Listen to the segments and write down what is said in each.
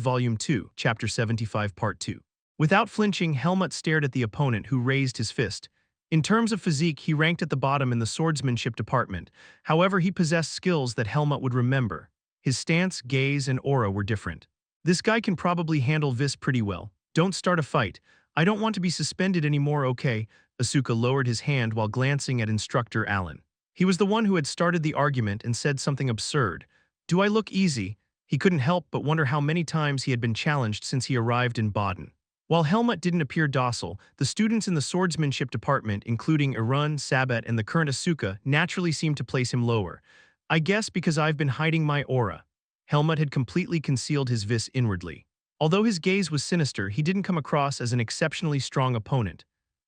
Volume 2, Chapter 75, Part 2. Without flinching, Helmut stared at the opponent who raised his fist. In terms of physique, he ranked at the bottom in the swordsmanship department. However, he possessed skills that Helmut would remember. His stance, gaze, and aura were different. This guy can probably handle this pretty well. Don't start a fight. I don't want to be suspended anymore, okay? Asuka lowered his hand while glancing at instructor Allen. He was the one who had started the argument and said something absurd. Do I look easy? He couldn't help but wonder how many times he had been challenged since he arrived in Baden. While Helmut didn't appear docile, the students in the swordsmanship department, including Irun, Sabat, and the current Asuka, naturally seemed to place him lower. I guess because I've been hiding my aura. Helmut had completely concealed his vis inwardly. Although his gaze was sinister, he didn't come across as an exceptionally strong opponent.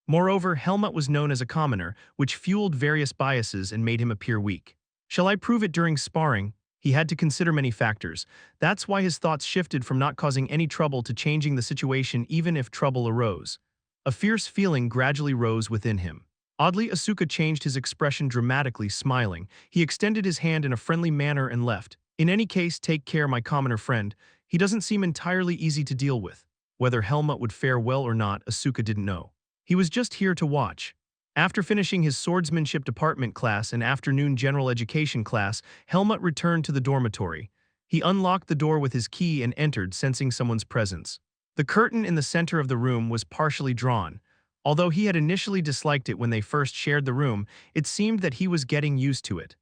Moreover, Helmut was known as a commoner, which fueled various biases and made him appear weak. Shall I prove it during sparring? He had to consider many factors. That's why his thoughts shifted from not causing any trouble to changing the situation even if trouble arose. A fierce feeling gradually rose within him. Oddly, Asuka changed his expression dramatically, smiling. He extended his hand in a friendly manner and left. In any case, take care, my commoner friend. He doesn't seem entirely easy to deal with. Whether Helmut would fare well or not, Asuka didn't know. He was just here to watch. After finishing his swordsmanship department class and afternoon general education class, Helmut returned to the dormitory. He unlocked the door with his key and entered, sensing someone's presence. The curtain in the center of the room was partially drawn. Although he had initially disliked it when they first shared the room, it seemed that he was getting used to it.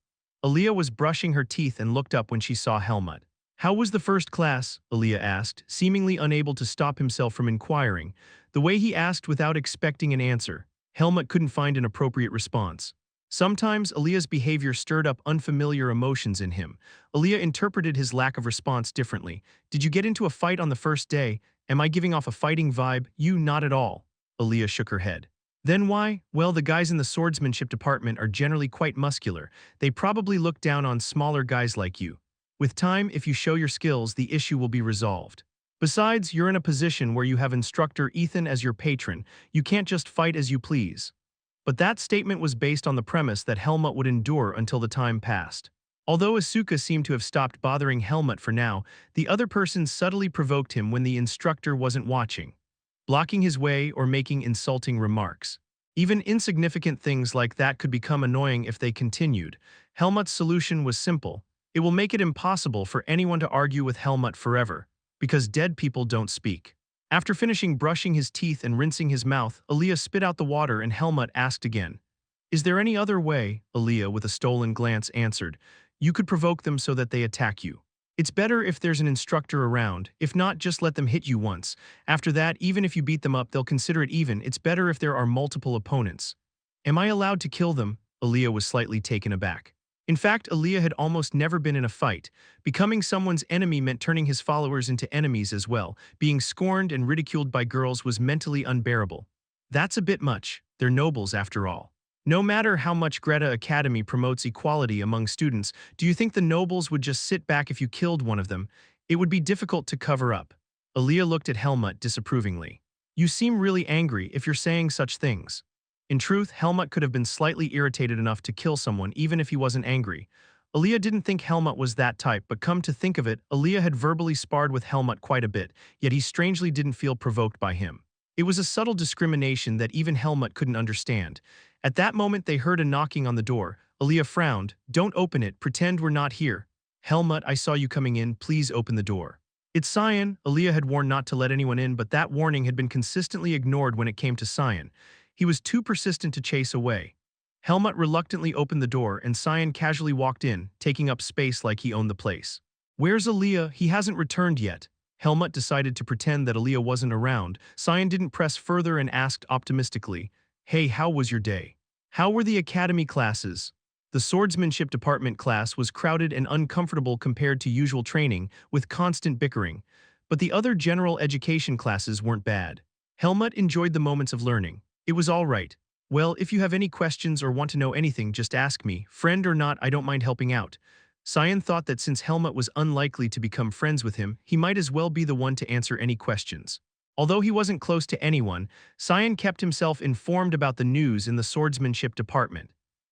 Aaliyah was brushing her teeth and looked up when she saw Helmut. How was the first class? Aaliyah asked, seemingly unable to stop himself from inquiring. The way he asked without expecting an answer, Helmut couldn't find an appropriate response. Sometimes Aaliyah's behavior stirred up unfamiliar emotions in him. Aaliyah interpreted his lack of response differently. Did you get into a fight on the first day? Am I giving off a fighting vibe? You, not at all. Aaliyah shook her head. Then why? Well, the guys in the swordsmanship department are generally quite muscular. They probably look down on smaller guys like you. With time, if you show your skills, the issue will be resolved. Besides, you're in a position where you have instructor Ethan as your patron. You can't just fight as you please. But that statement was based on the premise that Helmut would endure until the time passed. Although Asuka seemed to have stopped bothering Helmut for now, the other person subtly provoked him when the instructor wasn't watching, blocking his way or making insulting remarks. Even insignificant things like that could become annoying if they continued. Helmut's solution was simple. It will make it impossible for anyone to argue with Helmut forever, because dead people don't speak. After finishing brushing his teeth and rinsing his mouth, Aaliyah spit out the water and Helmut asked again. Is there any other way? Aaliyah, with a stolen glance, answered. You could provoke them so that they attack you. It's better if there's an instructor around. If not, just let them hit you once. After that, even if you beat them up, they'll consider it even. It's better if there are multiple opponents. Am I allowed to kill them? Aaliyah was slightly taken aback. In fact, Aaliyah had almost never been in a fight. Becoming someone's enemy meant turning his followers into enemies as well. Being scorned and ridiculed by girls was mentally unbearable. That's a bit much. They're nobles after all. No matter how much Greta Academy promotes equality among students, do you think the nobles would just sit back if you killed one of them? It would be difficult to cover up. Aaliyah looked at Helmut disapprovingly. You seem really angry if you're saying such things. In truth, Helmut could have been slightly irritated enough to kill someone even if he wasn't angry. Aaliyah didn't think Helmut was that type, but come to think of it, Aaliyah had verbally sparred with Helmut quite a bit, yet he strangely didn't feel provoked by him. It was a subtle discrimination that even Helmut couldn't understand. At that moment, they heard a knocking on the door. Aaliyah frowned. Don't open it, pretend we're not here. Helmut, I saw you coming in, please open the door. It's Cyan. Aaliyah had warned not to let anyone in, but that warning had been consistently ignored when it came to Cyan. He was too persistent to chase away. Helmut reluctantly opened the door and Cyan casually walked in, taking up space like he owned the place. Where's Aaliyah? He hasn't returned yet. Helmut decided to pretend that Aaliyah wasn't around. Cyan didn't press further and asked optimistically, Hey, how was your day? How were the academy classes? The swordsmanship department class was crowded and uncomfortable compared to usual training, with constant bickering. But the other general education classes weren't bad. Helmut enjoyed the moments of learning. It was all right. Well, if you have any questions or want to know anything, just ask me. Friend or not, I don't mind helping out. Cyan thought that since Helmut was unlikely to become friends with him, he might as well be the one to answer any questions. Although he wasn't close to anyone, Cyan kept himself informed about the news in the swordsmanship department.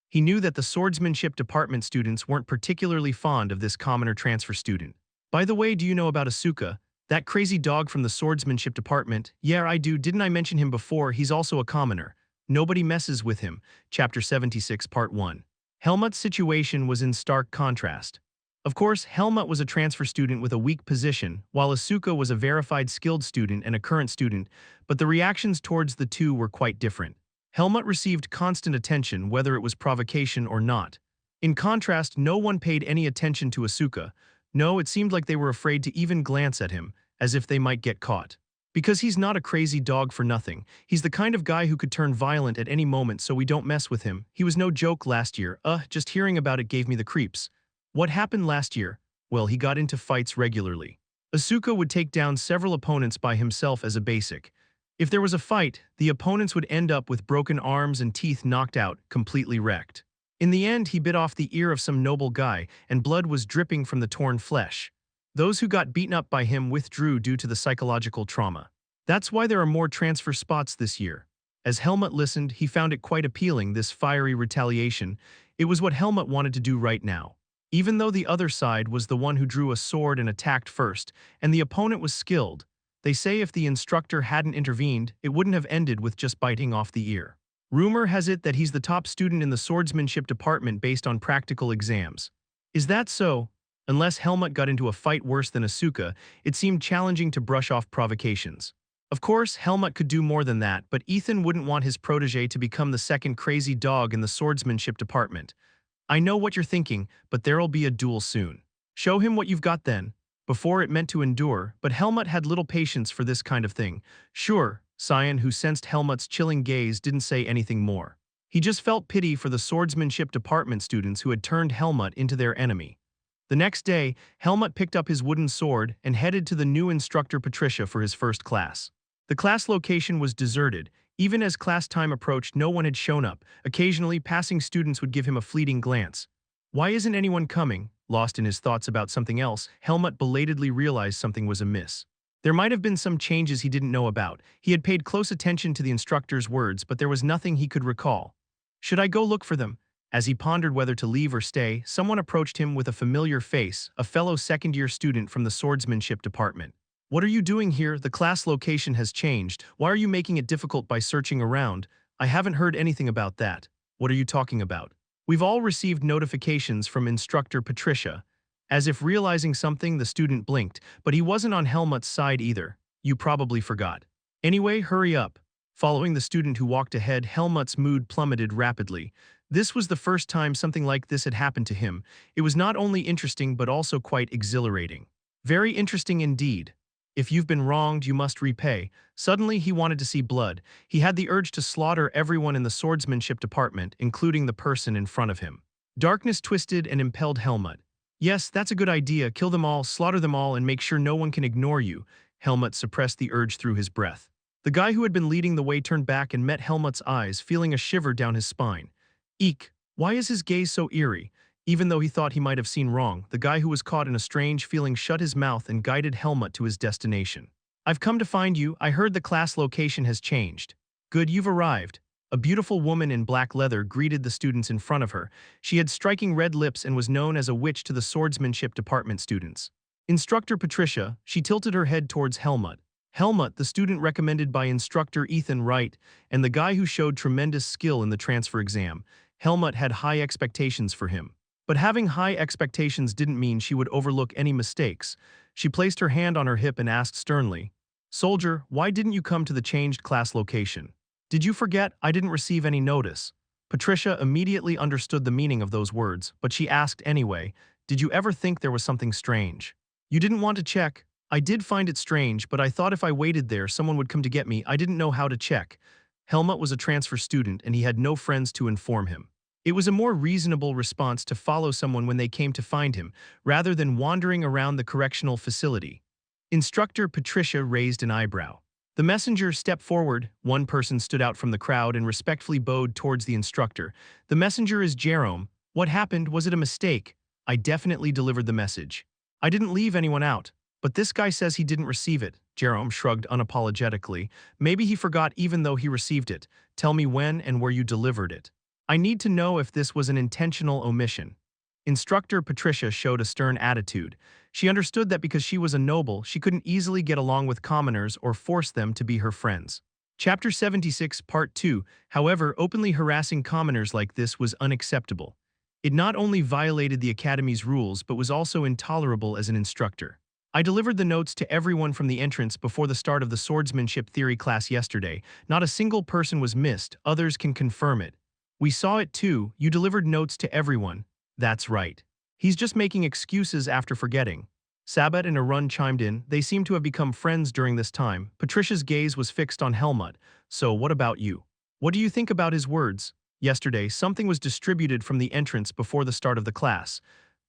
He knew that the swordsmanship department students weren't particularly fond of this commoner transfer student. By the way, do you know about Asuka? That crazy dog from the swordsmanship department. Yeah, I do. Didn't I mention him before? He's also a commoner. Nobody messes with him. Chapter 76, Part 1. Helmut's situation was in stark contrast. Of course, Helmut was a transfer student with a weak position, while Asuka was a verified skilled student and a current student, but the reactions towards the two were quite different. Helmut received constant attention, whether it was provocation or not. In contrast, no one paid any attention to Asuka. No, it seemed like they were afraid to even glance at him, as if they might get caught. Because he's not a crazy dog for nothing. He's the kind of guy who could turn violent at any moment, so we don't mess with him. He was no joke last year. Just hearing about it gave me the creeps. What happened last year? Well, he got into fights regularly. Asuka would take down several opponents by himself as a basic. If there was a fight, the opponents would end up with broken arms and teeth knocked out, completely wrecked. In the end, he bit off the ear of some noble guy, and blood was dripping from the torn flesh. Those who got beaten up by him withdrew due to the psychological trauma. That's why there are more transfer spots this year. As Helmut listened, he found it quite appealing, this fiery retaliation. It was what Helmut wanted to do right now. Even though the other side was the one who drew a sword and attacked first, and the opponent was skilled, they say if the instructor hadn't intervened, it wouldn't have ended with just biting off the ear. Rumor has it that he's the top student in the swordsmanship department based on practical exams. Is that so? Unless Helmut got into a fight worse than Asuka, it seemed challenging to brush off provocations. Of course, Helmut could do more than that, but Ethan wouldn't want his protege to become the second crazy dog in the swordsmanship department. I know what you're thinking, but there'll be a duel soon. Show him what you've got then. Before it meant to endure, but Helmut had little patience for this kind of thing. Sure, Cyan, who sensed Helmut's chilling gaze, didn't say anything more. He just felt pity for the swordsmanship department students who had turned Helmut into their enemy. The next day, Helmut picked up his wooden sword and headed to the new instructor Patricia for his first class. The class location was deserted. Even as class time approached, no one had shown up. Occasionally, passing students would give him a fleeting glance. Why isn't anyone coming? Lost in his thoughts about something else, Helmut belatedly realized something was amiss. There might have been some changes he didn't know about. He had paid close attention to the instructor's words, but there was nothing he could recall. Should I go look for them? As he pondered whether to leave or stay, someone approached him with a familiar face, a fellow second-year student from the swordsmanship department. What are you doing here? The class location has changed. Why are you making it difficult by searching around? I haven't heard anything about that. What are you talking about? We've all received notifications from instructor Patricia. As if realizing something, the student blinked, but he wasn't on Helmut's side either. You probably forgot. Anyway, hurry up. Following the student who walked ahead, Helmut's mood plummeted rapidly. This was the first time something like this had happened to him. It was not only interesting but also quite exhilarating. Very interesting indeed. If you've been wronged, you must repay. Suddenly, he wanted to see blood. He had the urge to slaughter everyone in the swordsmanship department, including the person in front of him. Darkness twisted and impelled Helmut. Yes, that's a good idea. Kill them all, slaughter them all, and make sure no one can ignore you. Helmut suppressed the urge through his breath. The guy who had been leading the way turned back and met Helmut's eyes, feeling a shiver down his spine. Eek! Why is his gaze so eerie? Even though he thought he might have seen wrong, the guy who was caught in a strange feeling shut his mouth and guided Helmut to his destination. I've come to find you. I heard the class location has changed. Good, you've arrived. A beautiful woman in black leather greeted the students in front of her. She had striking red lips and was known as a witch to the swordsmanship department students. Instructor Patricia, she tilted her head towards Helmut. Helmut, the student recommended by instructor Ethan Wright, and the guy who showed tremendous skill in the transfer exam. Helmut had high expectations for him. But having high expectations didn't mean she would overlook any mistakes. She placed her hand on her hip and asked sternly, "Soldier, why didn't you come to the changed class location? Did you forget I didn't receive any notice?" Patricia immediately understood the meaning of those words, but she asked anyway, "Did you ever think there was something strange? You didn't want to check?" "I did find it strange, but I thought if I waited there, someone would come to get me. I didn't know how to check." Helmut was a transfer student and he had no friends to inform him. It was a more reasonable response to follow someone when they came to find him, rather than wandering around the correctional facility. Instructor Patricia raised an eyebrow. The messenger stepped forward. One person stood out from the crowd and respectfully bowed towards the instructor. "The messenger is Jerome. What happened? Was it a mistake?" "I definitely delivered the message. I didn't leave anyone out. But this guy says he didn't receive it." Jerome shrugged unapologetically. "Maybe he forgot even though he received it. Tell me when and where you delivered it. I need to know if this was an intentional omission." Instructor Patricia showed a stern attitude. She understood that because she was a noble, she couldn't easily get along with commoners or force them to be her friends. Chapter 76, Part 2. However, openly harassing commoners like this was unacceptable. It not only violated the Academy's rules but was also intolerable as an instructor. I delivered the notes to everyone from the entrance before the start of the swordsmanship theory class yesterday. Not a single person was missed, others can confirm it. We saw it too, you delivered notes to everyone. That's right. He's just making excuses after forgetting. Sabat and Arun chimed in. They seem to have become friends during this time. Patricia's gaze was fixed on Helmut. So what about you? What do you think about his words? Yesterday, something was distributed from the entrance before the start of the class.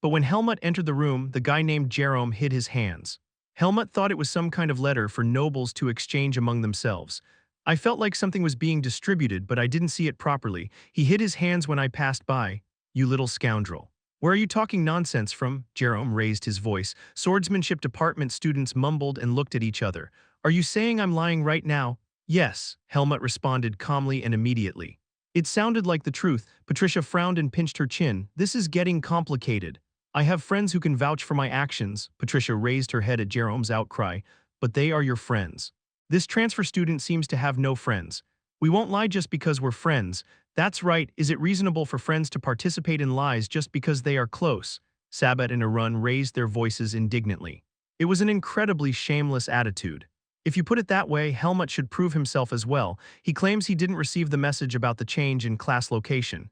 But when Helmut entered the room, the guy named Jerome hid his hands. Helmut thought it was some kind of letter for nobles to exchange among themselves. I felt like something was being distributed, but I didn't see it properly. He hid his hands when I passed by. You little scoundrel. Where are you talking nonsense from? Jerome raised his voice. Swordsmanship department students mumbled and looked at each other. Are you saying I'm lying right now? Yes, Helmut responded calmly and immediately. It sounded like the truth. Patricia frowned and pinched her chin. This is getting complicated. I have friends who can vouch for my actions. Patricia raised her head at Jerome's outcry. But they are your friends. This transfer student seems to have no friends. We won't lie just because we're friends. That's right. Is it reasonable for friends to participate in lies just because they are close? Sabat and Arun raised their voices indignantly. It was an incredibly shameless attitude. If you put it that way, Helmut should prove himself as well. He claims he didn't receive the message about the change in class location.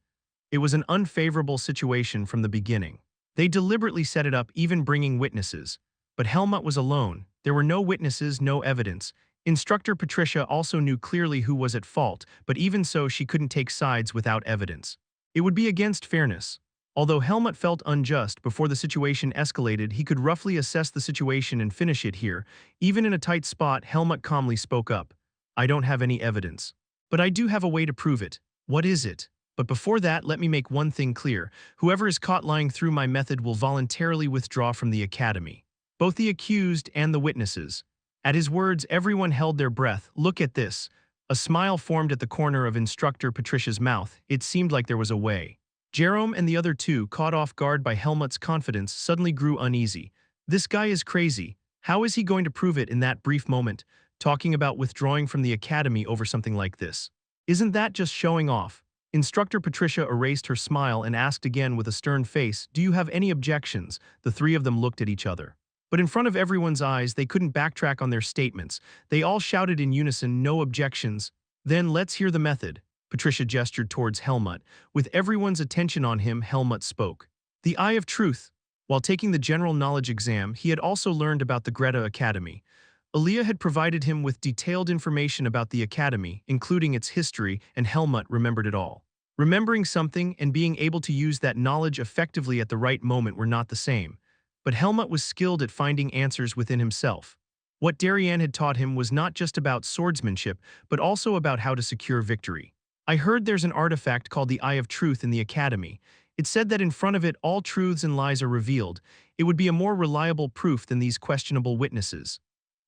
It was an unfavorable situation from the beginning. They deliberately set it up, even bringing witnesses. But Helmut was alone. There were no witnesses, no evidence. Instructor Patricia also knew clearly who was at fault, but even so she couldn't take sides without evidence. It would be against fairness. Although Helmut felt unjust before the situation escalated, he could roughly assess the situation and finish it here. Even in a tight spot, Helmut calmly spoke up. I don't have any evidence. But I do have a way to prove it. What is it? But before that, let me make one thing clear. Whoever is caught lying through my method will voluntarily withdraw from the academy. Both the accused and the witnesses. At his words, everyone held their breath. Look at this. A smile formed at the corner of Instructor Patricia's mouth. It seemed like there was a way. Jerome and the other two, caught off guard by Helmut's confidence, suddenly grew uneasy. This guy is crazy. How is he going to prove it in that brief moment, talking about withdrawing from the academy over something like this? Isn't that just showing off? Instructor Patricia erased her smile and asked again with a stern face, do you have any objections? The three of them looked at each other. But in front of everyone's eyes, they couldn't backtrack on their statements. They all shouted in unison, no objections. Then let's hear the method. Patricia gestured towards Helmut. With everyone's attention on him, Helmut spoke. The Eye of Truth. While taking the general knowledge exam, he had also learned about the Greta Academy. Aaliyah had provided him with detailed information about the academy, including its history, and Helmut remembered it all. Remembering something and being able to use that knowledge effectively at the right moment were not the same. But Helmut was skilled at finding answers within himself. What Darien had taught him was not just about swordsmanship, but also about how to secure victory. I heard there's an artifact called the Eye of Truth in the academy. It said that in front of it all truths and lies are revealed. It would be a more reliable proof than these questionable witnesses.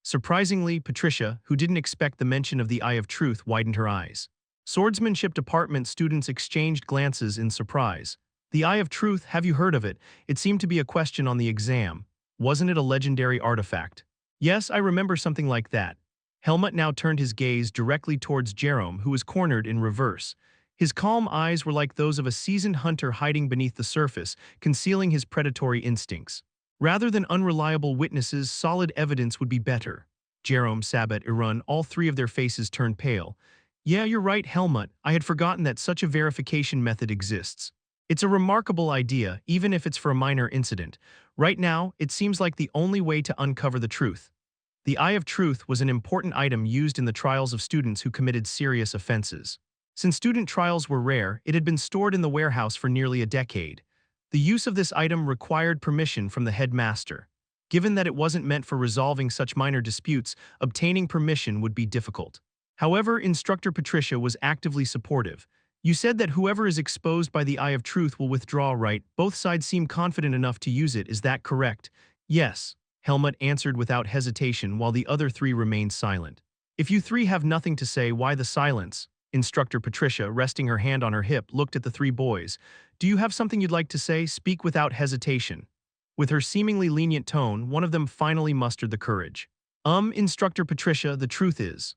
Surprisingly, Patricia, who didn't expect the mention of the Eye of Truth, widened her eyes. Swordsmanship department students exchanged glances in surprise. The Eye of Truth, have you heard of it? It seemed to be a question on the exam. Wasn't it a legendary artifact? Yes, I remember something like that. Helmut now turned his gaze directly towards Jerome, who was cornered in reverse. His calm eyes were like those of a seasoned hunter hiding beneath the surface, concealing his predatory instincts. Rather than unreliable witnesses, solid evidence would be better. Jerome, Sabat, Arun, all three of their faces turned pale. Yeah, you're right, Helmut. I had forgotten that such a verification method exists. It's a remarkable idea, even if it's for a minor incident. Right now, it seems like the only way to uncover the truth. The Eye of Truth was an important item used in the trials of students who committed serious offenses. Since student trials were rare, it had been stored in the warehouse for nearly a decade. The use of this item required permission from the headmaster. Given that it wasn't meant for resolving such minor disputes, obtaining permission would be difficult. However, Instructor Patricia was actively supportive. You said that whoever is exposed by the Eye of Truth will withdraw, right? Both sides seem confident enough to use it, is that correct? Yes, Helmut answered without hesitation while the other three remained silent. If you three have nothing to say, why the silence? Instructor Patricia, resting her hand on her hip, looked at the three boys. Do you have something you'd like to say? Speak without hesitation. With her seemingly lenient tone, one of them finally mustered the courage. Instructor Patricia, the truth is.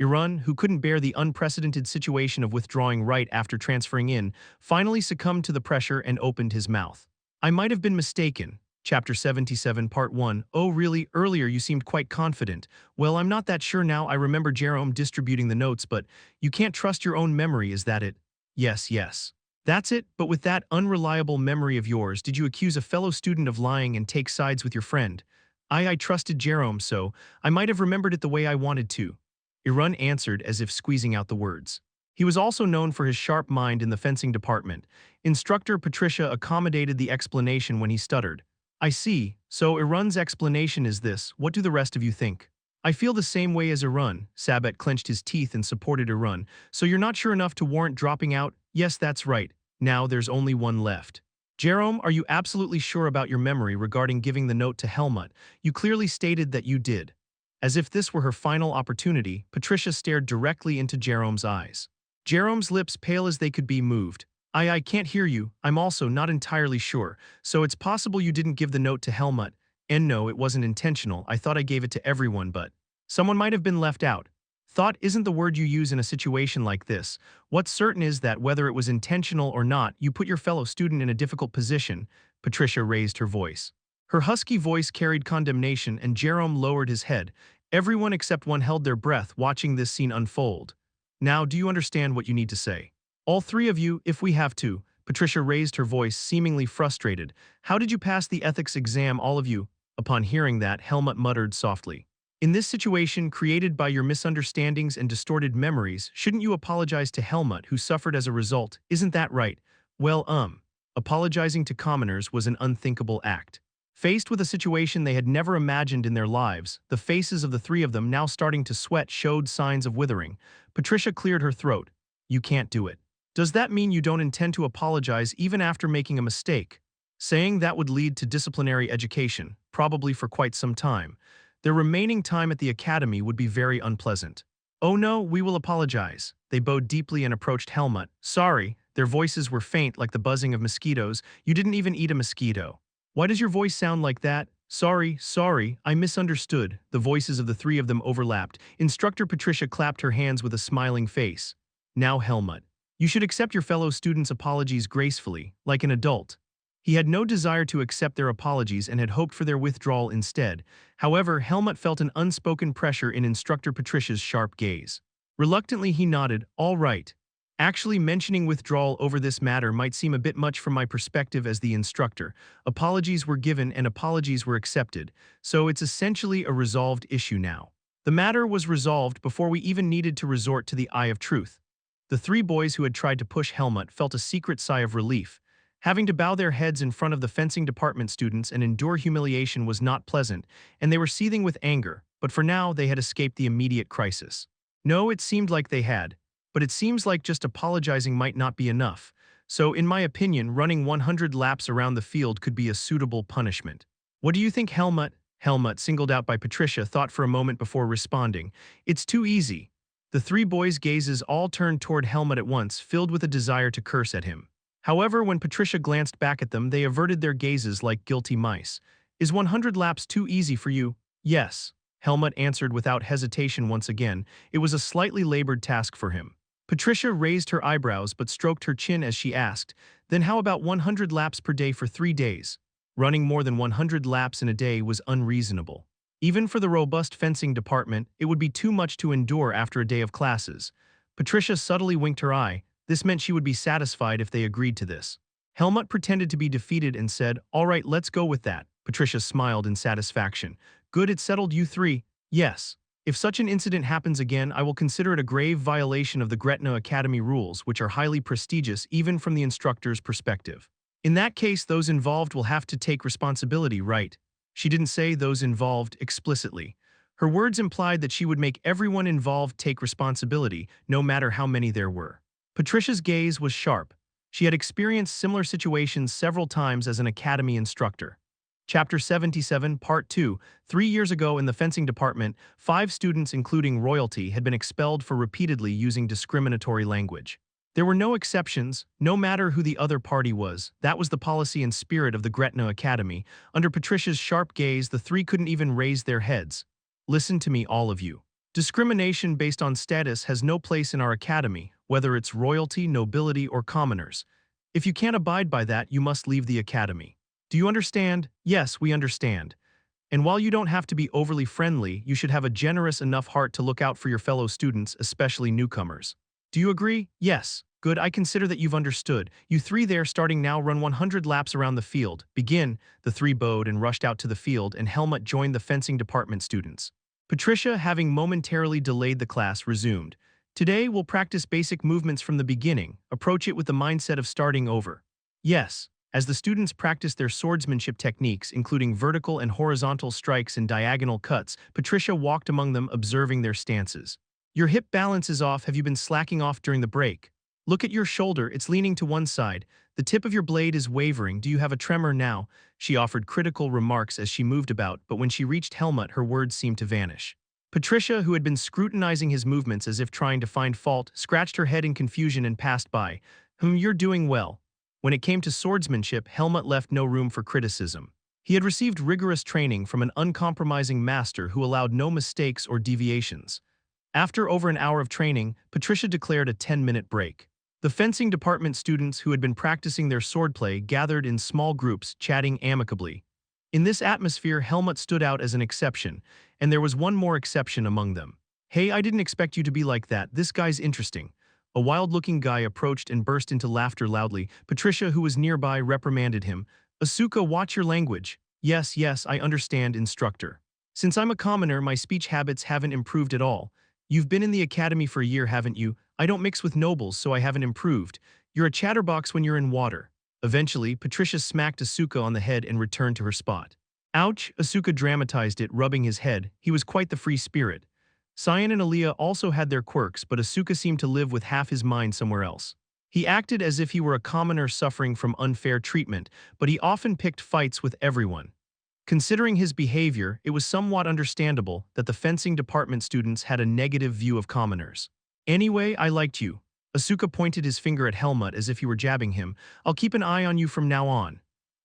Irun, who couldn't bear the unprecedented situation of withdrawing right after transferring in, finally succumbed to the pressure and opened his mouth. I might have been mistaken. Chapter 77, Part 1. Oh, really? Earlier you seemed quite confident. Well, I'm not that sure now. I remember Jerome distributing the notes, but you can't trust your own memory, is that it? Yes, yes. That's it, but with that unreliable memory of yours, did you accuse a fellow student of lying and take sides with your friend? I trusted Jerome, so I might have remembered it the way I wanted to. Irun answered as if squeezing out the words. He was also known for his sharp mind in the fencing department. Instructor Patricia accommodated the explanation when he stuttered. I see, so Irun's explanation is this. What do the rest of you think? I feel the same way as Irun. Sabet clenched his teeth and supported Irun. So you're not sure enough to warrant dropping out? Yes, that's right. Now there's only one left. Jerome, are you absolutely sure about your memory regarding giving the note to Helmut? You clearly stated that you did. As if this were her final opportunity, Patricia stared directly into Jerome's eyes. Jerome's lips, pale as they could be, moved. I can't hear you. I'm also not entirely sure. So it's possible you didn't give the note to Helmut. And no, it wasn't intentional. I thought I gave it to everyone, but someone might have been left out. Thought isn't the word you use in a situation like this. What's certain is that whether it was intentional or not, you put your fellow student in a difficult position. Patricia raised her voice. Her husky voice carried condemnation, and Jerome lowered his head. Everyone except one held their breath watching this scene unfold. Now, do you understand what you need to say? All three of you, if we have to. Patricia raised her voice, seemingly frustrated. How did you pass the ethics exam, all of you? Upon hearing that, Helmut muttered softly. In this situation, created by your misunderstandings and distorted memories, shouldn't you apologize to Helmut, who suffered as a result? Isn't that right? Well, apologizing to commoners was an unthinkable act. Faced with a situation they had never imagined in their lives, the faces of the three of them, now starting to sweat, showed signs of withering. Patricia cleared her throat. You can't do it. Does that mean you don't intend to apologize even after making a mistake? Saying that would lead to disciplinary education, probably for quite some time. Their remaining time at the academy would be very unpleasant. Oh no, we will apologize. They bowed deeply and approached Helmut. Sorry, their voices were faint like the buzzing of mosquitoes. You didn't even eat a mosquito. Why does your voice sound like that? Sorry, I misunderstood. The voices of the three of them overlapped. Instructor Patricia clapped her hands with a smiling face. Now Helmut. You should accept your fellow students' apologies gracefully, like an adult. He had no desire to accept their apologies and had hoped for their withdrawal instead. However, Helmut felt an unspoken pressure in Instructor Patricia's sharp gaze. Reluctantly, he nodded. All right. Actually, mentioning withdrawal over this matter might seem a bit much from my perspective as the instructor. Apologies were given and apologies were accepted, so it's essentially a resolved issue now. The matter was resolved before we even needed to resort to the eye of truth. The three boys who had tried to push Helmut felt a secret sigh of relief. Having to bow their heads in front of the fencing department students and endure humiliation was not pleasant, and they were seething with anger, but for now they had escaped the immediate crisis. No, it seemed like they had, but it seems like just apologizing might not be enough. So, in my opinion, running 100 laps around the field could be a suitable punishment. What do you think, Helmut? Helmut, singled out by Patricia, thought for a moment before responding. It's too easy. The three boys' gazes all turned toward Helmut at once, filled with a desire to curse at him. However, when Patricia glanced back at them, they averted their gazes like guilty mice. Is 100 laps too easy for you? Yes. Helmut answered without hesitation once again. It was a slightly labored task for him. Patricia raised her eyebrows but stroked her chin as she asked, then how about 100 laps per day for 3 days? Running more than 100 laps in a day was unreasonable. Even for the robust fencing department, it would be too much to endure after a day of classes. Patricia subtly winked her eye. This meant she would be satisfied if they agreed to this. Helmut pretended to be defeated and said, all right, let's go with that. Patricia smiled in satisfaction. Good, it's settled, you three. Yes. If such an incident happens again, I will consider it a grave violation of the Gretna Academy rules, which are highly prestigious even from the instructor's perspective. In that case, those involved will have to take responsibility, right? She didn't say those involved explicitly. Her words implied that she would make everyone involved take responsibility, no matter how many there were. Patricia's gaze was sharp. She had experienced similar situations several times as an academy instructor. Chapter 77, Part 2. 3 years ago in the fencing department, 5 students, including royalty, had been expelled for repeatedly using discriminatory language. There were no exceptions, no matter who the other party was. That was the policy and spirit of the Gretna Academy. Under Patricia's sharp gaze, the 3 couldn't even raise their heads. Listen to me, all of you. Discrimination based on status has no place in our academy, whether it's royalty, nobility, or commoners. If you can't abide by that, you must leave the academy. Do you understand? Yes, we understand. And while you don't have to be overly friendly, you should have a generous enough heart to look out for your fellow students, especially newcomers. Do you agree? Yes. Good, I consider that you've understood. You 3 there starting now run 100 laps around the field. Begin. The 3 bowed and rushed out to the field, and Helmut joined the fencing department students. Patricia, having momentarily delayed the class, resumed. Today we'll practice basic movements from the beginning. Approach it with the mindset of starting over. Yes. As the students practiced their swordsmanship techniques, including vertical and horizontal strikes and diagonal cuts, Patricia walked among them, observing their stances. Your hip balance is off. Have you been slacking off during the break? Look at your shoulder, it's leaning to one side. The tip of your blade is wavering. Do you have a tremor now? She offered critical remarks as she moved about, but when she reached Helmut, her words seemed to vanish. Patricia, who had been scrutinizing his movements as if trying to find fault, scratched her head in confusion and passed by. You're doing well. When it came to swordsmanship, Helmut left no room for criticism. He had received rigorous training from an uncompromising master who allowed no mistakes or deviations. After over an hour of training, Patricia declared a 10-minute break. The fencing department students who had been practicing their swordplay gathered in small groups, chatting amicably. In this atmosphere, Helmut stood out as an exception, and there was one more exception among them. Hey, I didn't expect you to be like that. This guy's interesting. A wild-looking guy approached and burst into laughter loudly. Patricia, who was nearby, reprimanded him. Asuka, watch your language. Yes, I understand, instructor. Since I'm a commoner, my speech habits haven't improved at all. You've been in the academy for a year, haven't you? I don't mix with nobles, so I haven't improved. You're a chatterbox when you're in water. Eventually, Patricia smacked Asuka on the head and returned to her spot. Ouch, Asuka dramatized it, rubbing his head. He was quite the free spirit. Cyan and Aaliyah also had their quirks, but Asuka seemed to live with half his mind somewhere else. He acted as if he were a commoner suffering from unfair treatment, but he often picked fights with everyone. Considering his behavior, it was somewhat understandable that the fencing department students had a negative view of commoners. Anyway, I liked you. Asuka pointed his finger at Helmut as if he were jabbing him. I'll keep an eye on you from now on.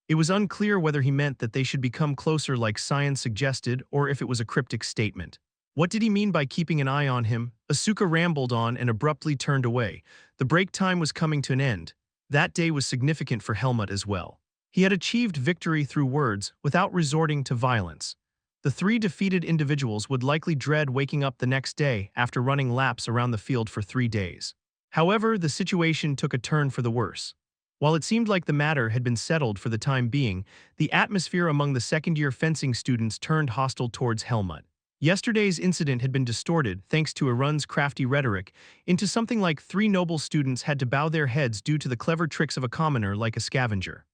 It was unclear whether he meant that they should become closer like Cyan suggested or if it was a cryptic statement. What did he mean by keeping an eye on him? Asuka rambled on and abruptly turned away. The break time was coming to an end. That day was significant for Helmut as well. He had achieved victory through words without resorting to violence. The 3 defeated individuals would likely dread waking up the next day after running laps around the field for 3 days. However, the situation took a turn for the worse. While it seemed like the matter had been settled for the time being, the atmosphere among the second-year fencing students turned hostile towards Helmut. Yesterday's incident had been distorted, thanks to Arun's crafty rhetoric, into something like 3 noble students had to bow their heads due to the clever tricks of a commoner like a scavenger.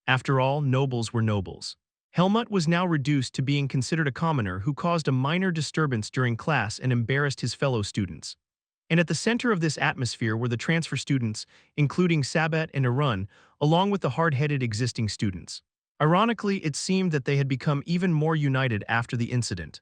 After all, nobles were nobles. Helmut was now reduced to being considered a commoner who caused a minor disturbance during class and embarrassed his fellow students. And at the center of this atmosphere were the transfer students, including Sabat and Arun, along with the hard-headed existing students. Ironically, it seemed that they had become even more united after the incident.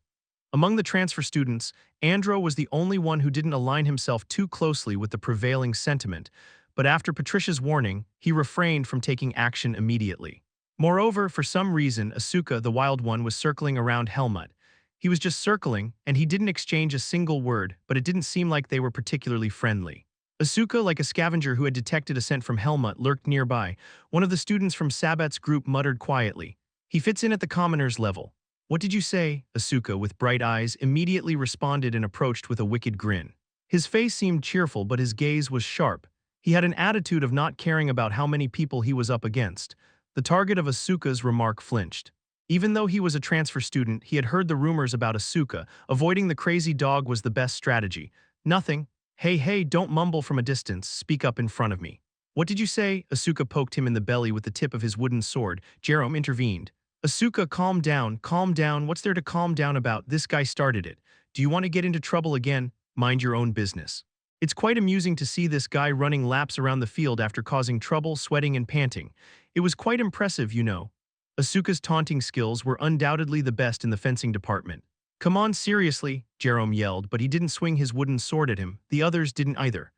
Among the transfer students, Andro was the only one who didn't align himself too closely with the prevailing sentiment, but after Patricia's warning, he refrained from taking action immediately. Moreover, for some reason, Asuka, the wild one, was circling around Helmut. He was just circling, and he didn't exchange a single word, but it didn't seem like they were particularly friendly. Asuka, like a scavenger who had detected a scent from Helmut, lurked nearby. One of the students from Sabat's group muttered quietly, "He fits in at the commoner's level." "What did you say?" Asuka, with bright eyes, immediately responded and approached with a wicked grin. His face seemed cheerful, but his gaze was sharp. He had an attitude of not caring about how many people he was up against. The target of Asuka's remark flinched. Even though he was a transfer student, he had heard the rumors about Asuka. Avoiding the crazy dog was the best strategy. "Nothing. Hey, don't mumble from a distance. Speak up in front of me." "What did you say?" Asuka poked him in the belly with the tip of his wooden sword. Jerome intervened. "Asuka, calm down. What's there to calm down about? This guy started it. Do you want to get into trouble again? Mind your own business." It's quite amusing to see this guy running laps around the field after causing trouble, sweating and panting. It was quite impressive, you know. Asuka's taunting skills were undoubtedly the best in the fencing department. Come on, seriously, Jerome yelled, but he didn't swing his wooden sword at him. The others didn't either.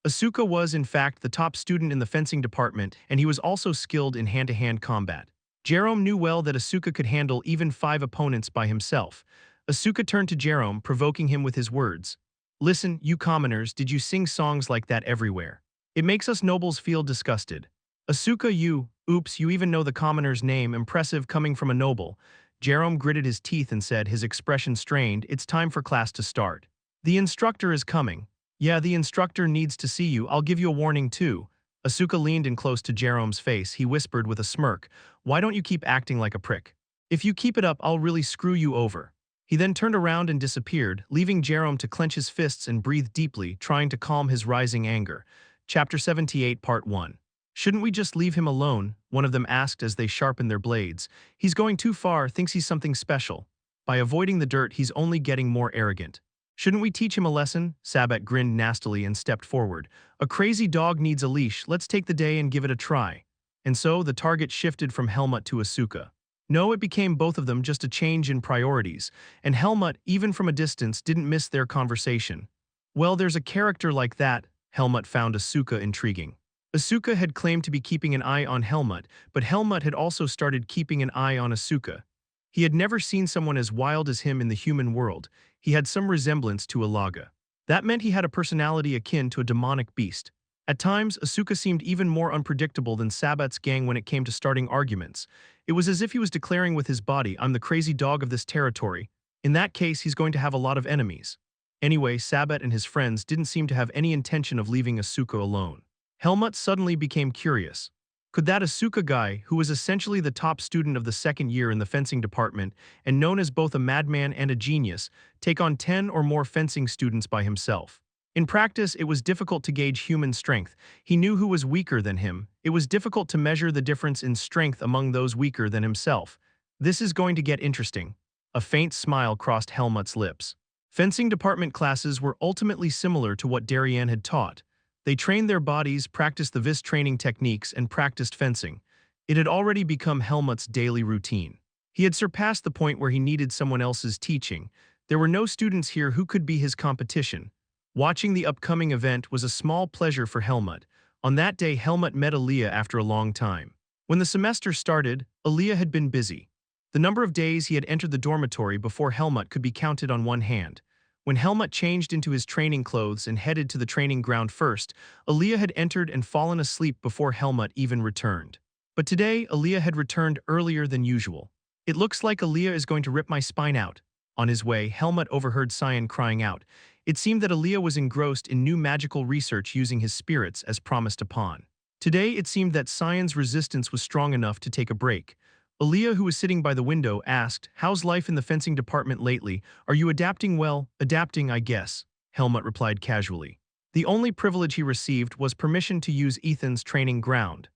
Asuka was, in fact, the top student in the fencing department, and he was also skilled in hand-to-hand combat. Jerome knew well that Asuka could handle even 5 opponents by himself. Asuka turned to Jerome, provoking him with his words. Listen, you commoners, did you sing songs like that everywhere? It makes us nobles feel disgusted. Asuka, oops, you even know the commoner's name, impressive coming from a noble. Jerome gritted his teeth and said, his expression strained, it's time for class to start. The instructor is coming. Yeah, the instructor needs to see you, I'll give you a warning too. Asuka leaned in close to Jerome's face, he whispered with a smirk, why don't you keep acting like a prick? If you keep it up, I'll really screw you over. He then turned around and disappeared, leaving Jerome to clench his fists and breathe deeply, trying to calm his rising anger. Chapter 78, Part 1. Shouldn't we just leave him alone? One of them asked as they sharpened their blades. He's going too far, thinks he's something special. By avoiding the dirt, he's only getting more arrogant. Shouldn't we teach him a lesson? Sabat grinned nastily and stepped forward. A crazy dog needs a leash, let's take the day and give it a try. And so, the target shifted from Helmut to Asuka. No, it became both of them, just a change in priorities, and Helmut, even from a distance, didn't miss their conversation. Well, there's a character like that, Helmut found Asuka intriguing. Asuka had claimed to be keeping an eye on Helmut, but Helmut had also started keeping an eye on Asuka. He had never seen someone as wild as him in the human world. He had some resemblance to a Laga. That meant he had a personality akin to a demonic beast. At times, Asuka seemed even more unpredictable than Sabat's gang when it came to starting arguments. It was as if he was declaring with his body, I'm the crazy dog of this territory. In that case, he's going to have a lot of enemies. Anyway, Sabat and his friends didn't seem to have any intention of leaving Asuka alone. Helmut suddenly became curious. Could that Asuka guy, who was essentially the top student of the second year in the fencing department and known as both a madman and a genius, take on 10 or more fencing students by himself? In practice, it was difficult to gauge human strength. He knew who was weaker than him. It was difficult to measure the difference in strength among those weaker than himself. This is going to get interesting. A faint smile crossed Helmut's lips. Fencing department classes were ultimately similar to what Darien had taught. They trained their bodies, practiced the VIS training techniques, and practiced fencing. It had already become Helmut's daily routine. He had surpassed the point where he needed someone else's teaching. There were no students here who could be his competition. Watching the upcoming event was a small pleasure for Helmut. On that day, Helmut met Aaliyah after a long time. When the semester started, Aaliyah had been busy. The number of days he had entered the dormitory before Helmut could be counted on one hand. When Helmut changed into his training clothes and headed to the training ground first, Aaliyah had entered and fallen asleep before Helmut even returned. But today, Aaliyah had returned earlier than usual. It looks like Aaliyah is going to rip my spine out. On his way, Helmut overheard Cyan crying out. It seemed that Aaliyah was engrossed in new magical research using his spirits as promised upon. Today, it seemed that Cyan's resistance was strong enough to take a break. Aaliyah, who was sitting by the window, asked, how's life in the fencing department lately? Are you adapting well? Adapting, I guess, Helmut replied casually. The only privilege he received was permission to use Ethan's training ground.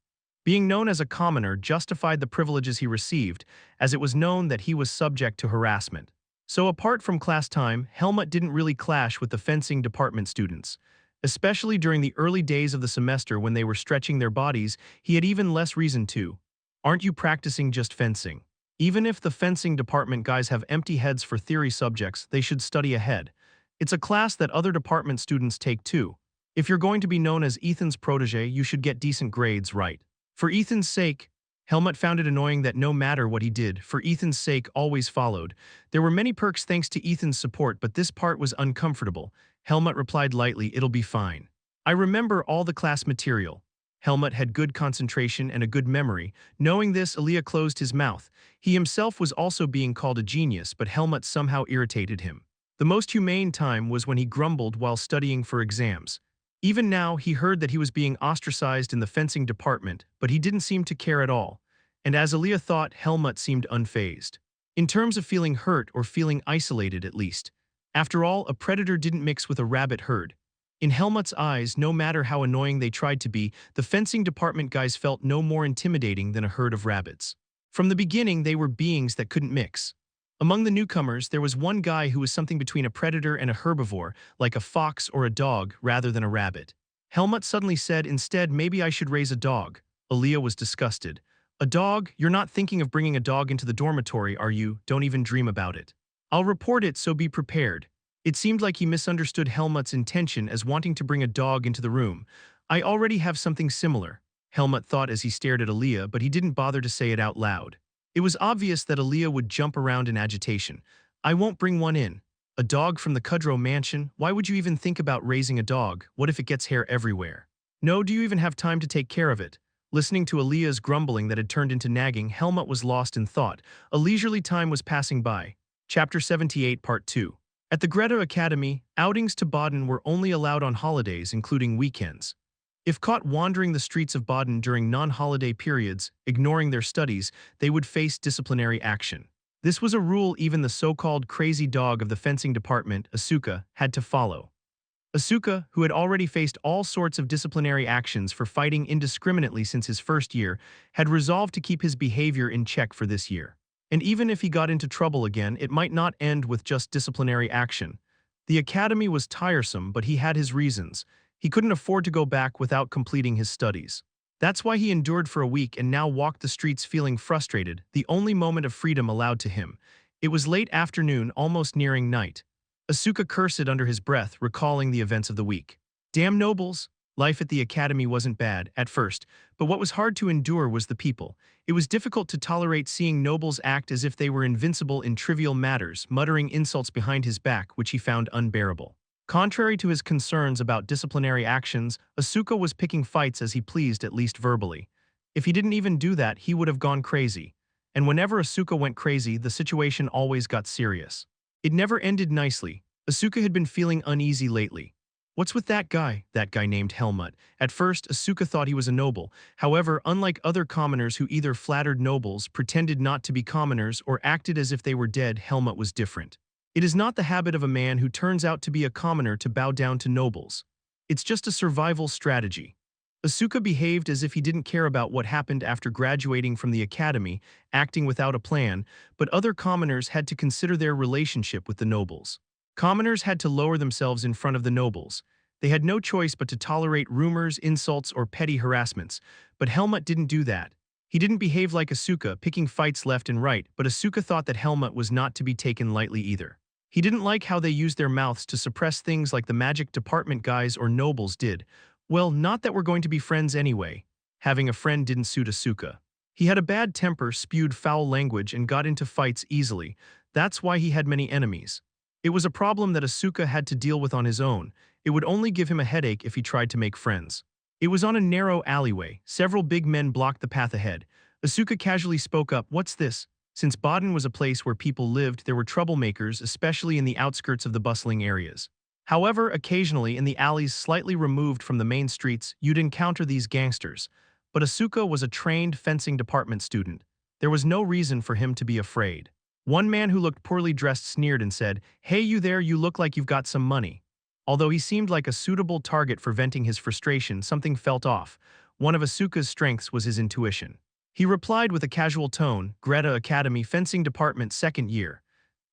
Being known as a commoner justified the privileges he received, as it was known that he was subject to harassment. So apart from class time, Helmut didn't really clash with the fencing department students. Especially during the early days of the semester when they were stretching their bodies, he had even less reason to. Aren't you practicing just fencing? Even if the fencing department guys have empty heads for theory subjects, they should study ahead. It's a class that other department students take too. If you're going to be known as Ethan's protege, you should get decent grades, right? For Ethan's sake, Helmut found it annoying that no matter what he did, for Ethan's sake always followed. There were many perks thanks to Ethan's support, but this part was uncomfortable. Helmut replied lightly, it'll be fine. I remember all the class material. Helmut had good concentration and a good memory. Knowing this, Aaliyah closed his mouth. He himself was also being called a genius, but Helmut somehow irritated him. The most humane time was when he grumbled while studying for exams. Even now, he heard that he was being ostracized in the fencing department, but he didn't seem to care at all. And as Aaliyah thought, Helmut seemed unfazed. In terms of feeling hurt or feeling isolated at least. After all, a predator didn't mix with a rabbit herd. In Helmut's eyes, no matter how annoying they tried to be, the fencing department guys felt no more intimidating than a herd of rabbits. From the beginning, they were beings that couldn't mix. Among the newcomers, there was one guy who was something between a predator and a herbivore, like a fox or a dog, rather than a rabbit. Helmut suddenly said, instead, maybe I should raise a dog. Aaliyah was disgusted. A dog? You're not thinking of bringing a dog into the dormitory, are you? Don't even dream about it. I'll report it, so be prepared. It seemed like he misunderstood Helmut's intention as wanting to bring a dog into the room. I already have something similar, Helmut thought as he stared at Aaliyah, but he didn't bother to say it out loud. It was obvious that Aaliyah would jump around in agitation. I won't bring one in. A dog from the Kudrow mansion? Why would you even think about raising a dog? What if it gets hair everywhere? No, do you even have time to take care of it? Listening to Aaliyah's grumbling that had turned into nagging, Helmut was lost in thought. A leisurely time was passing by. Chapter 78, Part 2. At the Greta Academy, outings to Baden were only allowed on holidays, including weekends. If caught wandering the streets of Baden during non-holiday periods, ignoring their studies, they would face disciplinary action. This was a rule even the so-called crazy dog of the fencing department, Asuka, had to follow. Asuka, who had already faced all sorts of disciplinary actions for fighting indiscriminately since his first year, had resolved to keep his behavior in check for this year. And even if he got into trouble again, it might not end with just disciplinary action. The academy was tiresome, but he had his reasons. He couldn't afford to go back without completing his studies. That's why he endured for a week and now walked the streets feeling frustrated, the only moment of freedom allowed to him. It was late afternoon, almost nearing night. Asuka cursed under his breath, recalling the events of the week. Damn nobles! Life at the academy wasn't bad, at first, but what was hard to endure was the people. It was difficult to tolerate seeing nobles act as if they were invincible in trivial matters, muttering insults behind his back, which he found unbearable. Contrary to his concerns about disciplinary actions, Asuka was picking fights as he pleased, at least verbally. If he didn't even do that, he would have gone crazy. And whenever Asuka went crazy, the situation always got serious. It never ended nicely. Asuka had been feeling uneasy lately. What's with that guy named Helmut? At first, Asuka thought he was a noble. However, unlike other commoners who either flattered nobles, pretended not to be commoners, or acted as if they were dead, Helmut was different. It is not the habit of a man who turns out to be a commoner to bow down to nobles. It's just a survival strategy. Asuka behaved as if he didn't care about what happened after graduating from the academy, acting without a plan, but other commoners had to consider their relationship with the nobles. Commoners had to lower themselves in front of the nobles. They had no choice but to tolerate rumors, insults, or petty harassments, but Helmut didn't do that. He didn't behave like Asuka, picking fights left and right, but Asuka thought that Helmut was not to be taken lightly either. He didn't like how they used their mouths to suppress things like the magic department guys or nobles did. Well, not that we're going to be friends anyway. Having a friend didn't suit Asuka. He had a bad temper, spewed foul language, and got into fights easily. That's why he had many enemies. It was a problem that Asuka had to deal with on his own. It would only give him a headache if he tried to make friends. It was on a narrow alleyway. Several big men blocked the path ahead. Asuka casually spoke up, "What's this?" Since Baden was a place where people lived, there were troublemakers, especially in the outskirts of the bustling areas. However, occasionally in the alleys slightly removed from the main streets, you'd encounter these gangsters. But Asuka was a trained fencing department student. There was no reason for him to be afraid. One man who looked poorly dressed sneered and said, "Hey, you there, you look like you've got some money." Although he seemed like a suitable target for venting his frustration, something felt off. One of Asuka's strengths was his intuition. He replied with a casual tone, "Greta Academy, fencing department, second year."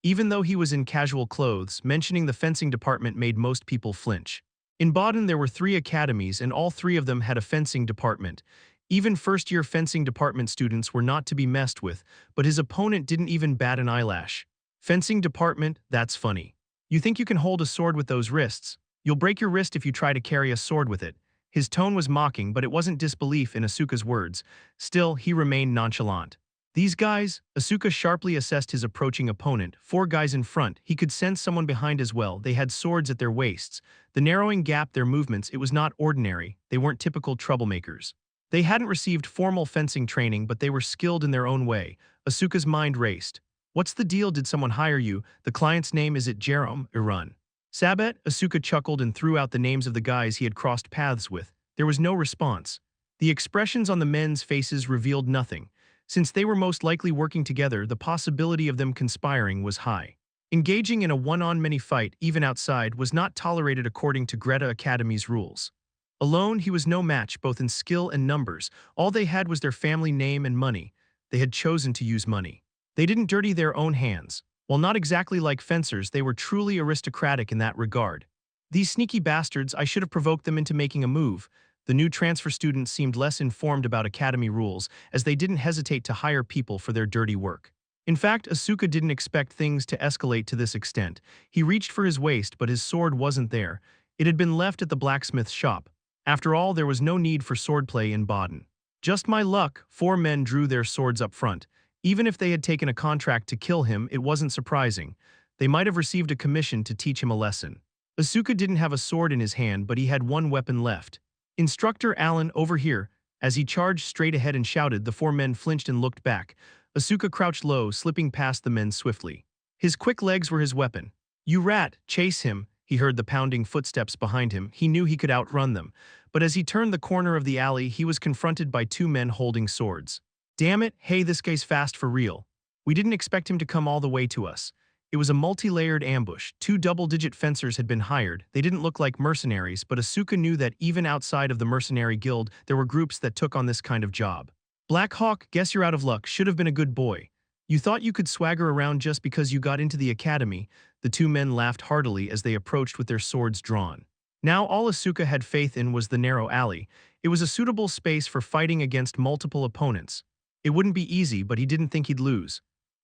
Even though he was in casual clothes, mentioning the fencing department made most people flinch. In Baden there were 3 academies and all 3 of them had a fencing department. Even first-year fencing department students were not to be messed with, but his opponent didn't even bat an eyelash. Fencing department, that's funny. You think you can hold a sword with those wrists? You'll break your wrist if you try to carry a sword with it. His tone was mocking, but it wasn't disbelief in Asuka's words. Still, he remained nonchalant. These guys? Asuka sharply assessed his approaching opponent. 4 guys in front. He could sense someone behind as well. They had swords at their waists. The narrowing gap, their movements, it was not ordinary. They weren't typical troublemakers. They hadn't received formal fencing training, but they were skilled in their own way. Asuka's mind raced. What's the deal? Did someone hire you? The client's name, is it Jerome? Iran. Sabet? Asuka chuckled and threw out the names of the guys he had crossed paths with. There was no response. The expressions on the men's faces revealed nothing. Since they were most likely working together, the possibility of them conspiring was high. Engaging in a one-on-many fight, even outside, was not tolerated according to Greta Academy's rules. Alone, he was no match, both in skill and numbers. All they had was their family name and money. They had chosen to use money. They didn't dirty their own hands. While not exactly like fencers, they were truly aristocratic in that regard. These sneaky bastards, I should have provoked them into making a move. The new transfer students seemed less informed about academy rules, as they didn't hesitate to hire people for their dirty work. In fact, Asuka didn't expect things to escalate to this extent. He reached for his waist, but his sword wasn't there. It had been left at the blacksmith's shop. After all, there was no need for swordplay in Baden. Just my luck, 4 men drew their swords up front. Even if they had taken a contract to kill him, it wasn't surprising. They might have received a commission to teach him a lesson. Asuka didn't have a sword in his hand, but he had one weapon left. Instructor Allen, over here. As he charged straight ahead and shouted, the 4 men flinched and looked back. Asuka crouched low, slipping past the men swiftly. His quick legs were his weapon. "You rat, chase him." He heard the pounding footsteps behind him. He knew he could outrun them. But as he turned the corner of the alley, he was confronted by 2 men holding swords. "Damn it, hey, this guy's fast for real. We didn't expect him to come all the way to us." It was a multi-layered ambush. 2 double-digit fencers had been hired. They didn't look like mercenaries, but Asuka knew that even outside of the mercenary guild, there were groups that took on this kind of job. "Black Hawk, guess you're out of luck. Should have been a good boy. You thought you could swagger around just because you got into the academy." The 2 men laughed heartily as they approached with their swords drawn. Now all Asuka had faith in was the narrow alley. It was a suitable space for fighting against multiple opponents. It wouldn't be easy, but he didn't think he'd lose.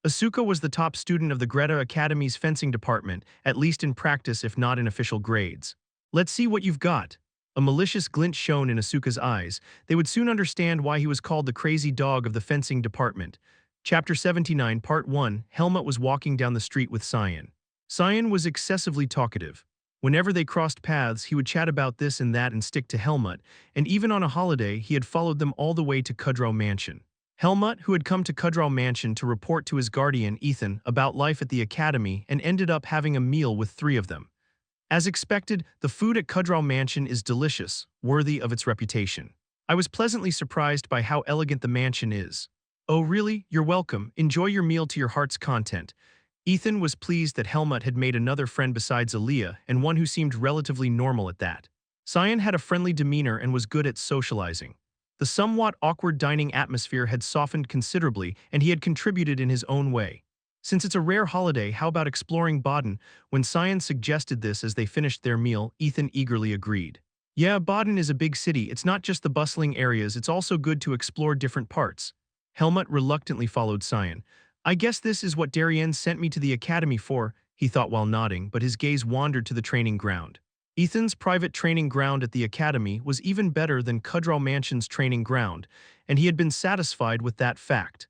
Asuka was the top student of the Greta Academy's fencing department, at least in practice if not in official grades. "Let's see what you've got." A malicious glint shone in Asuka's eyes. They would soon understand why he was called the crazy dog of the fencing department. Chapter 79, Part 1. Helmut was walking down the street with Cyan. Cyan was excessively talkative. Whenever they crossed paths, he would chat about this and that and stick to Helmut, and even on a holiday, he had followed them all the way to Kudrow Mansion. Helmut, who had come to Kudrow Mansion to report to his guardian, Ethan, about life at the academy and ended up having a meal with 3 of them. As expected, the food at Kudrow Mansion is delicious, worthy of its reputation. I was pleasantly surprised by how elegant the mansion is. "Oh really? You're welcome. Enjoy your meal to your heart's content." Ethan was pleased that Helmut had made another friend besides Aaliyah, and one who seemed relatively normal at that. Cyan had a friendly demeanor and was good at socializing. The somewhat awkward dining atmosphere had softened considerably, and he had contributed in his own way. "Since it's a rare holiday, how about exploring Baden?" When Cyan suggested this as they finished their meal, Ethan eagerly agreed. "Yeah, Baden is a big city. It's not just the bustling areas, it's also good to explore different parts." Helmut reluctantly followed Cyan. "I guess this is what Darien sent me to the academy for," he thought while nodding, but his gaze wandered to the training ground. Ethan's private training ground at the academy was even better than Kudrow Mansion's training ground, and he had been satisfied with that fact.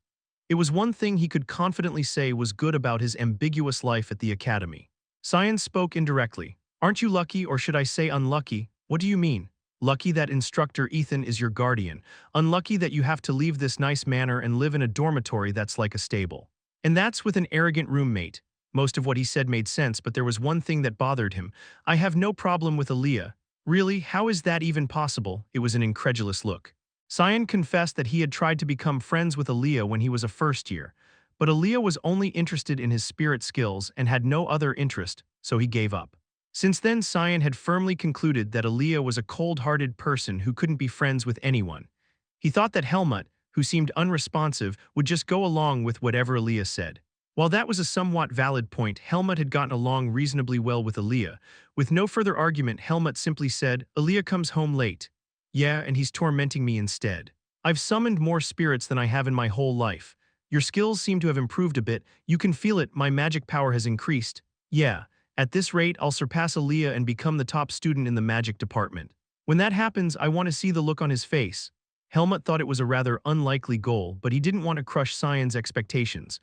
It was one thing he could confidently say was good about his ambiguous life at the academy. Cyan spoke indirectly. "Aren't you lucky, or should I say unlucky?" "What do you mean?" "Lucky that instructor Ethan is your guardian. Unlucky that you have to leave this nice manor and live in a dormitory that's like a stable. And that's with an arrogant roommate." Most of what he said made sense, but there was one thing that bothered him. "I have no problem with Aaliyah." "Really? How is that even possible?" It was an incredulous look. Cyan confessed that he had tried to become friends with Aaliyah when he was a first year, but Aaliyah was only interested in his spirit skills and had no other interest, so he gave up. Since then, Cyan had firmly concluded that Aaliyah was a cold-hearted person who couldn't be friends with anyone. He thought that Helmut, who seemed unresponsive, would just go along with whatever Aaliyah said. While that was a somewhat valid point, Helmut had gotten along reasonably well with Aaliyah. With no further argument, Helmut simply said, "Aaliyah comes home late." "Yeah, and he's tormenting me instead. I've summoned more spirits than I have in my whole life. Your skills seem to have improved a bit. You can feel it, my magic power has increased." "Yeah, at this rate, I'll surpass Aaliyah and become the top student in the magic department. When that happens, I want to see the look on his face." Helmut thought it was a rather unlikely goal, but he didn't want to crush Cyan's expectations.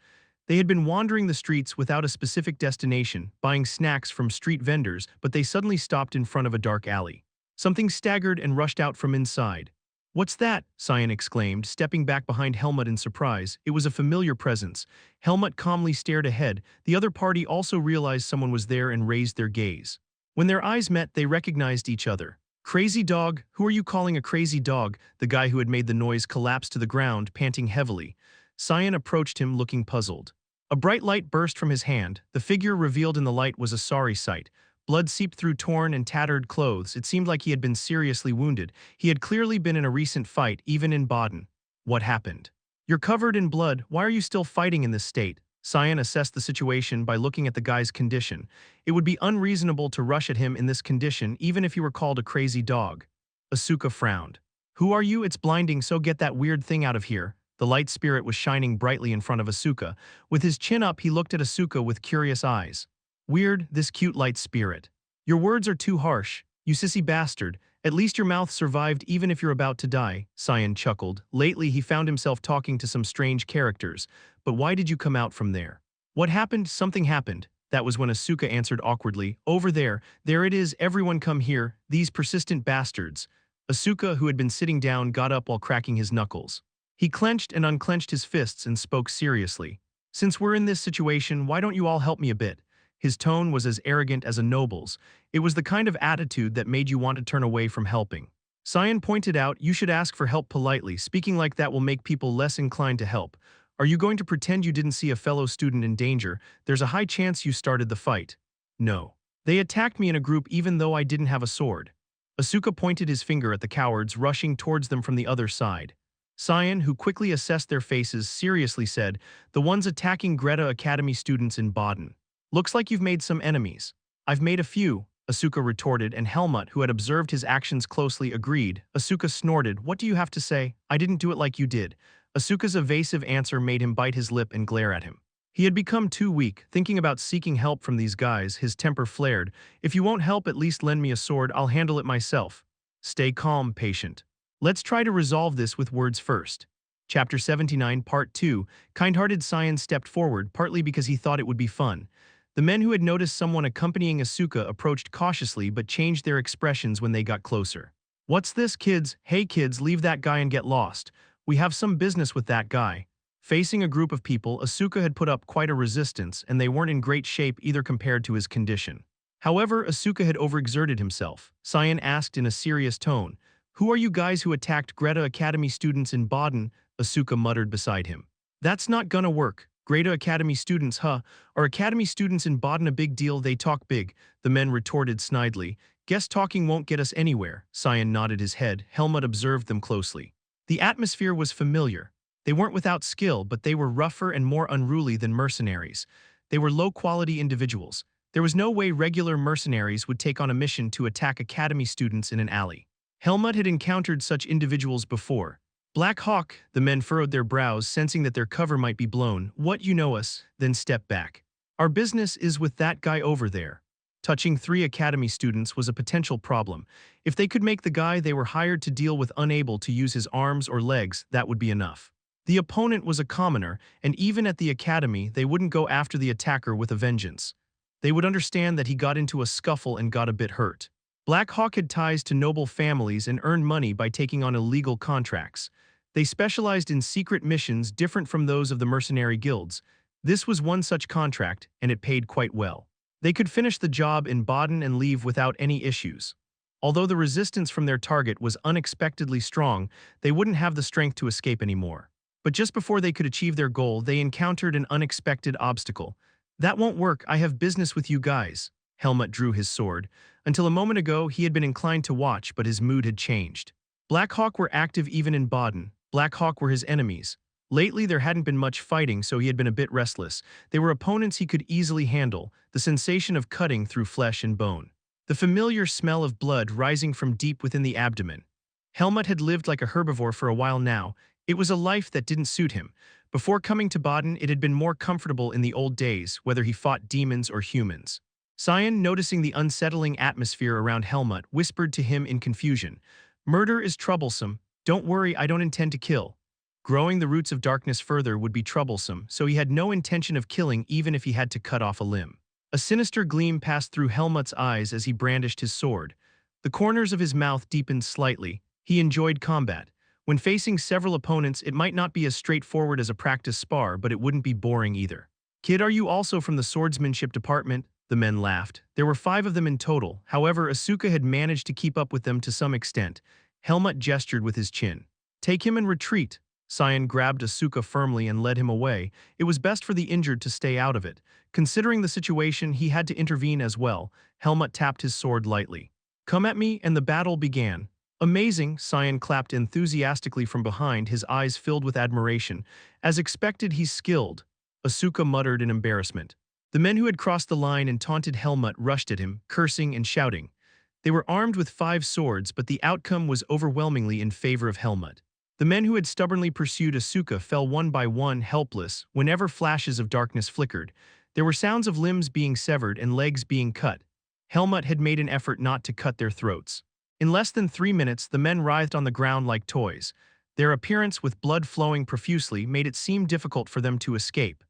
They had been wandering the streets without a specific destination, buying snacks from street vendors, but they suddenly stopped in front of a dark alley. Something staggered and rushed out from inside. "What's that?" Cyan exclaimed, stepping back behind Helmut in surprise. It was a familiar presence. Helmut calmly stared ahead. The other party also realized someone was there and raised their gaze. When their eyes met, they recognized each other. "Crazy dog? Who are you calling a crazy dog?" The guy who had made the noise collapsed to the ground, panting heavily. Cyan approached him, looking puzzled. A bright light burst from his hand. The figure revealed in the light was a sorry sight. Blood seeped through torn and tattered clothes. It seemed like he had been seriously wounded. He had clearly been in a recent fight, even in Baden. "What happened?" "You're covered in blood. Why are you still fighting in this state?" Cyan assessed the situation by looking at the guy's condition. It would be unreasonable to rush at him in this condition, even if he were called a crazy dog. Asuka frowned. Who are you? It's blinding, so get that weird thing out of here. The light spirit was shining brightly in front of Asuka. With his chin up, he looked at Asuka with curious eyes. Weird, this cute light spirit. Your words are too harsh. You sissy bastard. At least your mouth survived even if you're about to die, Cyan chuckled. Lately he found himself talking to some strange characters. But why did you come out from there? What happened? Something happened. That was when Asuka answered awkwardly. Over there. There it is. Everyone come here. These persistent bastards. Asuka, who had been sitting down, got up while cracking his knuckles. He clenched and unclenched his fists and spoke seriously. Since we're in this situation, why don't you all help me a bit? His tone was as arrogant as a noble's. It was the kind of attitude that made you want to turn away from helping. Cyan pointed out, you should ask for help politely. Speaking like that will make people less inclined to help. Are you going to pretend you didn't see a fellow student in danger? There's a high chance you started the fight. No. They attacked me in a group even though I didn't have a sword. Asuka pointed his finger at the cowards rushing towards them from the other side. Cyan, who quickly assessed their faces, seriously said, the ones attacking Greta Academy students in Baden. Looks like you've made some enemies. I've made a few, Asuka retorted, and Helmut, who had observed his actions closely, agreed. Asuka snorted, what do you have to say? I didn't do it like you did. Asuka's evasive answer made him bite his lip and glare at him. He had become too weak. Thinking about seeking help from these guys, his temper flared. If you won't help, at least lend me a sword, I'll handle it myself. Stay calm, patient. Let's try to resolve this with words first. Chapter 79, Part 2, Kind-hearted Cyan stepped forward, partly because he thought it would be fun. The men who had noticed someone accompanying Asuka approached cautiously but changed their expressions when they got closer. What's this, kids? Hey kids, leave that guy and get lost. We have some business with that guy. Facing a group of people, Asuka had put up quite a resistance, and they weren't in great shape either compared to his condition. However, Asuka had overexerted himself. Cyan asked in a serious tone, who are you guys who attacked Greta Academy students in Baden? Asuka muttered beside him. That's not gonna work. Greta Academy students, huh? Are Academy students in Baden a big deal? They talk big, the men retorted snidely. Guess talking won't get us anywhere. Cyan nodded his head. Helmut observed them closely. The atmosphere was familiar. They weren't without skill, but they were rougher and more unruly than mercenaries. They were low-quality individuals. There was no way regular mercenaries would take on a mission to attack Academy students in an alley. Helmut had encountered such individuals before. Black Hawk, the men furrowed their brows, sensing that their cover might be blown. What, you know us, then step back. Our business is with that guy over there. Touching 3 Academy students was a potential problem. If they could make the guy they were hired to deal with unable to use his arms or legs, that would be enough. The opponent was a commoner, and even at the Academy, they wouldn't go after the attacker with a vengeance. They would understand that he got into a scuffle and got a bit hurt. Black Hawk had ties to noble families and earned money by taking on illegal contracts. They specialized in secret missions different from those of the mercenary guilds. This was one such contract, and it paid quite well. They could finish the job in Baden and leave without any issues. Although the resistance from their target was unexpectedly strong, they wouldn't have the strength to escape anymore. But just before they could achieve their goal, they encountered an unexpected obstacle. That won't work, I have business with you guys. Helmut drew his sword. Until a moment ago, he had been inclined to watch, but his mood had changed. Black Hawk were active even in Baden. Black Hawk were his enemies. Lately, there hadn't been much fighting, so he had been a bit restless. They were opponents he could easily handle, the sensation of cutting through flesh and bone. The familiar smell of blood rising from deep within the abdomen. Helmut had lived like a herbivore for a while now. It was a life that didn't suit him. Before coming to Baden, it had been more comfortable in the old days, whether he fought demons or humans. Cyan, noticing the unsettling atmosphere around Helmut, whispered to him in confusion. Murder is troublesome. Don't worry, I don't intend to kill. Growing the roots of darkness further would be troublesome, so he had no intention of killing even if he had to cut off a limb. A sinister gleam passed through Helmut's eyes as he brandished his sword. The corners of his mouth deepened slightly. He enjoyed combat. When facing several opponents, it might not be as straightforward as a practice spar, but it wouldn't be boring either. Kid, are you also from the swordsmanship department? The men laughed. There were 5 of them in total. However, Asuka had managed to keep up with them to some extent. Helmut gestured with his chin. Take him and retreat. Cyan grabbed Asuka firmly and led him away. It was best for the injured to stay out of it. Considering the situation, he had to intervene as well. Helmut tapped his sword lightly. Come at me, and the battle began. Amazing, Cyan clapped enthusiastically from behind, his eyes filled with admiration. As expected, he's skilled. Asuka muttered in embarrassment. The men who had crossed the line and taunted Helmut rushed at him, cursing and shouting. They were armed with 5 swords, but the outcome was overwhelmingly in favor of Helmut. The men who had stubbornly pursued Asuka fell one by one, helpless, whenever flashes of darkness flickered. There were sounds of limbs being severed and legs being cut. Helmut had made an effort not to cut their throats. In less than 3 minutes, the men writhed on the ground like toys. Their appearance, with blood flowing profusely, made it seem difficult for them to escape.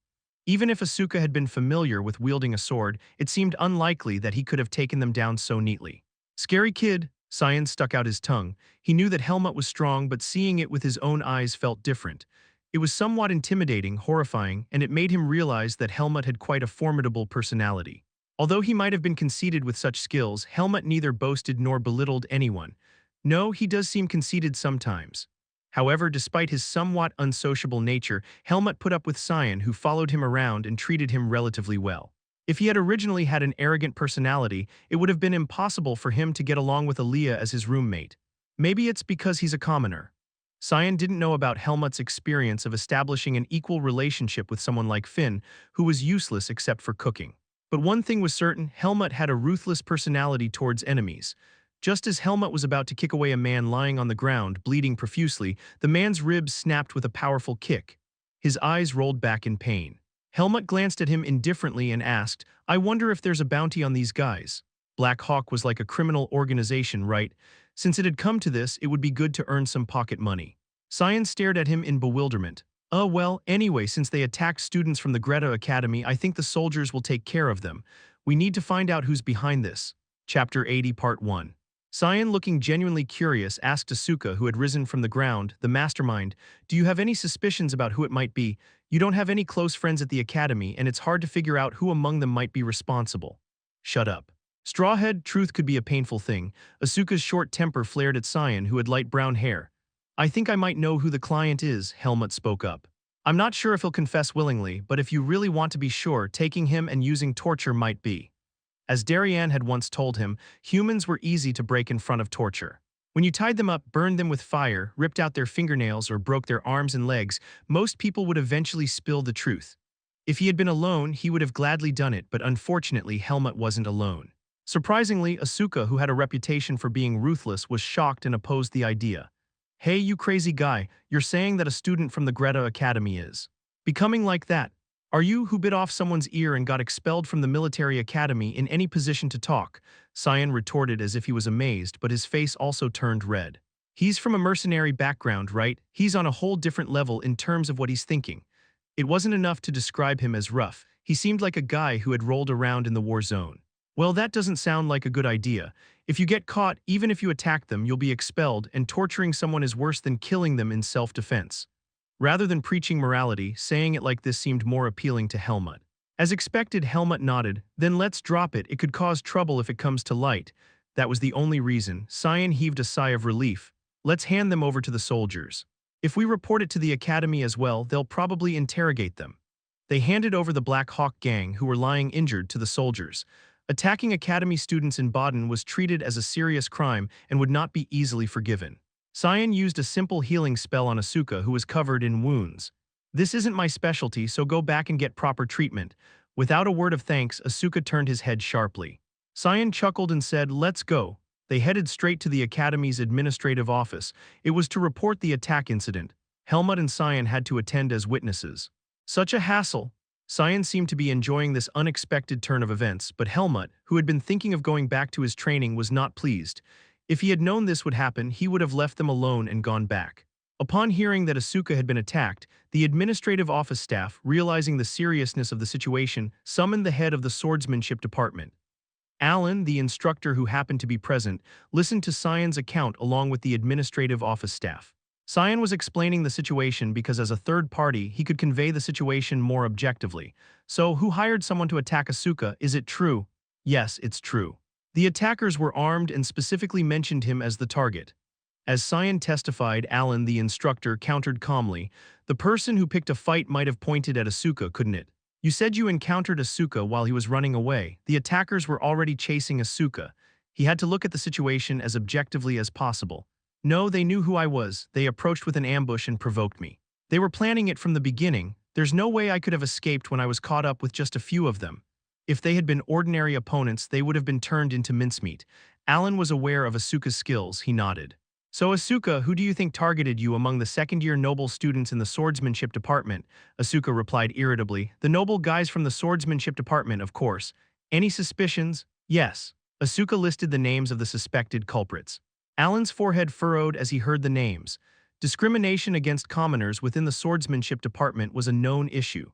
Even if Asuka had been familiar with wielding a sword, it seemed unlikely that he could have taken them down so neatly. "Scary kid," Cyan stuck out his tongue. He knew that Helmut was strong, but seeing it with his own eyes felt different. It was somewhat intimidating, horrifying, and it made him realize that Helmut had quite a formidable personality. Although he might have been conceited with such skills, Helmut neither boasted nor belittled anyone. No, he does seem conceited sometimes. However, despite his somewhat unsociable nature, Helmut put up with Cyan, who followed him around and treated him relatively well. If he had originally had an arrogant personality, it would have been impossible for him to get along with Aaliyah as his roommate. Maybe it's because he's a commoner. Cyan didn't know about Helmut's experience of establishing an equal relationship with someone like Finn, who was useless except for cooking. But one thing was certain: Helmut had a ruthless personality towards enemies. Just as Helmut was about to kick away a man lying on the ground, bleeding profusely, the man's ribs snapped with a powerful kick. His eyes rolled back in pain. Helmut glanced at him indifferently and asked, "I wonder if there's a bounty on these guys." Black Hawk was like a criminal organization, right? Since it had come to this, it would be good to earn some pocket money. Cyan stared at him in bewilderment. Well, anyway, since they attacked students from the Greta Academy, I think the soldiers will take care of them. We need to find out who's behind this." Chapter 80, Part 1. Cyan, looking genuinely curious, asked Asuka, who had risen from the ground, the mastermind, "Do you have any suspicions about who it might be? You don't have any close friends at the academy, and it's hard to figure out who among them might be responsible." "Shut up." Strawhead, truth could be a painful thing. Asuka's short temper flared at Cyan, who had light brown hair. "I think I might know who the client is," Helmut spoke up. "I'm not sure if he'll confess willingly, but if you really want to be sure, taking him and using torture might be." As Darien had once told him, humans were easy to break in front of torture. When you tied them up, burned them with fire, ripped out their fingernails, or broke their arms and legs, most people would eventually spill the truth. If he had been alone, he would have gladly done it, but unfortunately Helmut wasn't alone. Surprisingly, Asuka, who had a reputation for being ruthless, was shocked and opposed the idea. "Hey, you crazy guy, you're saying that a student from the Greta Academy is becoming like that? Are you, who bit off someone's ear and got expelled from the military academy, in any position to talk?" Cyan retorted as if he was amazed, but his face also turned red. "He's from a mercenary background, right? He's on a whole different level in terms of what he's thinking." It wasn't enough to describe him as rough. He seemed like a guy who had rolled around in the war zone. "Well, that doesn't sound like a good idea. If you get caught, even if you attack them, you'll be expelled, and torturing someone is worse than killing them in self-defense." Rather than preaching morality, saying it like this seemed more appealing to Helmut. As expected, Helmut nodded. "Then let's drop it. It could cause trouble if it comes to light." That was the only reason. Cyan heaved a sigh of relief. "Let's hand them over to the soldiers. If we report it to the academy as well, they'll probably interrogate them." They handed over the Black Hawk gang, who were lying injured, to the soldiers. Attacking academy students in Baden was treated as a serious crime and would not be easily forgiven. Cyan used a simple healing spell on Asuka, who was covered in wounds. "This isn't my specialty, so go back and get proper treatment." Without a word of thanks, Asuka turned his head sharply. Cyan chuckled and said, "Let's go." They headed straight to the academy's administrative office. It was to report the attack incident. Helmut and Cyan had to attend as witnesses. Such a hassle. Cyan seemed to be enjoying this unexpected turn of events, but Helmut, who had been thinking of going back to his training, was not pleased. If he had known this would happen, he would have left them alone and gone back. Upon hearing that Asuka had been attacked, the administrative office staff, realizing the seriousness of the situation, summoned the head of the swordsmanship department. Alan, the instructor who happened to be present, listened to Cyan's account along with the administrative office staff. Cyan was explaining the situation because as a third party, he could convey the situation more objectively. "So, who hired someone to attack Asuka? Is it true?" "Yes, it's true. The attackers were armed and specifically mentioned him as the target." As Cyan testified, Alan, the instructor, countered calmly, "The person who picked a fight might have pointed at Asuka, couldn't it? You said you encountered Asuka while he was running away. The attackers were already chasing Asuka." He had to look at the situation as objectively as possible. "No, they knew who I was. They approached with an ambush and provoked me. They were planning it from the beginning. There's no way I could have escaped when I was caught up with just a few of them. If they had been ordinary opponents, they would have been turned into mincemeat." Alan was aware of Asuka's skills, he nodded. So Asuka, who do you think targeted you among the second-year noble students in the swordsmanship department? Asuka replied irritably. The noble guys from the swordsmanship department, of course. Any suspicions? Yes. Asuka listed the names of the suspected culprits. Alan's forehead furrowed as he heard the names. Discrimination against commoners within the swordsmanship department was a known issue.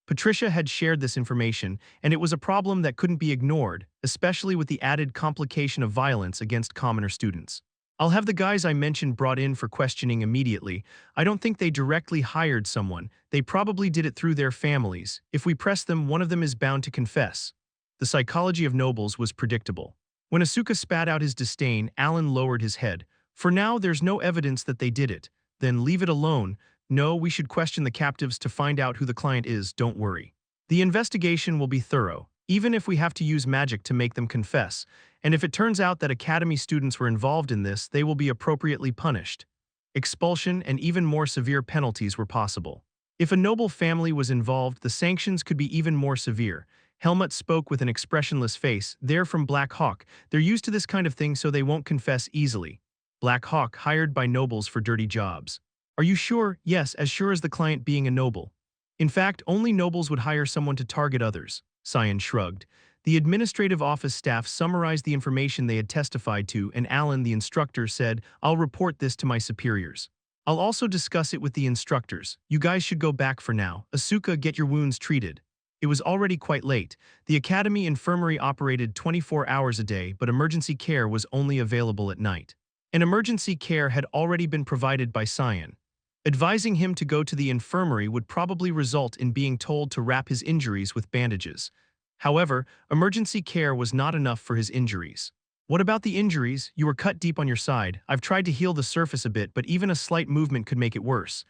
Patricia had shared this information, and it was a problem that couldn't be ignored, especially with the added complication of violence against commoner students. I'll have the guys I mentioned brought in for questioning immediately. I don't think they directly hired someone. They probably did it through their families. If we press them, one of them is bound to confess. The psychology of nobles was predictable. When Asuka spat out his disdain, Alan lowered his head. For now, there's no evidence that they did it. Then leave it alone. No, we should question the captives to find out who the client is, don't worry. The investigation will be thorough, even if we have to use magic to make them confess. And if it turns out that Academy students were involved in this, they will be appropriately punished. Expulsion and even more severe penalties were possible. If a noble family was involved, the sanctions could be even more severe. Helmut spoke with an expressionless face. They're from Black Hawk. They're used to this kind of thing, so they won't confess easily. Black Hawk, hired by nobles for dirty jobs. Are you sure? Yes, as sure as the client being a noble. In fact, only nobles would hire someone to target others. Cyan shrugged. The administrative office staff summarized the information they had testified to, and Alan, the instructor, said, I'll report this to my superiors. I'll also discuss it with the instructors. You guys should go back for now. Asuka, get your wounds treated. It was already quite late. The academy infirmary operated 24 hours a day, but emergency care was only available at night. And emergency care had already been provided by Cyan. Advising him to go to the infirmary would probably result in being told to wrap his injuries with bandages. However, emergency care was not enough for his injuries. What about the injuries? You were cut deep on your side. I've tried to heal the surface a bit, but even a slight movement could make it worse.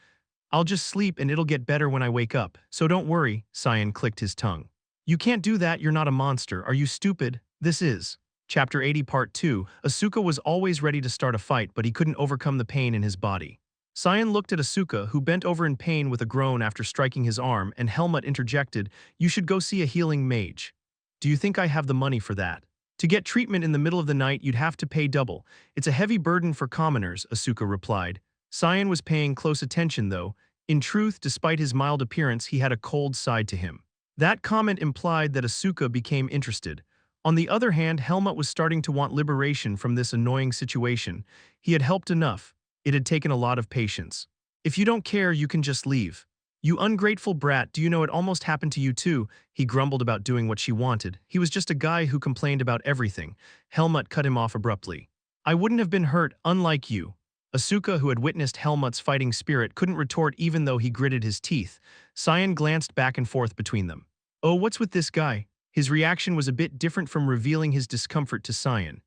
I'll just sleep and it'll get better when I wake up, so don't worry, Cyan clicked his tongue. You can't do that, you're not a monster, are you stupid? This is. Chapter 80 Part 2. Asuka was always ready to start a fight, but he couldn't overcome the pain in his body. Cyan looked at Asuka, who bent over in pain with a groan after striking his arm, and Helmut interjected, You should go see a healing mage. Do you think I have the money for that? To get treatment in the middle of the night, you'd have to pay double. It's a heavy burden for commoners, Asuka replied. Cyan was paying close attention, though. In truth, despite his mild appearance, he had a cold side to him. That comment implied that Asuka became interested. On the other hand, Helmut was starting to want liberation from this annoying situation. He had helped enough. It had taken a lot of patience. If you don't care, you can just leave. You ungrateful brat, do you know it almost happened to you too? He grumbled about doing what she wanted. He was just a guy who complained about everything. Helmut cut him off abruptly. I wouldn't have been hurt, unlike you. Asuka, who had witnessed Helmut's fighting spirit, couldn't retort even though he gritted his teeth. Cyan glanced back and forth between them. Oh, what's with this guy? His reaction was a bit different from revealing his discomfort to Cyan.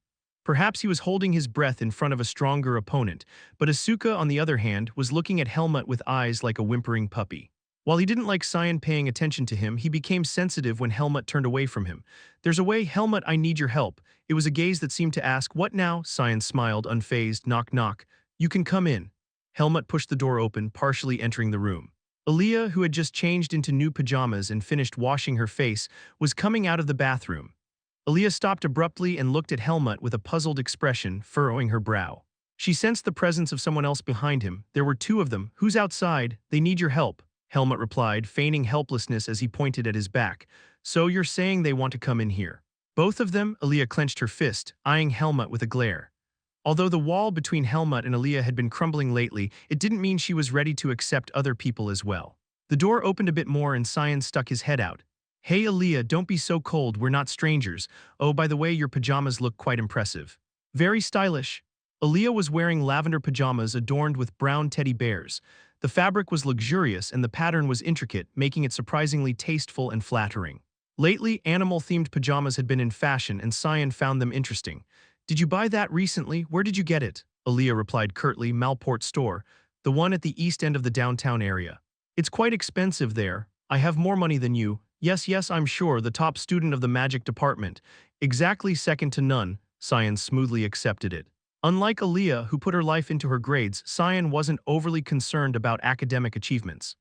Perhaps he was holding his breath in front of a stronger opponent, but Asuka, on the other hand, was looking at Helmut with eyes like a whimpering puppy. While he didn't like Cyan paying attention to him, he became sensitive when Helmut turned away from him. There's a way, Helmut, I need your help. It was a gaze that seemed to ask, What now? Cyan smiled, unfazed, knock knock. You can come in. Helmut pushed the door open, partially entering the room. Aaliyah, who had just changed into new pajamas and finished washing her face, was coming out of the bathroom. Aaliyah stopped abruptly and looked at Helmut with a puzzled expression, furrowing her brow. She sensed the presence of someone else behind him. There were two of them. Who's outside? They need your help, Helmut replied, feigning helplessness as he pointed at his back. So you're saying they want to come in here? Both of them? Aaliyah clenched her fist, eyeing Helmut with a glare. Although the wall between Helmut and Aaliyah had been crumbling lately, it didn't mean she was ready to accept other people as well. The door opened a bit more and Cyan stuck his head out. Hey Aaliyah, don't be so cold, we're not strangers. Oh, by the way, your pajamas look quite impressive. Very stylish. Aaliyah was wearing lavender pajamas adorned with brown teddy bears. The fabric was luxurious and the pattern was intricate, making it surprisingly tasteful and flattering. Lately, animal-themed pajamas had been in fashion and Cyan found them interesting. Did you buy that recently? Where did you get it? Aaliyah replied curtly, Malport store, the one at the east end of the downtown area. It's quite expensive there. I have more money than you. Yes, I'm sure, the top student of the magic department. Exactly second to none, Cyan smoothly accepted it. Unlike Aaliyah, who put her life into her grades, Cyan wasn't overly concerned about academic achievements.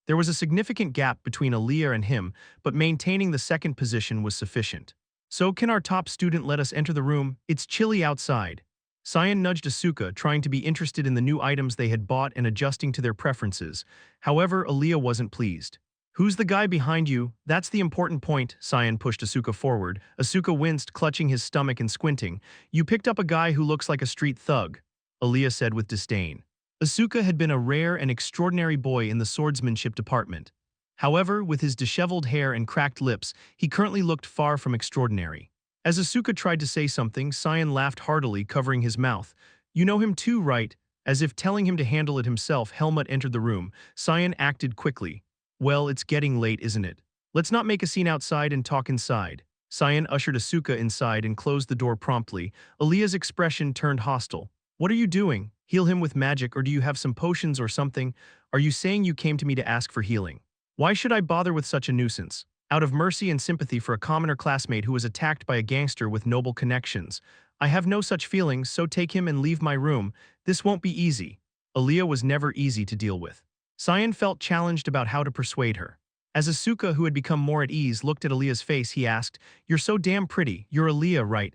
There was a significant gap between Aaliyah and him, but maintaining the second position was sufficient. So can our top student let us enter the room? It's chilly outside. Cyan nudged Asuka, trying to be interested in the new items they had bought and adjusting to their preferences. However, Aaliyah wasn't pleased. Who's the guy behind you? That's the important point, Cyan pushed Asuka forward. Asuka winced, clutching his stomach and squinting. You picked up a guy who looks like a street thug, Aaliyah said with disdain. Asuka had been a rare and extraordinary boy in the swordsmanship department. However, with his disheveled hair and cracked lips, he currently looked far from extraordinary. As Asuka tried to say something, Cyan laughed heartily, covering his mouth. You know him too, right? As if telling him to handle it himself, Helmut entered the room. Cyan acted quickly. Well, it's getting late, isn't it? Let's not make a scene outside and talk inside. Cyan ushered Asuka inside and closed the door promptly. Aaliyah's expression turned hostile. What are you doing? Heal him with magic, or do you have some potions or something? Are you saying you came to me to ask for healing? Why should I bother with such a nuisance? Out of mercy and sympathy for a commoner classmate who was attacked by a gangster with noble connections. I have no such feelings, so take him and leave my room. This won't be easy. Aaliyah was never easy to deal with. Cyan felt challenged about how to persuade her. As Asuka, who had become more at ease, looked at Aaliyah's face, he asked, You're so damn pretty. You're Aaliyah, right?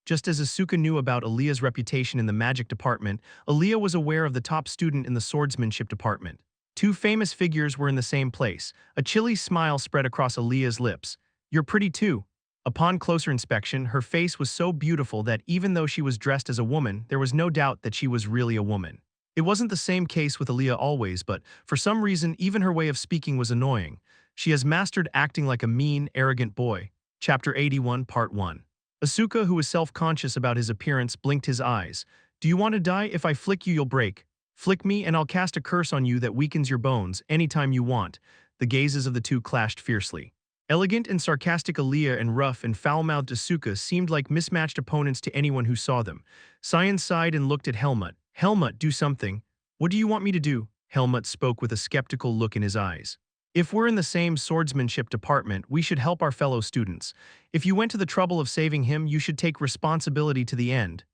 Just as Asuka knew about Aaliyah's reputation in the magic department, Aaliyah was aware of the top student in the swordsmanship department. Two famous figures were in the same place. A chilly smile spread across Aaliyah's lips. You're pretty too. Upon closer inspection, her face was so beautiful that even though she was dressed as a woman, there was no doubt that she was really a woman. It wasn't the same case with Aaliyah always, but for some reason, even her way of speaking was annoying. She has mastered acting like a mean, arrogant boy. Chapter 81, Part 1. Asuka, who was self-conscious about his appearance, blinked his eyes. Do you want to die? If I flick you, you'll break. Flick me and I'll cast a curse on you that weakens your bones anytime you want. The gazes of the two clashed fiercely. Elegant and sarcastic Aaliyah and rough and foul-mouthed Asuka seemed like mismatched opponents to anyone who saw them. Cyan sighed and looked at Helmut. Helmut, do something. What do you want me to do? Helmut spoke with a skeptical look in his eyes. If we're in the same swordsmanship department, we should help our fellow students. If you went to the trouble of saving him, you should take responsibility to the end.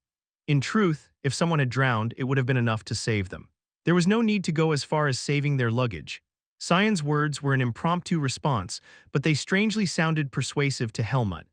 In truth, if someone had drowned, it would have been enough to save them. There was no need to go as far as saving their luggage. Cyan's words were an impromptu response, but they strangely sounded persuasive to Helmut.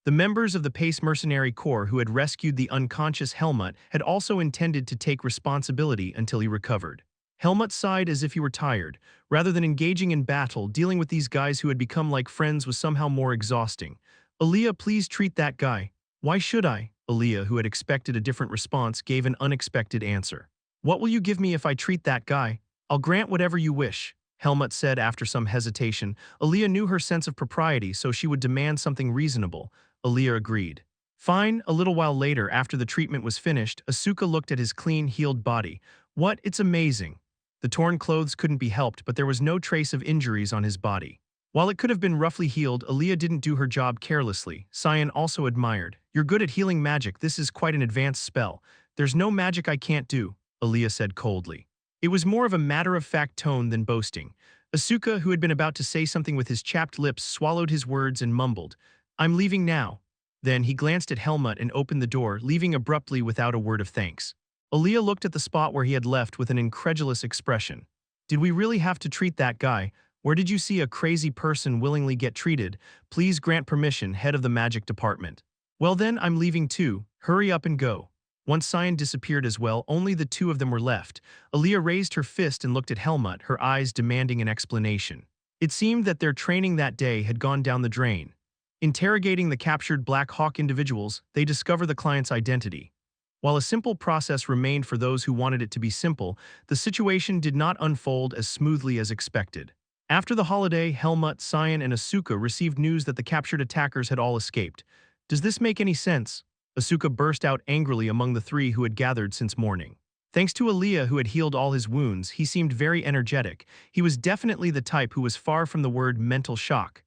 The members of the Pace Mercenary Corps who had rescued the unconscious Helmut had also intended to take responsibility until he recovered. Helmut sighed as if he were tired. Rather than engaging in battle, dealing with these guys who had become like friends was somehow more exhausting. Aaliyah, please treat that guy. Why should I? Aaliyah, who had expected a different response, gave an unexpected answer. What will you give me if I treat that guy? I'll grant whatever you wish, Helmut said after some hesitation. Aaliyah knew her sense of propriety, so she would demand something reasonable. Aaliyah agreed. Fine. A little while later, after the treatment was finished, Asuka looked at his clean, healed body. What? It's amazing. The torn clothes couldn't be helped, but there was no trace of injuries on his body. While it could have been roughly healed, Aaliyah didn't do her job carelessly. Cyan also admired. You're good at healing magic. This is quite an advanced spell. There's no magic I can't do, Aaliyah said coldly. It was more of a matter-of-fact tone than boasting. Asuka, who had been about to say something with his chapped lips, swallowed his words and mumbled, I'm leaving now. Then he glanced at Helmut and opened the door, leaving abruptly without a word of thanks. Aaliyah looked at the spot where he had left with an incredulous expression. Did we really have to treat that guy? Where did you see a crazy person willingly get treated? Please grant permission, head of the magic department. Well then, I'm leaving too. Hurry up and go. Once Cyan disappeared as well, only the two of them were left. Aaliyah raised her fist and looked at Helmut, her eyes demanding an explanation. It seemed that their training that day had gone down the drain. Interrogating the captured Black Hawk individuals, they discover the client's identity. While a simple process remained for those who wanted it to be simple, the situation did not unfold as smoothly as expected. After the holiday, Helmut, Cyan, and Asuka received news that the captured attackers had all escaped. Does this make any sense? Asuka burst out angrily among the three who had gathered since morning. Thanks to Aaliyah, who had healed all his wounds, he seemed very energetic. He was definitely the type who was far from the word mental shock.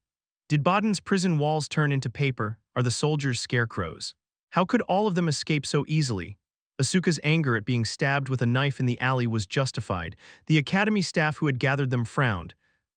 Did Baden's prison walls turn into paper? Are the soldiers scarecrows? How could all of them escape so easily? Asuka's anger at being stabbed with a knife in the alley was justified. The academy staff who had gathered them frowned.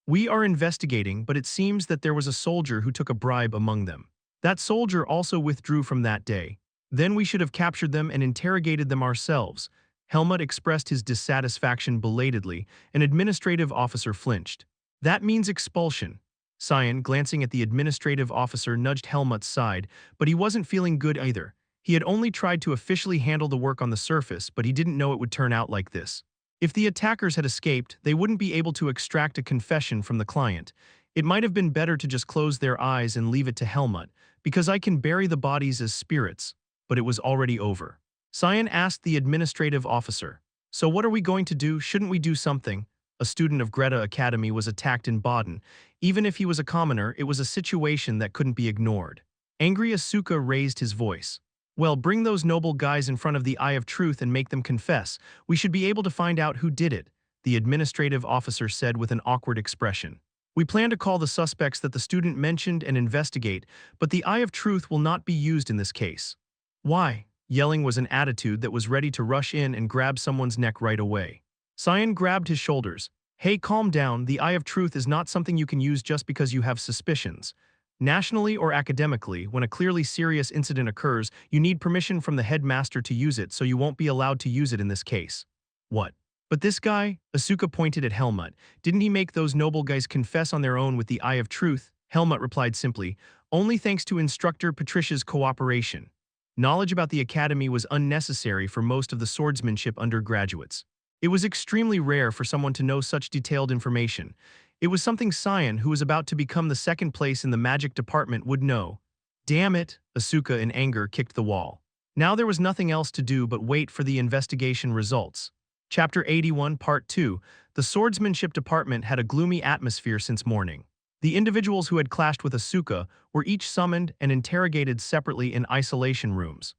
We are investigating, but it seems that there was a soldier who took a bribe among them. That soldier also withdrew from that day. Then we should have captured them and interrogated them ourselves. Helmut expressed his dissatisfaction belatedly. An administrative officer flinched. That means expulsion. Cyan, glancing at the administrative officer, nudged Helmut's side, but he wasn't feeling good either. He had only tried to officially handle the work on the surface, but he didn't know it would turn out like this. If the attackers had escaped, they wouldn't be able to extract a confession from the client. It might have been better to just close their eyes and leave it to Helmut, because I can bury the bodies as spirits. But it was already over. Cyan asked the administrative officer, "So what are we going to do? Shouldn't we do something?" A student of Greta Academy was attacked in Baden. Even if he was a commoner, it was a situation that couldn't be ignored. Angry Asuka raised his voice. "Well, bring those noble guys in front of the Eye of Truth and make them confess. We should be able to find out who did it," the administrative officer said with an awkward expression. "We plan to call the suspects that the student mentioned and investigate, but the Eye of Truth will not be used in this case." "Why?" Yelling was an attitude that was ready to rush in and grab someone's neck right away. Cyan grabbed his shoulders. "Hey, calm down. The Eye of Truth is not something you can use just because you have suspicions. Nationally or academically, when a clearly serious incident occurs, you need permission from the headmaster to use it, so you won't be allowed to use it in this case." "What? But this guy," Asuka pointed at Helmut, "didn't he make those noble guys confess on their own with the Eye of Truth?" Helmut replied simply, "Only thanks to instructor Patricia's cooperation." Knowledge about the academy was unnecessary for most of the swordsmanship undergraduates. It was extremely rare for someone to know such detailed information. It was something Cyan, who was about to become the second place in the magic department, would know. "Damn it!" Asuka in anger kicked the wall. Now there was nothing else to do but wait for the investigation results. Chapter 81, Part 2. The swordsmanship department had a gloomy atmosphere since morning. The individuals who had clashed with Asuka were each summoned and interrogated separately in isolation rooms.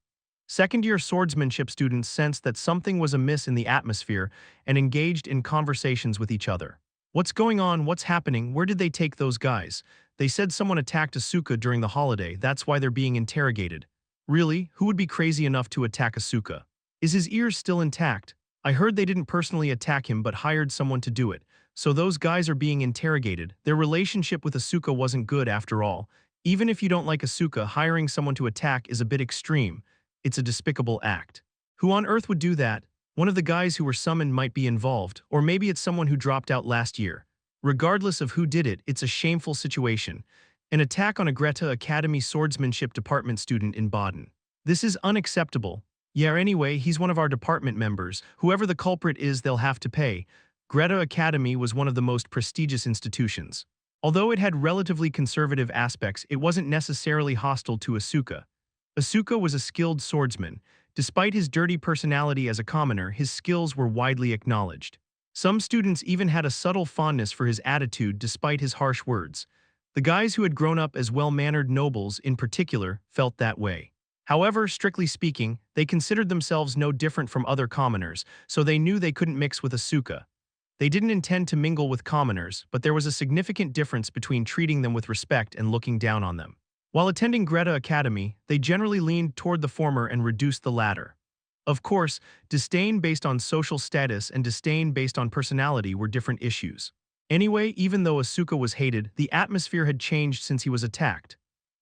Second-year swordsmanship students sensed that something was amiss in the atmosphere and engaged in conversations with each other. "What's going on? What's happening? Where did they take those guys? They said someone attacked Asuka during the holiday, that's why they're being interrogated." "Really? Who would be crazy enough to attack Asuka? Is his ears still intact? I heard they didn't personally attack him but hired someone to do it. So those guys are being interrogated. Their relationship with Asuka wasn't good after all. Even if you don't like Asuka, hiring someone to attack is a bit extreme. It's a despicable act. Who on earth would do that? One of the guys who were summoned might be involved, or maybe it's someone who dropped out last year. Regardless of who did it, it's a shameful situation. An attack on a Greta Academy swordsmanship department student in Baden. This is unacceptable. Yeah, anyway, he's one of our department members. Whoever the culprit is, they'll have to pay. Greta Academy was one of the most prestigious institutions. Although it had relatively conservative aspects, it wasn't necessarily hostile to Asuka. Asuka was a skilled swordsman. Despite his dirty personality as a commoner, his skills were widely acknowledged. Some students even had a subtle fondness for his attitude despite his harsh words. The guys who had grown up as well-mannered nobles, in particular, felt that way. However, strictly speaking, they considered themselves no different from other commoners, so they knew they couldn't mix with Asuka. They didn't intend to mingle with commoners, but there was a significant difference between treating them with respect and looking down on them. While attending Greta Academy, they generally leaned toward the former and reduced the latter. Of course, disdain based on social status and disdain based on personality were different issues. Anyway, even though Asuka was hated, the atmosphere had changed since he was attacked.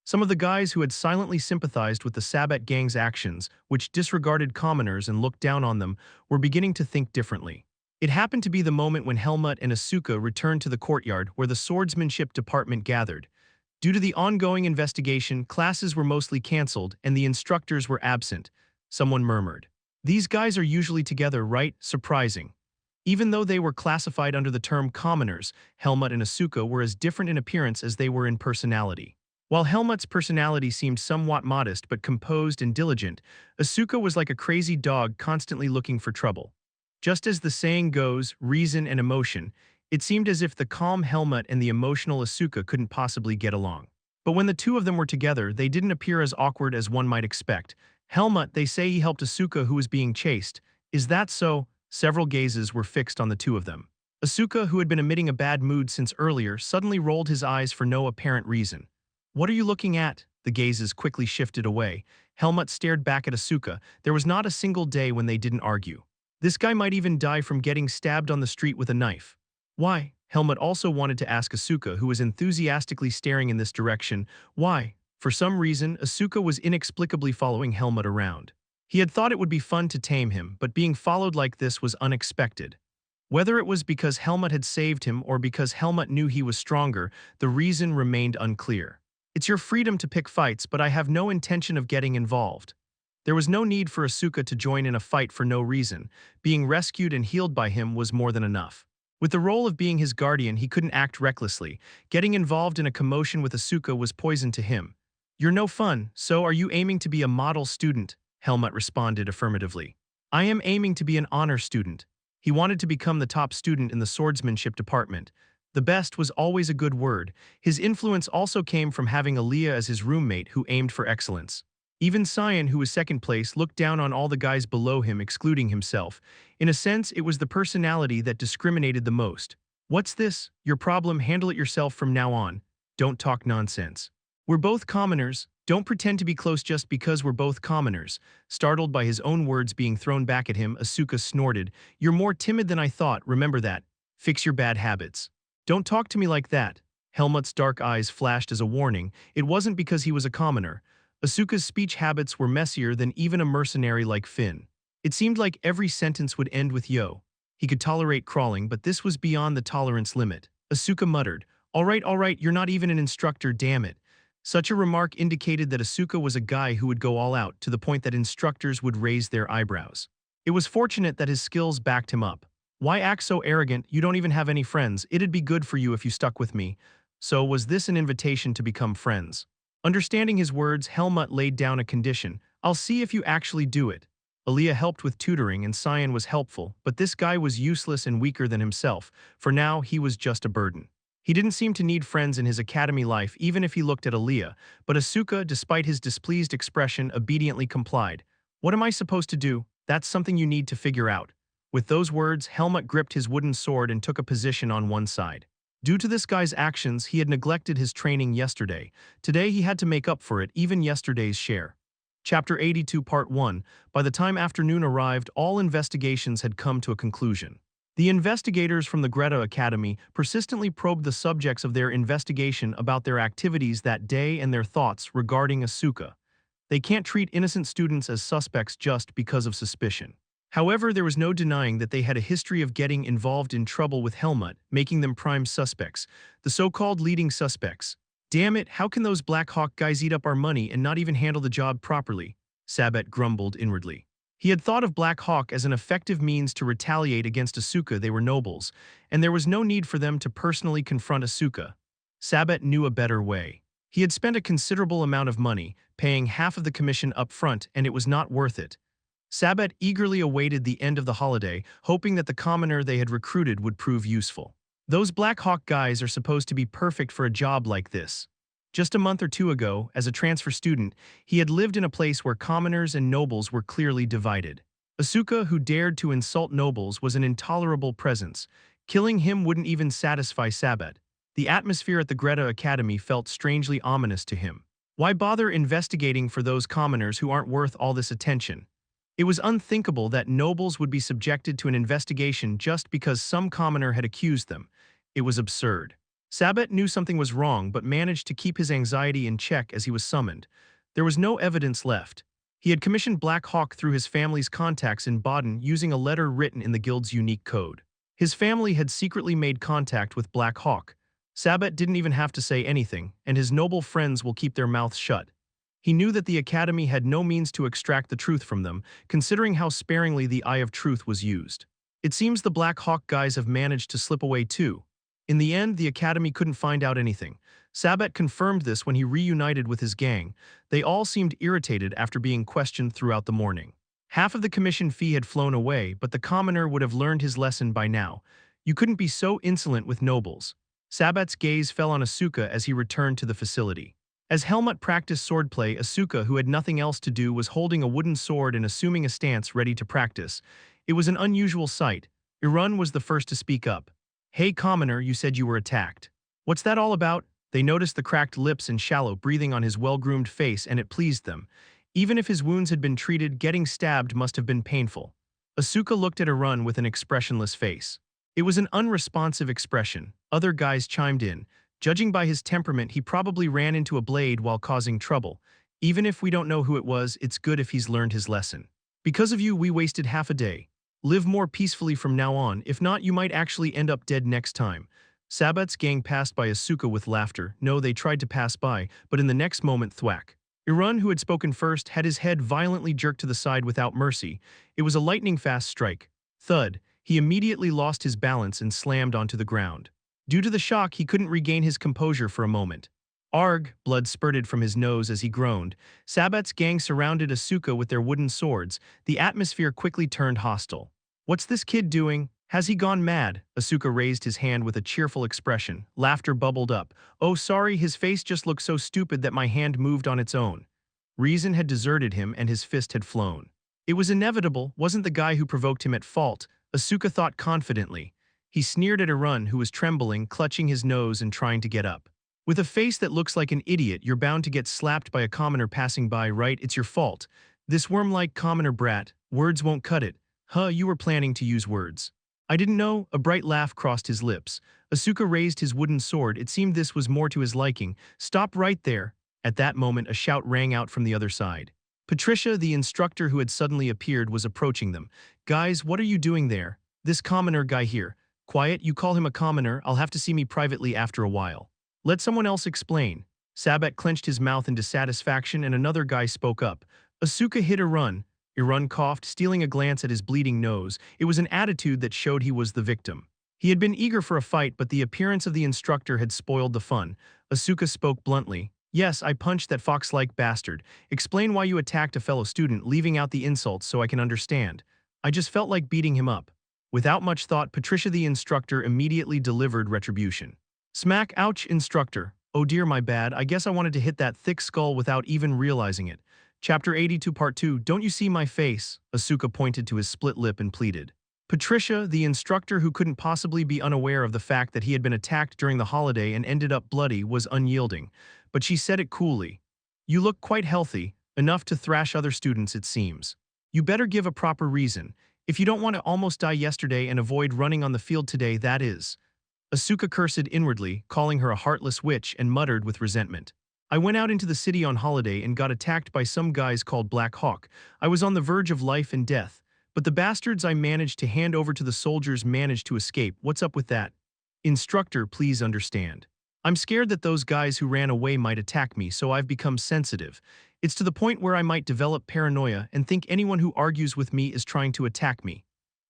Some of the guys who had silently sympathized with the Sabbat gang's actions, which disregarded commoners and looked down on them, were beginning to think differently. It happened to be the moment when Helmut and Asuka returned to the courtyard where the swordsmanship department gathered. Due to the ongoing investigation, classes were mostly cancelled and the instructors were absent. Someone murmured, "These guys are usually together, right? Surprising." Even though they were classified under the term commoners, Helmut and Asuka were as different in appearance as they were in personality. While Helmut's personality seemed somewhat modest but composed and diligent, Asuka was like a crazy dog constantly looking for trouble. Just as the saying goes, reason and emotion, it seemed as if the calm Helmut and the emotional Asuka couldn't possibly get along. But when the two of them were together, they didn't appear as awkward as one might expect. "Helmut, they say he helped Asuka who was being chased. Is that so?" Several gazes were fixed on the two of them. Asuka, who had been emitting a bad mood since earlier, suddenly rolled his eyes for no apparent reason. "What are you looking at?" The gazes quickly shifted away. Helmut stared back at Asuka. There was not a single day when they didn't argue. This guy might even die from getting stabbed on the street with a knife. "Why?" Helmut also wanted to ask Asuka, who was enthusiastically staring in this direction. Why? For some reason, Asuka was inexplicably following Helmut around. He had thought it would be fun to tame him, but being followed like this was unexpected. Whether it was because Helmut had saved him or because Helmut knew he was stronger, the reason remained unclear. It's your freedom to pick fights, but I have no intention of getting involved. There was no need for Asuka to join in a fight for no reason. Being rescued and healed by him was more than enough. With the role of being his guardian, he couldn't act recklessly. Getting involved in a commotion with Asuka was poison to him. You're no fun, so are you aiming to be a model student? Helmut responded affirmatively. I am aiming to be an honor student. He wanted to become the top student in the swordsmanship department. The best was always a good word. His influence also came from having Aaliyah as his roommate who aimed for excellence. Even Cyan, who was second place, looked down on all the guys below him, excluding himself. In a sense, it was the personality that discriminated the most. What's this? Your problem, handle it yourself from now on. Don't talk nonsense. We're both commoners. Don't pretend to be close just because we're both commoners. Startled by his own words being thrown back at him, Asuka snorted. You're more timid than I thought, remember that. Fix your bad habits. Don't talk to me like that. Helmut's dark eyes flashed as a warning. It wasn't because he was a commoner. Asuka's speech habits were messier than even a mercenary like Finn. It seemed like every sentence would end with yo. He could tolerate crawling, but this was beyond the tolerance limit. Asuka muttered, all right, you're not even an instructor, damn it. Such a remark indicated that Asuka was a guy who would go all out, to the point that instructors would raise their eyebrows. It was fortunate that his skills backed him up. Why act so arrogant? You don't even have any friends. It'd be good for you if you stuck with me. So was this an invitation to become friends? Understanding his words, Helmut laid down a condition. I'll see if you actually do it. Aaliyah helped with tutoring and Cyan was helpful, but this guy was useless and weaker than himself. For now, he was just a burden. He didn't seem to need friends in his academy life even if he looked at Aaliyah, but Asuka, despite his displeased expression, obediently complied. What am I supposed to do? That's something you need to figure out. With those words, Helmut gripped his wooden sword and took a position on one side. Due to this guy's actions, he had neglected his training yesterday. Today he had to make up for it, even yesterday's share. Chapter 82 Part 1. By the time afternoon arrived, all investigations had come to a conclusion. The investigators from the Greta Academy persistently probed the subjects of their investigation about their activities that day and their thoughts regarding Asuka. They can't treat innocent students as suspects just because of suspicion. However, there was no denying that they had a history of getting involved in trouble with Helmut, making them prime suspects, the so-called leading suspects. Damn it, how can those Black Hawk guys eat up our money and not even handle the job properly? Sabet grumbled inwardly. He had thought of Black Hawk as an effective means to retaliate against Asuka. They were nobles, and there was no need for them to personally confront Asuka. Sabet knew a better way. He had spent a considerable amount of money, paying half of the commission up front, and it was not worth it. Sabet eagerly awaited the end of the holiday, hoping that the commoner they had recruited would prove useful. Those Black Hawk guys are supposed to be perfect for a job like this. Just a month or two ago, as a transfer student, he had lived in a place where commoners and nobles were clearly divided. Asuka, who dared to insult nobles, was an intolerable presence. Killing him wouldn't even satisfy Sabet. The atmosphere at the Greta Academy felt strangely ominous to him. Why bother investigating for those commoners who aren't worth all this attention? It was unthinkable that nobles would be subjected to an investigation just because some commoner had accused them. It was absurd. Sabet knew something was wrong but managed to keep his anxiety in check as he was summoned. There was no evidence left. He had commissioned Black Hawk through his family's contacts in Baden using a letter written in the guild's unique code. His family had secretly made contact with Black Hawk. Sabet didn't even have to say anything, and his noble friends will keep their mouths shut. He knew that the Academy had no means to extract the truth from them, considering how sparingly the Eye of Truth was used. It seems the Black Hawk guys have managed to slip away too. In the end, the Academy couldn't find out anything. Sabet confirmed this when he reunited with his gang. They all seemed irritated after being questioned throughout the morning. Half of the commission fee had flown away, but the commoner would have learned his lesson by now. You couldn't be so insolent with nobles. Sabet's gaze fell on Asuka as he returned to the facility. As Helmut practiced swordplay, Asuka, who had nothing else to do, was holding a wooden sword and assuming a stance ready to practice. It was an unusual sight. Irun was the first to speak up. Hey commoner, you said you were attacked. What's that all about? They noticed the cracked lips and shallow breathing on his well-groomed face, and it pleased them. Even if his wounds had been treated, getting stabbed must have been painful. Asuka looked at Irun with an expressionless face. It was an unresponsive expression. Other guys chimed in. Judging by his temperament, he probably ran into a blade while causing trouble. Even if we don't know who it was, it's good if he's learned his lesson. Because of you, we wasted half a day. Live more peacefully from now on, if not you might actually end up dead next time. Sabat's gang passed by Asuka with laughter. No, they tried to pass by, but in the next moment thwack. Irun, who had spoken first, had his head violently jerked to the side without mercy. It was a lightning-fast strike. Thud. He immediately lost his balance and slammed onto the ground. Due to the shock, he couldn't regain his composure for a moment. Arg! Blood spurted from his nose as he groaned. Sabat's gang surrounded Asuka with their wooden swords. The atmosphere quickly turned hostile. What's this kid doing? Has he gone mad? Asuka raised his hand with a cheerful expression. Laughter bubbled up. Oh, sorry, his face just looked so stupid that my hand moved on its own. Reason had deserted him and his fist had flown. It was inevitable, wasn't the guy who provoked him at fault, Asuka thought confidently. He sneered at Irun, who was trembling, clutching his nose and trying to get up. With a face that looks like an idiot, you're bound to get slapped by a commoner passing by, right? It's your fault. This worm-like commoner brat, words won't cut it. Huh, you were planning to use words. I didn't know, a bright laugh crossed his lips. Asuka raised his wooden sword, it seemed this was more to his liking. Stop right there. At that moment, a shout rang out from the other side. Patricia, the instructor who had suddenly appeared, was approaching them. Guys, what are you doing there? This commoner guy here. Quiet, you call him a commoner, I'll have to see me privately after a while. Let someone else explain. Sabat clenched his mouth in dissatisfaction and another guy spoke up. Asuka hit Irun. Irun coughed, stealing a glance at his bleeding nose. It was an attitude that showed he was the victim. He had been eager for a fight, but the appearance of the instructor had spoiled the fun. Asuka spoke bluntly. Yes, I punched that fox-like bastard. Explain why you attacked a fellow student, leaving out the insults so I can understand. I just felt like beating him up. Without much thought, Patricia the instructor immediately delivered retribution. Smack, ouch, instructor. Oh dear, my bad, I guess I wanted to hit that thick skull without even realizing it. Chapter 82 Part 2, Don't you see my face? Asuka pointed to his split lip and pleaded. Patricia, the instructor who couldn't possibly be unaware of the fact that he had been attacked during the holiday and ended up bloody, was unyielding. But she said it coolly. You look quite healthy, enough to thrash other students it seems. You better give a proper reason. If you don't want to almost die yesterday and avoid running on the field today, that is. Asuka cursed inwardly, calling her a heartless witch, and muttered with resentment. I went out into the city on holiday and got attacked by some guys called Black Hawk. I was on the verge of life and death. But the bastards I managed to hand over to the soldiers managed to escape. What's up with that? Instructor, please understand. I'm scared that those guys who ran away might attack me, so I've become sensitive. It's to the point where I might develop paranoia and think anyone who argues with me is trying to attack me.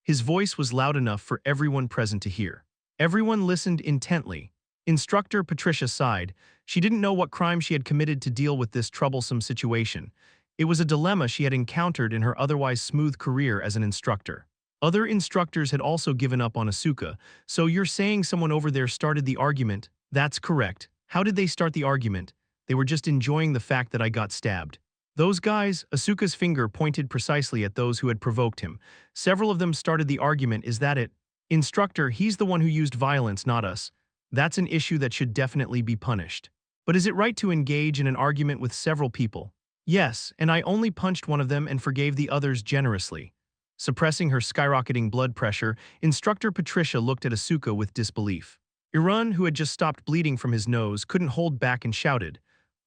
His voice was loud enough for everyone present to hear. Everyone listened intently. Instructor Patricia sighed. She didn't know what crime she had committed to deal with this troublesome situation. It was a dilemma she had encountered in her otherwise smooth career as an instructor. Other instructors had also given up on Asuka, so you're saying someone over there started the argument? That's correct. How did they start the argument? They were just enjoying the fact that I got stabbed. Those guys, Asuka's finger pointed precisely at those who had provoked him. Several of them started the argument, is that it? Instructor, he's the one who used violence, not us. That's an issue that should definitely be punished. But is it right to engage in an argument with several people? Yes, and I only punched one of them and forgave the others generously. Suppressing her skyrocketing blood pressure, Instructor Patricia looked at Asuka with disbelief. Irun, who had just stopped bleeding from his nose, couldn't hold back and shouted,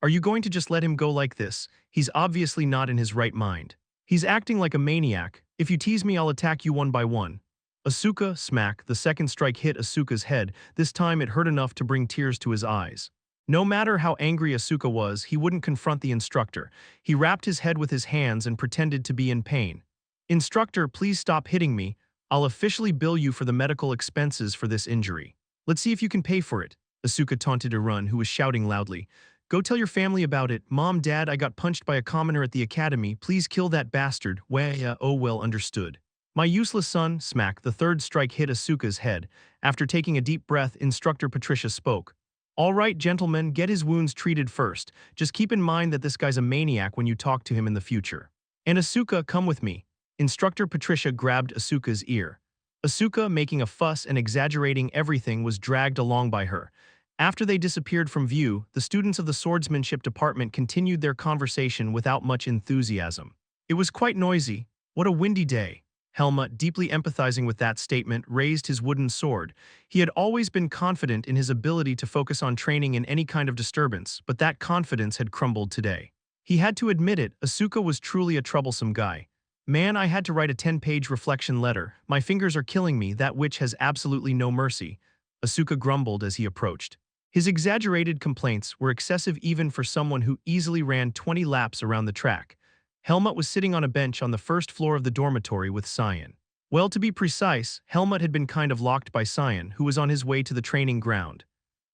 Are you going to just let him go like this? He's obviously not in his right mind. He's acting like a maniac. If you tease me, I'll attack you one by one. Asuka, smack, the second strike hit Asuka's head. This time it hurt enough to bring tears to his eyes. No matter how angry Asuka was, he wouldn't confront the instructor. He wrapped his head with his hands and pretended to be in pain. Instructor, please stop hitting me. I'll officially bill you for the medical expenses for this injury. Let's see if you can pay for it. Asuka taunted Irun, who was shouting loudly. Go tell your family about it. Mom, Dad, I got punched by a commoner at the academy. Please kill that bastard. Oh well, understood. My useless son, smack, the third strike hit Asuka's head. After taking a deep breath, Instructor Patricia spoke. All right, gentlemen, get his wounds treated first. Just keep in mind that this guy's a maniac when you talk to him in the future. And Asuka, come with me. Instructor Patricia grabbed Asuka's ear. Asuka, making a fuss and exaggerating everything, was dragged along by her. After they disappeared from view, the students of the swordsmanship department continued their conversation without much enthusiasm. It was quite noisy. What a windy day. Helmut, deeply empathizing with that statement, raised his wooden sword. He had always been confident in his ability to focus on training in any kind of disturbance, but that confidence had crumbled today. He had to admit it, Asuka was truly a troublesome guy. Man, I had to write a 10-page reflection letter. My fingers are killing me, that witch has absolutely no mercy. Asuka grumbled as he approached. His exaggerated complaints were excessive even for someone who easily ran 20 laps around the track. Helmut was sitting on a bench on the first floor of the dormitory with Cyan. Well, to be precise, Helmut had been kind of locked by Cyan, who was on his way to the training ground.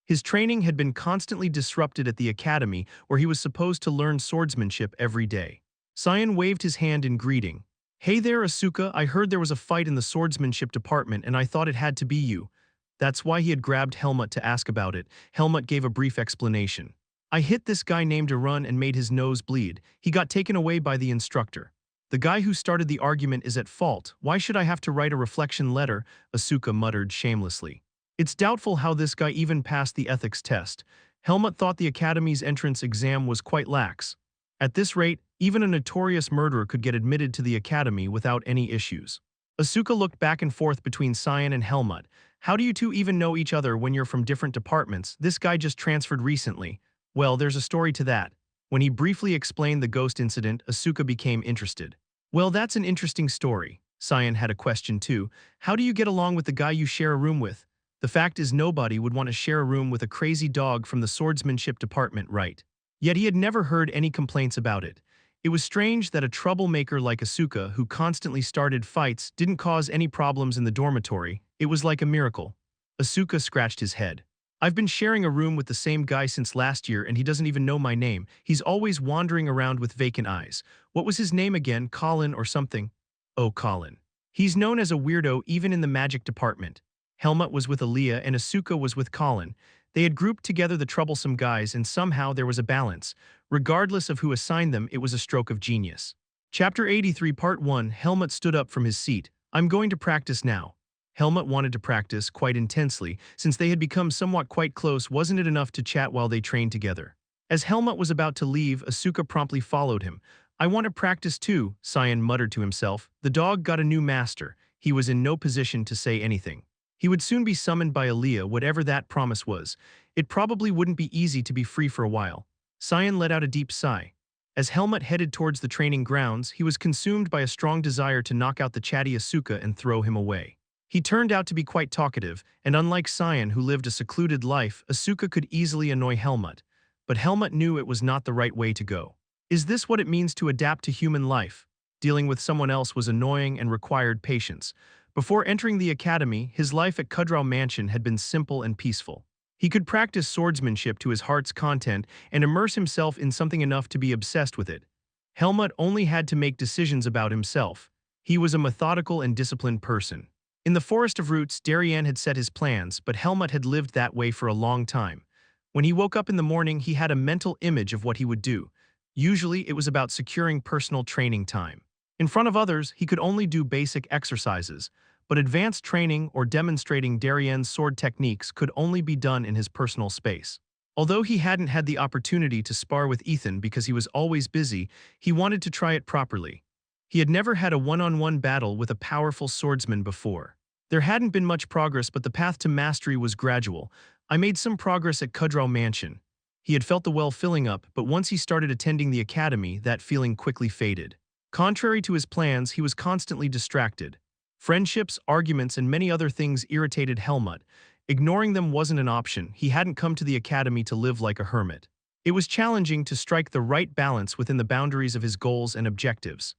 His training had been constantly disrupted at the academy, where he was supposed to learn swordsmanship every day. Cyan waved his hand in greeting. Hey there, Asuka, I heard there was a fight in the swordsmanship department and I thought it had to be you. That's why he had grabbed Helmut to ask about it. Helmut gave a brief explanation. I hit this guy named Arun and made his nose bleed. He got taken away by the instructor. The guy who started the argument is at fault. Why should I have to write a reflection letter? Asuka muttered shamelessly. It's doubtful how this guy even passed the ethics test. Helmut thought the academy's entrance exam was quite lax. At this rate, even a notorious murderer could get admitted to the academy without any issues. Asuka looked back and forth between Cyan and Helmut. How do you two even know each other when you're from different departments? This guy just transferred recently. Well, there's a story to that. When he briefly explained the ghost incident, Asuka became interested. Well, that's an interesting story. Cyan had a question too. How do you get along with the guy you share a room with? The fact is nobody would want to share a room with a crazy dog from the swordsmanship department, right? Yet he had never heard any complaints about it. It was strange that a troublemaker like Asuka, who constantly started fights, didn't cause any problems in the dormitory. It was like a miracle. Asuka scratched his head. I've been sharing a room with the same guy since last year and he doesn't even know my name. He's always wandering around with vacant eyes. What was his name again? Colin or something? Oh, Colin. He's known as a weirdo even in the magic department. Helmut was with Aaliyah and Asuka was with Colin. They had grouped together the troublesome guys and somehow there was a balance. Regardless of who assigned them, it was a stroke of genius. Chapter 83 Part 1 Helmut stood up from his seat. I'm going to practice now. Helmut wanted to practice quite intensely. Since they had become somewhat quite close, wasn't it enough to chat while they trained together? As Helmut was about to leave, Asuka promptly followed him. I want to practice too, Cyan muttered to himself. The dog got a new master. He was in no position to say anything. He would soon be summoned by Aaliyah, whatever that promise was. It probably wouldn't be easy to be free for a while. Cyan let out a deep sigh. As Helmut headed towards the training grounds, he was consumed by a strong desire to knock out the chatty Asuka and throw him away. He turned out to be quite talkative, and unlike Cyan, who lived a secluded life, Asuka could easily annoy Helmut. But Helmut knew it was not the right way to go. Is this what it means to adapt to human life? Dealing with someone else was annoying and required patience. Before entering the academy, his life at Kudraw Mansion had been simple and peaceful. He could practice swordsmanship to his heart's content and immerse himself in something enough to be obsessed with it. Helmut only had to make decisions about himself. He was a methodical and disciplined person. In the Forest of Roots, Darien had set his plans, but Helmut had lived that way for a long time. When he woke up in the morning, he had a mental image of what he would do. Usually, it was about securing personal training time. In front of others, he could only do basic exercises, but advanced training or demonstrating Darien's sword techniques could only be done in his personal space. Although he hadn't had the opportunity to spar with Ethan because he was always busy, he wanted to try it properly. He had never had a one-on-one battle with a powerful swordsman before. There hadn't been much progress, but the path to mastery was gradual. I made some progress at Kudraw Mansion. He had felt the well filling up, but once he started attending the academy, that feeling quickly faded. Contrary to his plans, he was constantly distracted. Friendships, arguments, and many other things irritated Helmut. Ignoring them wasn't an option. He hadn't come to the academy to live like a hermit. It was challenging to strike the right balance within the boundaries of his goals and objectives.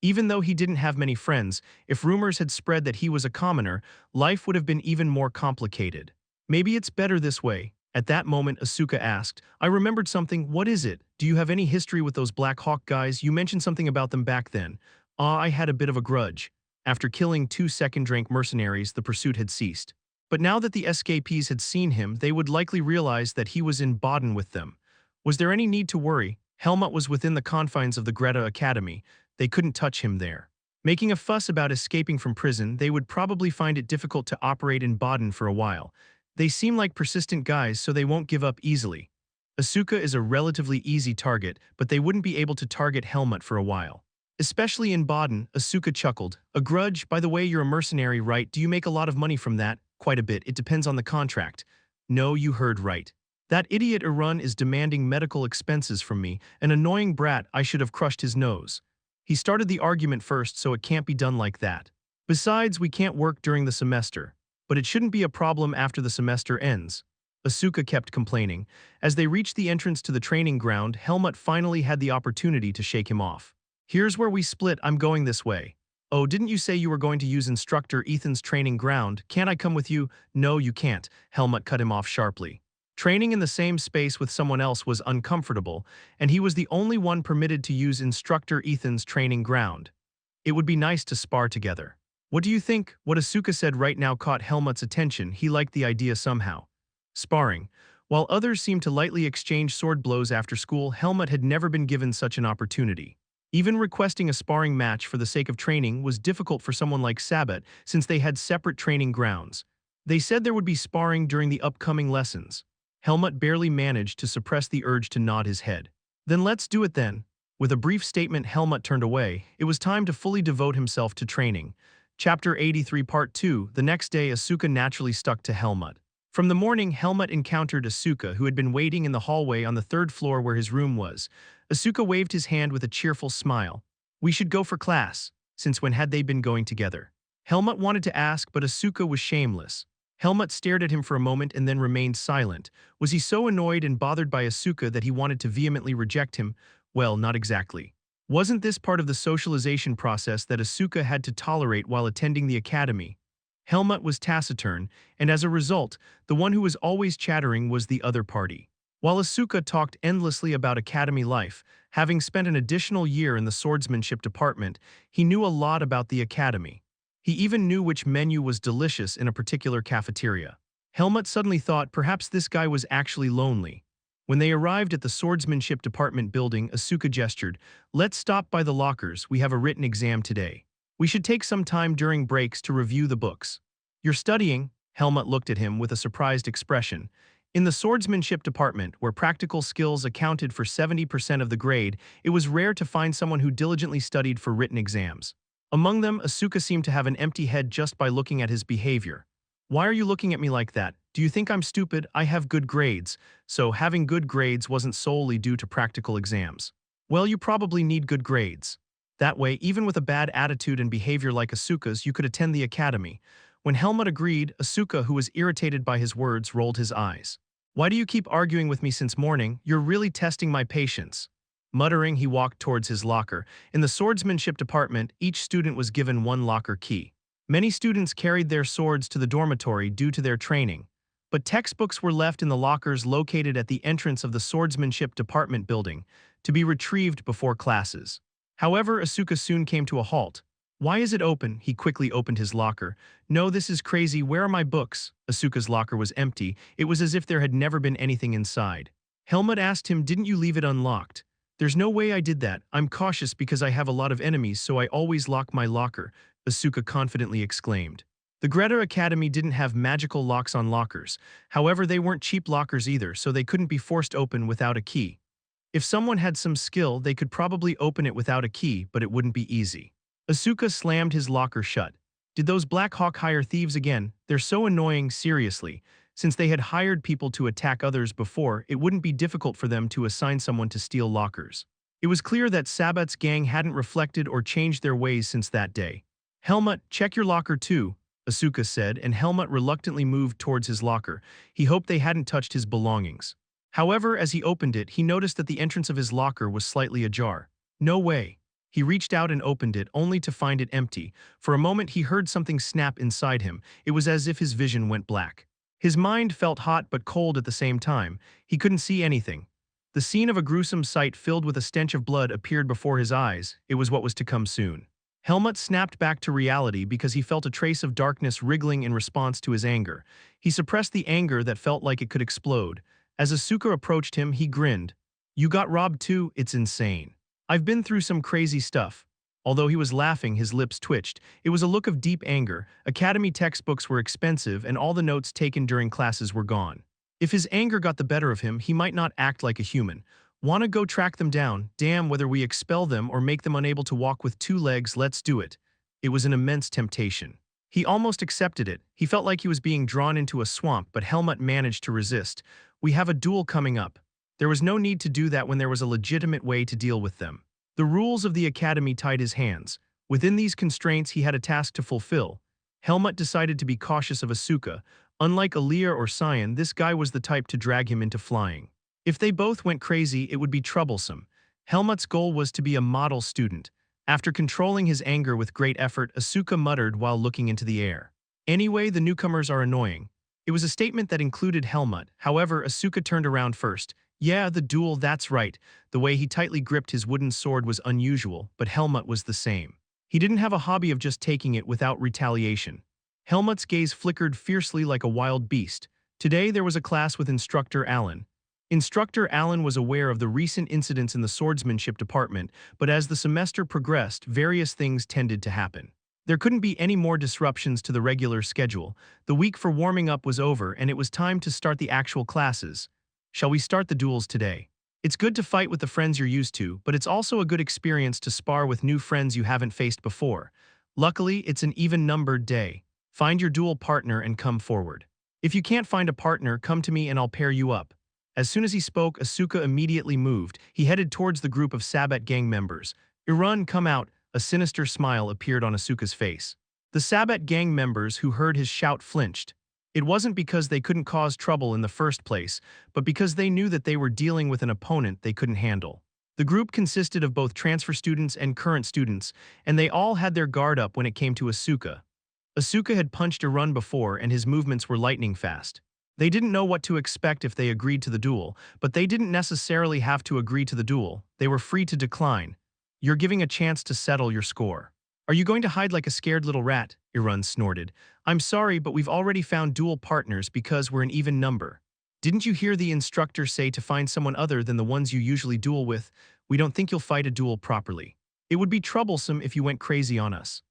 Even though he didn't have many friends, if rumors had spread that he was a commoner, life would have been even more complicated. Maybe it's better this way. At that moment, Asuka asked, I remembered something. What is it? Do you have any history with those Black Hawk guys? You mentioned something about them back then. I had a bit of a grudge. After killing 2 second-rank mercenaries, the pursuit had ceased. But now that the escapees had seen him, they would likely realize that he was in Baden with them. Was there any need to worry? Helmut was within the confines of the Greta Academy. They couldn't touch him there. Making a fuss about escaping from prison, they would probably find it difficult to operate in Baden for a while. They seem like persistent guys, so they won't give up easily. Asuka is a relatively easy target, but they wouldn't be able to target Helmut for a while. Especially in Baden, Asuka chuckled. A grudge? By the way, you're a mercenary, right? Do you make a lot of money from that? Quite a bit. It depends on the contract. No, you heard right. That idiot Arun is demanding medical expenses from me. An annoying brat, I should have crushed his nose. He started the argument first, so it can't be done like that. Besides, we can't work during the semester. But it shouldn't be a problem after the semester ends. Asuka kept complaining. As they reached the entrance to the training ground, Helmut finally had the opportunity to shake him off. Here's where we split, I'm going this way. Oh, didn't you say you were going to use instructor Ethan's training ground? Can't I come with you? No, you can't, Helmut cut him off sharply. Training in the same space with someone else was uncomfortable, and he was the only one permitted to use instructor Ethan's training ground. It would be nice to spar together. What do you think? What Asuka said right now caught Helmut's attention. He liked the idea somehow. Sparring. While others seemed to lightly exchange sword blows after school, Helmut had never been given such an opportunity. Even requesting a sparring match for the sake of training was difficult for someone like Sabat since they had separate training grounds. They said there would be sparring during the upcoming lessons. Helmut barely managed to suppress the urge to nod his head. Then let's do it then. With a brief statement, Helmut turned away. It was time to fully devote himself to training. Chapter 83 Part 2. The next day, Asuka naturally stuck to Helmut. From the morning, Helmut encountered Asuka, who had been waiting in the hallway on the third floor where his room was. Asuka waved his hand with a cheerful smile. We should go for class. Since when had they been going together? Helmut wanted to ask, but Asuka was shameless. Helmut stared at him for a moment and then remained silent. Was he so annoyed and bothered by Asuka that he wanted to vehemently reject him? Well, not exactly. Wasn't this part of the socialization process that Asuka had to tolerate while attending the academy? Helmut was taciturn, and as a result, the one who was always chattering was the other party. While Asuka talked endlessly about academy life, having spent an additional year in the swordsmanship department, he knew a lot about the academy. He even knew which menu was delicious in a particular cafeteria. Helmut suddenly thought perhaps this guy was actually lonely. When they arrived at the swordsmanship department building, Asuka gestured, "Let's stop by the lockers, we have a written exam today. We should take some time during breaks to review the books." "You're studying?" Helmut looked at him with a surprised expression. In the swordsmanship department, where practical skills accounted for 70% of the grade, it was rare to find someone who diligently studied for written exams. Among them, Asuka seemed to have an empty head just by looking at his behavior. "Why are you looking at me like that? Do you think I'm stupid? I have good grades." So having good grades wasn't solely due to practical exams. Well, you probably need good grades. That way, even with a bad attitude and behavior like Asuka's, you could attend the academy. When Helmut agreed, Asuka, who was irritated by his words, rolled his eyes. "Why do you keep arguing with me since morning? You're really testing my patience." Muttering, he walked towards his locker. In the swordsmanship department, each student was given one locker key. Many students carried their swords to the dormitory due to their training, but textbooks were left in the lockers located at the entrance of the swordsmanship department building, to be retrieved before classes. However, Asuka soon came to a halt. "Why is it open?" He quickly opened his locker. "No, this is crazy. Where are my books?" Asuka's locker was empty. It was as if there had never been anything inside. Helmut asked him, "Didn't you leave it unlocked?" "There's no way I did that. I'm cautious because I have a lot of enemies, so I always lock my locker," Asuka confidently exclaimed. The Greta Academy didn't have magical locks on lockers. However, they weren't cheap lockers either, so they couldn't be forced open without a key. If someone had some skill, they could probably open it without a key, but it wouldn't be easy. Asuka slammed his locker shut. Did those Black Hawk hire thieves again? They're so annoying, seriously. Since they had hired people to attack others before, it wouldn't be difficult for them to assign someone to steal lockers. It was clear that Sabat's gang hadn't reflected or changed their ways since that day. "Helmut, check your locker too," Asuka said, and Helmut reluctantly moved towards his locker. He hoped they hadn't touched his belongings. However, as he opened it, he noticed that the entrance of his locker was slightly ajar. No way. He reached out and opened it, only to find it empty. For a moment, he heard something snap inside him. It was as if his vision went black. His mind felt hot but cold at the same time. He couldn't see anything. The scene of a gruesome sight filled with a stench of blood appeared before his eyes. It was what was to come soon. Helmut snapped back to reality because he felt a trace of darkness wriggling in response to his anger. He suppressed the anger that felt like it could explode. As Asuka approached him, he grinned. "You got robbed too? It's insane. I've been through some crazy stuff." Although he was laughing, his lips twitched. It was a look of deep anger. Academy textbooks were expensive, and all the notes taken during classes were gone. If his anger got the better of him, he might not act like a human. "Wanna go track them down? Damn, whether we expel them or make them unable to walk with 2 legs, let's do it." It was an immense temptation. He almost accepted it. He felt like he was being drawn into a swamp, but Helmut managed to resist. "We have a duel coming up." There was no need to do that when there was a legitimate way to deal with them. The rules of the academy tied his hands. Within these constraints, he had a task to fulfill. Helmut decided to be cautious of Asuka. Unlike Aaliyah or Cyan, this guy was the type to drag him into flying. If they both went crazy, it would be troublesome. Helmut's goal was to be a model student. After controlling his anger with great effort, Asuka muttered while looking into the air. Anyway, the newcomers are annoying. It was a statement that included Helmut. However, Asuka turned around first. Yeah, the duel, that's right. The way he tightly gripped his wooden sword was unusual, but Helmut was the same. He didn't have a hobby of just taking it without retaliation. Helmut's gaze flickered fiercely like a wild beast. Today there was a class with Instructor Allen. Instructor Allen was aware of the recent incidents in the swordsmanship department, but as the semester progressed, various things tended to happen. There couldn't be any more disruptions to the regular schedule. The week for warming up was over and it was time to start the actual classes. Shall we start the duels today? It's good to fight with the friends you're used to, but it's also a good experience to spar with new friends you haven't faced before. Luckily, it's an even-numbered day. Find your duel partner and come forward. If you can't find a partner, come to me and I'll pair you up. As soon as he spoke, Asuka immediately moved. He headed towards the group of Sabat gang members. Irun, come out. A sinister smile appeared on Asuka's face. The Sabat gang members who heard his shout flinched. It wasn't because they couldn't cause trouble in the first place, but because they knew that they were dealing with an opponent they couldn't handle. The group consisted of both transfer students and current students, and they all had their guard up when it came to Asuka. Asuka had punched Irun before and his movements were lightning fast. They didn't know what to expect if they agreed to the duel, but they didn't necessarily have to agree to the duel. They were free to decline. You're giving a chance to settle your score. Are you going to hide like a scared little rat? Irun snorted. I'm sorry, but we've already found duel partners because we're an even number. Didn't you hear the instructor say to find someone other than the ones you usually duel with? We don't think you'll fight a duel properly. It would be troublesome if you went crazy on us.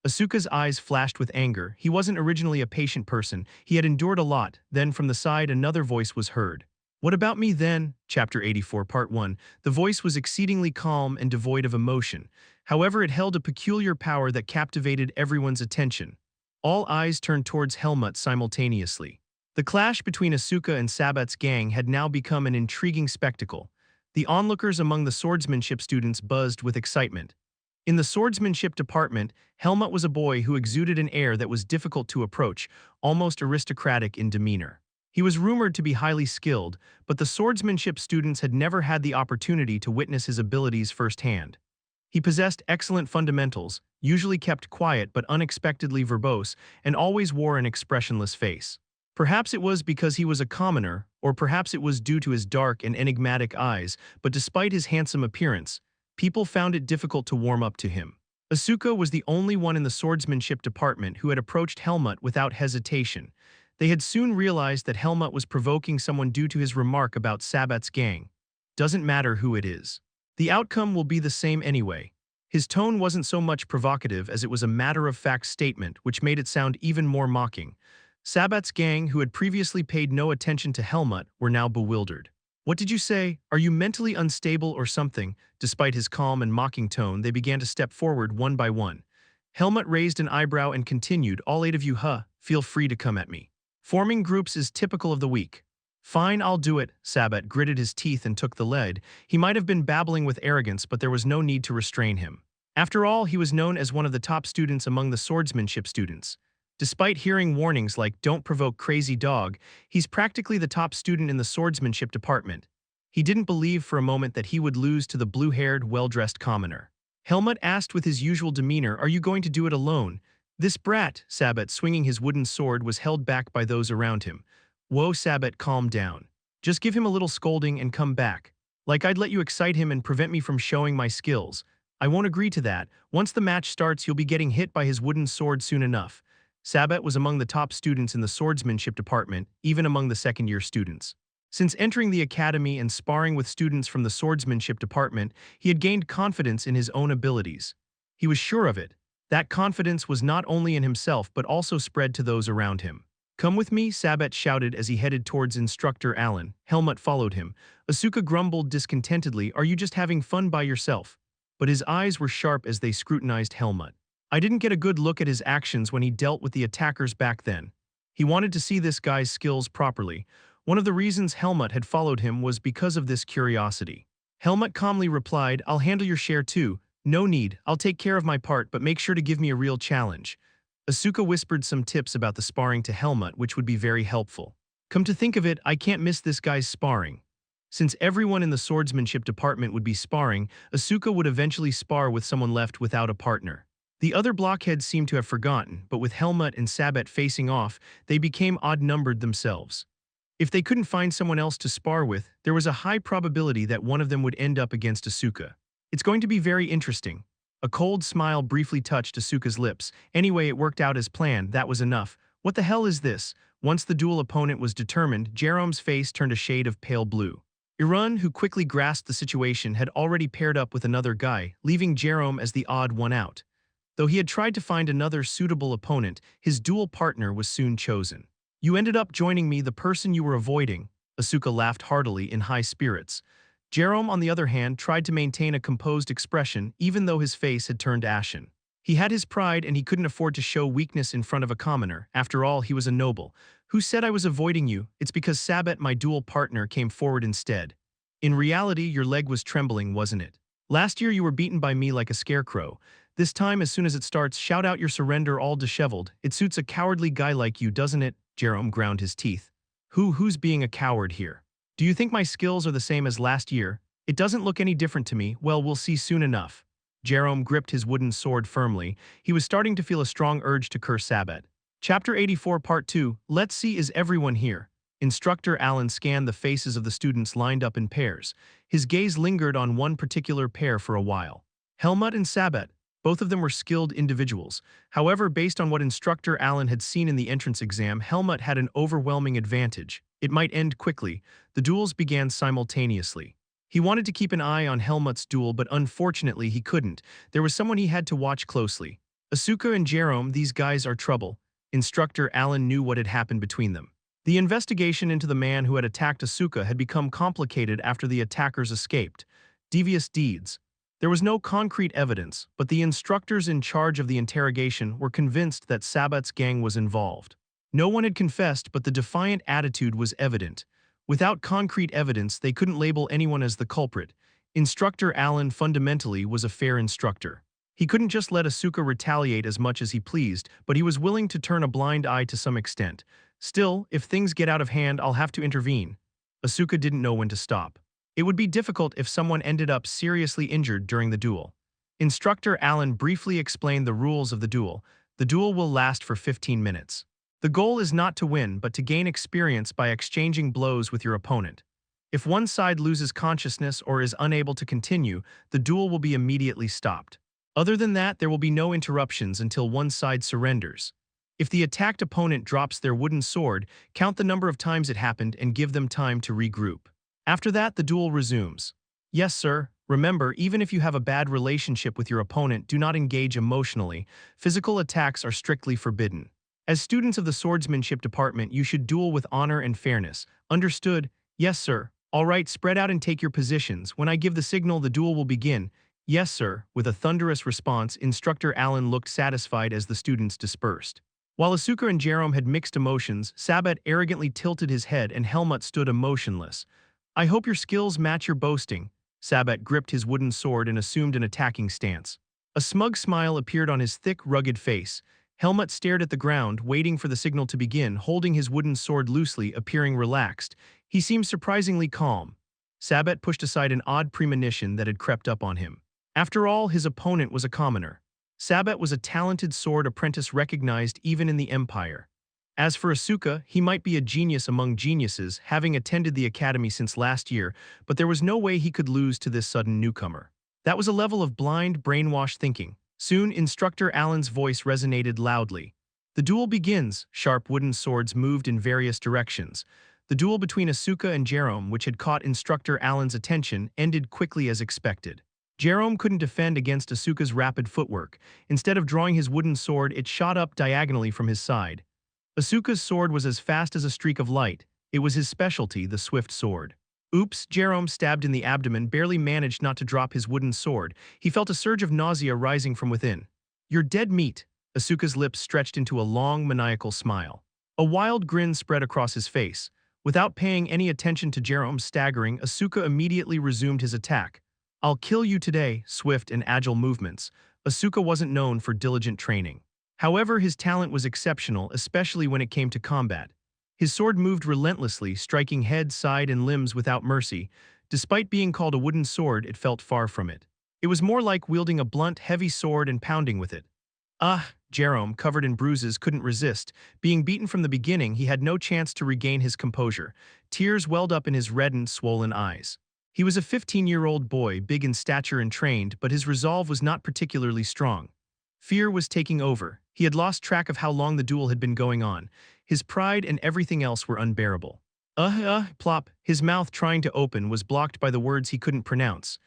Asuka's eyes flashed with anger. He wasn't originally a patient person. He had endured a lot. Then from the side another voice was heard. What about me then? Chapter 84, Part 1. The voice was exceedingly calm and devoid of emotion. However, it held a peculiar power that captivated everyone's attention. All eyes turned towards Helmut simultaneously. The clash between Asuka and Sabat's gang had now become an intriguing spectacle. The onlookers among the swordsmanship students buzzed with excitement. In the swordsmanship department, Helmut was a boy who exuded an air that was difficult to approach, almost aristocratic in demeanor. He was rumored to be highly skilled, but the swordsmanship students had never had the opportunity to witness his abilities firsthand. He possessed excellent fundamentals, usually kept quiet but unexpectedly verbose, and always wore an expressionless face. Perhaps it was because he was a commoner, or perhaps it was due to his dark and enigmatic eyes, but despite his handsome appearance, people found it difficult to warm up to him. Asuka was the only one in the swordsmanship department who had approached Helmut without hesitation. They had soon realized that Helmut was provoking someone due to his remark about Sabat's gang. Doesn't matter who it is. The outcome will be the same anyway. His tone wasn't so much provocative as it was a matter-of-fact statement, which made it sound even more mocking. Sabat's gang, who had previously paid no attention to Helmut, were now bewildered. What did you say? Are you mentally unstable or something? Despite his calm and mocking tone, they began to step forward one by one. Helmut raised an eyebrow and continued, all 8 of you, feel free to come at me. Forming groups is typical of the weak. Fine, I'll do it. Sabat gritted his teeth and took the lead. He might have been babbling with arrogance, but there was no need to restrain him. After all, he was known as one of the top students among the swordsmanship students. Despite hearing warnings like, don't provoke crazy dog, he's practically the top student in the swordsmanship department. He didn't believe for a moment that he would lose to the blue-haired, well-dressed commoner. Helmut asked with his usual demeanor, are you going to do it alone? This brat, Sabat, swinging his wooden sword, was held back by those around him. Whoa, Sabat, calm down. Just give him a little scolding and come back. Like I'd let you excite him and prevent me from showing my skills. I won't agree to that. Once the match starts, you'll be getting hit by his wooden sword soon enough. Sabat was among the top students in the swordsmanship department, even among the second-year students. Since entering the academy and sparring with students from the swordsmanship department, he had gained confidence in his own abilities. He was sure of it. That confidence was not only in himself but also spread to those around him. Come with me, Sabat shouted as he headed towards Instructor Allen. Helmut followed him. Asuka grumbled discontentedly, are you just having fun by yourself? But his eyes were sharp as they scrutinized Helmut. I didn't get a good look at his actions when he dealt with the attackers back then. He wanted to see this guy's skills properly. One of the reasons Helmut had followed him was because of this curiosity. Helmut calmly replied, I'll handle your share too. No need, I'll take care of my part, but make sure to give me a real challenge. Asuka whispered some tips about the sparring to Helmut, which would be very helpful. Come to think of it, I can't miss this guy's sparring. Since everyone in the swordsmanship department would be sparring, Asuka would eventually spar with someone left without a partner. The other blockheads seemed to have forgotten, but with Helmut and Sabet facing off, they became odd-numbered themselves. If they couldn't find someone else to spar with, there was a high probability that one of them would end up against Asuka. It's going to be very interesting. A cold smile briefly touched Asuka's lips. Anyway, it worked out as planned, that was enough. What the hell is this? Once the duel opponent was determined, Jerome's face turned a shade of pale blue. Irun, who quickly grasped the situation, had already paired up with another guy, leaving Jerome as the odd one out. Though he had tried to find another suitable opponent, his duel partner was soon chosen. You ended up joining me, the person you were avoiding. Asuka laughed heartily in high spirits. Jerome, on the other hand, tried to maintain a composed expression even though his face had turned ashen. He had his pride and he couldn't afford to show weakness in front of a commoner. After all, he was a noble. Who said I was avoiding you? It's because Sabet, my duel partner, came forward instead. In reality, your leg was trembling, wasn't it? Last year you were beaten by me like a scarecrow. This time, as soon as it starts, shout out your surrender all disheveled. It suits a cowardly guy like you, doesn't it? Jerome ground his teeth. Who's being a coward here? Do you think my skills are the same as last year? It doesn't look any different to me. Well, we'll see soon enough. Jerome gripped his wooden sword firmly. He was starting to feel a strong urge to curse Sabet. Chapter 84, Part 2, Let's see, is everyone here? Instructor Allen scanned the faces of the students lined up in pairs. His gaze lingered on one particular pair for a while. Helmut and Sabet. Both of them were skilled individuals. However, based on what Instructor Allen had seen in the entrance exam, Helmut had an overwhelming advantage. It might end quickly. The duels began simultaneously. He wanted to keep an eye on Helmut's duel, but unfortunately he couldn't. There was someone he had to watch closely. Asuka and Jerome, these guys are trouble. Instructor Allen knew what had happened between them. The investigation into the man who had attacked Asuka had become complicated after the attackers escaped. Devious deeds. There was no concrete evidence, but the instructors in charge of the interrogation were convinced that Sabet's gang was involved. No one had confessed, but the defiant attitude was evident. Without concrete evidence, they couldn't label anyone as the culprit. Instructor Allen fundamentally was a fair instructor. He couldn't just let Asuka retaliate as much as he pleased, but he was willing to turn a blind eye to some extent. Still, if things get out of hand, I'll have to intervene. Asuka didn't know when to stop. It would be difficult if someone ended up seriously injured during the duel. Instructor Allen briefly explained the rules of the duel. The duel will last for 15 minutes. The goal is not to win, but to gain experience by exchanging blows with your opponent. If one side loses consciousness or is unable to continue, the duel will be immediately stopped. Other than that, there will be no interruptions until one side surrenders. If the attacked opponent drops their wooden sword, count the number of times it happened and give them time to regroup. After that, the duel resumes. Yes, sir. Remember, even if you have a bad relationship with your opponent, do not engage emotionally. Physical attacks are strictly forbidden. As students of the swordsmanship department, you should duel with honor and fairness. Understood? Yes, sir. All right, spread out and take your positions. When I give the signal, the duel will begin. Yes, sir. With a thunderous response, Instructor Allen looked satisfied as the students dispersed. While Asuka and Jerome had mixed emotions, Sabet arrogantly tilted his head and Helmut stood emotionless. I hope your skills match your boasting. Sabet gripped his wooden sword and assumed an attacking stance. A smug smile appeared on his thick, rugged face. Helmut stared at the ground, waiting for the signal to begin, holding his wooden sword loosely, appearing relaxed. He seemed surprisingly calm. Sabet pushed aside an odd premonition that had crept up on him. After all, his opponent was a commoner. Sabet was a talented sword apprentice recognized even in the Empire. As for Asuka, he might be a genius among geniuses, having attended the academy since last year, but there was no way he could lose to this sudden newcomer. That was a level of blind, brainwashed thinking. Soon, Instructor Allen's voice resonated loudly. The duel begins. Sharp wooden swords moved in various directions. The duel between Asuka and Jerome, which had caught Instructor Allen's attention, ended quickly as expected. Jerome couldn't defend against Asuka's rapid footwork. Instead of drawing his wooden sword, it shot up diagonally from his side. Asuka's sword was as fast as a streak of light. It was his specialty, the swift sword. Oops, Jerome, stabbed in the abdomen, barely managed not to drop his wooden sword. He felt a surge of nausea rising from within. You're dead meat. Asuka's lips stretched into a long, maniacal smile. A wild grin spread across his face. Without paying any attention to Jerome's staggering, Asuka immediately resumed his attack. I'll kill you today, swift and agile movements. Asuka wasn't known for diligent training. However, his talent was exceptional, especially when it came to combat. His sword moved relentlessly, striking head, side, and limbs without mercy. Despite being called a wooden sword, it felt far from it. It was more like wielding a blunt, heavy sword and pounding with it. Jerome, covered in bruises, couldn't resist. Being beaten from the beginning, he had no chance to regain his composure. Tears welled up in his reddened, swollen eyes. He was a 15-year-old boy, big in stature and trained, but his resolve was not particularly strong. Fear was taking over. He had lost track of how long the duel had been going on. His pride and everything else were unbearable. Plop. His mouth, trying to open, was blocked by the words he couldn't pronounce.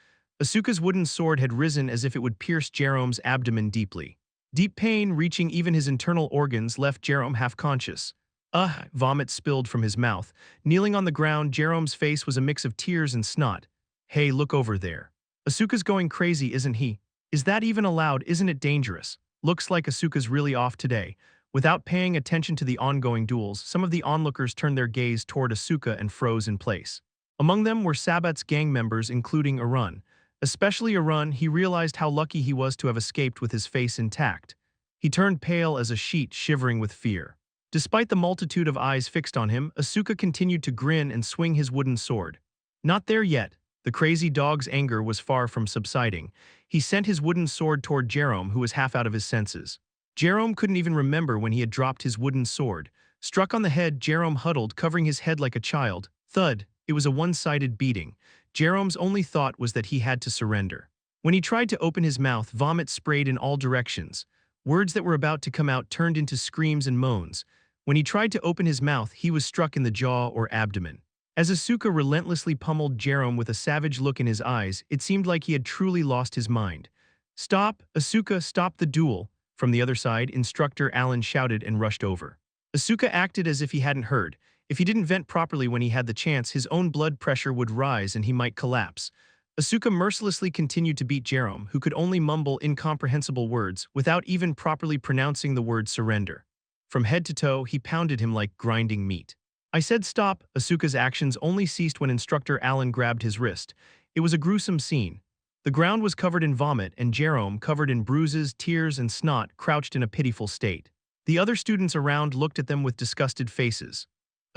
Asuka's wooden sword had risen as if it would pierce Jerome's abdomen deeply. Deep pain, reaching even his internal organs, left Jerome half-conscious. Vomit spilled from his mouth. Kneeling on the ground, Jerome's face was a mix of tears and snot. Hey, look over there. Asuka's going crazy, isn't he? Is that even allowed? Isn't it dangerous? Looks like Asuka's really off today. Without paying attention to the ongoing duels, some of the onlookers turned their gaze toward Asuka and froze in place. Among them were Sabat's gang members, including Arun. Especially Arun, he realized how lucky he was to have escaped with his face intact. He turned pale as a sheet, shivering with fear. Despite the multitude of eyes fixed on him, Asuka continued to grin and swing his wooden sword. Not there yet. The crazy dog's anger was far from subsiding. He sent his wooden sword toward Jerome, who was half out of his senses. Jerome couldn't even remember when he had dropped his wooden sword. Struck on the head, Jerome huddled, covering his head like a child. Thud. It was a one-sided beating. Jerome's only thought was that he had to surrender. When he tried to open his mouth, vomit sprayed in all directions. Words that were about to come out turned into screams and moans. When he tried to open his mouth, he was struck in the jaw or abdomen. As Asuka relentlessly pummeled Jerome with a savage look in his eyes, it seemed like he had truly lost his mind. Stop, Asuka, stop the duel. From the other side, Instructor Allen shouted and rushed over. Asuka acted as if he hadn't heard. If he didn't vent properly when he had the chance, his own blood pressure would rise and he might collapse. Asuka mercilessly continued to beat Jerome, who could only mumble incomprehensible words without even properly pronouncing the word surrender. From head to toe, he pounded him like grinding meat. I said stop. Asuka's actions only ceased when Instructor Allen grabbed his wrist. It was a gruesome scene. The ground was covered in vomit, and Jerome, covered in bruises, tears, and snot, crouched in a pitiful state. The other students around looked at them with disgusted faces.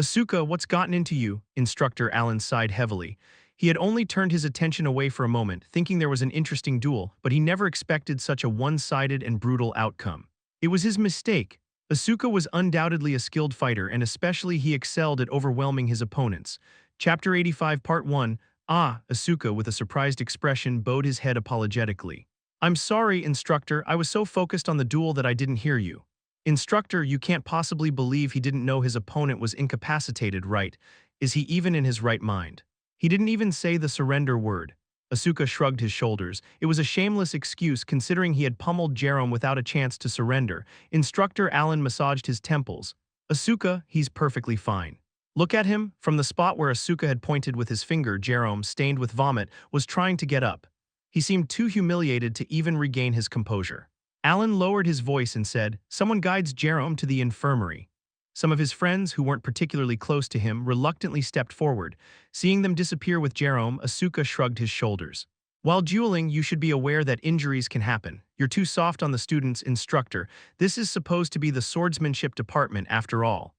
Asuka, what's gotten into you? Instructor Allen sighed heavily. He had only turned his attention away for a moment, thinking there was an interesting duel, but he never expected such a one-sided and brutal outcome. It was his mistake. Asuka was undoubtedly a skilled fighter, and especially he excelled at overwhelming his opponents. Chapter 85, Part 1. Asuka, with a surprised expression, bowed his head apologetically. I'm sorry, Instructor, I was so focused on the duel that I didn't hear you. Instructor, you can't possibly believe he didn't know his opponent was incapacitated, right? Is he even in his right mind? He didn't even say the surrender word. Asuka shrugged his shoulders. It was a shameless excuse considering he had pummeled Jerome without a chance to surrender. Instructor Allen massaged his temples. Asuka, he's perfectly fine. Look at him. From the spot where Asuka had pointed with his finger, Jerome, stained with vomit, was trying to get up. He seemed too humiliated to even regain his composure. Allen lowered his voice and said, someone guides Jerome to the infirmary. Some of his friends, who weren't particularly close to him, reluctantly stepped forward. Seeing them disappear with Jerome, Asuka shrugged his shoulders. While dueling, you should be aware that injuries can happen. You're too soft on the students, Instructor. This is supposed to be the swordsmanship department after all.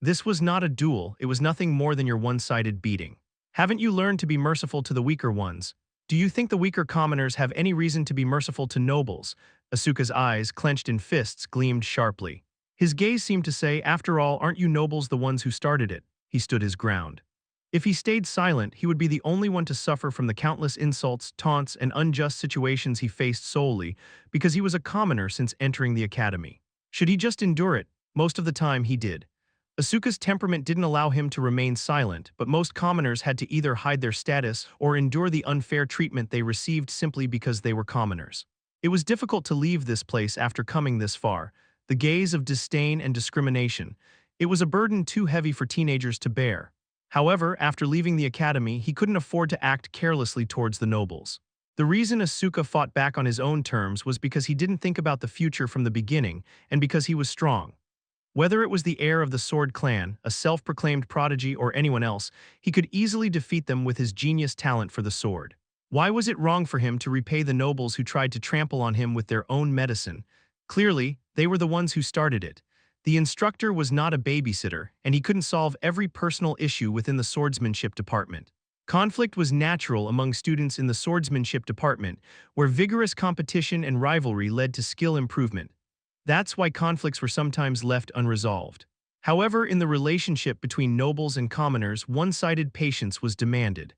This was not a duel, it was nothing more than your one-sided beating. Haven't you learned to be merciful to the weaker ones? Do you think the weaker commoners have any reason to be merciful to nobles? Asuka's eyes, clenched in fists, gleamed sharply. His gaze seemed to say, after all, aren't you nobles the ones who started it? He stood his ground. If he stayed silent, he would be the only one to suffer from the countless insults, taunts, and unjust situations he faced solely because he was a commoner since entering the academy. Should he just endure it? Most of the time he did. Asuka's temperament didn't allow him to remain silent, but most commoners had to either hide their status or endure the unfair treatment they received simply because they were commoners. It was difficult to leave this place after coming this far. The gaze of disdain and discrimination. It was a burden too heavy for teenagers to bear. However, after leaving the academy, he couldn't afford to act carelessly towards the nobles. The reason Asuka fought back on his own terms was because he didn't think about the future from the beginning and because he was strong. Whether it was the heir of the Sword Clan, a self-proclaimed prodigy, or anyone else, he could easily defeat them with his genius talent for the sword. Why was it wrong for him to repay the nobles who tried to trample on him with their own medicine? Clearly, they were the ones who started it. The instructor was not a babysitter, and he couldn't solve every personal issue within the swordsmanship department. Conflict was natural among students in the swordsmanship department, where vigorous competition and rivalry led to skill improvement. That's why conflicts were sometimes left unresolved. However, in the relationship between nobles and commoners, one-sided patience was demanded.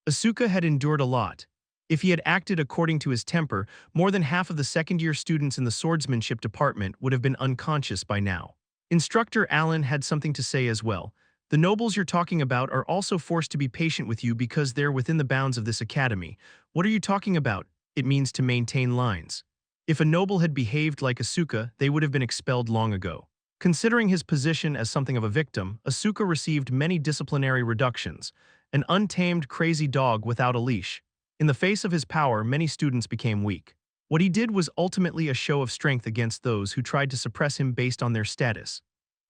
Asuka had endured a lot. If he had acted according to his temper, more than half of the second-year students in the swordsmanship department would have been unconscious by now. Instructor Allen had something to say as well. The nobles you're talking about are also forced to be patient with you because they're within the bounds of this academy. What are you talking about? It means to maintain lines. If a noble had behaved like Asuka, they would have been expelled long ago. Considering his position as something of a victim, Asuka received many disciplinary reductions, an untamed crazy dog without a leash. In the face of his power, many students became weak. What he did was ultimately a show of strength against those who tried to suppress him based on their status.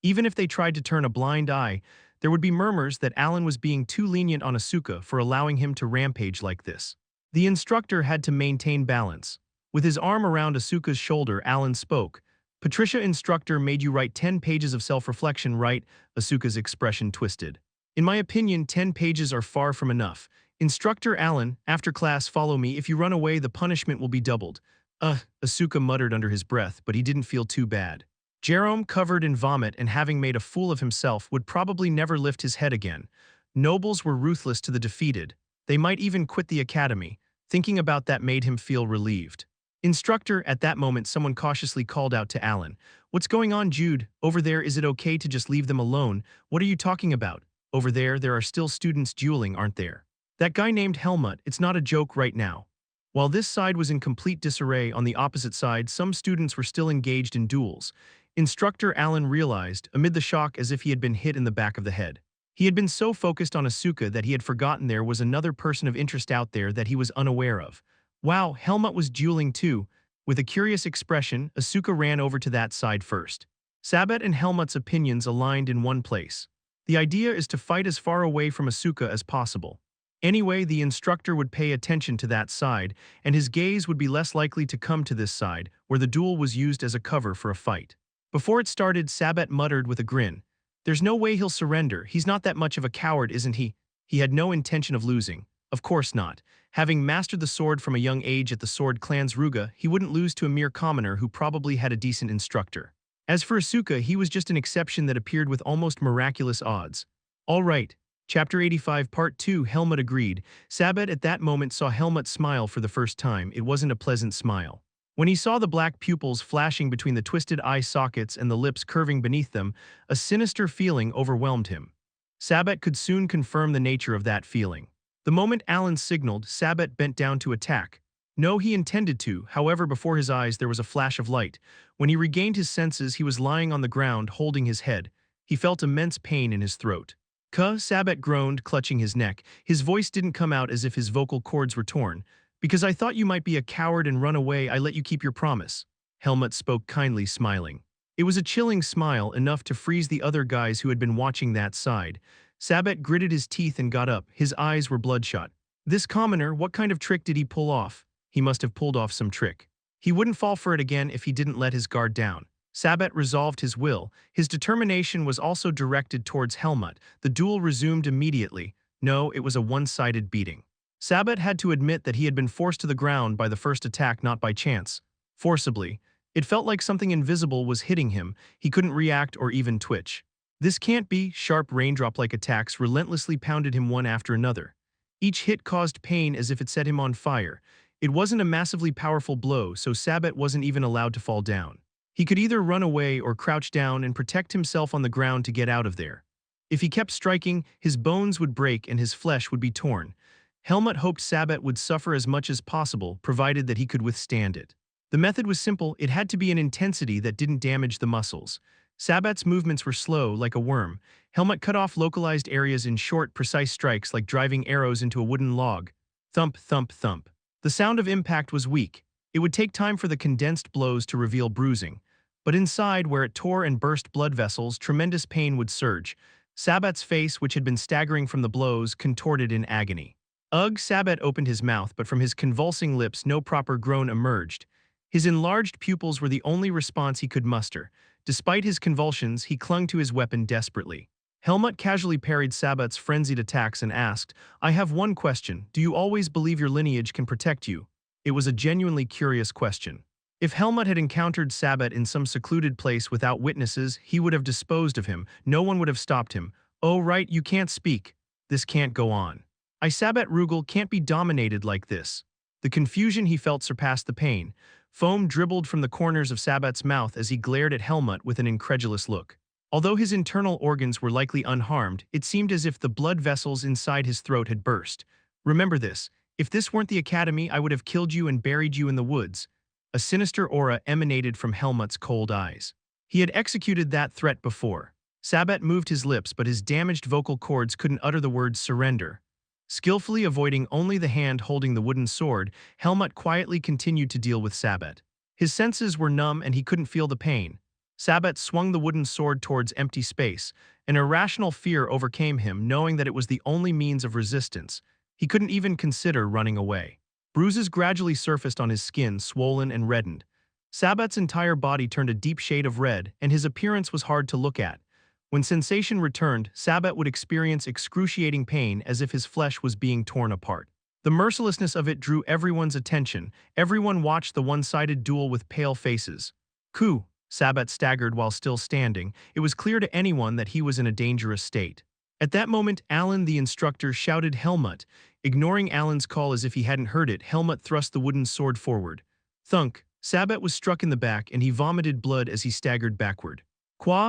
Even if they tried to turn a blind eye, there would be murmurs that Allen was being too lenient on Asuka for allowing him to rampage like this. The instructor had to maintain balance. With his arm around Asuka's shoulder, Allen spoke. Patricia, instructor made you write 10 pages of self-reflection, right? Asuka's expression twisted. In my opinion, 10 pages are far from enough. Instructor Allen, after class follow me. If you run away, the punishment will be doubled. Asuka muttered under his breath, but he didn't feel too bad. Jerome, covered in vomit and having made a fool of himself, would probably never lift his head again. Nobles were ruthless to the defeated. They might even quit the academy. Thinking about that made him feel relieved. Instructor, at that moment someone cautiously called out to Allen. What's going on, Jude? Over there, is it okay to just leave them alone? What are you talking about? Over there are still students dueling, aren't there? That guy named Helmut, it's not a joke right now. While this side was in complete disarray, on the opposite side, some students were still engaged in duels. Instructor Allen realized, amid the shock as if he had been hit in the back of the head. He had been so focused on Asuka that he had forgotten there was another person of interest out there that he was unaware of. Wow, Helmut was dueling too. With a curious expression, Asuka ran over to that side first. Sabat and Helmut's opinions aligned in one place. The idea is to fight as far away from Asuka as possible. Anyway, the instructor would pay attention to that side, and his gaze would be less likely to come to this side, where the duel was used as a cover for a fight. Before it started, Sabat muttered with a grin. There's no way he'll surrender. He's not that much of a coward, isn't he? He had no intention of losing. Of course not. Having mastered the sword from a young age at the Sword Clan's Ruga, he wouldn't lose to a mere commoner who probably had a decent instructor. As for Asuka, he was just an exception that appeared with almost miraculous odds. All right. Chapter 85, Part 2, Helmut agreed. Sabat at that moment saw Helmut smile for the first time. It wasn't a pleasant smile. When he saw the black pupils flashing between the twisted eye sockets and the lips curving beneath them, a sinister feeling overwhelmed him. Sabat could soon confirm the nature of that feeling. The moment Allen signaled, Sabat bent down to attack. No, he intended to, however, before his eyes there was a flash of light. When he regained his senses, he was lying on the ground, holding his head. He felt immense pain in his throat. Sabat groaned, clutching his neck. His voice didn't come out as if his vocal cords were torn. Because I thought you might be a coward and run away, I let you keep your promise. Helmut spoke kindly, smiling. It was a chilling smile, enough to freeze the other guys who had been watching that side. Sabat gritted his teeth and got up. His eyes were bloodshot. This commoner, what kind of trick did he pull off? He must have pulled off some trick. He wouldn't fall for it again if he didn't let his guard down. Sabat resolved his will. His determination was also directed towards Helmut. The duel resumed immediately. No, it was a one-sided beating. Sabat had to admit that he had been forced to the ground by the first attack, not by chance. Forcibly. It felt like something invisible was hitting him. He couldn't react or even twitch. This can't be. Sharp raindrop-like attacks relentlessly pounded him one after another. Each hit caused pain as if it set him on fire. It wasn't a massively powerful blow, so Sabat wasn't even allowed to fall down. He could either run away or crouch down and protect himself on the ground to get out of there. If he kept striking, his bones would break and his flesh would be torn. Helmut hoped Sabat would suffer as much as possible, provided that he could withstand it. The method was simple. It had to be an intensity that didn't damage the muscles. Sabat's movements were slow, like a worm. Helmut cut off localized areas in short, precise strikes like driving arrows into a wooden log. Thump, thump, thump. The sound of impact was weak. It would take time for the condensed blows to reveal bruising. But inside, where it tore and burst blood vessels, tremendous pain would surge. Sabat's face, which had been staggering from the blows, contorted in agony. Ugh! Sabat opened his mouth, but from his convulsing lips no proper groan emerged. His enlarged pupils were the only response he could muster. Despite his convulsions, he clung to his weapon desperately. Helmut casually parried Sabat's frenzied attacks and asked, "I have one question. Do you always believe your lineage can protect you?" It was a genuinely curious question. If Helmut had encountered Sabat in some secluded place without witnesses, he would have disposed of him. No one would have stopped him. "Oh right, you can't speak. This can't go on. Sabat Rugal can't be dominated like this." The confusion he felt surpassed the pain. Foam dribbled from the corners of Sabat's mouth as he glared at Helmut with an incredulous look. Although his internal organs were likely unharmed, it seemed as if the blood vessels inside his throat had burst. "Remember this. If this weren't the academy, I would have killed you and buried you in the woods." A sinister aura emanated from Helmut's cold eyes. He had executed that threat before. Sabat moved his lips, but his damaged vocal cords couldn't utter the word surrender. Skillfully avoiding only the hand holding the wooden sword, Helmut quietly continued to deal with Sabat. His senses were numb and he couldn't feel the pain. Sabat swung the wooden sword towards empty space. An irrational fear overcame him, knowing that it was the only means of resistance. He couldn't even consider running away. Bruises gradually surfaced on his skin, swollen and reddened. Sabat's entire body turned a deep shade of red, and his appearance was hard to look at. When sensation returned, Sabat would experience excruciating pain as if his flesh was being torn apart. The mercilessness of it drew everyone's attention. Everyone watched the one-sided duel with pale faces. "Ku," Sabat staggered while still standing. It was clear to anyone that he was in a dangerous state. At that moment, Alan, the instructor, shouted Helmut. Ignoring Alan's call as if he hadn't heard it, Helmut thrust the wooden sword forward. Thunk! Sabat was struck in the back and he vomited blood as he staggered backward.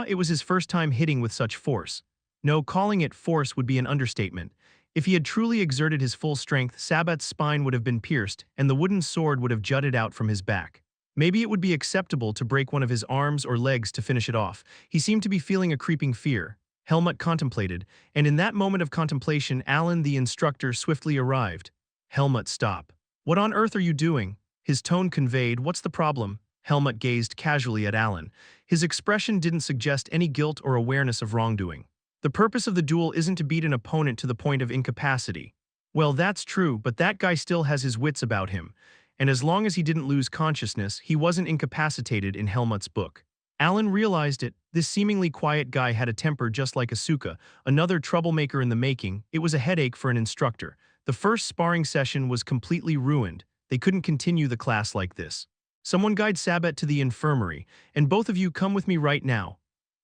It was his first time hitting with such force. No, calling it force would be an understatement. If he had truly exerted his full strength, Sabat's spine would have been pierced and the wooden sword would have jutted out from his back. Maybe it would be acceptable to break one of his arms or legs to finish it off. He seemed to be feeling a creeping fear. Helmut contemplated, and in that moment of contemplation, Alan, the instructor, swiftly arrived. "Helmut, stop. What on earth are you doing?" His tone conveyed, "What's the problem?" Helmut gazed casually at Alan. His expression didn't suggest any guilt or awareness of wrongdoing. "The purpose of the duel isn't to beat an opponent to the point of incapacity." "Well, that's true, but that guy still has his wits about him. And as long as he didn't lose consciousness, he wasn't incapacitated in Helmut's book." Alan realized it. This seemingly quiet guy had a temper just like Asuka, another troublemaker in the making. It was a headache for an instructor. The first sparring session was completely ruined. They couldn't continue the class like this. "Someone guide Sabat to the infirmary, and both of you come with me right now."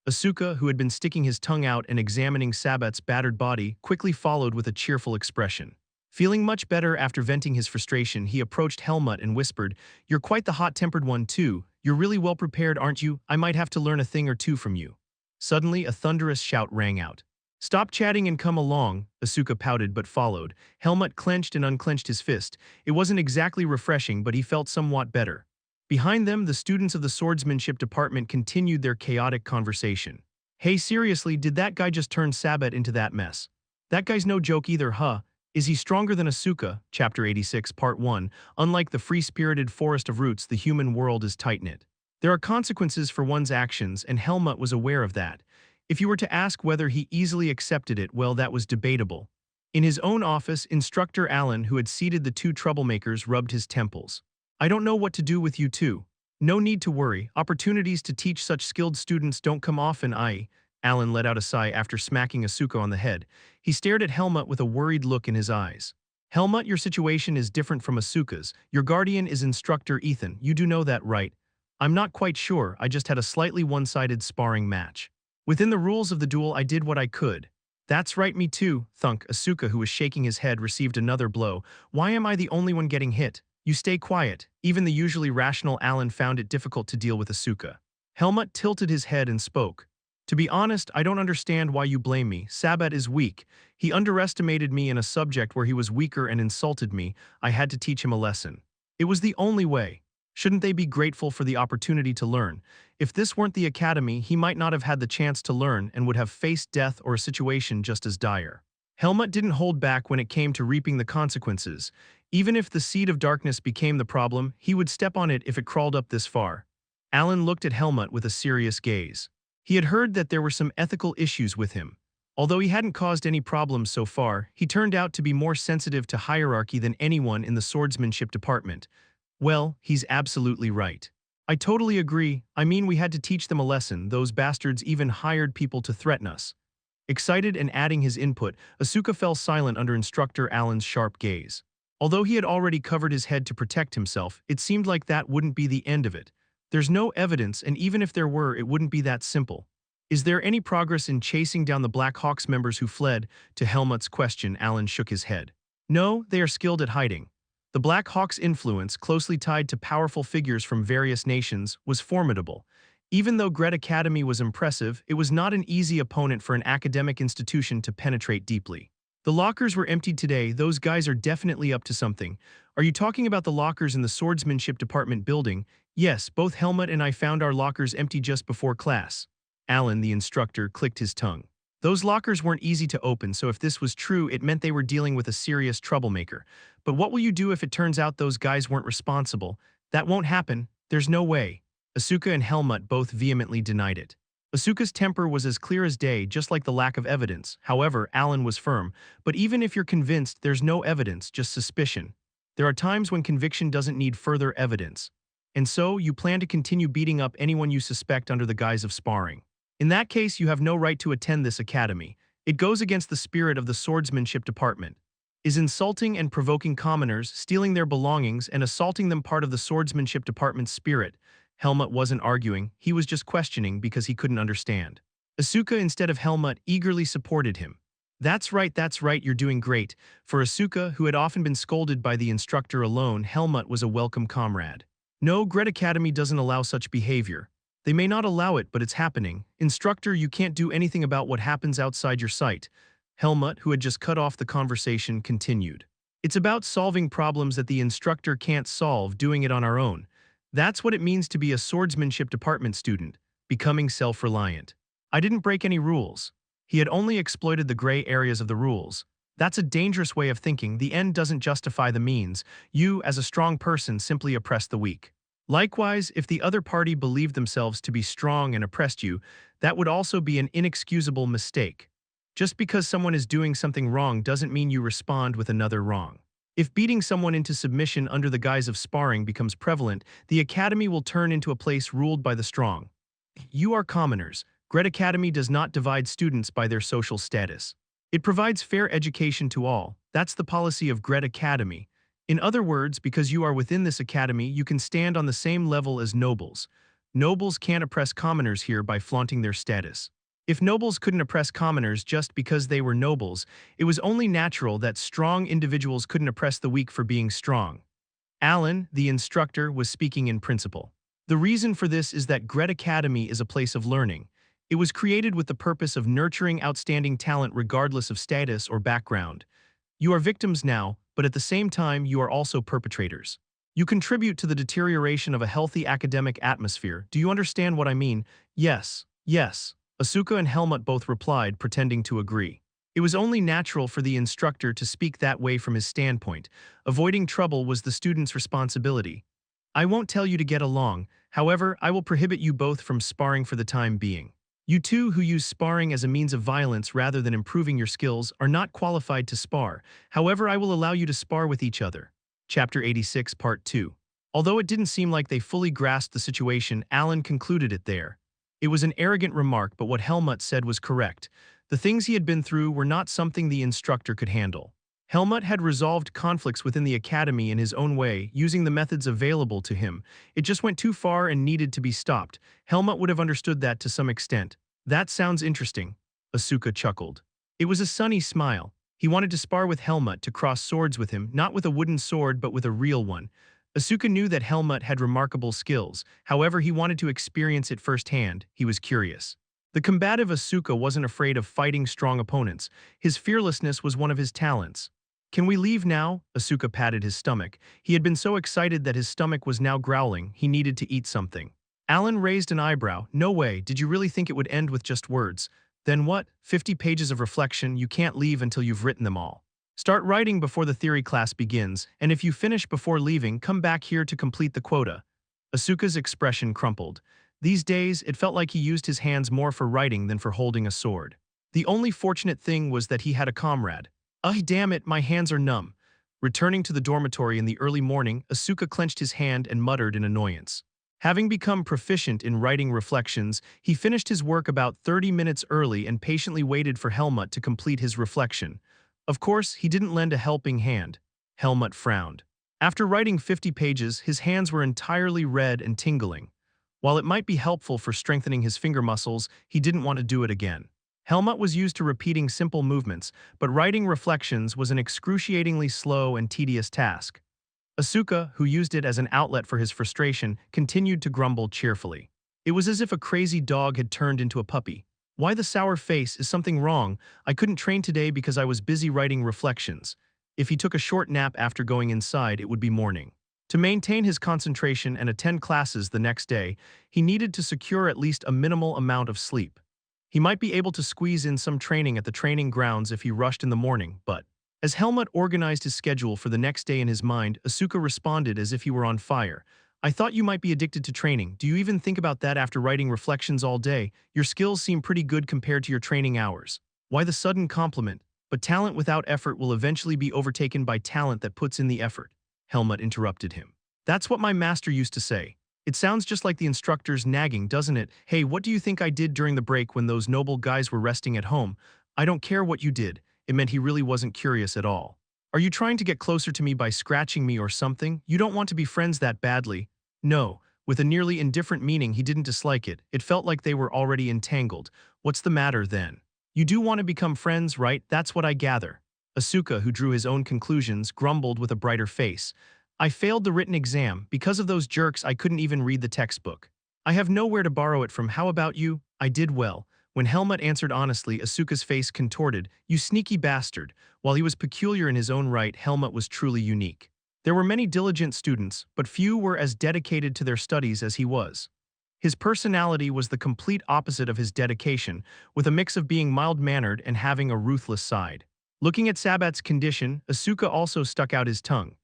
Asuka, who had been sticking his tongue out and examining Sabat's battered body, quickly followed with a cheerful expression. Feeling much better after venting his frustration, he approached Helmut and whispered, "You're quite the hot-tempered one too. You're really well prepared, aren't you? I might have to learn a thing or two from you." Suddenly, a thunderous shout rang out. "Stop chatting and come along." Asuka pouted but followed. Helmut clenched and unclenched his fist. It wasn't exactly refreshing, but he felt somewhat better. Behind them, the students of the swordsmanship department continued their chaotic conversation. "Hey, seriously, did that guy just turn Sabat into that mess? That guy's no joke either, huh? Is he stronger than Asuka?" Chapter 86, Part 1. Unlike the free-spirited forest of roots, the human world is tight-knit. There are consequences for one's actions, and Helmut was aware of that. If you were to ask whether he easily accepted it, well, that was debatable. In his own office, Instructor Alan, who had seated the two troublemakers, rubbed his temples. "I don't know what to do with you two. No need to worry. Opportunities to teach such skilled students don't come often. Alan let out a sigh after smacking Asuka on the head. He stared at Helmut with a worried look in his eyes. "Helmut, your situation is different from Asuka's. Your guardian is Instructor Ethan. You do know that, right?" "I'm not quite sure. I just had a slightly one-sided sparring match. Within the rules of the duel, I did what I could." "That's right, me too." Thunk. Asuka, who was shaking his head, received another blow. "Why am I the only one getting hit?" "You stay quiet." Even the usually rational Alan found it difficult to deal with Asuka. Helmut tilted his head and spoke. "To be honest, I don't understand why you blame me. Sabat is weak. He underestimated me in a subject where he was weaker and insulted me. I had to teach him a lesson. It was the only way. Shouldn't they be grateful for the opportunity to learn? If this weren't the academy, he might not have had the chance to learn and would have faced death or a situation just as dire." Helmut didn't hold back when it came to reaping the consequences. Even if the seed of darkness became the problem, he would step on it if it crawled up this far. Alan looked at Helmut with a serious gaze. He had heard that there were some ethical issues with him. Although he hadn't caused any problems so far, he turned out to be more sensitive to hierarchy than anyone in the swordsmanship department. Well, he's absolutely right. I totally agree. I mean, we had to teach them a lesson. Those bastards even hired people to threaten us. Excited and adding his input, Asuka fell silent under instructor Alan's sharp gaze. Although he had already covered his head to protect himself, it seemed like that wouldn't be the end of it. There's no evidence, and even if there were, it wouldn't be that simple. Is there any progress in chasing down the Black Hawks members who fled? To Helmut's question, Alan shook his head. No, they are skilled at hiding. The Black Hawks' influence, closely tied to powerful figures from various nations, was formidable. Even though Gret Academy was impressive, it was not an easy opponent for an academic institution to penetrate deeply. The lockers were emptied today. Those guys are definitely up to something. Are you talking about the lockers in the swordsmanship department building? Yes, both Helmut and I found our lockers empty just before class. Alan, the instructor, clicked his tongue. Those lockers weren't easy to open, so if this was true, it meant they were dealing with a serious troublemaker. But what will you do if it turns out those guys weren't responsible? That won't happen. There's no way. Asuka and Helmut both vehemently denied it. Asuka's temper was as clear as day, just like the lack of evidence. However, Alan was firm. But even if you're convinced, there's no evidence, just suspicion. There are times when conviction doesn't need further evidence. And so, you plan to continue beating up anyone you suspect under the guise of sparring. In that case, you have no right to attend this academy. It goes against the spirit of the swordsmanship department. Is insulting and provoking commoners, stealing their belongings, and assaulting them part of the swordsmanship department's spirit? Helmut wasn't arguing, he was just questioning because he couldn't understand. Asuka, instead of Helmut, eagerly supported him. That's right, you're doing great. For Asuka, who had often been scolded by the instructor alone, Helmut was a welcome comrade. No, Gret Academy doesn't allow such behavior. They may not allow it, but it's happening. Instructor, you can't do anything about what happens outside your sight. Helmut, who had just cut off the conversation, continued. It's about solving problems that the instructor can't solve, doing it on our own. That's what it means to be a swordsmanship department student, becoming self-reliant. I didn't break any rules. He had only exploited the gray areas of the rules. That's a dangerous way of thinking. The end doesn't justify the means. You, as a strong person, simply oppress the weak. Likewise, if the other party believed themselves to be strong and oppressed you, that would also be an inexcusable mistake. Just because someone is doing something wrong doesn't mean you respond with another wrong. If beating someone into submission under the guise of sparring becomes prevalent, the academy will turn into a place ruled by the strong. You are commoners. Gret Academy does not divide students by their social status. It provides fair education to all. That's the policy of Gret Academy. In other words, because you are within this academy, you can stand on the same level as nobles. Nobles can't oppress commoners here by flaunting their status. If nobles couldn't oppress commoners just because they were nobles, it was only natural that strong individuals couldn't oppress the weak for being strong. Alan, the instructor, was speaking in principle. The reason for this is that Gret Academy is a place of learning. It was created with the purpose of nurturing outstanding talent regardless of status or background. You are victims now, but at the same time you are also perpetrators. You contribute to the deterioration of a healthy academic atmosphere. Do you understand what I mean? Yes. Asuka and Helmut both replied, pretending to agree. It was only natural for the instructor to speak that way from his standpoint. Avoiding trouble was the student's responsibility. I won't tell you to get along, however, I will prohibit you both from sparring for the time being. You two who use sparring as a means of violence rather than improving your skills are not qualified to spar. However, I will allow you to spar with each other. Chapter 86, Part 2. Although it didn't seem like they fully grasped the situation, Alan concluded it there. It was an arrogant remark, but what Helmut said was correct. The things he had been through were not something the instructor could handle. Helmut had resolved conflicts within the academy in his own way, using the methods available to him. It just went too far and needed to be stopped. Helmut would have understood that to some extent. That sounds interesting, Asuka chuckled. It was a sunny smile. He wanted to spar with Helmut, to cross swords with him, not with a wooden sword but with a real one. Asuka knew that Helmut had remarkable skills. However, he wanted to experience it firsthand. He was curious. The combative Asuka wasn't afraid of fighting strong opponents. His fearlessness was one of his talents. Can we leave now? Asuka patted his stomach. He had been so excited that his stomach was now growling. He needed to eat something. Alan raised an eyebrow. No way, did you really think it would end with just words? Then what? 50 pages of reflection, you can't leave until you've written them all. Start writing before the theory class begins, and if you finish before leaving, come back here to complete the quota. Asuka's expression crumpled. These days, it felt like he used his hands more for writing than for holding a sword. The only fortunate thing was that he had a comrade. Damn it, my hands are numb. Returning to the dormitory in the early morning, Asuka clenched his hand and muttered in annoyance. Having become proficient in writing reflections, he finished his work about 30 minutes early and patiently waited for Helmut to complete his reflection. Of course, he didn't lend a helping hand. Helmut frowned. After writing 50 pages, his hands were entirely red and tingling. While it might be helpful for strengthening his finger muscles, he didn't want to do it again. Helmut was used to repeating simple movements, but writing reflections was an excruciatingly slow and tedious task. Asuka, who used it as an outlet for his frustration, continued to grumble cheerfully. It was as if a crazy dog had turned into a puppy. Why the sour face? Is something wrong? I couldn't train today because I was busy writing reflections. If he took a short nap after going inside, it would be morning. To maintain his concentration and attend classes the next day, he needed to secure at least a minimal amount of sleep. He might be able to squeeze in some training at the training grounds if he rushed in the morning, but as Helmut organized his schedule for the next day in his mind, Asuka responded as if he were on fire. I thought you might be addicted to training. Do you even think about that after writing reflections all day? Your skills seem pretty good compared to your training hours. Why the sudden compliment? But talent without effort will eventually be overtaken by talent that puts in the effort. Helmut interrupted him. That's what my master used to say. It sounds just like the instructor's nagging, doesn't it? Hey, what do you think I did during the break when those noble guys were resting at home? I don't care what you did. It meant he really wasn't curious at all. Are you trying to get closer to me by scratching me or something? You don't want to be friends that badly. No, with a nearly indifferent meaning, he didn't dislike it. It felt like they were already entangled. What's the matter then? You do want to become friends, right? That's what I gather. Asuka, who drew his own conclusions, grumbled with a brighter face. I failed the written exam. Because of those jerks, I couldn't even read the textbook. I have nowhere to borrow it from. How about you? I did well. When Helmut answered honestly, Asuka's face contorted. You sneaky bastard. While he was peculiar in his own right, Helmut was truly unique. There were many diligent students, but few were as dedicated to their studies as he was. His personality was the complete opposite of his dedication, with a mix of being mild-mannered and having a ruthless side. Looking at Sabat's condition, Asuka also stuck out his tongue.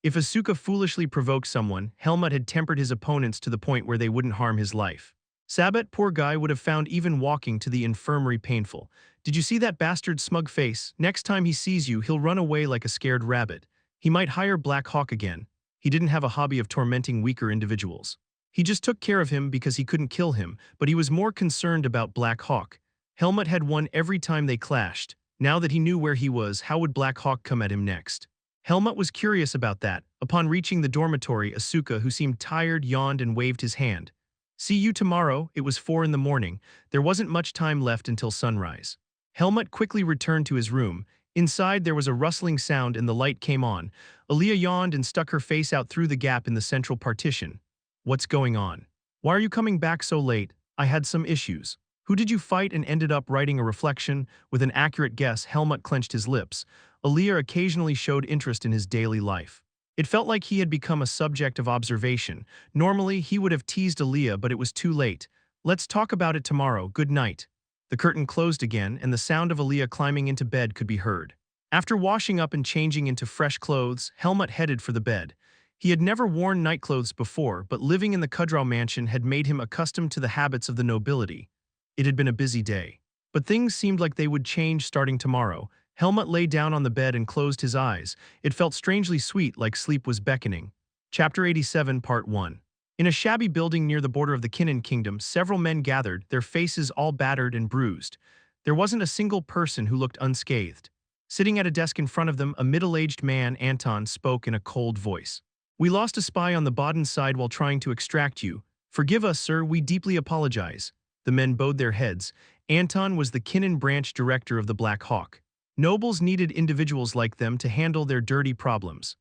If Asuka foolishly provoked someone, Helmut had tempered his opponents to the point where they wouldn't harm his life. Sabat, poor guy, would have found even walking to the infirmary painful. Did you see that bastard's smug face? Next time he sees you, he'll run away like a scared rabbit. He might hire Black Hawk again. He didn't have a hobby of tormenting weaker individuals. He just took care of him because he couldn't kill him, but he was more concerned about Black Hawk. Helmut had won every time they clashed. Now that he knew where he was, how would Black Hawk come at him next? Helmut was curious about that. Upon reaching the dormitory, Asuka, who seemed tired, yawned and waved his hand. See you tomorrow. It was 4 in the morning. There wasn't much time left until sunrise. Helmut quickly returned to his room. Inside, there was a rustling sound and the light came on. Aaliyah yawned and stuck her face out through the gap in the central partition. What's going on? Why are you coming back so late? I had some issues. Who did you fight and ended up writing a reflection? With an accurate guess, Helmut clenched his lips. Aaliyah occasionally showed interest in his daily life. It felt like he had become a subject of observation. Normally, he would have teased Aaliyah, but it was too late. Let's talk about it tomorrow. Good night. The curtain closed again, and the sound of Aaliyah climbing into bed could be heard. After washing up and changing into fresh clothes, Helmut headed for the bed. He had never worn nightclothes before, but living in the Kudraw mansion had made him accustomed to the habits of the nobility. It had been a busy day. But things seemed like they would change starting tomorrow. Helmut lay down on the bed and closed his eyes. It felt strangely sweet, like sleep was beckoning. Chapter 87, Part 1. In a shabby building near the border of the Kinnan Kingdom, several men gathered, their faces all battered and bruised. There wasn't a single person who looked unscathed. Sitting at a desk in front of them, a middle-aged man, Anton, spoke in a cold voice. We lost a spy on the Baden side while trying to extract you. Forgive us, sir, we deeply apologize. The men bowed their heads. Anton was the Kinnan branch director of the Black Hawk. Nobles needed individuals like them to handle their dirty problems.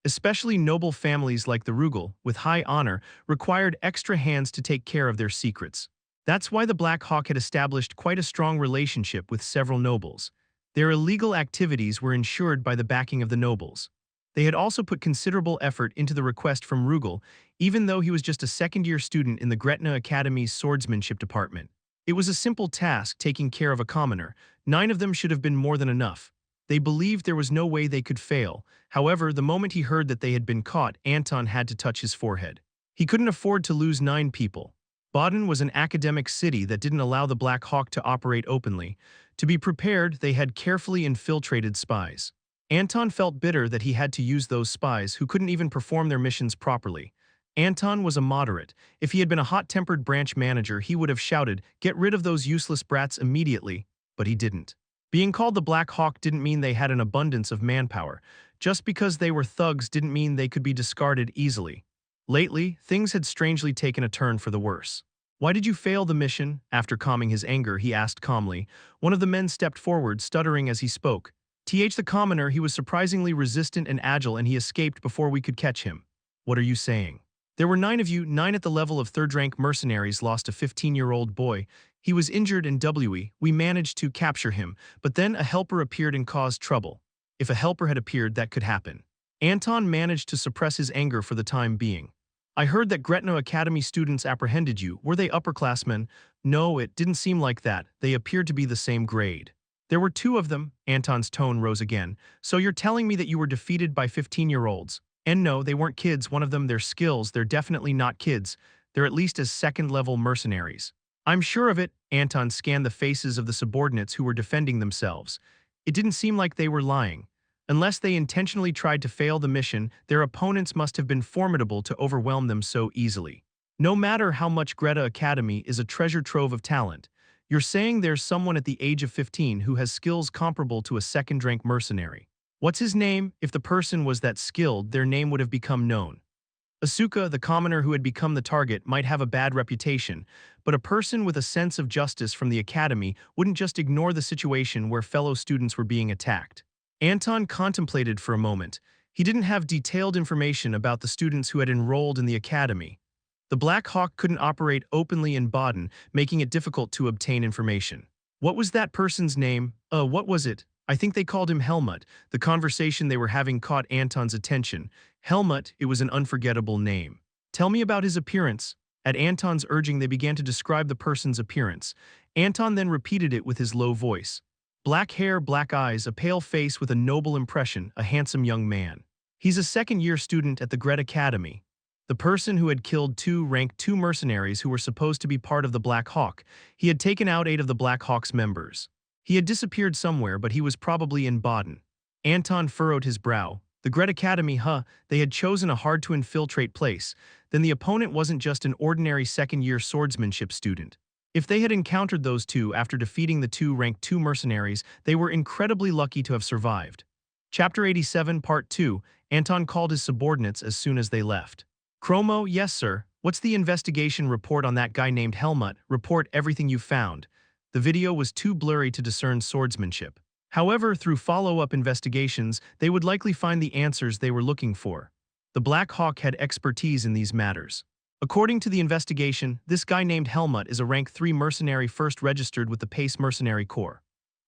Especially noble families like the Rugal, with high honor, required extra hands to take care of their secrets. That's why the Black Hawk had established quite a strong relationship with several nobles. Their illegal activities were ensured by the backing of the nobles. They had also put considerable effort into the request from Rugal, even though he was just a second-year student in the Gretna Academy's swordsmanship department. It was a simple task taking care of a commoner. 9 of them should have been more than enough. They believed there was no way they could fail. However, the moment he heard that they had been caught, Anton had to touch his forehead. He couldn't afford to lose 9 people. Baden was an academic city that didn't allow the Black Hawk to operate openly. To be prepared, they had carefully infiltrated spies. Anton felt bitter that he had to use those spies who couldn't even perform their missions properly. Anton was a moderate. If he had been a hot-tempered branch manager, he would have shouted, "Get rid of those useless brats immediately," but he didn't. Being called the Black Hawk didn't mean they had an abundance of manpower. Just because they were thugs didn't mean they could be discarded easily. Lately, things had strangely taken a turn for the worse. "Why did you fail the mission?" After calming his anger, he asked calmly. One of the men stepped forward, stuttering as he spoke. The commoner, he was surprisingly resistant and agile, and he escaped before we could catch him." "What are you saying?" "There were 9 of you, 9 at the level of third-rank mercenaries lost a 15-year-old boy. He was injured and we managed to capture him, but then a helper appeared and caused trouble." If a helper had appeared, that could happen. Anton managed to suppress his anger for the time being. "I heard that Gretna Academy students apprehended you. Were they upperclassmen?" "No, it didn't seem like that. They appeared to be the same grade." "There were 2 of them." Anton's tone rose again. "So you're telling me that you were defeated by 15-year-olds? And no, they weren't kids. One of them, their skills, they're definitely not kids. They're at least as second-level mercenaries." "I'm sure of it." Anton scanned the faces of the subordinates who were defending themselves. It didn't seem like they were lying. Unless they intentionally tried to fail the mission, their opponents must have been formidable to overwhelm them so easily. No matter how much Greta Academy is a treasure trove of talent, you're saying there's someone at the age of 15 who has skills comparable to a second-rank mercenary. What's his name? If the person was that skilled, their name would have become known. Asuka, the commoner who had become the target, might have a bad reputation, but a person with a sense of justice from the academy wouldn't just ignore the situation where fellow students were being attacked. Anton contemplated for a moment. He didn't have detailed information about the students who had enrolled in the academy. The Black Hawk couldn't operate openly in Baden, making it difficult to obtain information. What was that person's name? What was it? I think they called him Helmut. The conversation they were having caught Anton's attention. Helmut, it was an unforgettable name. "Tell me about his appearance." At Anton's urging, they began to describe the person's appearance. Anton then repeated it with his low voice. "Black hair, black eyes, a pale face with a noble impression, a handsome young man. He's a second-year student at the Gret Academy." The person who had killed 2 rank 2 mercenaries who were supposed to be part of the Black Hawk. He had taken out 8 of the Black Hawk's members. He had disappeared somewhere, but he was probably in Baden. Anton furrowed his brow. The Gret Academy, they had chosen a hard-to-infiltrate place. Then the opponent wasn't just an ordinary second-year swordsmanship student. If they had encountered those 2 after defeating the 2 rank 2 mercenaries, they were incredibly lucky to have survived. Chapter 87, Part 2, Anton called his subordinates as soon as they left. "Chromo, yes sir. What's the investigation report on that guy named Helmut? Report everything you found." The video was too blurry to discern swordsmanship. However, through follow-up investigations, they would likely find the answers they were looking for. The Black Hawk had expertise in these matters. According to the investigation, this guy named Helmut is a rank 3 mercenary first registered with the Pace Mercenary Corps.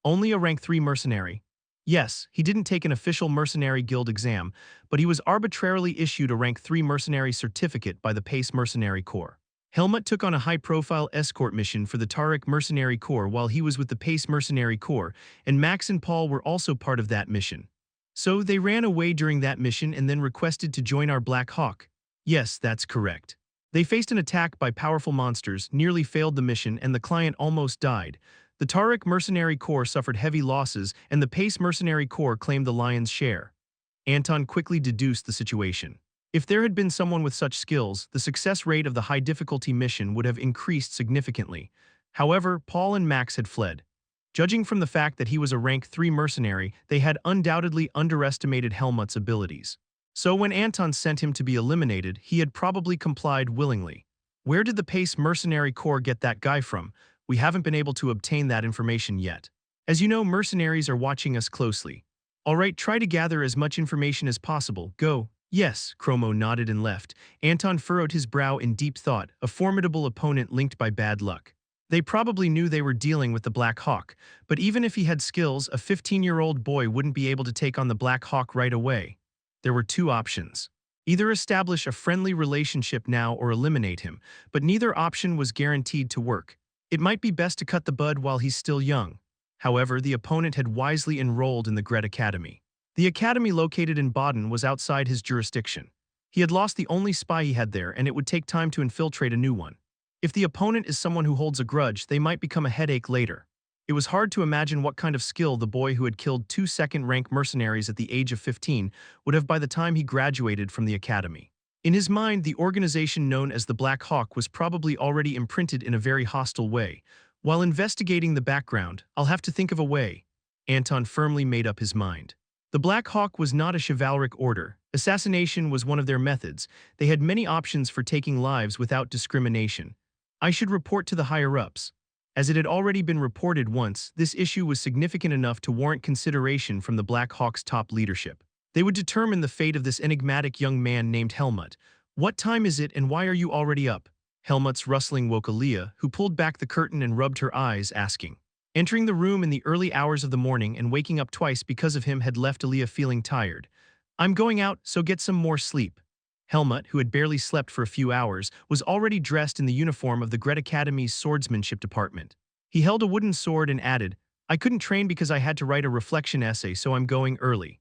Only a rank 3 mercenary? Yes, he didn't take an official mercenary guild exam, but he was arbitrarily issued a rank 3 mercenary certificate by the Pace Mercenary Corps. Helmut took on a high-profile escort mission for the Tarik Mercenary Corps while he was with the Pace Mercenary Corps, and Max and Paul were also part of that mission. So they ran away during that mission and then requested to join our Black Hawk. Yes, that's correct. They faced an attack by powerful monsters, nearly failed the mission, and the client almost died. The Tarik Mercenary Corps suffered heavy losses, and the Pace Mercenary Corps claimed the lion's share. Anton quickly deduced the situation. If there had been someone with such skills, the success rate of the high-difficulty mission would have increased significantly. However, Paul and Max had fled. Judging from the fact that he was a rank 3 mercenary, they had undoubtedly underestimated Helmut's abilities. So when Anton sent him to be eliminated, he had probably complied willingly. Where did the Pace Mercenary Corps get that guy from? We haven't been able to obtain that information yet. As you know, mercenaries are watching us closely. Alright, try to gather as much information as possible. Go. Yes, Chromo nodded and left. Anton furrowed his brow in deep thought, a formidable opponent linked by bad luck. They probably knew they were dealing with the Black Hawk, but even if he had skills, a 15-year-old boy wouldn't be able to take on the Black Hawk right away. There were 2 options. Either establish a friendly relationship now or eliminate him, but neither option was guaranteed to work. It might be best to cut the bud while he's still young. However, the opponent had wisely enrolled in the Gret Academy. The academy located in Baden was outside his jurisdiction. He had lost the only spy he had there, and it would take time to infiltrate a new one. If the opponent is someone who holds a grudge, they might become a headache later. It was hard to imagine what kind of skill the boy who had killed 2 second-rank mercenaries at the age of 15 would have by the time he graduated from the academy. In his mind, the organization known as the Black Hawk was probably already imprinted in a very hostile way. While investigating the background, I'll have to think of a way. Anton firmly made up his mind. The Black Hawk was not a chivalric order. Assassination was one of their methods. They had many options for taking lives without discrimination. I should report to the higher-ups. As it had already been reported once, this issue was significant enough to warrant consideration from the Black Hawk's top leadership. They would determine the fate of this enigmatic young man named Helmut. "What time is it and why are you already up?" Helmut's rustling woke Aaliyah, who pulled back the curtain and rubbed her eyes, asking. Entering the room in the early hours of the morning and waking up twice because of him had left Aaliyah feeling tired. "I'm going out, so get some more sleep." Helmut, who had barely slept for a few hours, was already dressed in the uniform of the Gret Academy's swordsmanship department. He held a wooden sword and added, "I couldn't train because I had to write a reflection essay, so I'm going early."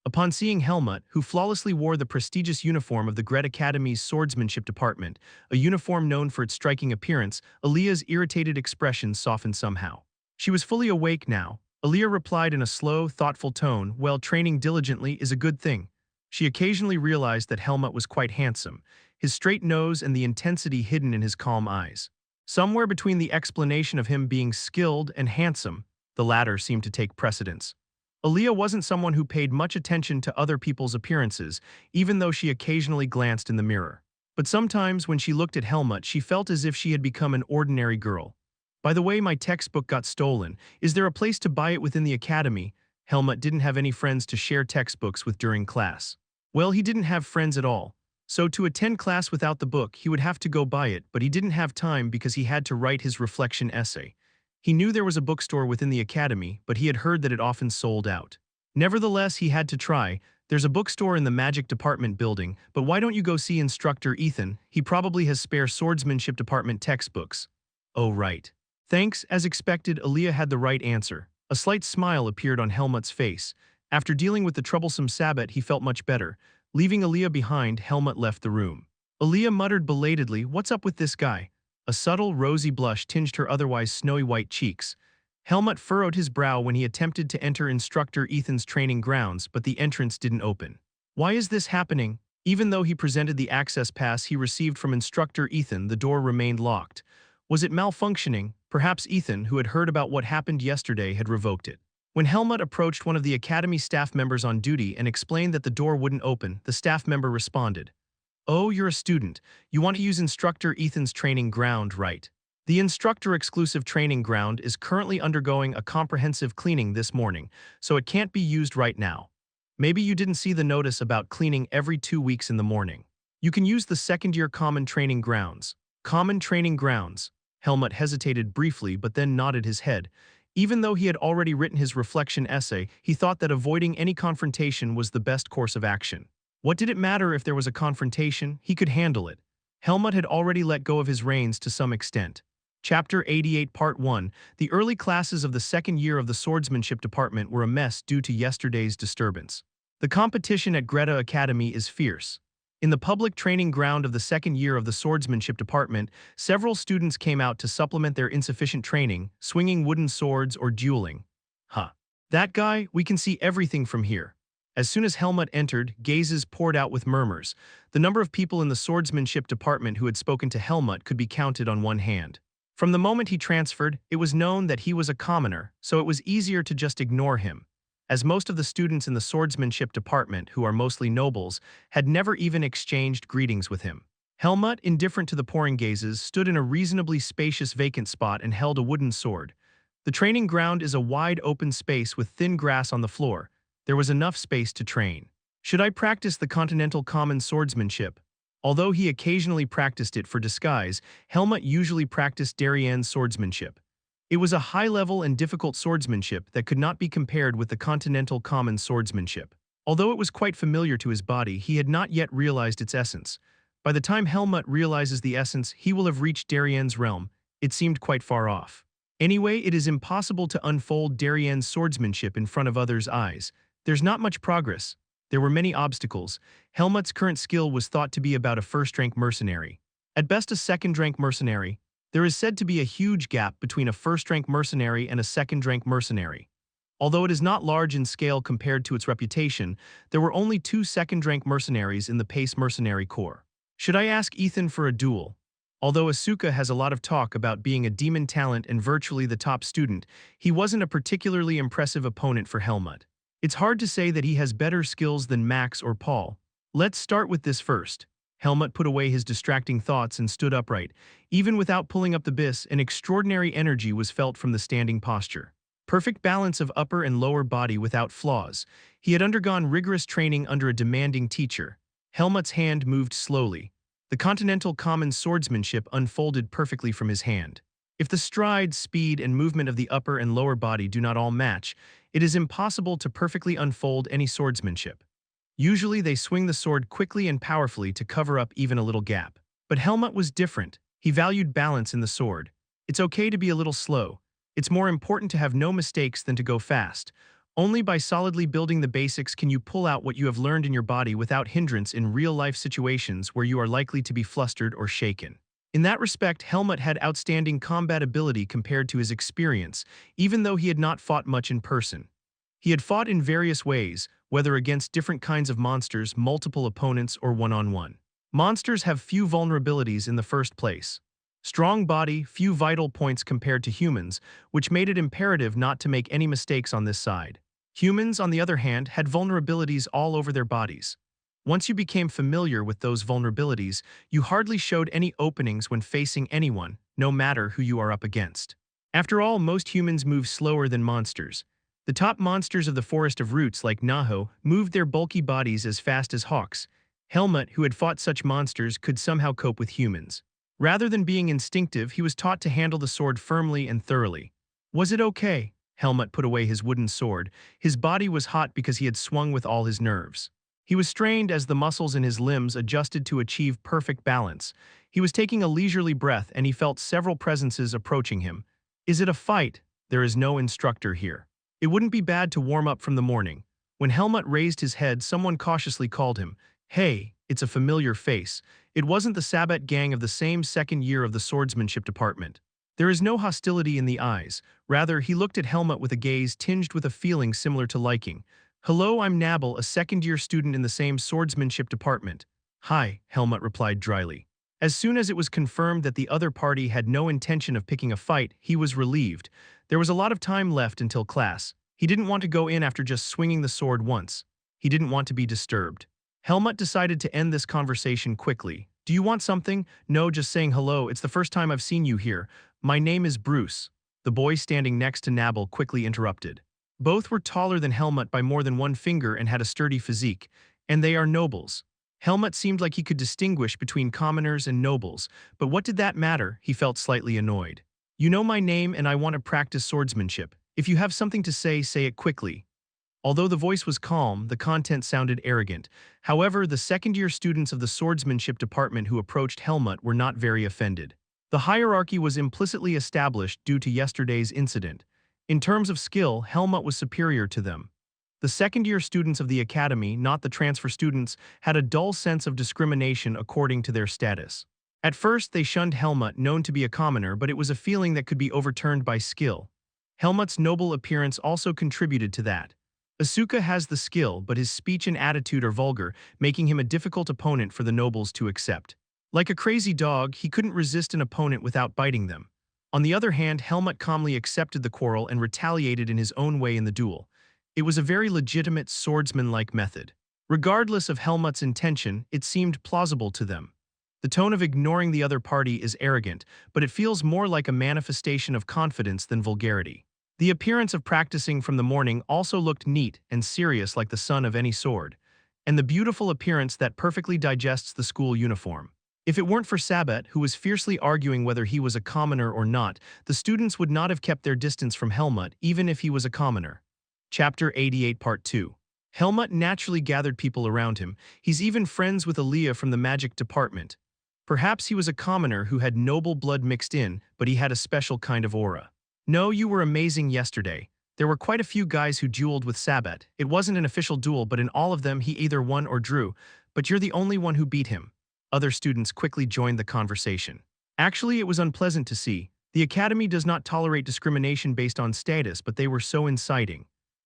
Upon seeing Helmut, who flawlessly wore the prestigious uniform of the Gret Academy's swordsmanship department, a uniform known for its striking appearance, Aaliyah's irritated expression softened somehow. She was fully awake now. Aaliyah replied in a slow, thoughtful tone, "Well, training diligently is a good thing." She occasionally realized that Helmut was quite handsome, his straight nose and the intensity hidden in his calm eyes. Somewhere between the explanation of him being skilled and handsome, the latter seemed to take precedence. Aaliyah wasn't someone who paid much attention to other people's appearances, even though she occasionally glanced in the mirror. But sometimes when she looked at Helmut, she felt as if she had become an ordinary girl. "By the way, my textbook got stolen. Is there a place to buy it within the academy?" Helmut didn't have any friends to share textbooks with during class. Well, he didn't have friends at all. So to attend class without the book, he would have to go buy it, but he didn't have time because he had to write his reflection essay. He knew there was a bookstore within the academy, but he had heard that it often sold out. Nevertheless, he had to try. "There's a bookstore in the magic department building, but why don't you go see instructor Ethan? He probably has spare swordsmanship department textbooks." "Oh, right." Thanks, as expected, Aaliyah had the right answer. A slight smile appeared on Helmut's face. After dealing with the troublesome Sabbat, he felt much better. Leaving Aaliyah behind, Helmut left the room. Aaliyah muttered belatedly, "What's up with this guy?" A subtle, rosy blush tinged her otherwise snowy white cheeks. Helmut furrowed his brow when he attempted to enter instructor Ethan's training grounds, but the entrance didn't open. Why is this happening? Even though he presented the access pass he received from instructor Ethan, the door remained locked. Was it malfunctioning? Perhaps Ethan, who had heard about what happened yesterday, had revoked it. When Helmut approached one of the academy staff members on duty and explained that the door wouldn't open, the staff member responded, "Oh, you're a student. You want to use instructor Ethan's training ground, right? The instructor-exclusive training ground is currently undergoing a comprehensive cleaning this morning, so it can't be used right now. Maybe you didn't see the notice about cleaning every 2 weeks in the morning. You can use the second-year common training grounds." Common training grounds. Helmut hesitated briefly but then nodded his head. Even though he had already written his reflection essay, he thought that avoiding any confrontation was the best course of action. What did it matter if there was a confrontation? He could handle it. Helmut had already let go of his reins to some extent. Chapter 88 Part 1. The early classes of the second year of the swordsmanship department were a mess due to yesterday's disturbance. The competition at Greta Academy is fierce. In the public training ground of the second year of the swordsmanship department, several students came out to supplement their insufficient training, swinging wooden swords or dueling. Huh. That guy, we can see everything from here. As soon as Helmut entered, gazes poured out with murmurs. The number of people in the swordsmanship department who had spoken to Helmut could be counted on one hand. From the moment he transferred, it was known that he was a commoner, so it was easier to just ignore him. As most of the students in the swordsmanship department, who are mostly nobles, had never even exchanged greetings with him. Helmut, indifferent to the pouring gazes, stood in a reasonably spacious vacant spot and held a wooden sword. The training ground is a wide open space with thin grass on the floor. There was enough space to train. Should I practice the continental common swordsmanship? Although he occasionally practiced it for disguise, Helmut usually practiced Darien's swordsmanship. It was a high-level and difficult swordsmanship that could not be compared with the continental common swordsmanship. Although it was quite familiar to his body, he had not yet realized its essence. By the time Helmut realizes the essence, he will have reached Darien's realm. It seemed quite far off. Anyway, it is impossible to unfold Darien's swordsmanship in front of others' eyes. There's not much progress. There were many obstacles. Helmut's current skill was thought to be about a first-rank mercenary. At best a second-rank mercenary, there is said to be a huge gap between a first-rank mercenary and a second-rank mercenary. Although it is not large in scale compared to its reputation, there were only 2 second-rank mercenaries in the Pace Mercenary Corps. Should I ask Ethan for a duel? Although Asuka has a lot of talk about being a demon talent and virtually the top student, he wasn't a particularly impressive opponent for Helmut. It's hard to say that he has better skills than Max or Paul. Let's start with this first. Helmut put away his distracting thoughts and stood upright. Even without pulling up the bis, an extraordinary energy was felt from the standing posture. Perfect balance of upper and lower body without flaws. He had undergone rigorous training under a demanding teacher. Helmut's hand moved slowly. The continental common swordsmanship unfolded perfectly from his hand. If the stride, speed, and movement of the upper and lower body do not all match, it is impossible to perfectly unfold any swordsmanship. Usually they swing the sword quickly and powerfully to cover up even a little gap. But Helmut was different. He valued balance in the sword. It's okay to be a little slow. It's more important to have no mistakes than to go fast. Only by solidly building the basics can you pull out what you have learned in your body without hindrance in real-life situations where you are likely to be flustered or shaken. In that respect, Helmut had outstanding combat ability compared to his experience, even though he had not fought much in person. He had fought in various ways, whether against different kinds of monsters, multiple opponents, or one-on-one. Monsters have few vulnerabilities in the first place. Strong body, few vital points compared to humans, which made it imperative not to make any mistakes on this side. Humans, on the other hand, had vulnerabilities all over their bodies. Once you became familiar with those vulnerabilities, you hardly showed any openings when facing anyone, no matter who you are up against. After all, most humans move slower than monsters. The top monsters of the Forest of Roots, like Naho, moved their bulky bodies as fast as hawks. Helmut, who had fought such monsters, could somehow cope with humans. Rather than being instinctive, he was taught to handle the sword firmly and thoroughly. Was it okay? Helmut put away his wooden sword. His body was hot because he had swung with all his nerves. He was strained as the muscles in his limbs adjusted to achieve perfect balance. He was taking a leisurely breath and he felt several presences approaching him. Is it a fight? There is no instructor here. It wouldn't be bad to warm up from the morning. When Helmut raised his head, someone cautiously called him. Hey, it's a familiar face. It wasn't the Sabbat gang of the same second year of the swordsmanship department. There is no hostility in the eyes. Rather, he looked at Helmut with a gaze tinged with a feeling similar to liking. Hello, I'm Nabel, a second-year student in the same swordsmanship department. Hi, Helmut replied dryly. As soon as it was confirmed that the other party had no intention of picking a fight, he was relieved. There was a lot of time left until class. He didn't want to go in after just swinging the sword once. He didn't want to be disturbed. Helmut decided to end this conversation quickly. Do you want something? No, just saying hello. It's the first time I've seen you here. My name is Bruce. The boy standing next to Nabel quickly interrupted. Both were taller than Helmut by more than one finger and had a sturdy physique, and they are nobles. Helmut seemed like he could distinguish between commoners and nobles, but what did that matter? He felt slightly annoyed. You know my name and I want to practice swordsmanship. If you have something to say it quickly. Although the voice was calm, the content sounded arrogant. However, the second-year students of the swordsmanship department who approached Helmut were not very offended. The hierarchy was implicitly established due to yesterday's incident. In terms of skill, Helmut was superior to them. The second-year students of the academy, not the transfer students, had a dull sense of discrimination according to their status. At first, they shunned Helmut, known to be a commoner, but it was a feeling that could be overturned by skill. Helmut's noble appearance also contributed to that. Asuka has the skill, but his speech and attitude are vulgar, making him a difficult opponent for the nobles to accept. Like a crazy dog, he couldn't resist an opponent without biting them. On the other hand, Helmut calmly accepted the quarrel and retaliated in his own way in the duel. It was a very legitimate swordsman-like method. Regardless of Helmut's intention, it seemed plausible to them. The tone of ignoring the other party is arrogant, but it feels more like a manifestation of confidence than vulgarity. The appearance of practicing from the morning also looked neat and serious like the son of any sword, and the beautiful appearance that perfectly digests the school uniform. If it weren't for Sabbat, who was fiercely arguing whether he was a commoner or not, the students would not have kept their distance from Helmut, even if he was a commoner. Chapter 88 Part 2. Helmut naturally gathered people around him. He's even friends with Aaliyah from the magic department. Perhaps he was a commoner who had noble blood mixed in, but he had a special kind of aura. No, you were amazing yesterday. There were quite a few guys who dueled with Sabat. It wasn't an official duel, but in all of them he either won or drew, but you're the only one who beat him. Other students quickly joined the conversation. Actually, it was unpleasant to see. The academy does not tolerate discrimination based on status, but they were so inciting.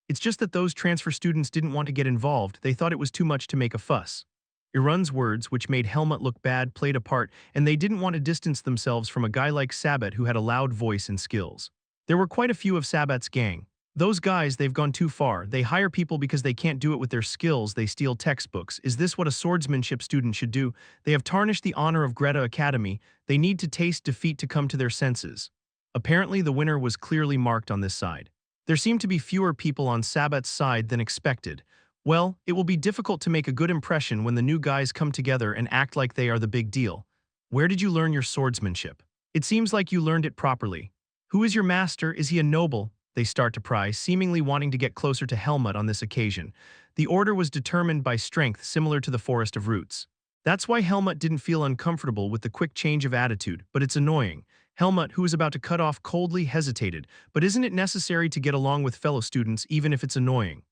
It's just that those transfer students didn't want to get involved, they thought it was too much to make a fuss. Iran's words, which made Helmut look bad, played a part, and they didn't want to distance themselves from a guy like Sabat who had a loud voice and skills. There were quite a few of Sabat's gang. Those guys, they've gone too far. They hire people because they can't do it with their skills, they steal textbooks. Is this what a swordsmanship student should do? They have tarnished the honor of Greta Academy. They need to taste defeat to come to their senses. Apparently, the winner was clearly marked on this side. There seemed to be fewer people on Sabat's side than expected. Well, it will be difficult to make a good impression when the new guys come together and act like they are the big deal. Where did you learn your swordsmanship? It seems like you learned it properly. Who is your master? Is he a noble? They start to pry, seemingly wanting to get closer to Helmut on this occasion. The order was determined by strength similar to the Forest of Roots. That's why Helmut didn't feel uncomfortable with the quick change of attitude, but it's annoying. Helmut, who was about to cut off, coldly hesitated, but isn't it necessary to get along with fellow students even if it's annoying?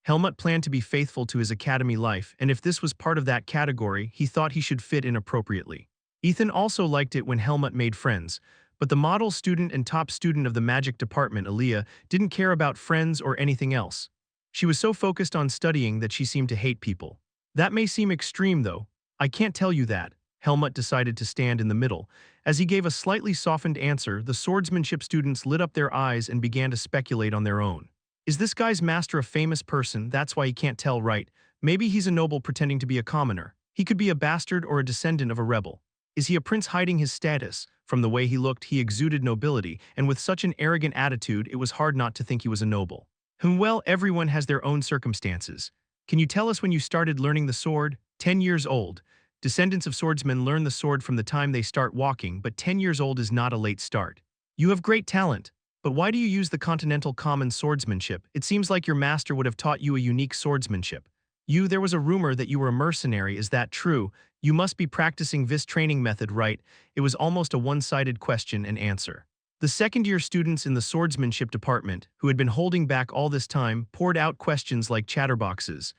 Helmut planned to be faithful to his academy life, and if this was part of that category, he thought he should fit in appropriately. Ethan also liked it when Helmut made friends, but the model student and top student of the magic department, Aaliyah, didn't care about friends or anything else. She was so focused on studying that she seemed to hate people. That may seem extreme, though. I can't tell you that. Helmut decided to stand in the middle. As he gave a slightly softened answer, the swordsmanship students lit up their eyes and began to speculate on their own. Is this guy's master a famous person? That's why he can't tell, right? Maybe he's a noble pretending to be a commoner. He could be a bastard or a descendant of a rebel. Is he a prince hiding his status? From the way he looked, he exuded nobility, and with such an arrogant attitude, it was hard not to think he was a noble. Well, everyone has their own circumstances. Can you tell us when you started learning the sword? 10 years old. Descendants of swordsmen learn the sword from the time they start walking, but 10 years old is not a late start. You have great talent, but why do you use the continental common swordsmanship? It seems like your master would have taught you a unique swordsmanship. There was a rumor that you were a mercenary, is that true? You must be practicing this training method, right? It was almost a one-sided question and answer. The second-year students in the swordsmanship department, who had been holding back all this time, poured out questions like chatterboxes.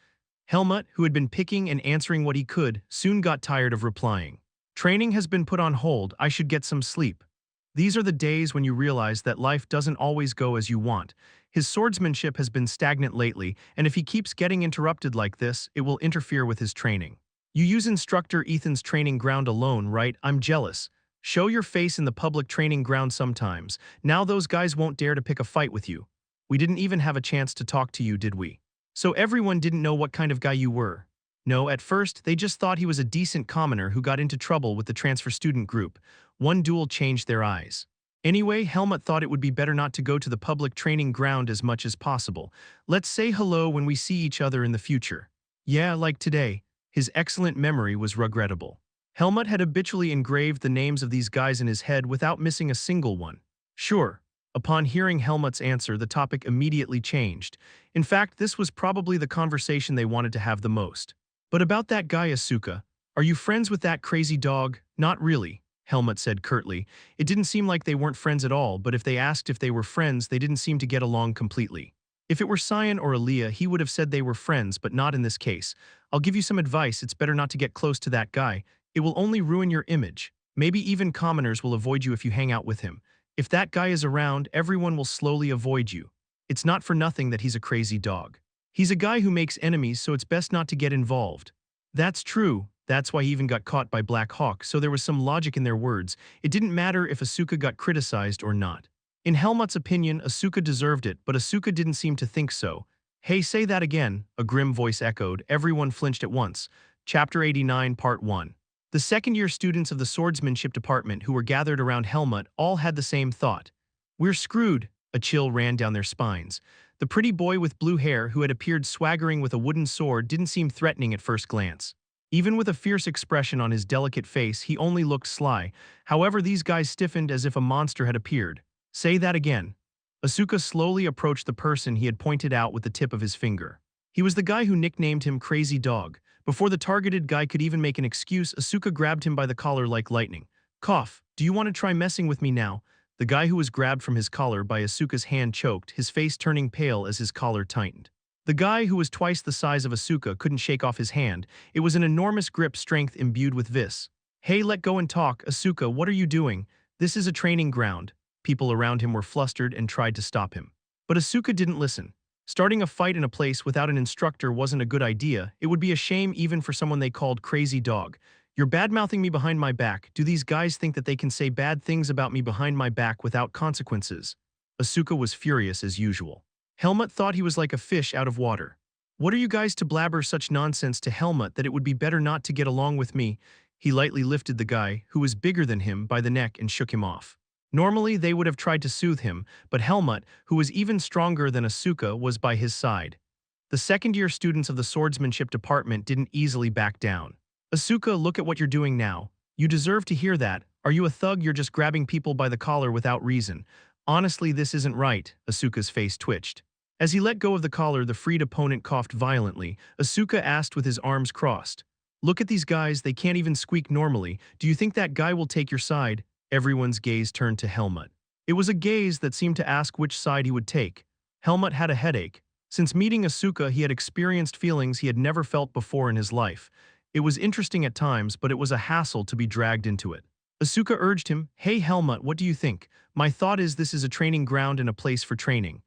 Helmut, who had been picking and answering what he could, soon got tired of replying. Training has been put on hold, I should get some sleep. These are the days when you realize that life doesn't always go as you want. His swordsmanship has been stagnant lately, and if he keeps getting interrupted like this, it will interfere with his training. You use instructor Ethan's training ground alone, right? I'm jealous. Show your face in the public training ground sometimes. Now those guys won't dare to pick a fight with you. We didn't even have a chance to talk to you, did we? So everyone didn't know what kind of guy you were. No, at first, they just thought he was a decent commoner who got into trouble with the transfer student group. One duel changed their eyes. Anyway, Helmut thought it would be better not to go to the public training ground as much as possible. Let's say hello when we see each other in the future. Yeah, like today. His excellent memory was regrettable. Helmut had habitually engraved the names of these guys in his head without missing a single one. Sure. Upon hearing Helmut's answer, the topic immediately changed. In fact, this was probably the conversation they wanted to have the most. But about that guy Asuka, are you friends with that crazy dog? Not really, Helmut said curtly. It didn't seem like they weren't friends at all, but if they asked if they were friends, they didn't seem to get along completely. If it were Cyan or Aaliyah, he would have said they were friends, but not in this case. I'll give you some advice, it's better not to get close to that guy. It will only ruin your image. Maybe even commoners will avoid you if you hang out with him. If that guy is around, everyone will slowly avoid you. It's not for nothing that he's a crazy dog. He's a guy who makes enemies, so it's best not to get involved. That's true. That's why he even got caught by Black Hawk, so there was some logic in their words. It didn't matter if Asuka got criticized or not. In Helmut's opinion, Asuka deserved it, but Asuka didn't seem to think so. Hey, say that again, a grim voice echoed. Everyone flinched at once. Chapter 89, Part 1. The second-year students of the swordsmanship department who were gathered around Helmut all had the same thought. We're screwed. A chill ran down their spines. The pretty boy with blue hair who had appeared swaggering with a wooden sword didn't seem threatening at first glance. Even with a fierce expression on his delicate face, he only looked sly. However, these guys stiffened as if a monster had appeared. Say that again. Asuka slowly approached the person he had pointed out with the tip of his finger. He was the guy who nicknamed him Crazy Dog. Before the targeted guy could even make an excuse, Asuka grabbed him by the collar like lightning. Cough, do you want to try messing with me now? The guy who was grabbed from his collar by Asuka's hand choked, his face turning pale as his collar tightened. The guy who was twice the size of Asuka couldn't shake off his hand. It was an enormous grip strength imbued with vis. Hey, let go and talk, Asuka, what are you doing? This is a training ground. People around him were flustered and tried to stop him. But Asuka didn't listen. Starting a fight in a place without an instructor wasn't a good idea. It would be a shame even for someone they called Crazy Dog. You're bad-mouthing me behind my back. Do these guys think that they can say bad things about me behind my back without consequences? Asuka was furious as usual. Helmut thought he was like a fish out of water. What are you guys to blabber such nonsense to Helmut that it would be better not to get along with me? He lightly lifted the guy, who was bigger than him, by the neck and shook him off. Normally, they would have tried to soothe him, but Helmut, who was even stronger than Asuka, was by his side. The second-year students of the swordsmanship department didn't easily back down. Asuka, look at what you're doing now. You deserve to hear that. Are you a thug? You're just grabbing people by the collar without reason. Honestly, this isn't right. Asuka's face twitched. As he let go of the collar, the freed opponent coughed violently. Asuka asked with his arms crossed. Look at these guys, they can't even squeak normally. Do you think that guy will take your side? Everyone's gaze turned to Helmut. It was a gaze that seemed to ask which side he would take. Helmut had a headache. Since meeting Asuka, he had experienced feelings he had never felt before in his life. It was interesting at times, but it was a hassle to be dragged into it. Asuka urged him, Hey Helmut, what do you think? My thought is this is a training ground and a place for training.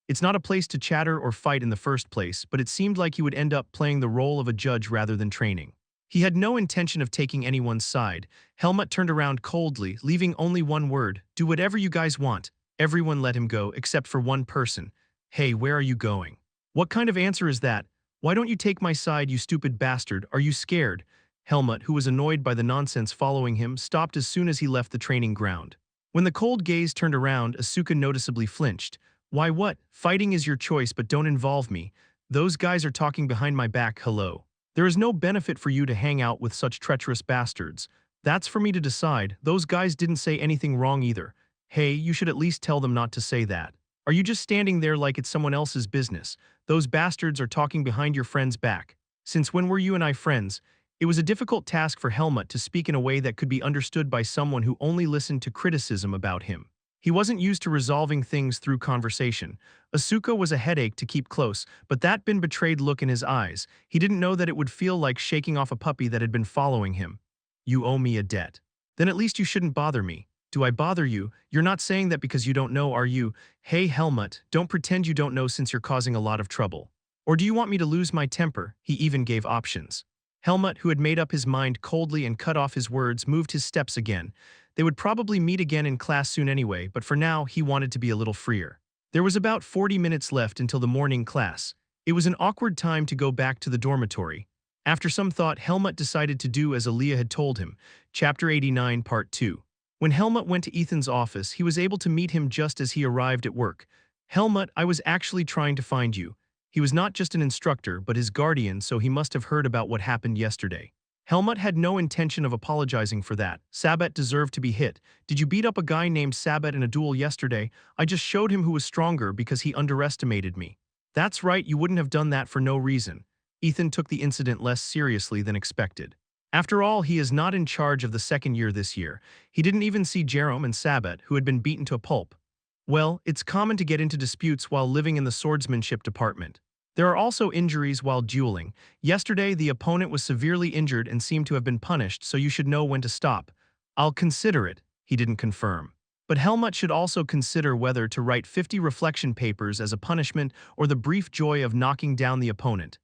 It's not a place to chatter or fight in the first place, but it seemed like he would end up playing the role of a judge rather than training. He had no intention of taking anyone's side. Helmut turned around coldly, leaving only one word, do whatever you guys want. Everyone let him go, except for one person. Hey, where are you going? What kind of answer is that? Why don't you take my side, you stupid bastard? Are you scared? Helmut, who was annoyed by the nonsense following him, stopped as soon as he left the training ground. When the cold gaze turned around, Asuka noticeably flinched. Why what? Fighting is your choice, but don't involve me. Those guys are talking behind my back, hello. There is no benefit for you to hang out with such treacherous bastards. That's for me to decide. Those guys didn't say anything wrong either. Hey, you should at least tell them not to say that. Are you just standing there like it's someone else's business? Those bastards are talking behind your friend's back. Since when were you and I friends? It was a difficult task for Helmut to speak in a way that could be understood by someone who only listened to criticism about him. He wasn't used to resolving things through conversation. Asuka was a headache to keep close, but that betrayed look in his eyes. He didn't know that it would feel like shaking off a puppy that had been following him. You owe me a debt. Then at least you shouldn't bother me. Do I bother you? You're not saying that because you don't know, are you? Hey Helmut, don't pretend you don't know since you're causing a lot of trouble. Or do you want me to lose my temper? He even gave options. Helmut, who had made up his mind coldly and cut off his words, moved his steps again. They would probably meet again in class soon anyway, but for now, he wanted to be a little freer. There was about 40 minutes left until the morning class. It was an awkward time to go back to the dormitory. After some thought, Helmut decided to do as Aaliyah had told him. Chapter 89, Part 2. When Helmut went to Ethan's office, he was able to meet him just as he arrived at work. Helmut, I was actually trying to find you. He was not just an instructor, but his guardian, so he must have heard about what happened yesterday. Helmut had no intention of apologizing for that. Sabat deserved to be hit. Did you beat up a guy named Sabat in a duel yesterday? I just showed him who was stronger because he underestimated me. That's right, you wouldn't have done that for no reason. Ethan took the incident less seriously than expected. After all, he is not in charge of the second year this year. He didn't even see Jerome and Sabat, who had been beaten to a pulp. Well, it's common to get into disputes while living in the swordsmanship department. There are also injuries while dueling. Yesterday, the opponent was severely injured and seemed to have been punished, so you should know when to stop. I'll consider it, he didn't confirm. But Helmut should also consider whether to write 50 reflection papers as a punishment or the brief joy of knocking down the opponent.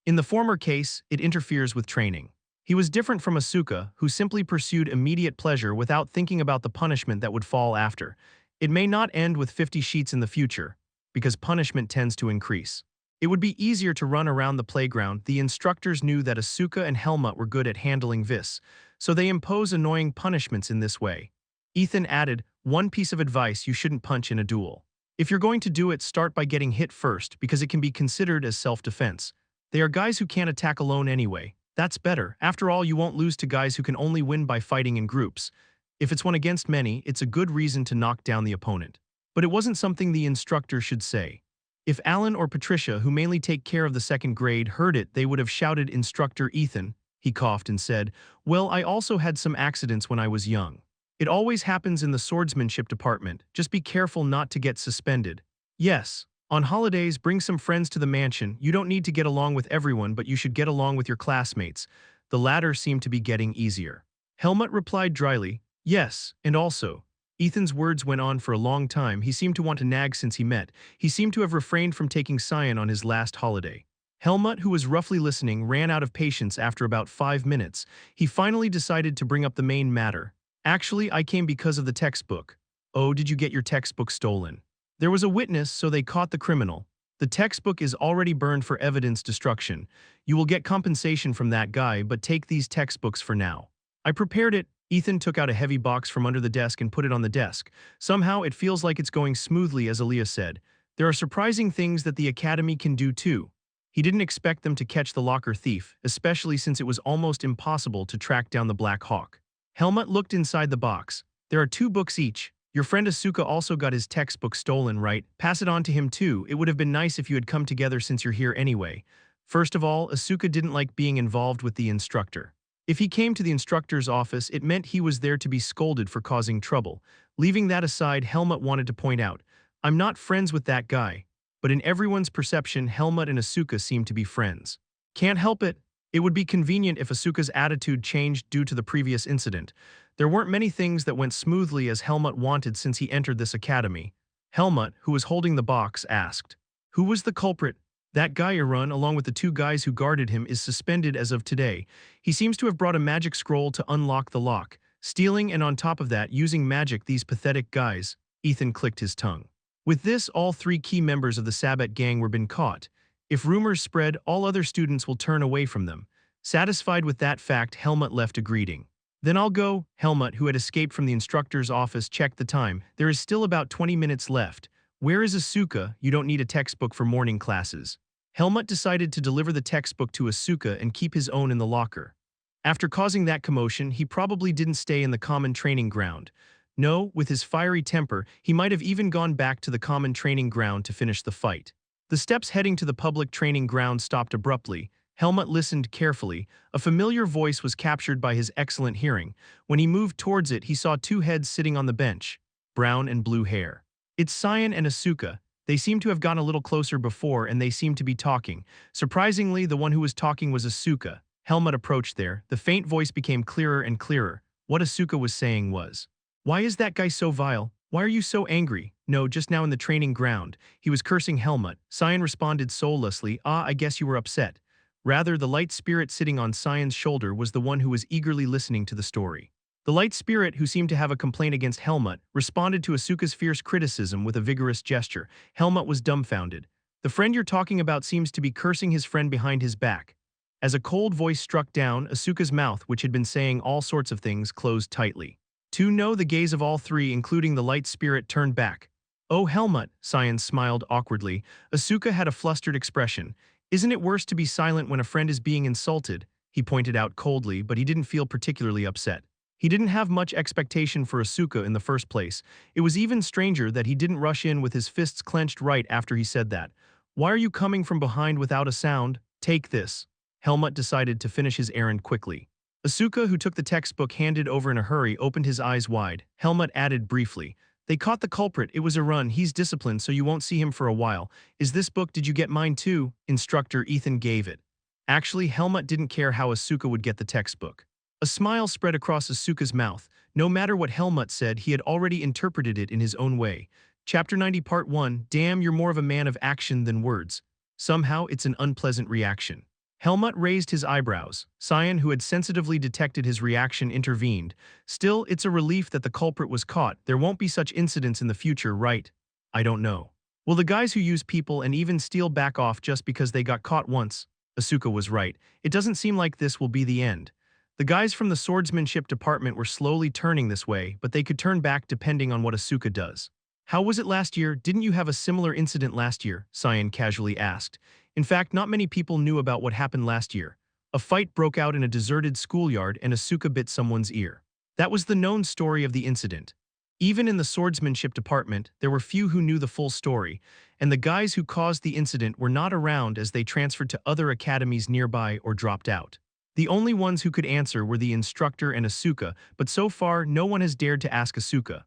In the former case, it interferes with training. He was different from Asuka, who simply pursued immediate pleasure without thinking about the punishment that would fall after. It may not end with 50 sheets in the future, because punishment tends to increase. It would be easier to run around the playground. The instructors knew that Asuka and Helmut were good at handling vis, so they impose annoying punishments in this way. Ethan added, one piece of advice: you shouldn't punch in a duel. If you're going to do it, start by getting hit first, because it can be considered as self-defense. They are guys who can't attack alone anyway. That's better. After all, you won't lose to guys who can only win by fighting in groups. If it's one against many, it's a good reason to knock down the opponent. But it wasn't something the instructor should say. If Alan or Patricia, who mainly take care of the second grade, heard it, they would have shouted, Instructor Ethan. He coughed and said, well, I also had some accidents when I was young. It always happens in the swordsmanship department. Just be careful not to get suspended. Yes. On holidays, bring some friends to the mansion. You don't need to get along with everyone, but you should get along with your classmates. The latter seemed to be getting easier. Helmut replied dryly, yes, and also. Ethan's words went on for a long time. He seemed to want to nag since he met. He seemed to have refrained from taking Cyan on his last holiday. Helmut, who was roughly listening, ran out of patience after about 5 minutes. He finally decided to bring up the main matter. Actually, I came because of the textbook. Oh, did you get your textbook stolen? There was a witness, so they caught the criminal. The textbook is already burned for evidence destruction. You will get compensation from that guy, but take these textbooks for now. I prepared it. Ethan took out a heavy box from under the desk and put it on the desk. Somehow, it feels like it's going smoothly, as Aaliyah said. There are surprising things that the Academy can do too. He didn't expect them to catch the locker thief, especially since it was almost impossible to track down the Black Hawk. Helmut looked inside the box. There are 2 books each. Your friend Asuka also got his textbook stolen, right? Pass it on to him too. It would have been nice if you had come together since you're here anyway. First of all, Asuka didn't like being involved with the instructor. If he came to the instructor's office, it meant he was there to be scolded for causing trouble. Leaving that aside, Helmut wanted to point out, I'm not friends with that guy. But in everyone's perception, Helmut and Asuka seem to be friends. Can't help it. It would be convenient if Asuka's attitude changed due to the previous incident. There weren't many things that went smoothly as Helmut wanted since he entered this academy. Helmut, who was holding the box, asked, who was the culprit? That guy Irun, along with the 2 guys who guarded him, is suspended as of today. He seems to have brought a magic scroll to unlock the lock. Stealing and on top of that, using magic, these pathetic guys. Ethan clicked his tongue. With this, all 3 key members of the Sabbat gang were been caught. If rumors spread, all other students will turn away from them. Satisfied with that fact, Helmut left a greeting. Then I'll go. Helmut, who had escaped from the instructor's office, checked the time. There is still about 20 minutes left. Where is Asuka? You don't need a textbook for morning classes. Helmut decided to deliver the textbook to Asuka and keep his own in the locker. After causing that commotion, he probably didn't stay in the common training ground. No, with his fiery temper, he might have even gone back to the common training ground to finish the fight. The steps heading to the public training ground stopped abruptly. Helmut listened carefully. A familiar voice was captured by his excellent hearing. When he moved towards it, he saw 2 heads sitting on the bench, brown and blue hair. It's Cyan and Asuka. They seemed to have gotten a little closer before and they seemed to be talking. Surprisingly, the one who was talking was Asuka. Helmut approached there. The faint voice became clearer and clearer. What Asuka was saying was, why is that guy so vile? Why are you so angry? No, just now in the training ground. He was cursing Helmut. Cyan responded soullessly, I guess you were upset. Rather, the light spirit sitting on Cyan's shoulder was the one who was eagerly listening to the story. The light spirit, who seemed to have a complaint against Helmut, responded to Asuka's fierce criticism with a vigorous gesture. Helmut was dumbfounded. The friend you're talking about seems to be cursing his friend behind his back. As a cold voice struck down, Asuka's mouth, which had been saying all sorts of things, closed tightly. To know the gaze of all 3, including the light spirit, turned back. Oh, Helmut, Cyan smiled awkwardly. Asuka had a flustered expression. Isn't it worse to be silent when a friend is being insulted? He pointed out coldly, but he didn't feel particularly upset. He didn't have much expectation for Asuka in the first place. It was even stranger that he didn't rush in with his fists clenched right after he said that. Why are you coming from behind without a sound? Take this. Helmut decided to finish his errand quickly. Asuka, who took the textbook handed over in a hurry, opened his eyes wide. Helmut added briefly, they caught the culprit. It was Irun. He's disciplined, so you won't see him for a while. Is this book? Did you get mine too? Instructor Ethan gave it. Actually, Helmut didn't care how Asuka would get the textbook. A smile spread across Asuka's mouth. No matter what Helmut said, he had already interpreted it in his own way. Chapter 90 Part 1. Damn, you're more of a man of action than words. Somehow, it's an unpleasant reaction. Helmut raised his eyebrows. Cyan, who had sensitively detected his reaction, intervened. Still, it's a relief that the culprit was caught. There won't be such incidents in the future, right? I don't know. Will the guys who use people and even steal back off just because they got caught once? Asuka was right. It doesn't seem like this will be the end. The guys from the swordsmanship department were slowly turning this way, but they could turn back depending on what Asuka does. How was it last year? Didn't you have a similar incident last year? Cyan casually asked. In fact, not many people knew about what happened last year. A fight broke out in a deserted schoolyard and Asuka bit someone's ear. That was the known story of the incident. Even in the swordsmanship department, there were few who knew the full story, and the guys who caused the incident were not around as they transferred to other academies nearby or dropped out. The only ones who could answer were the instructor and Asuka, but so far no one has dared to ask Asuka.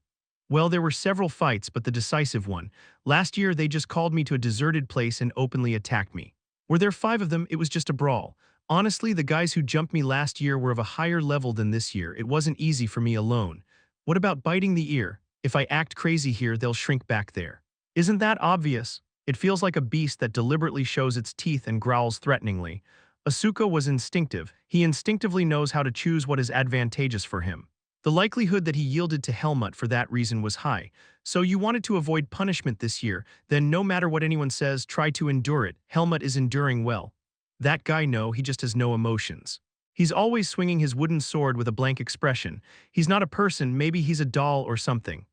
Well, there were several fights, but the decisive one. Last year they just called me to a deserted place and openly attacked me. Were there 5 of them, it was just a brawl. Honestly, the guys who jumped me last year were of a higher level than this year. It wasn't easy for me alone. What about biting the ear? If I act crazy here, they'll shrink back there. Isn't that obvious? It feels like a beast that deliberately shows its teeth and growls threateningly. Asuka was instinctive. He instinctively knows how to choose what is advantageous for him. The likelihood that he yielded to Helmut for that reason was high. So you wanted to avoid punishment this year, then no matter what anyone says, try to endure it. Helmut is enduring well. That guy, no, he just has no emotions. He's always swinging his wooden sword with a blank expression. He's not a person, maybe he's a doll or something.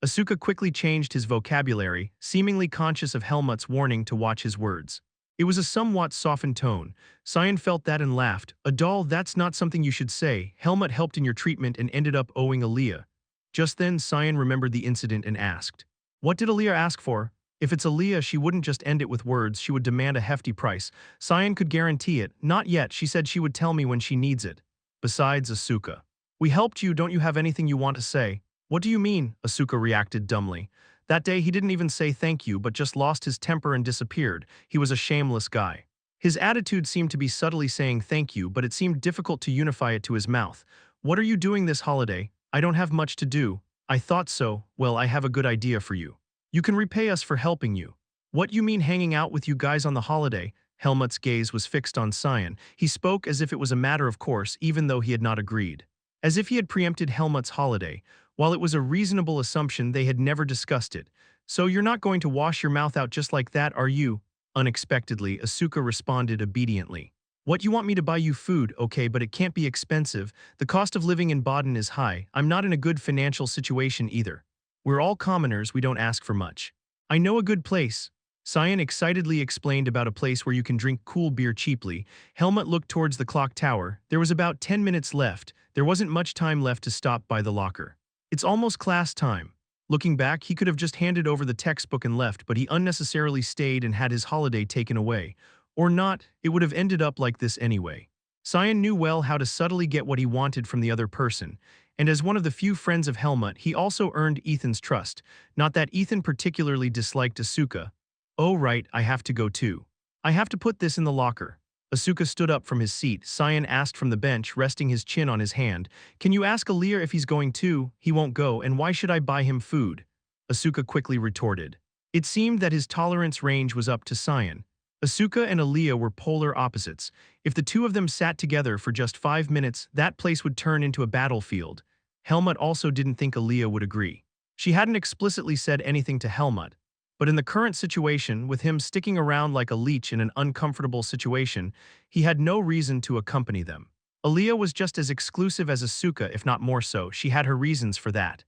Asuka quickly changed his vocabulary, seemingly conscious of Helmut's warning to watch his words. It was a somewhat softened tone. Cyan felt that and laughed. A doll, that's not something you should say. Helmut helped in your treatment and ended up owing Aaliyah. Just then, Cyan remembered the incident and asked, "What did Aaliyah ask for?" If it's Aaliyah, she wouldn't just end it with words, she would demand a hefty price. Cyan could guarantee it. Not yet, she said she would tell me when she needs it. Besides, Asuka. We helped you, don't you have anything you want to say? What do you mean? Asuka reacted dumbly. That day he didn't even say thank you but just lost his temper and disappeared. He was a shameless guy. His attitude seemed to be subtly saying thank you, but it seemed difficult to unify it to his mouth. What are you doing this holiday? I don't have much to do. I thought so. Well, I have a good idea for you. You can repay us for helping you. What you mean hanging out with you guys on the holiday? Helmut's gaze was fixed on Cyan. He spoke as if it was a matter of course, even though he had not agreed. As if he had preempted Helmut's holiday. While it was a reasonable assumption, they had never discussed it. So you're not going to wash your mouth out just like that, are you? Unexpectedly, Asuka responded obediently. What, you want me to buy you food? Okay, but it can't be expensive. The cost of living in Baden is high. I'm not in a good financial situation either. We're all commoners, we don't ask for much. I know a good place. Cyan excitedly explained about a place where you can drink cool beer cheaply. Helmut looked towards the clock tower. There was about 10 minutes left. There wasn't much time left to stop by the locker. It's almost class time. Looking back, he could have just handed over the textbook and left, but he unnecessarily stayed and had his holiday taken away. Or not, it would have ended up like this anyway. Cyan knew well how to subtly get what he wanted from the other person, and as one of the few friends of Helmut, he also earned Ethan's trust. Not that Ethan particularly disliked Asuka. Oh right, I have to go too. I have to put this in the locker. Asuka stood up from his seat. Cyan asked from the bench, resting his chin on his hand. Can you ask Aaliyah if he's going too? He won't go, and why should I buy him food? Asuka quickly retorted. It seemed that his tolerance range was up to Cyan. Asuka and Aaliyah were polar opposites. If the two of them sat together for just 5 minutes, that place would turn into a battlefield. Helmut also didn't think Aaliyah would agree. She hadn't explicitly said anything to Helmut. But in the current situation, with him sticking around like a leech in an uncomfortable situation, he had no reason to accompany them. Aaliyah was just as exclusive as Asuka, if not more so. She had her reasons for that.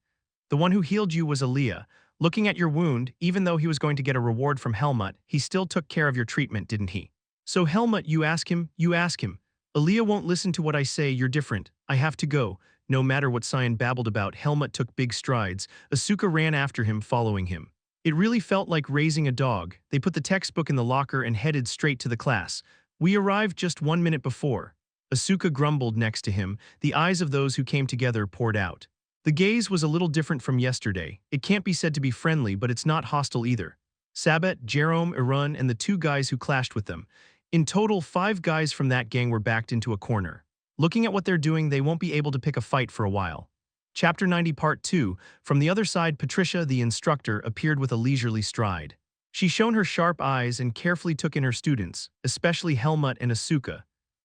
The one who healed you was Aaliyah. Looking at your wound, even though he was going to get a reward from Helmut, he still took care of your treatment, didn't he? So Helmut, you ask him. Aaliyah won't listen to what I say, you're different. I have to go. No matter what Cyan babbled about, Helmut took big strides. Asuka ran after him, following him. It really felt like raising a dog. They put the textbook in the locker and headed straight to the class. We arrived just 1 minute before. Asuka grumbled next to him. The eyes of those who came together poured out. The gaze was a little different from yesterday. It can't be said to be friendly, but it's not hostile either. Sabat, Jerome, Irun, and the 2 guys who clashed with them. In total, 5 guys from that gang were backed into a corner. Looking at what they're doing, they won't be able to pick a fight for a while. Chapter 90 Part 2. From the other side, Patricia, the instructor, appeared with a leisurely stride. She shone her sharp eyes and carefully took in her students, especially Helmut and Asuka.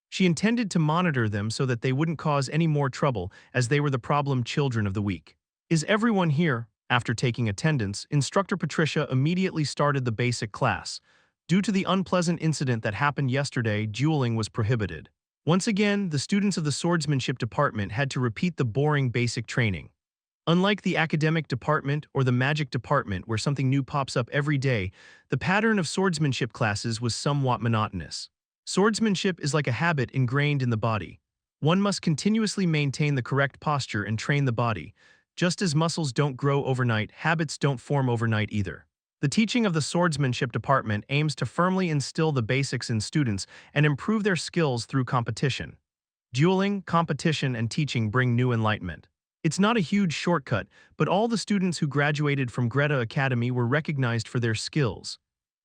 She intended to monitor them so that they wouldn't cause any more trouble, as they were the problem children of the week. Is everyone here? After taking attendance, Instructor Patricia immediately started the basic class. Due to the unpleasant incident that happened yesterday, dueling was prohibited. Once again, the students of the swordsmanship department had to repeat the boring basic training. Unlike the academic department or the magic department where something new pops up every day, the pattern of swordsmanship classes was somewhat monotonous. Swordsmanship is like a habit ingrained in the body. One must continuously maintain the correct posture and train the body. Just as muscles don't grow overnight, habits don't form overnight either. The teaching of the swordsmanship department aims to firmly instill the basics in students and improve their skills through competition. Dueling, competition, and teaching bring new enlightenment. It's not a huge shortcut, but all the students who graduated from Greta Academy were recognized for their skills.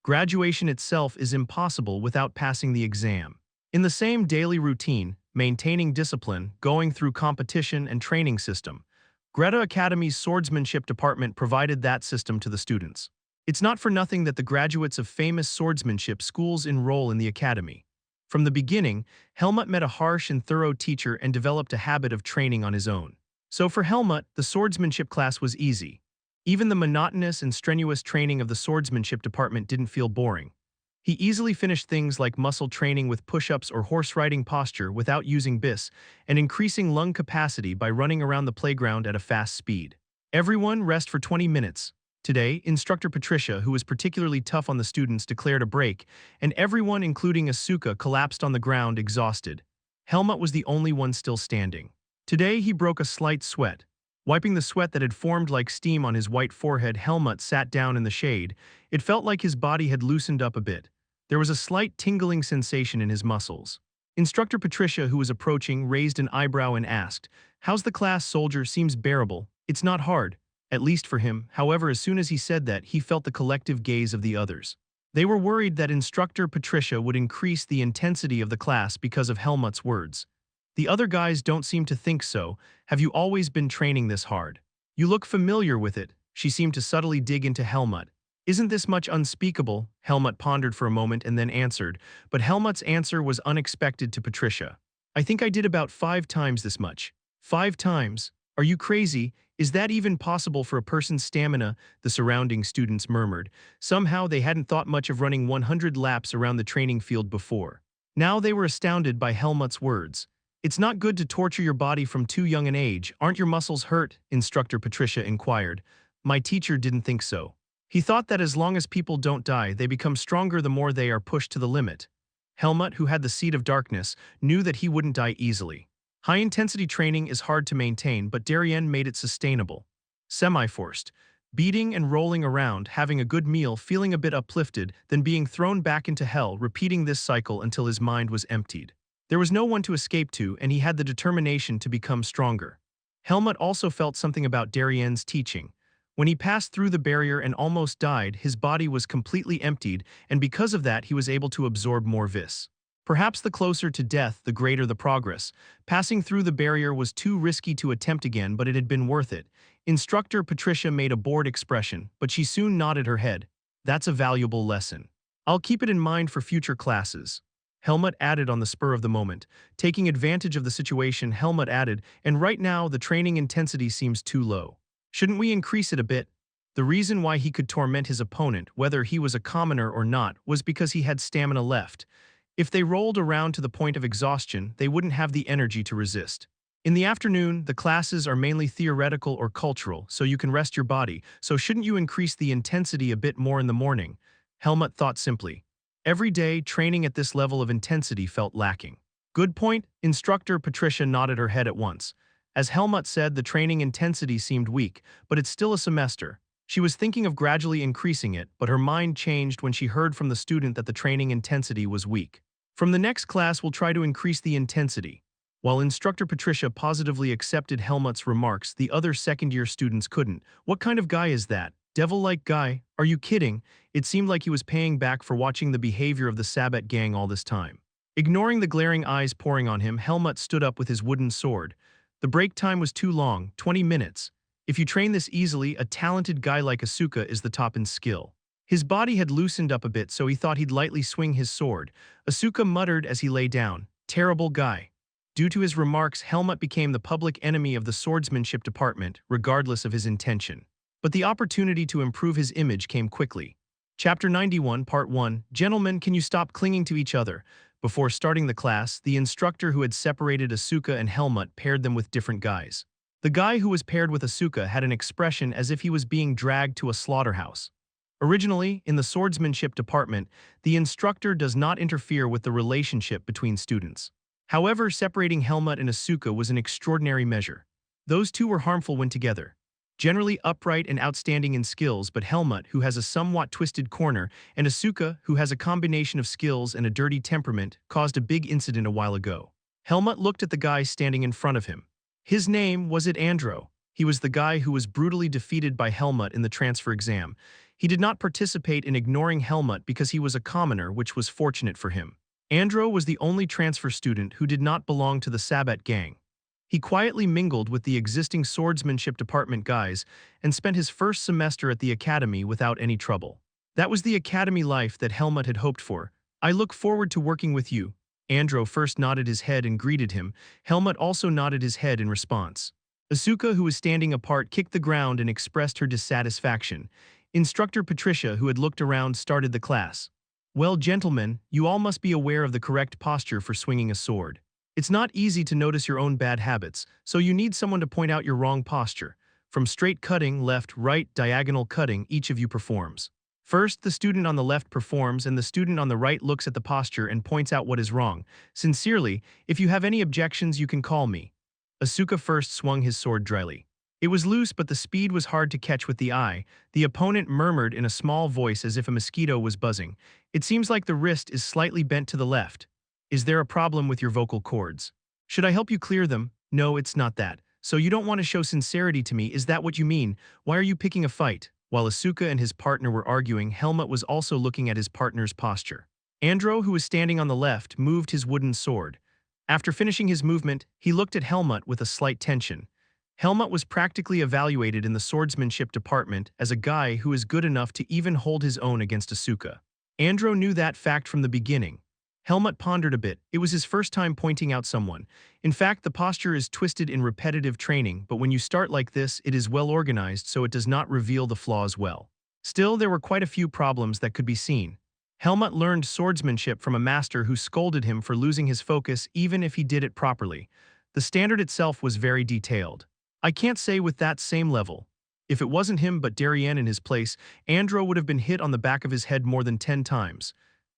Graduation itself is impossible without passing the exam. In the same daily routine, maintaining discipline, going through competition and training system, Greta Academy's swordsmanship department provided that system to the students. It's not for nothing that the graduates of famous swordsmanship schools enroll in the academy. From the beginning, Helmut met a harsh and thorough teacher and developed a habit of training on his own. So for Helmut, the swordsmanship class was easy. Even the monotonous and strenuous training of the swordsmanship department didn't feel boring. He easily finished things like muscle training with push-ups or horse riding posture without using bis, and increasing lung capacity by running around the playground at a fast speed. Everyone rest for 20 minutes. Today, Instructor Patricia, who was particularly tough on the students, declared a break, and everyone, including Asuka, collapsed on the ground exhausted. Helmut was the only one still standing. Today, he broke a slight sweat. Wiping the sweat that had formed like steam on his white forehead, Helmut sat down in the shade. It felt like his body had loosened up a bit. There was a slight tingling sensation in his muscles. Instructor Patricia, who was approaching, raised an eyebrow and asked, "How's the class, soldier? Seems bearable. It's not hard." At least for him. However, as soon as he said that, he felt the collective gaze of the others. They were worried that Instructor Patricia would increase the intensity of the class because of Helmut's words. The other guys don't seem to think so. Have you always been training this hard? You look familiar with it. She seemed to subtly dig into Helmut. Isn't this much unspeakable? Helmut pondered for a moment and then answered, but Helmut's answer was unexpected to Patricia. I think I did about 5 times this much. 5 times? Are you crazy? Is that even possible for a person's stamina? The surrounding students murmured. Somehow they hadn't thought much of running 100 laps around the training field before. Now they were astounded by Helmut's words. It's not good to torture your body from too young an age. Aren't your muscles hurt? Instructor Patricia inquired. My teacher didn't think so. He thought that as long as people don't die, they become stronger the more they are pushed to the limit. Helmut, who had the seed of darkness, knew that he wouldn't die easily. High-intensity training is hard to maintain, but Darien made it sustainable. Semi-forced. Beating and rolling around, having a good meal, feeling a bit uplifted, then being thrown back into hell, repeating this cycle until his mind was emptied. There was no one to escape to, and he had the determination to become stronger. Helmut also felt something about Darien's teaching. When he passed through the barrier and almost died, his body was completely emptied, and because of that he was able to absorb more vis. Perhaps the closer to death, the greater the progress. Passing through the barrier was too risky to attempt again, but it had been worth it. Instructor Patricia made a bored expression, but she soon nodded her head. That's a valuable lesson. I'll keep it in mind for future classes. Helmut added on the spur of the moment. Taking advantage of the situation, Helmut added, and right now the training intensity seems too low. Shouldn't we increase it a bit? The reason why he could torment his opponent, whether he was a commoner or not, was because he had stamina left. If they rolled around to the point of exhaustion, they wouldn't have the energy to resist. In the afternoon, the classes are mainly theoretical or cultural, so you can rest your body, so shouldn't you increase the intensity a bit more in the morning? Helmut thought simply. Every day, training at this level of intensity felt lacking. Good point. Instructor Patricia nodded her head at once. As Helmut said, the training intensity seemed weak, but it's still a semester. She was thinking of gradually increasing it, but her mind changed when she heard from the student that the training intensity was weak. From the next class, we'll try to increase the intensity. While Instructor Patricia positively accepted Helmut's remarks, the other second-year students couldn't. What kind of guy is that? Devil-like guy? Are you kidding? It seemed like he was paying back for watching the behavior of the Sabbat gang all this time. Ignoring the glaring eyes pouring on him, Helmut stood up with his wooden sword. The break time was too long, 20 minutes. If you train this easily, a talented guy like Asuka is the top in skill. His body had loosened up a bit, so he thought he'd lightly swing his sword. Asuka muttered as he lay down. Terrible guy. Due to his remarks, Helmut became the public enemy of the swordsmanship department, regardless of his intention. But the opportunity to improve his image came quickly. Chapter 91, Part 1. Gentlemen, can you stop clinging to each other? Before starting the class, the instructor who had separated Asuka and Helmut paired them with different guys. The guy who was paired with Asuka had an expression as if he was being dragged to a slaughterhouse. Originally, in the swordsmanship department, the instructor does not interfere with the relationship between students. However, separating Helmut and Asuka was an extraordinary measure. Those two were harmful when together. Generally upright and outstanding in skills, but Helmut, who has a somewhat twisted corner, and Asuka, who has a combination of skills and a dirty temperament, caused a big incident a while ago. Helmut looked at the guy standing in front of him. His name was Andro. He was the guy who was brutally defeated by Helmut in the transfer exam. He did not participate in ignoring Helmut because he was a commoner, which was fortunate for him. Andro was the only transfer student who did not belong to the Sabbat gang. He quietly mingled with the existing swordsmanship department guys and spent his first semester at the academy without any trouble. That was the academy life that Helmut had hoped for. I look forward to working with you. Andro first nodded his head and greeted him. Helmut also nodded his head in response. Asuka, who was standing apart, kicked the ground and expressed her dissatisfaction. Instructor Patricia, who had looked around, started the class. Well, gentlemen, you all must be aware of the correct posture for swinging a sword. It's not easy to notice your own bad habits, so you need someone to point out your wrong posture. From straight cutting, left, right, diagonal cutting, each of you performs. First, the student on the left performs and the student on the right looks at the posture and points out what is wrong. Sincerely, if you have any objections, you can call me. Asuka first swung his sword dryly. It was loose, but the speed was hard to catch with the eye. The opponent murmured in a small voice as if a mosquito was buzzing. It seems like the wrist is slightly bent to the left. Is there a problem with your vocal cords? Should I help you clear them? No, it's not that. So you don't want to show sincerity to me, is that what you mean? Why are you picking a fight? While Asuka and his partner were arguing, Helmut was also looking at his partner's posture. Andro, who was standing on the left, moved his wooden sword. After finishing his movement, he looked at Helmut with a slight tension. Helmut was practically evaluated in the swordsmanship department as a guy who is good enough to even hold his own against Asuka. Andro knew that fact from the beginning. Helmut pondered a bit. It was his first time pointing out someone. In fact, the posture is twisted in repetitive training, but when you start like this, it is well organized so it does not reveal the flaws well. Still, there were quite a few problems that could be seen. Helmut learned swordsmanship from a master who scolded him for losing his focus even if he did it properly. The standard itself was very detailed. I can't say with that same level. If it wasn't him but Darien in his place, Andro would have been hit on the back of his head more than 10 times.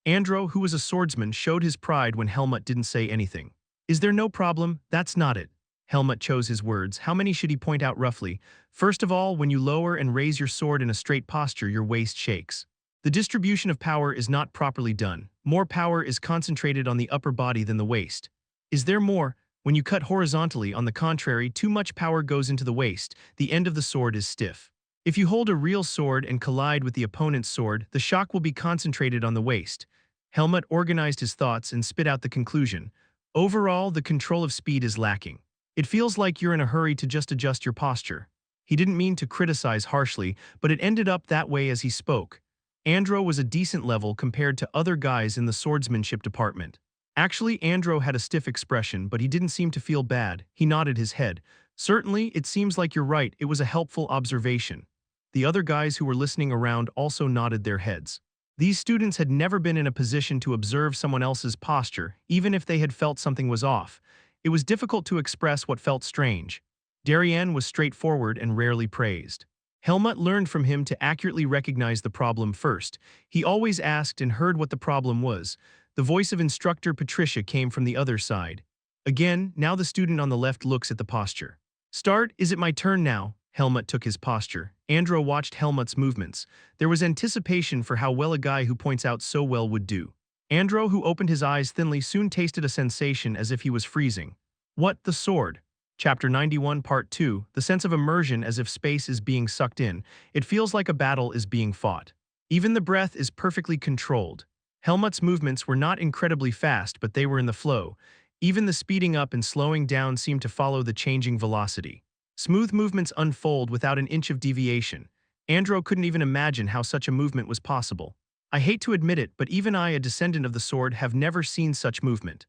Andro, who was a swordsman, showed his pride when Helmut didn't say anything. Is there no problem? That's not it. Helmut chose his words. How many should he point out roughly? First of all, when you lower and raise your sword in a straight posture, your waist shakes. The distribution of power is not properly done. More power is concentrated on the upper body than the waist. Is there more? When you cut horizontally, on the contrary, too much power goes into the waist. The end of the sword is stiff. If you hold a real sword and collide with the opponent's sword, the shock will be concentrated on the waist. Helmut organized his thoughts and spit out the conclusion. Overall, the control of speed is lacking. It feels like you're in a hurry to just adjust your posture. He didn't mean to criticize harshly, but it ended up that way as he spoke. Andro was a decent level compared to other guys in the swordsmanship department. Actually, Andro had a stiff expression, but he didn't seem to feel bad. He nodded his head. Certainly, it seems like you're right. It was a helpful observation. The other guys who were listening around also nodded their heads. These students had never been in a position to observe someone else's posture, even if they had felt something was off. It was difficult to express what felt strange. Darien was straightforward and rarely praised. Helmut learned from him to accurately recognize the problem first. He always asked and heard what the problem was. The voice of instructor Patricia came from the other side. Again, now the student on the left looks at the posture. Start, is it my turn now? Helmut took his posture. Andro watched Helmut's movements. There was anticipation for how well a guy who points out so well would do. Andro, who opened his eyes thinly, soon tasted a sensation as if he was freezing. What, the sword? Chapter 91, Part 2, the sense of immersion as if space is being sucked in. It feels like a battle is being fought. Even the breath is perfectly controlled. Helmut's movements were not incredibly fast, but they were in the flow. Even the speeding up and slowing down seemed to follow the changing velocity. Smooth movements unfold without an inch of deviation. Andro couldn't even imagine how such a movement was possible. I hate to admit it, but even I, a descendant of the sword, have never seen such movement.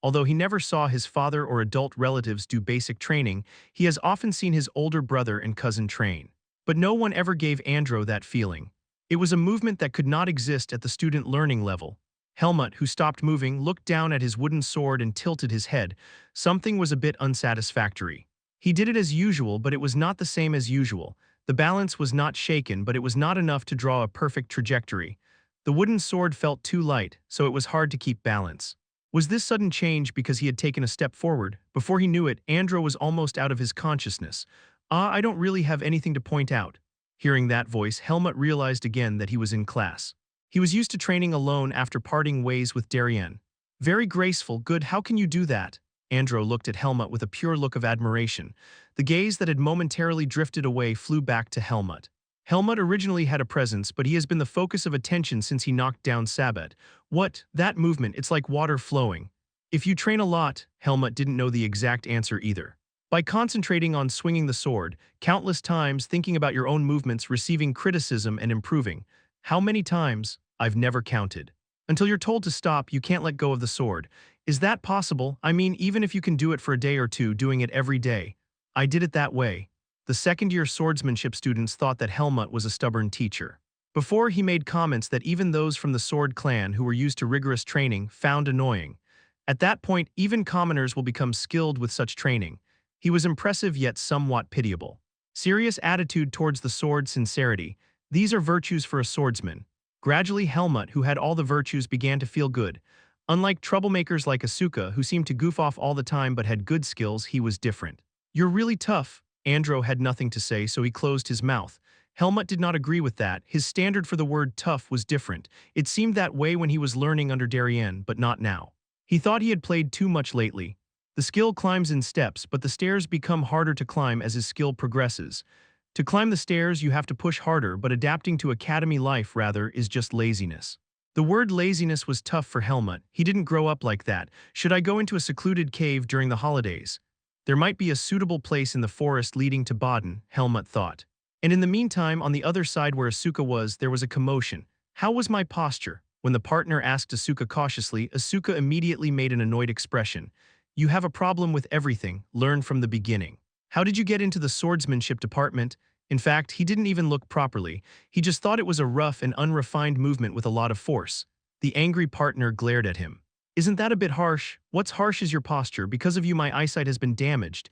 Although he never saw his father or adult relatives do basic training, he has often seen his older brother and cousin train. But no one ever gave Andro that feeling. It was a movement that could not exist at the student learning level. Helmut, who stopped moving, looked down at his wooden sword and tilted his head. Something was a bit unsatisfactory. He did it as usual, but it was not the same as usual. The balance was not shaken, but it was not enough to draw a perfect trajectory. The wooden sword felt too light, so it was hard to keep balance. Was this sudden change because he had taken a step forward? Before he knew it, Andro was almost out of his consciousness. I don't really have anything to point out. Hearing that voice, Helmut realized again that he was in class. He was used to training alone after parting ways with Darien. Very graceful, good, how can you do that? Andro looked at Helmut with a pure look of admiration. The gaze that had momentarily drifted away flew back to Helmut. Helmut originally had a presence, but he has been the focus of attention since he knocked down Sabbat. What? That movement, it's like water flowing. If you train a lot, Helmut didn't know the exact answer either. By concentrating on swinging the sword, countless times thinking about your own movements, receiving criticism and improving. How many times? I've never counted. Until you're told to stop, you can't let go of the sword. Is that possible? I mean, even if you can do it for a day or two, doing it every day. I did it that way. The second-year swordsmanship students thought that Helmut was a stubborn teacher. Before, he made comments that even those from the Sword clan who were used to rigorous training found annoying. At that point, even commoners will become skilled with such training. He was impressive yet somewhat pitiable. Serious attitude towards the sword, sincerity. These are virtues for a swordsman. Gradually, Helmut, who had all the virtues, began to feel good. Unlike troublemakers like Asuka, who seemed to goof off all the time but had good skills, he was different. You're really tough. Andro had nothing to say, so he closed his mouth. Helmut did not agree with that. His standard for the word tough was different. It seemed that way when he was learning under Darien, but not now. He thought he had played too much lately. The skill climbs in steps, but the stairs become harder to climb as his skill progresses. To climb the stairs, you have to push harder, but adapting to academy life, rather, is just laziness. The word laziness was tough for Helmut. He didn't grow up like that. Should I go into a secluded cave during the holidays? There might be a suitable place in the forest leading to Baden, Helmut thought. And in the meantime, on the other side where Asuka was, there was a commotion. How was my posture? When the partner asked Asuka cautiously, Asuka immediately made an annoyed expression. You have a problem with everything. Learn from the beginning. How did you get into the swordsmanship department? In fact, he didn't even look properly. He just thought it was a rough and unrefined movement with a lot of force. The angry partner glared at him. Isn't that a bit harsh? What's harsh is your posture. Because of you, my eyesight has been damaged.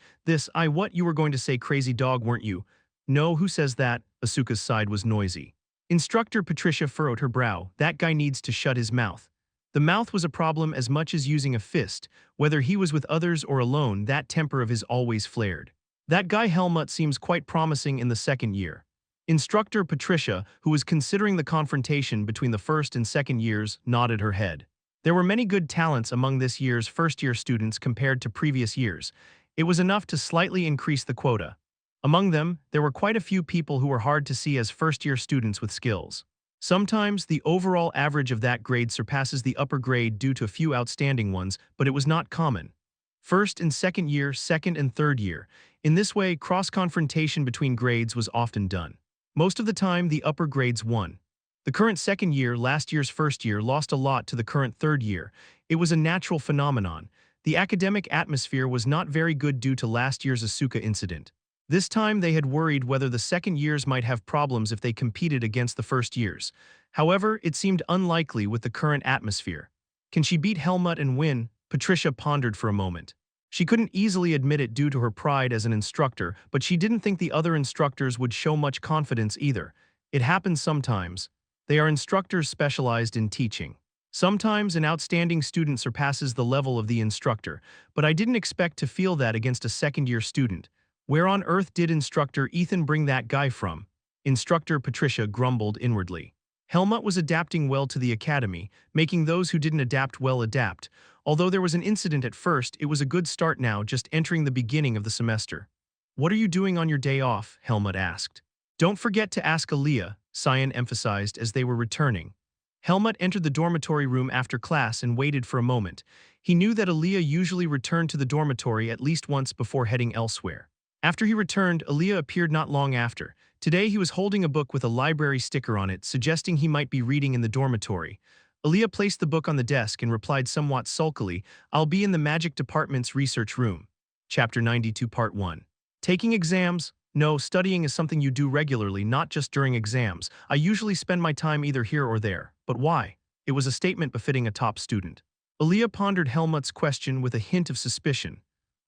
What you were going to say, crazy dog, weren't you? No, who says that? Asuka's side was noisy. Instructor Patricia furrowed her brow. That guy needs to shut his mouth. The mouth was a problem as much as using a fist. Whether he was with others or alone, that temper of his always flared. That guy Helmut seems quite promising in the second year. Instructor Patricia, who was considering the confrontation between the first and second years, nodded her head. There were many good talents among this year's first-year students compared to previous years. It was enough to slightly increase the quota. Among them, there were quite a few people who were hard to see as first-year students with skills. Sometimes, the overall average of that grade surpasses the upper grade due to a few outstanding ones, but it was not common. First and second year, second and third year. In this way, cross-confrontation between grades was often done. Most of the time, the upper grades won. The current second year, last year's first year, lost a lot to the current third year. It was a natural phenomenon. The academic atmosphere was not very good due to last year's Asuka incident. This time they had worried whether the second years might have problems if they competed against the first years. However, it seemed unlikely with the current atmosphere. Can she beat Helmut and win? Patricia pondered for a moment. She couldn't easily admit it due to her pride as an instructor, but she didn't think the other instructors would show much confidence either. It happens sometimes. They are instructors specialized in teaching. Sometimes an outstanding student surpasses the level of the instructor, but I didn't expect to feel that against a second-year student. Where on earth did instructor Ethan bring that guy from? Instructor Patricia grumbled inwardly. Helmut was adapting well to the academy, making those who didn't adapt well adapt. Although there was an incident at first, it was a good start now, just entering the beginning of the semester. What are you doing on your day off? Helmut asked. Don't forget to ask Aaliyah, Cyan emphasized as they were returning. Helmut entered the dormitory room after class and waited for a moment. He knew that Aaliyah usually returned to the dormitory at least once before heading elsewhere. After he returned, Aaliyah appeared not long after. Today he was holding a book with a library sticker on it, suggesting he might be reading in the dormitory. Aaliyah placed the book on the desk and replied somewhat sulkily, I'll be in the magic department's research room. Chapter 92 Part 1. Taking exams? No, studying is something you do regularly, not just during exams. I usually spend my time either here or there. But why? It was a statement befitting a top student. Aaliyah pondered Helmut's question with a hint of suspicion.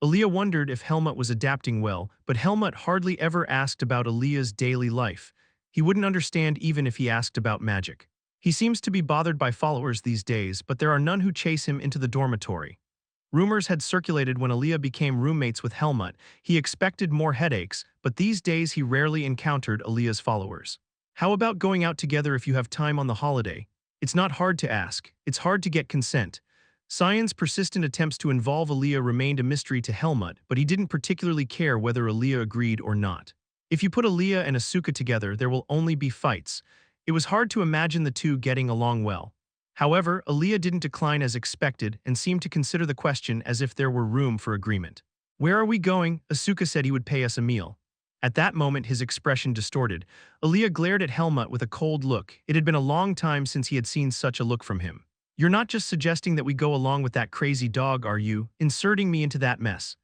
Aaliyah wondered if Helmut was adapting well, but Helmut hardly ever asked about Aaliyah's daily life. He wouldn't understand even if he asked about magic. He seems to be bothered by followers these days, but there are none who chase him into the dormitory. Rumors had circulated when Aaliyah became roommates with Helmut. He expected more headaches, but these days he rarely encountered Aaliyah's followers. How about going out together if you have time on the holiday? It's not hard to ask. It's hard to get consent. Cyan's persistent attempts to involve Aaliyah remained a mystery to Helmut, but he didn't particularly care whether Aaliyah agreed or not. If you put Aaliyah and Asuka together, there will only be fights. It was hard to imagine the two getting along well. However, Aaliyah didn't decline as expected and seemed to consider the question as if there were room for agreement. "Where are we going?" Asuka said he would pay us a meal. At that moment, his expression distorted. Aaliyah glared at Helmut with a cold look. It had been a long time since he had seen such a look from him. "You're not just suggesting that we go along with that crazy dog, are you, inserting me into that mess?"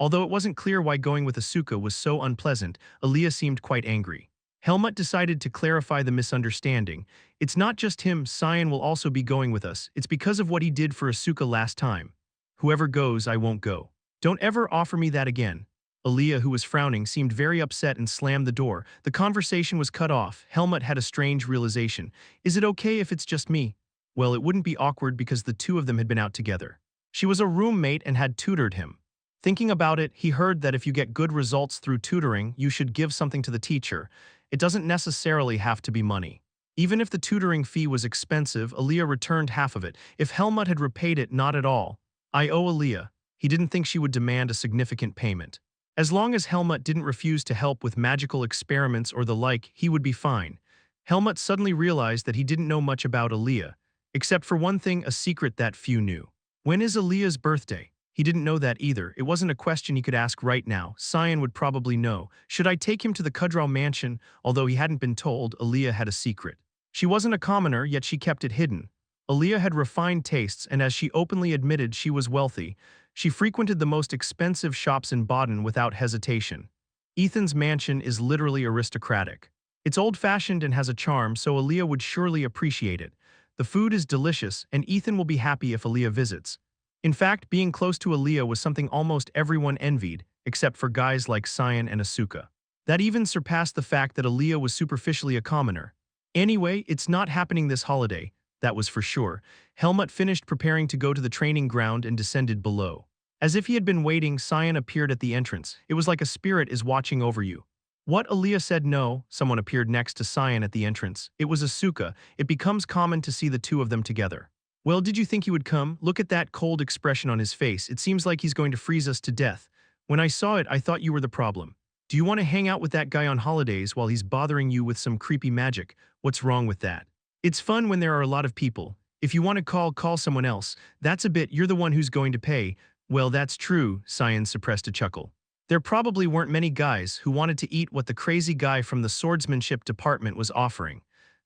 Although it wasn't clear why going with Asuka was so unpleasant, Aaliyah seemed quite angry. Helmut decided to clarify the misunderstanding. "It's not just him, Cyan will also be going with us. It's because of what he did for Asuka last time. Whoever goes, I won't go. Don't ever offer me that again." Aaliyah, who was frowning, seemed very upset and slammed the door. The conversation was cut off. Helmut had a strange realization. "Is it okay if it's just me?" Well, it wouldn't be awkward because the two of them had been out together. She was a roommate and had tutored him. Thinking about it, he heard that if you get good results through tutoring, you should give something to the teacher. It doesn't necessarily have to be money. Even if the tutoring fee was expensive, Aaliyah returned half of it. If Helmut had repaid it, not at all. "I owe Aaliyah." He didn't think she would demand a significant payment. As long as Helmut didn't refuse to help with magical experiments or the like, he would be fine. Helmut suddenly realized that he didn't know much about Aaliyah, except for one thing, a secret that few knew. When is Aaliyah's birthday? He didn't know that either. It wasn't a question he could ask right now. Cyan would probably know. Should I take him to the Kudrow mansion? Although he hadn't been told, Aaliyah had a secret. She wasn't a commoner, yet she kept it hidden. Aaliyah had refined tastes, and as she openly admitted, she was wealthy. She frequented the most expensive shops in Baden without hesitation. Ethan's mansion is literally aristocratic. It's old-fashioned and has a charm, so Aaliyah would surely appreciate it. The food is delicious, and Ethan will be happy if Aaliyah visits. In fact, being close to Aaliyah was something almost everyone envied, except for guys like Cyan and Asuka. That even surpassed the fact that Aaliyah was superficially a commoner. Anyway, it's not happening this holiday, that was for sure. Helmut finished preparing to go to the training ground and descended below. As if he had been waiting, Cyan appeared at the entrance. It was like a spirit is watching over you. "What?" Aaliyah said. "No." Someone appeared next to Cyan at the entrance. It was Asuka. It becomes common to see the two of them together. "Well, did you think he would come? Look at that cold expression on his face. It seems like he's going to freeze us to death. When I saw it, I thought you were the problem. Do you want to hang out with that guy on holidays while he's bothering you with some creepy magic? What's wrong with that? It's fun when there are a lot of people. If you want to call someone else. That's a bit, you're the one who's going to pay." "Well, that's true," Cyan suppressed a chuckle. There probably weren't many guys who wanted to eat what the crazy guy from the swordsmanship department was offering.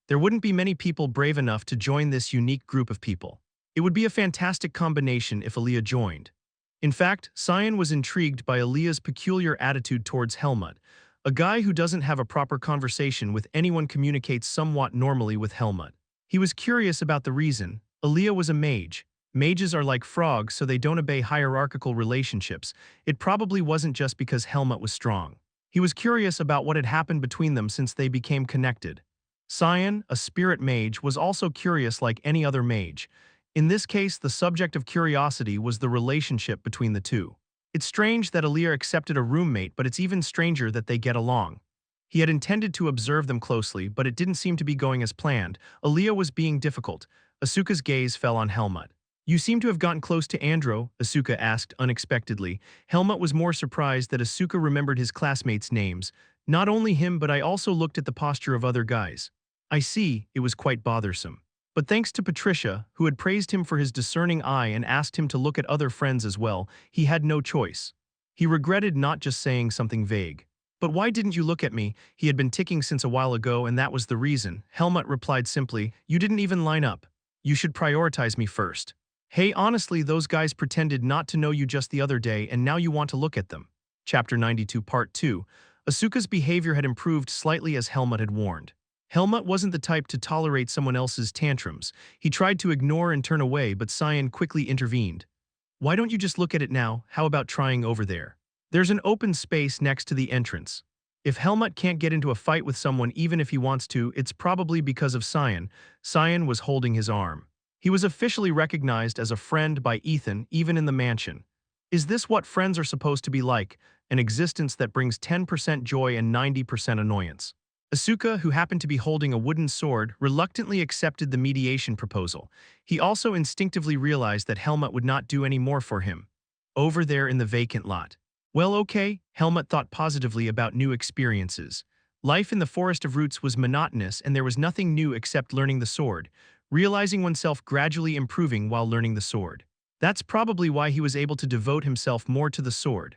There wouldn't be many people brave enough to join this unique group of people. It would be a fantastic combination if Aaliyah joined. In fact, Cyan was intrigued by Aaliyah's peculiar attitude towards Helmut. A guy who doesn't have a proper conversation with anyone communicates somewhat normally with Helmut. He was curious about the reason. Aaliyah was a mage. Mages are like frogs, so they don't obey hierarchical relationships. It probably wasn't just because Helmut was strong. He was curious about what had happened between them since they became connected. Cyan, a spirit mage, was also curious like any other mage. In this case, the subject of curiosity was the relationship between the two. It's strange that Aaliyah accepted a roommate, but it's even stranger that they get along. He had intended to observe them closely, but it didn't seem to be going as planned. Aaliyah was being difficult. Asuka's gaze fell on Helmut. "You seem to have gotten close to Andro," Asuka asked unexpectedly. Helmut was more surprised that Asuka remembered his classmates' names. "Not only him, but I also looked at the posture of other guys." "I see," it was quite bothersome. But thanks to Patricia, who had praised him for his discerning eye and asked him to look at other friends as well, he had no choice. He regretted not just saying something vague. "But why didn't you look at me?" He had been ticking since a while ago, and that was the reason. Helmut replied simply, "You didn't even line up. You should prioritize me first." "Hey, honestly, those guys pretended not to know you just the other day, and now you want to look at them." Chapter 92, Part 2. Asuka's behavior had improved slightly as Helmut had warned. Helmut wasn't the type to tolerate someone else's tantrums. He tried to ignore and turn away, but Cyan quickly intervened. "Why don't you just look at it now? How about trying over there? There's an open space next to the entrance." If Helmut can't get into a fight with someone even if he wants to, it's probably because of Cyan. Cyan was holding his arm. He was officially recognized as a friend by Ethan, even in the mansion. Is this what friends are supposed to be like? An existence that brings 10% joy and 90% annoyance. Asuka, who happened to be holding a wooden sword, reluctantly accepted the mediation proposal. He also instinctively realized that Helmut would not do any more for him. Over there in the vacant lot. Well, okay, Helmut thought positively about new experiences. Life in the Forest of Roots was monotonous and there was nothing new except learning the sword, realizing oneself gradually improving while learning the sword. That's probably why he was able to devote himself more to the sword.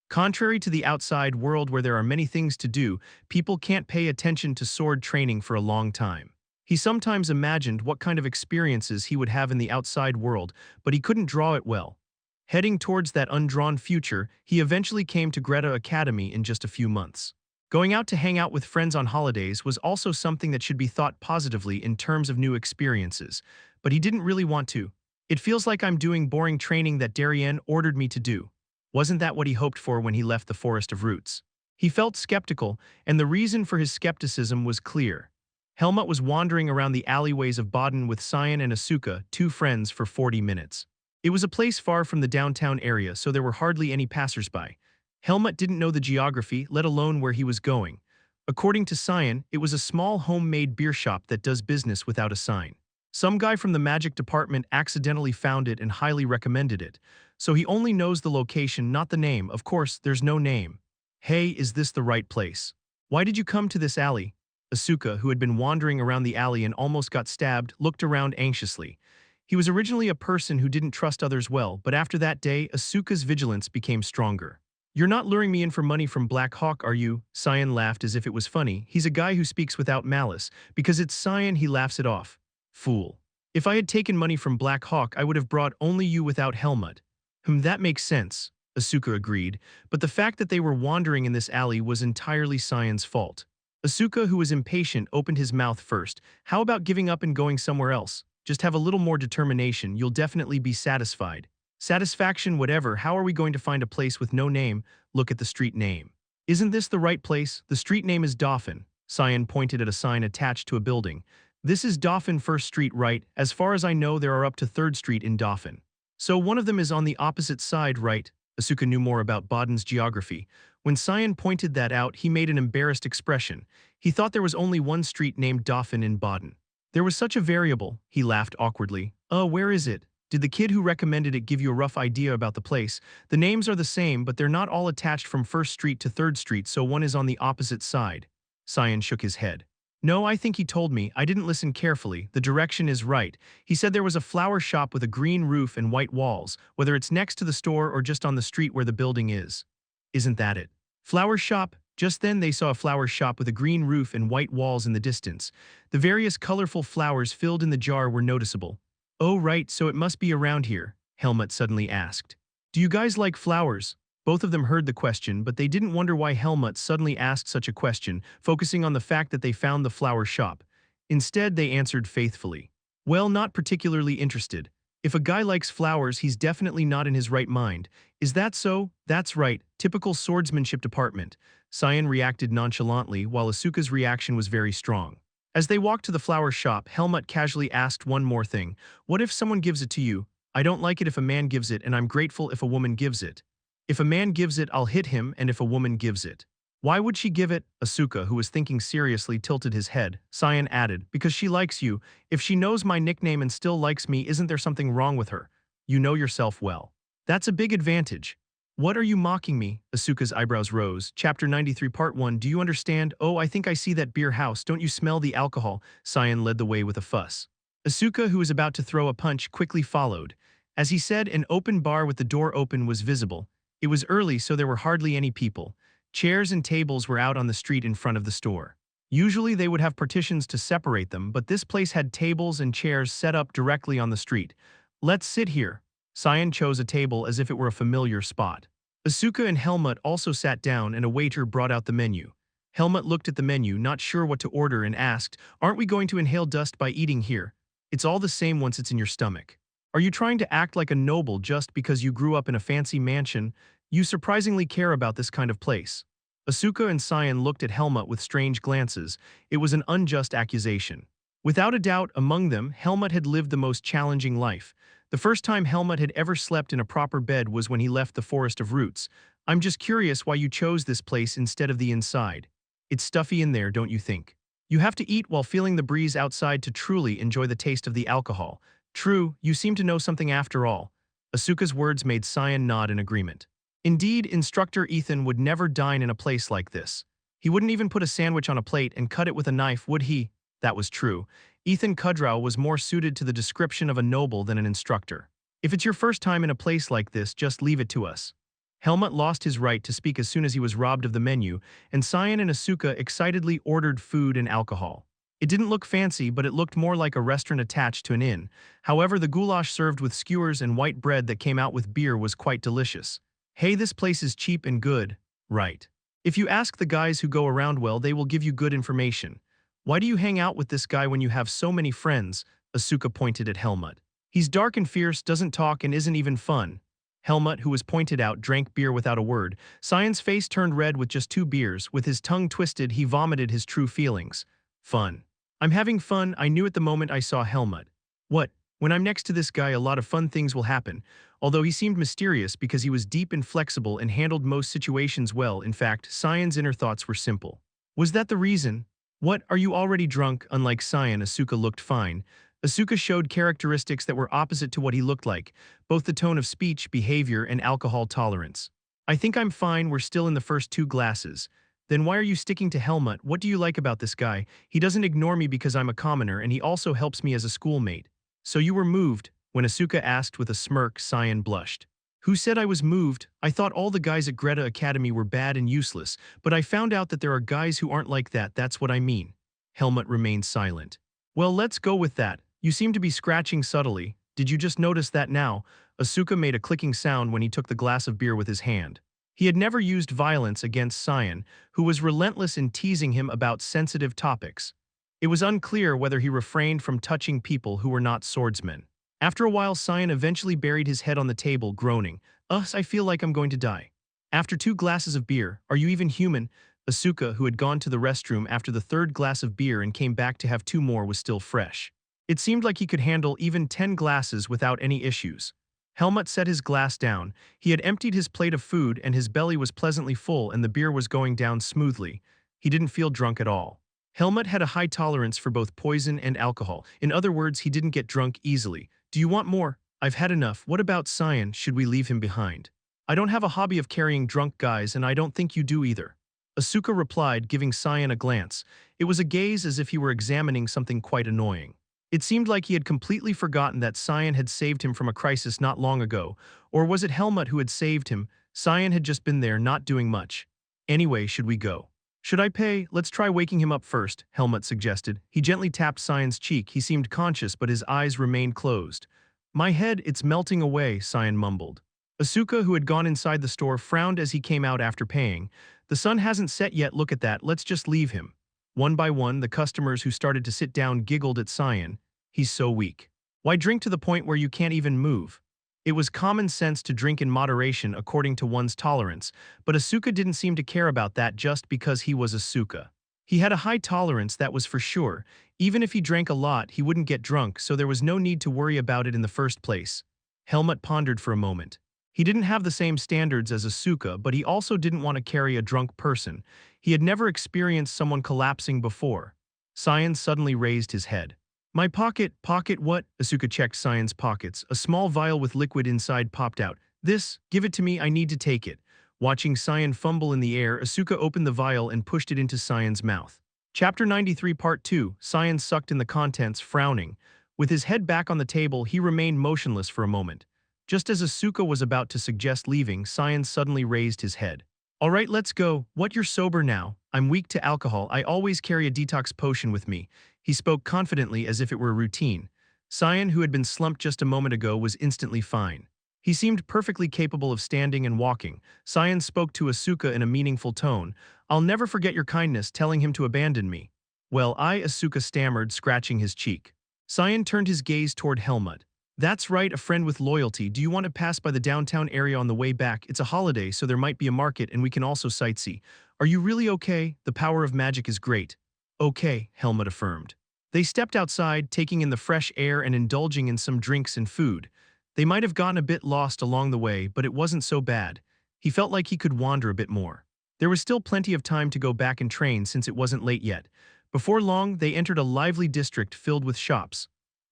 Contrary to the outside world where there are many things to do, people can't pay attention to sword training for a long time. He sometimes imagined what kind of experiences he would have in the outside world, but he couldn't draw it well. Heading towards that undrawn future, he eventually came to Greta Academy in just a few months. Going out to hang out with friends on holidays was also something that should be thought positively in terms of new experiences, but he didn't really want to. It feels like I'm doing boring training that Darien ordered me to do. Wasn't that what he hoped for when he left the Forest of Roots? He felt skeptical, and the reason for his skepticism was clear. Helmut was wandering around the alleyways of Baden with Cyan and Asuka, two friends, for 40 minutes. It was a place far from the downtown area, so there were hardly any passersby. Helmut didn't know the geography, let alone where he was going. According to Cyan, it was a small homemade beer shop that does business without a sign. Some guy from the magic department accidentally found it and highly recommended it. So he only knows the location, not the name. Of course, there's no name. Hey, is this the right place? Why did you come to this alley? Asuka, who had been wandering around the alley and almost got stabbed, looked around anxiously. He was originally a person who didn't trust others well, but after that day, Asuka's vigilance became stronger. You're not luring me in for money from Black Hawk, are you? Cyan laughed as if it was funny. He's a guy who speaks without malice. Because it's Cyan, he laughs it off. Fool. If I had taken money from Black Hawk, I would have brought only you without Helmut. That makes sense, Asuka agreed, but the fact that they were wandering in this alley was entirely Cyan's fault. Asuka, who was impatient, opened his mouth first. How about giving up and going somewhere else? Just have a little more determination, you'll definitely be satisfied. Satisfaction, whatever, how are we going to find a place with no name? Look at the street name. Isn't this the right place? The street name is Dauphin. Cyan pointed at a sign attached to a building. This is Dauphin First Street, right? As far as I know, there are up to 3rd Street in Dauphin. So one of them is on the opposite side, right? Asuka knew more about Baden's geography. When Cyan pointed that out, he made an embarrassed expression. He thought there was only one street named Dauphin in Baden. There was such a variable, he laughed awkwardly. Where is it? Did the kid who recommended it give you a rough idea about the place? The names are the same, but they're not all attached from 1st Street to 3rd Street, so one is on the opposite side. Cyan shook his head. No, I think he told me. I didn't listen carefully. The direction is right. He said there was a flower shop with a green roof and white walls, whether it's next to the store or just on the street where the building is. Isn't that it? Flower shop? Just then they saw a flower shop with a green roof and white walls in the distance. The various colorful flowers filled in the jar were noticeable. Oh right, so it must be around here, Helmut suddenly asked. Do you guys like flowers? Both of them heard the question, but they didn't wonder why Helmut suddenly asked such a question, focusing on the fact that they found the flower shop. Instead, they answered faithfully. Well, not particularly interested. If a guy likes flowers, he's definitely not in his right mind. Is that so? That's right. Typical swordsmanship department. Cyan reacted nonchalantly, while Asuka's reaction was very strong. As they walked to the flower shop, Helmut casually asked one more thing. What if someone gives it to you? I don't like it if a man gives it, and I'm grateful if a woman gives it. If a man gives it, I'll hit him, and if a woman gives it. Why would she give it? Asuka, who was thinking seriously, tilted his head. Cyan added, because she likes you. If she knows my nickname and still likes me, isn't there something wrong with her? You know yourself well. That's a big advantage. What are you mocking me? Asuka's eyebrows rose. Chapter 93 Part 1. Do you understand? Oh, I think I see that beer house. Don't you smell the alcohol? Cyan led the way with a fuss. Asuka, who was about to throw a punch, quickly followed. As he said, an open bar with the door open was visible. It was early, so there were hardly any people. Chairs and tables were out on the street in front of the store. Usually they would have partitions to separate them, but this place had tables and chairs set up directly on the street. Let's sit here. Cyan chose a table as if it were a familiar spot. Asuka and Helmut also sat down and a waiter brought out the menu. Helmut looked at the menu, not sure what to order, and asked, Aren't we going to inhale dust by eating here? It's all the same once it's in your stomach. Are you trying to act like a noble just because you grew up in a fancy mansion? You surprisingly care about this kind of place. Asuka and Cyan looked at Helmut with strange glances. It was an unjust accusation. Without a doubt, among them, Helmut had lived the most challenging life. The first time Helmut had ever slept in a proper bed was when he left the Forest of Roots. I'm just curious why you chose this place instead of the inside. It's stuffy in there, don't you think? You have to eat while feeling the breeze outside to truly enjoy the taste of the alcohol. True, you seem to know something after all. Asuka's words made Cyan nod in agreement. Indeed, Instructor Ethan would never dine in a place like this. He wouldn't even put a sandwich on a plate and cut it with a knife, would he? That was true. Ethan Kudrow was more suited to the description of a noble than an instructor. If it's your first time in a place like this, just leave it to us. Helmut lost his right to speak as soon as he was robbed of the menu, and Cyan and Asuka excitedly ordered food and alcohol. It didn't look fancy, but it looked more like a restaurant attached to an inn. However, the goulash served with skewers and white bread that came out with beer was quite delicious. Hey, this place is cheap and good, right? If you ask the guys who go around well, they will give you good information. Why do you hang out with this guy when you have so many friends? Asuka pointed at Helmut. He's dark and fierce, doesn't talk, and isn't even fun. Helmut, who was pointed out, drank beer without a word. Cyan's face turned red with just 2 beers. With his tongue twisted, he vomited his true feelings. Fun. I'm having fun, I knew at the moment I saw Helmut. What? When I'm next to this guy, a lot of fun things will happen. Although he seemed mysterious because he was deep and flexible and handled most situations well. In fact, Cyan's inner thoughts were simple. Was that the reason? What, are you already drunk? Unlike Cyan, Asuka looked fine. Asuka showed characteristics that were opposite to what he looked like, both the tone of speech, behavior, and alcohol tolerance. I think I'm fine, we're still in the first 2 glasses. Then why are you sticking to Helmut? What do you like about this guy? He doesn't ignore me because I'm a commoner, and he also helps me as a schoolmate. So you were moved? When Asuka asked with a smirk, Cyan blushed. Who said I was moved? I thought all the guys at Greta Academy were bad and useless, but I found out that there are guys who aren't like that, that's what I mean. Helmut remained silent. Well, let's go with that. You seem to be scratching subtly. Did you just notice that now? Asuka made a clicking sound when he took the glass of beer with his hand. He had never used violence against Cyan, who was relentless in teasing him about sensitive topics. It was unclear whether he refrained from touching people who were not swordsmen. After a while, Cyan eventually buried his head on the table, groaning. I feel like I'm going to die. After 2 glasses of beer, are you even human? Asuka, who had gone to the restroom after the 3rd glass of beer and came back to have 2 more, was still fresh. It seemed like he could handle even 10 glasses without any issues. Helmut set his glass down. He had emptied his plate of food and his belly was pleasantly full and the beer was going down smoothly. He didn't feel drunk at all. Helmut had a high tolerance for both poison and alcohol. In other words, he didn't get drunk easily. Do you want more? I've had enough. What about Cyan? Should we leave him behind? I don't have a hobby of carrying drunk guys and I don't think you do either. Asuka replied, giving Cyan a glance. It was a gaze as if he were examining something quite annoying. It seemed like he had completely forgotten that Cyan had saved him from a crisis not long ago. Or was it Helmut who had saved him? Cyan had just been there, not doing much. Anyway, should we go? Should I pay? Let's try waking him up first, Helmut suggested. He gently tapped Cyan's cheek. He seemed conscious, but his eyes remained closed. My head, it's melting away, Cyan mumbled. Asuka, who had gone inside the store, frowned as he came out after paying. The sun hasn't set yet, look at that, let's just leave him. One by one, the customers who started to sit down giggled at Cyan. He's so weak. Why drink to the point where you can't even move? It was common sense to drink in moderation according to one's tolerance, but Asuka didn't seem to care about that just because he was Asuka. He had a high tolerance, that was for sure. Even if he drank a lot, he wouldn't get drunk, so there was no need to worry about it in the first place. Helmut pondered for a moment. He didn't have the same standards as Asuka, but he also didn't want to carry a drunk person. He had never experienced someone collapsing before. Cyan suddenly raised his head. My pocket what? Asuka checked Cyan's pockets. A small vial with liquid inside popped out. This, give it to me, I need to take it. Watching Cyan fumble in the air, Asuka opened the vial and pushed it into Cyan's mouth. Chapter 93 Part 2, Cyan sucked in the contents, frowning. With his head back on the table, he remained motionless for a moment. Just as Asuka was about to suggest leaving, Cyan suddenly raised his head. All right, let's go. What, you're sober now? I'm weak to alcohol. I always carry a detox potion with me. He spoke confidently as if it were a routine. Cyan, who had been slumped just a moment ago, was instantly fine. He seemed perfectly capable of standing and walking. Cyan spoke to Asuka in a meaningful tone. I'll never forget your kindness, telling him to abandon me. Well, Asuka stammered, scratching his cheek. Cyan turned his gaze toward Helmut. That's right, a friend with loyalty. Do you want to pass by the downtown area on the way back? It's a holiday, so there might be a market and we can also sightsee. Are you really okay? The power of magic is great. Okay, Helmut affirmed. They stepped outside, taking in the fresh air and indulging in some drinks and food. They might have gotten a bit lost along the way, but it wasn't so bad. He felt like he could wander a bit more. There was still plenty of time to go back and train since it wasn't late yet. Before long, they entered a lively district filled with shops.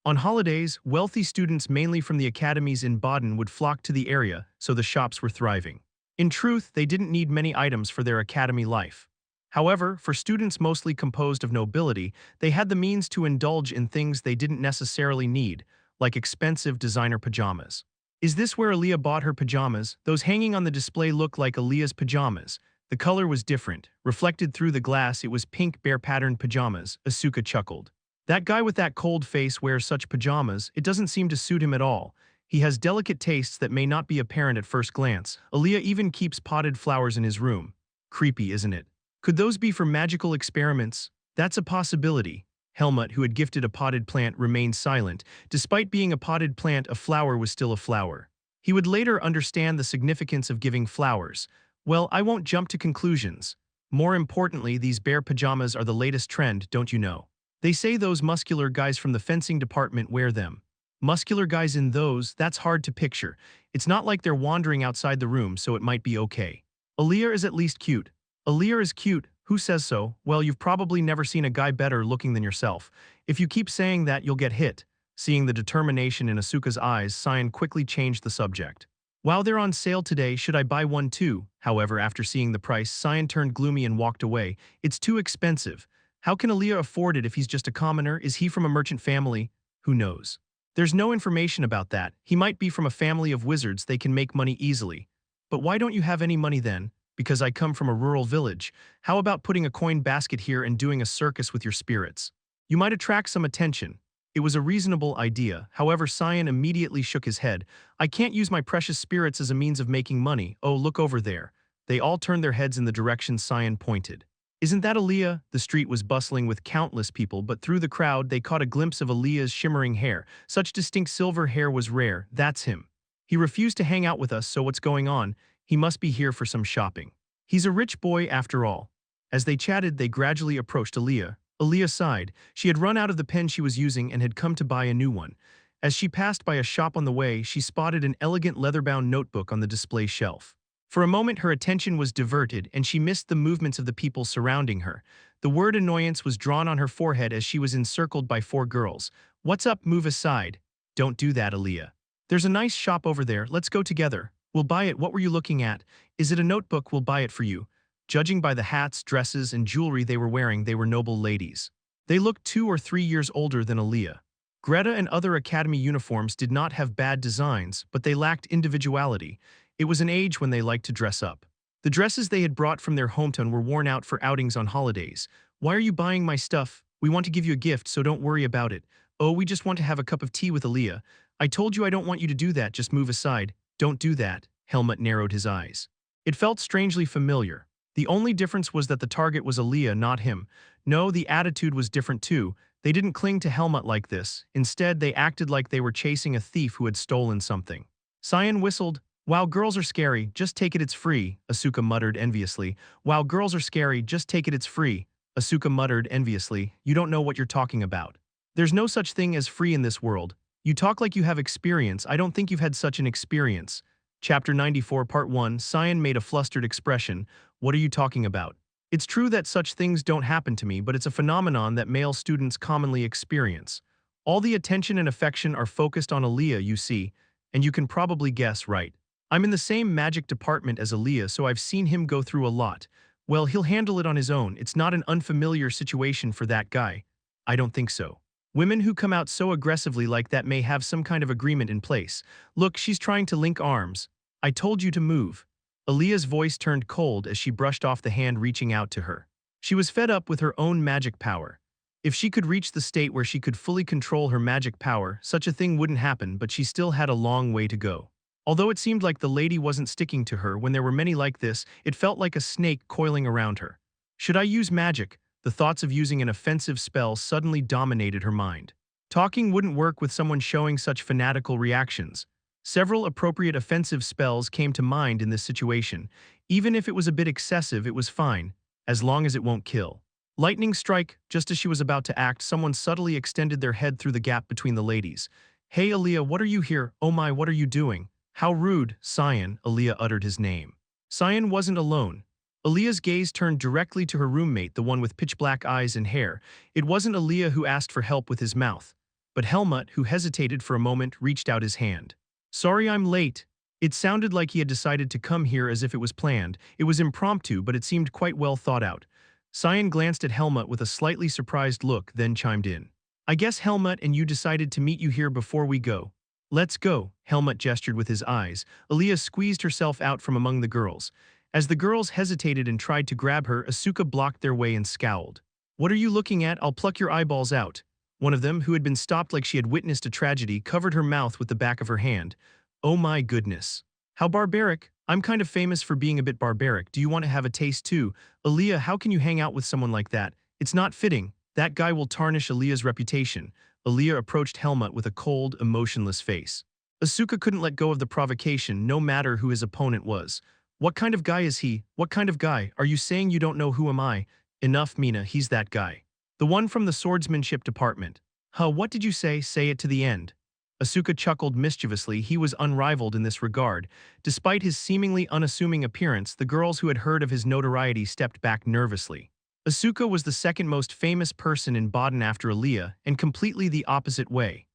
On holidays, wealthy students mainly from the academies in Baden would flock to the area, so the shops were thriving. In truth, they didn't need many items for their academy life. However, for students mostly composed of nobility, they had the means to indulge in things they didn't necessarily need, like expensive designer pajamas. Is this where Aaliyah bought her pajamas? Those hanging on the display look like Aaliyah's pajamas. The color was different. Reflected through the glass, it was pink bear-patterned pajamas, Asuka chuckled. That guy with that cold face wears such pajamas, it doesn't seem to suit him at all. He has delicate tastes that may not be apparent at first glance. Aaliyah even keeps potted flowers in his room. Creepy, isn't it? Could those be for magical experiments? That's a possibility. Helmut, who had gifted a potted plant, remained silent. Despite being a potted plant, a flower was still a flower. He would later understand the significance of giving flowers. Well, I won't jump to conclusions. More importantly, these bear pajamas are the latest trend, don't you know? They say those muscular guys from the fencing department wear them. Muscular guys in those, that's hard to picture. It's not like they're wandering outside the room, so it might be okay. Aaliyah is at least cute. Aaliyah is cute. Who says so? Well, you've probably never seen a guy better looking than yourself. If you keep saying that, you'll get hit. Seeing the determination in Asuka's eyes, Cyan quickly changed the subject. While they're on sale today, should I buy one too? However, after seeing the price, Cyan turned gloomy and walked away. It's too expensive. How can Aaliyah afford it if he's just a commoner? Is he from a merchant family? Who knows? There's no information about that. He might be from a family of wizards. They can make money easily. But why don't you have any money then? Because I come from a rural village. How about putting a coin basket here and doing a circus with your spirits? You might attract some attention. It was a reasonable idea. However, Cyan immediately shook his head. I can't use my precious spirits as a means of making money. Oh, look over there. They all turned their heads in the direction Cyan pointed. Isn't that Aaliyah? The street was bustling with countless people, but through the crowd they caught a glimpse of Aaliyah's shimmering hair. Such distinct silver hair was rare. That's him. He refused to hang out with us, so what's going on? He must be here for some shopping. He's a rich boy after all. As they chatted, they gradually approached Aaliyah. Aaliyah sighed. She had run out of the pen she was using and had come to buy a new one. As she passed by a shop on the way, she spotted an elegant leather-bound notebook on the display shelf. For a moment, her attention was diverted, and she missed the movements of the people surrounding her. The word annoyance was drawn on her forehead as she was encircled by 4 girls. What's up? Move aside. Don't do that, Aaliyah. There's a nice shop over there. Let's go together. We'll buy it. What were you looking at? Is it a notebook? We'll buy it for you. Judging by the hats, dresses, and jewelry they were wearing, they were noble ladies. They looked 2 or 3 years older than Aaliyah. Greta and other academy uniforms did not have bad designs, but they lacked individuality. It was an age when they liked to dress up. The dresses they had brought from their hometown were worn out for outings on holidays. Why are you buying my stuff? We want to give you a gift, so don't worry about it. Oh, we just want to have a cup of tea with Aaliyah. I told you I don't want you to do that, just move aside. Don't do that. Helmut narrowed his eyes. It felt strangely familiar. The only difference was that the target was Aaliyah, not him. No, the attitude was different too. They didn't cling to Helmut like this. Instead, they acted like they were chasing a thief who had stolen something. Cyan whistled. Wow, girls are scary, just take it, it's free, Asuka muttered enviously. Wow, girls are scary, just take it, it's free, Asuka muttered enviously. You don't know what you're talking about. There's no such thing as free in this world. You talk like you have experience. I don't think you've had such an experience. Chapter 94, Part 1, Cyan made a flustered expression. What are you talking about? It's true that such things don't happen to me, but it's a phenomenon that male students commonly experience. All the attention and affection are focused on Aaliyah, you see, and you can probably guess, right? I'm in the same magic department as Aaliyah, so I've seen him go through a lot. Well, he'll handle it on his own. It's not an unfamiliar situation for that guy. I don't think so. Women who come out so aggressively like that may have some kind of agreement in place. Look, she's trying to link arms. I told you to move. Aaliyah's voice turned cold as she brushed off the hand reaching out to her. She was fed up with her own magic power. If she could reach the state where she could fully control her magic power, such a thing wouldn't happen, but she still had a long way to go. Although it seemed like the lady wasn't sticking to her when there were many like this, it felt like a snake coiling around her. Should I use magic? The thoughts of using an offensive spell suddenly dominated her mind. Talking wouldn't work with someone showing such fanatical reactions. Several appropriate offensive spells came to mind in this situation. Even if it was a bit excessive, it was fine, as long as it won't kill. Lightning strike, just as she was about to act, someone subtly extended their head through the gap between the ladies. Hey Aaliyah, what are you here? Oh my, what are you doing? How rude, Cyan, Aaliyah uttered his name. Cyan wasn't alone. Aaliyah's gaze turned directly to her roommate, the one with pitch-black eyes and hair. It wasn't Aaliyah who asked for help with his mouth, but Helmut, who hesitated for a moment, reached out his hand. "Sorry I'm late." It sounded like he had decided to come here as if it was planned. It was impromptu, but it seemed quite well thought out. Cyan glanced at Helmut with a slightly surprised look, then chimed in. "I guess Helmut and you decided to meet you here before we go." "Let's go," Helmut gestured with his eyes. Aaliyah squeezed herself out from among the girls. As the girls hesitated and tried to grab her, Asuka blocked their way and scowled. "What are you looking at? I'll pluck your eyeballs out." One of them, who had been stopped like she had witnessed a tragedy, covered her mouth with the back of her hand. "Oh my goodness. How barbaric. I'm kind of famous for being a bit barbaric. Do you want to have a taste too?" "Aaliyah, how can you hang out with someone like that? It's not fitting. That guy will tarnish Aaliyah's reputation." Aaliyah approached Helmut with a cold, emotionless face. Asuka couldn't let go of the provocation, no matter who his opponent was. "What kind of guy is he? What kind of guy? Are you saying you don't know who am I?" "Enough, Mina, he's that guy. The one from the swordsmanship department." "Huh, what did you say? Say it to the end." Asuka chuckled mischievously. He was unrivaled in this regard. Despite his seemingly unassuming appearance, the girls who had heard of his notoriety stepped back nervously. Asuka was the second most famous person in Baden after Aaliyah, and completely the opposite way.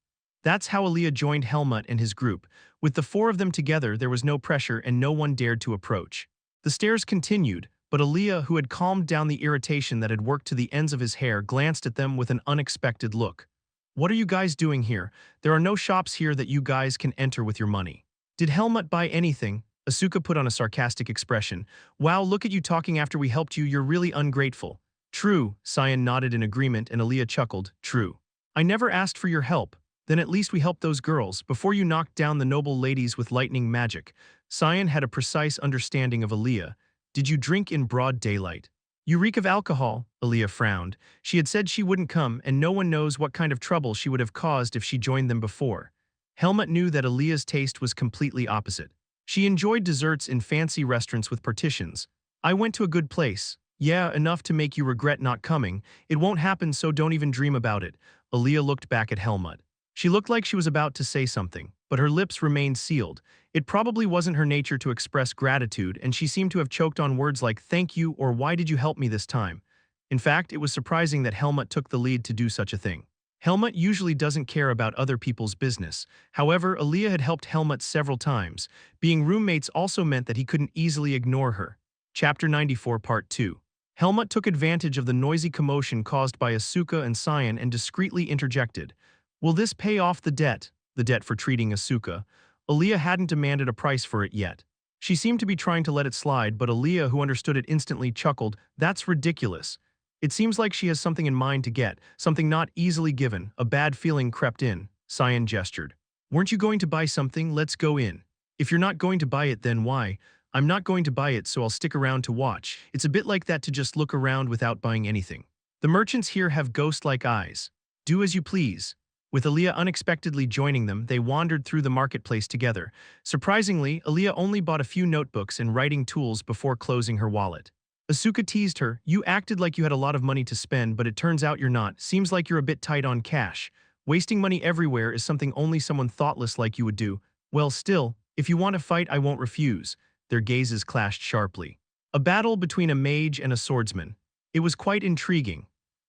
That's how Aaliyah joined Helmut and his group. With the four of them together, there was no pressure and no one dared to approach. The stares continued, but Aaliyah, who had calmed down the irritation that had worked to the ends of his hair, glanced at them with an unexpected look. "What are you guys doing here? There are no shops here that you guys can enter with your money." "Did Helmut buy anything?" Asuka put on a sarcastic expression. "Wow, look at you talking after we helped you, you're really ungrateful." "True," Cyan nodded in agreement and Aaliyah chuckled. "True. I never asked for your help. Then at least we helped those girls, before you knocked down the noble ladies with lightning magic." Cyan had a precise understanding of Aaliyah. "Did you drink in broad daylight?" "You reek of alcohol," Aaliyah frowned. She had said she wouldn't come, and no one knows what kind of trouble she would have caused if she joined them before. Helmut knew that Aaliyah's taste was completely opposite. She enjoyed desserts in fancy restaurants with partitions. "I went to a good place." "Yeah, enough to make you regret not coming. It won't happen, so don't even dream about it." Aaliyah looked back at Helmut. She looked like she was about to say something, but her lips remained sealed. It probably wasn't her nature to express gratitude, and she seemed to have choked on words like "thank you" or "why did you help me this time?" In fact, it was surprising that Helmut took the lead to do such a thing. Helmut usually doesn't care about other people's business. However, Aaliyah had helped Helmut several times. Being roommates also meant that he couldn't easily ignore her. Chapter 94, Part 2. Helmut took advantage of the noisy commotion caused by Asuka and Cyan and discreetly interjected. "Will this pay off the debt?" The debt for treating Asuka. Aaliyah hadn't demanded a price for it yet. She seemed to be trying to let it slide, but Aaliyah, who understood it instantly, chuckled. "That's ridiculous. It seems like she has something in mind to get, something not easily given." A bad feeling crept in. Cyan gestured. "Weren't you going to buy something? Let's go in." "If you're not going to buy it, then why?" "I'm not going to buy it, so I'll stick around to watch." It's a bit like that to just look around without buying anything. "The merchants here have ghost-like eyes. Do as you please." With Aaliyah unexpectedly joining them, they wandered through the marketplace together. Surprisingly, Aaliyah only bought a few notebooks and writing tools before closing her wallet. Asuka teased her. "You acted like you had a lot of money to spend, but it turns out you're not. Seems like you're a bit tight on cash. Wasting money everywhere is something only someone thoughtless like you would do." "Well, still, if you want to fight, I won't refuse." Their gazes clashed sharply. A battle between a mage and a swordsman. It was quite intriguing.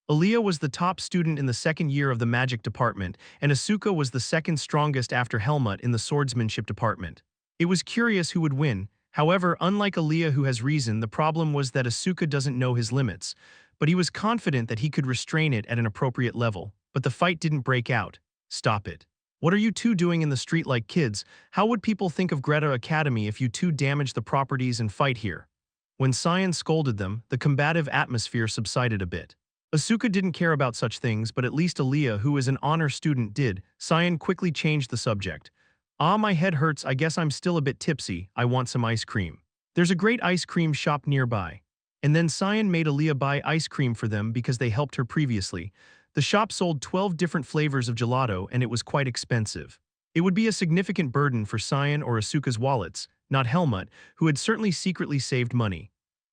Aaliyah was the top student in the second year of the magic department, and Asuka was the second strongest after Helmut in the swordsmanship department. It was curious who would win. However, unlike Aaliyah, who has reason, the problem was that Asuka doesn't know his limits. But he was confident that he could restrain it at an appropriate level. But the fight didn't break out. "Stop it. What are you two doing in the street like kids? How would people think of Greta Academy if you two damage the properties and fight here?" When Cyan scolded them, the combative atmosphere subsided a bit. Asuka didn't care about such things, but at least Aaliyah, who is an honor student, did. Cyan quickly changed the subject. "Ah, my head hurts. I guess I'm still a bit tipsy. I want some ice cream. There's a great ice cream shop nearby." And then Cyan made Aaliyah buy ice cream for them because they helped her previously. The shop sold 12 different flavors of gelato, and it was quite expensive. It would be a significant burden for Cyan or Asuka's wallets, not Helmut, who had certainly secretly saved money.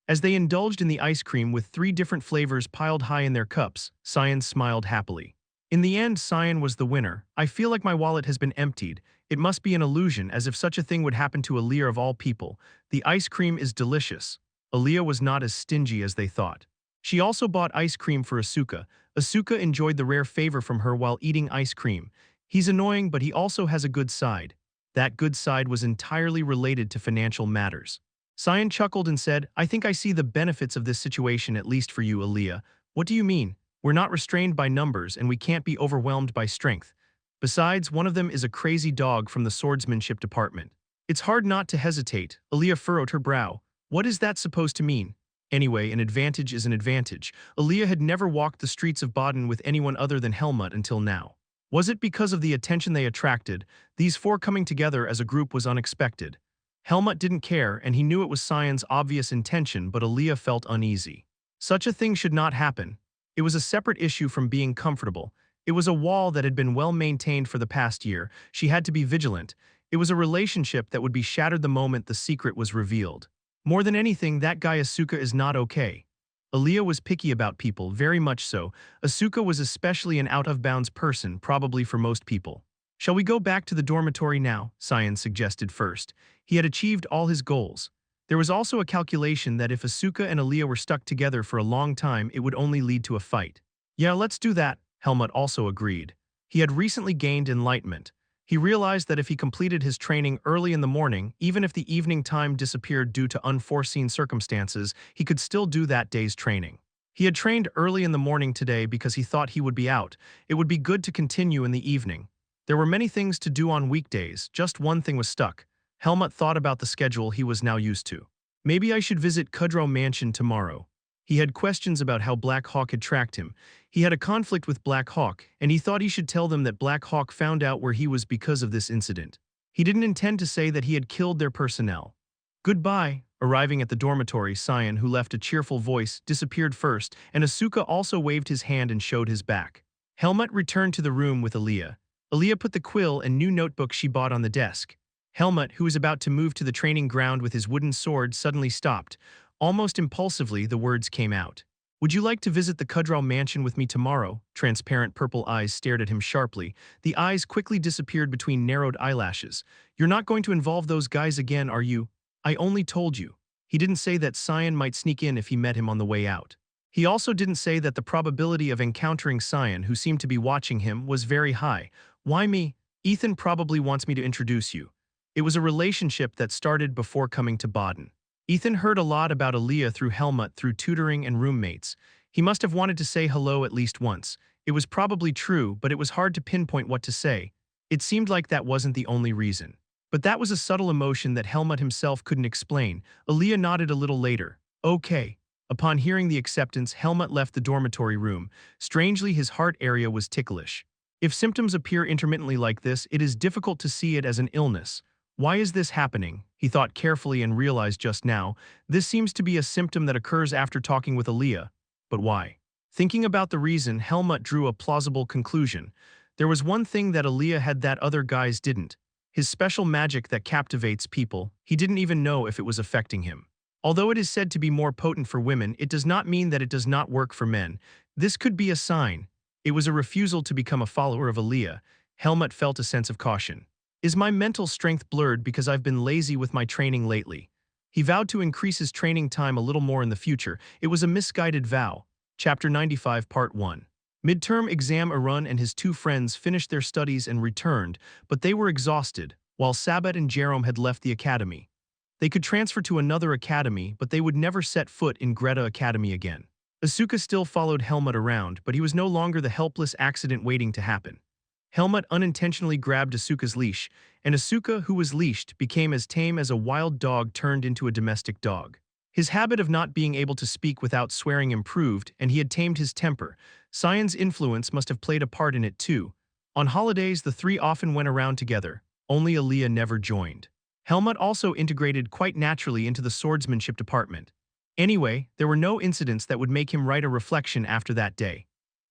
As they indulged in the ice cream with 3 different flavors piled high in their cups, Cyan smiled happily. In the end, Cyan was the winner. "I feel like my wallet has been emptied. It must be an illusion, as if such a thing would happen to Aaliyah of all people. The ice cream is delicious." Aaliyah was not as stingy as they thought. She also bought ice cream for Asuka. Asuka enjoyed the rare favor from her while eating ice cream. He's annoying, but he also has a good side. That good side was entirely related to financial matters. Cyan chuckled and said, I think I see the benefits of this situation, at least for you, Aaliyah. What do you mean? We're not restrained by numbers and we can't be overwhelmed by strength. Besides, one of them is a crazy dog from the swordsmanship department. It's hard not to hesitate. Aaliyah furrowed her brow. What is that supposed to mean? Anyway, an advantage is an advantage. Aaliyah had never walked the streets of Baden with anyone other than Helmut until now. Was it because of the attention they attracted? These four coming together as a group was unexpected. Helmut didn't care, and he knew it was Cyan's obvious intention, but Aaliyah felt uneasy. Such a thing should not happen. It was a separate issue from being comfortable. It was a wall that had been well maintained for the past year. She had to be vigilant. It was a relationship that would be shattered the moment the secret was revealed. More than anything, that guy Asuka is not okay. Aaliyah was picky about people, very much so. Asuka was especially an out-of-bounds person, probably for most people. Shall we go back to the dormitory now? Cyan suggested first. He had achieved all his goals. There was also a calculation that if Asuka and Aaliyah were stuck together for a long time, it would only lead to a fight. Yeah, let's do that, Helmut also agreed. He had recently gained enlightenment. He realized that if he completed his training early in the morning, even if the evening time disappeared due to unforeseen circumstances, he could still do that day's training. He had trained early in the morning today because he thought he would be out. It would be good to continue in the evening. There were many things to do on weekdays, just one thing was stuck. Helmut thought about the schedule he was now used to. Maybe I should visit Kudrow Mansion tomorrow. He had questions about how Black Hawk had tracked him. He had a conflict with Black Hawk, and he thought he should tell them that Black Hawk found out where he was because of this incident. He didn't intend to say that he had killed their personnel. Goodbye. Arriving at the dormitory, Cyan, who left a cheerful voice, disappeared first, and Asuka also waved his hand and showed his back. Helmut returned to the room with Aaliyah. Aaliyah put the quill and new notebook she bought on the desk. Helmut, who was about to move to the training ground with his wooden sword, suddenly stopped. Almost impulsively, the words came out. Would you like to visit the Kudrow Mansion with me tomorrow? Transparent purple eyes stared at him sharply. The eyes quickly disappeared between narrowed eyelashes. You're not going to involve those guys again, are you? I only told you. He didn't say that Cyan might sneak in if he met him on the way out. He also didn't say that the probability of encountering Cyan, who seemed to be watching him, was very high. Why me? Ethan probably wants me to introduce you. It was a relationship that started before coming to Baden. Ethan heard a lot about Aaliyah through Helmut through tutoring and roommates. He must have wanted to say hello at least once. It was probably true, but it was hard to pinpoint what to say. It seemed like that wasn't the only reason. But that was a subtle emotion that Helmut himself couldn't explain. Aaliyah nodded a little later. Okay. Upon hearing the acceptance, Helmut left the dormitory room. Strangely, his heart area was ticklish. If symptoms appear intermittently like this, it is difficult to see it as an illness. Why is this happening? He thought carefully and realized just now, this seems to be a symptom that occurs after talking with Aaliyah. But why? Thinking about the reason, Helmut drew a plausible conclusion. There was one thing that Aaliyah had that other guys didn't. His special magic that captivates people. He didn't even know if it was affecting him. Although it is said to be more potent for women, it does not mean that it does not work for men. This could be a sign. It was a refusal to become a follower of Aaliyah. Helmut felt a sense of caution. Is my mental strength blurred because I've been lazy with my training lately? He vowed to increase his training time a little more in the future. It was a misguided vow. Chapter 95, Part 1. Midterm exam Arun and his two friends finished their studies and returned, but they were exhausted, while Sabat and Jerome had left the academy. They could transfer to another academy, but they would never set foot in Greta Academy again. Asuka still followed Helmut around, but he was no longer the helpless accident waiting to happen. Helmut unintentionally grabbed Asuka's leash, and Asuka, who was leashed, became as tame as a wild dog turned into a domestic dog. His habit of not being able to speak without swearing improved, and he had tamed his temper. Cyan's influence must have played a part in it too. On holidays, the three often went around together. Only Aaliyah never joined. Helmut also integrated quite naturally into the swordsmanship department. Anyway, there were no incidents that would make him write a reflection after that day.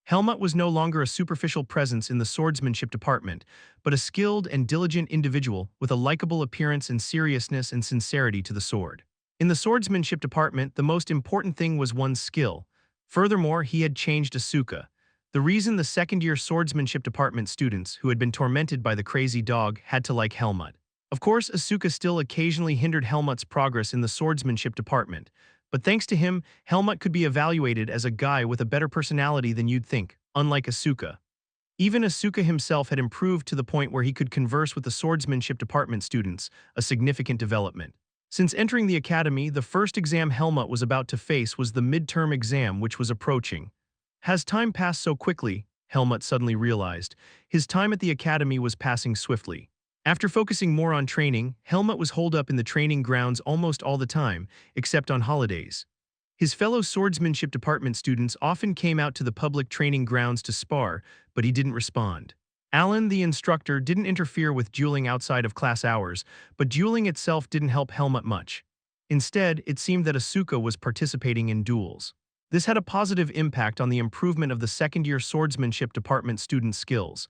Helmut was no longer a superficial presence in the swordsmanship department, but a skilled and diligent individual with a likable appearance and seriousness and sincerity to the sword. In the swordsmanship department, the most important thing was one's skill. Furthermore, he had changed Asuka. The reason the second-year swordsmanship department students who had been tormented by the crazy dog had to like Helmut. Of course, Asuka still occasionally hindered Helmut's progress in the swordsmanship department, But thanks to him, Helmut could be evaluated as a guy with a better personality than you'd think, unlike Asuka. Even Asuka himself had improved to the point where he could converse with the swordsmanship department students, a significant development. Since entering the academy, the first exam Helmut was about to face was the midterm exam, which was approaching. Has time passed so quickly? Helmut suddenly realized. His time at the academy was passing swiftly. After focusing more on training, Helmut was holed up in the training grounds almost all the time, except on holidays. His fellow swordsmanship department students often came out to the public training grounds to spar, but he didn't respond. Alan, the instructor, didn't interfere with dueling outside of class hours, but dueling itself didn't help Helmut much. Instead, it seemed that Asuka was participating in duels. This had a positive impact on the improvement of the second-year swordsmanship department students' skills.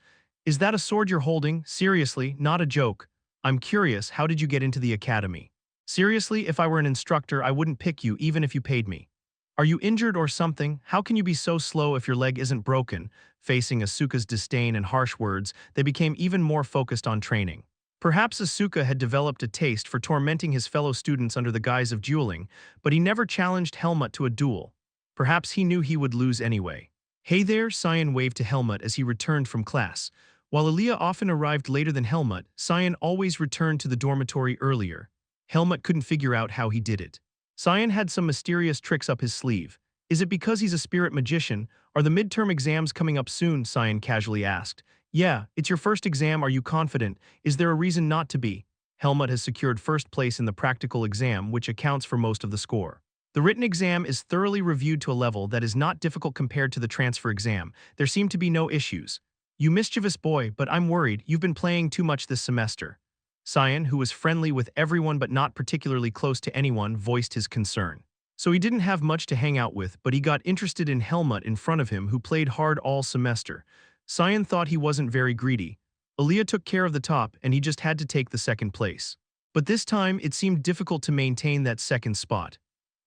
Is that a sword you're holding? Seriously, not a joke. I'm curious, how did you get into the academy? Seriously, if I were an instructor, I wouldn't pick you even if you paid me. Are you injured or something? How can you be so slow if your leg isn't broken? Facing Asuka's disdain and harsh words, they became even more focused on training. Perhaps Asuka had developed a taste for tormenting his fellow students under the guise of dueling, but he never challenged Helmut to a duel. Perhaps he knew he would lose anyway. Hey there, Cyan waved to Helmut as he returned from class. While Aaliyah often arrived later than Helmut, Cyan always returned to the dormitory earlier. Helmut couldn't figure out how he did it. Cyan had some mysterious tricks up his sleeve. Is it because he's a spirit magician? Are the midterm exams coming up soon? Cyan casually asked. Yeah, it's your first exam. Are you confident? Is there a reason not to be? Helmut has secured first place in the practical exam, which accounts for most of the score. The written exam is thoroughly reviewed to a level that is not difficult compared to the transfer exam. There seem to be no issues. You mischievous boy, but I'm worried. You've been playing too much this semester. Cyan, who was friendly with everyone but not particularly close to anyone, voiced his concern. So he didn't have much to hang out with, but he got interested in Helmut in front of him, who played hard all semester. Cyan thought he wasn't very greedy. Aaliyah took care of the top, and he just had to take the second place. But this time, it seemed difficult to maintain that second spot.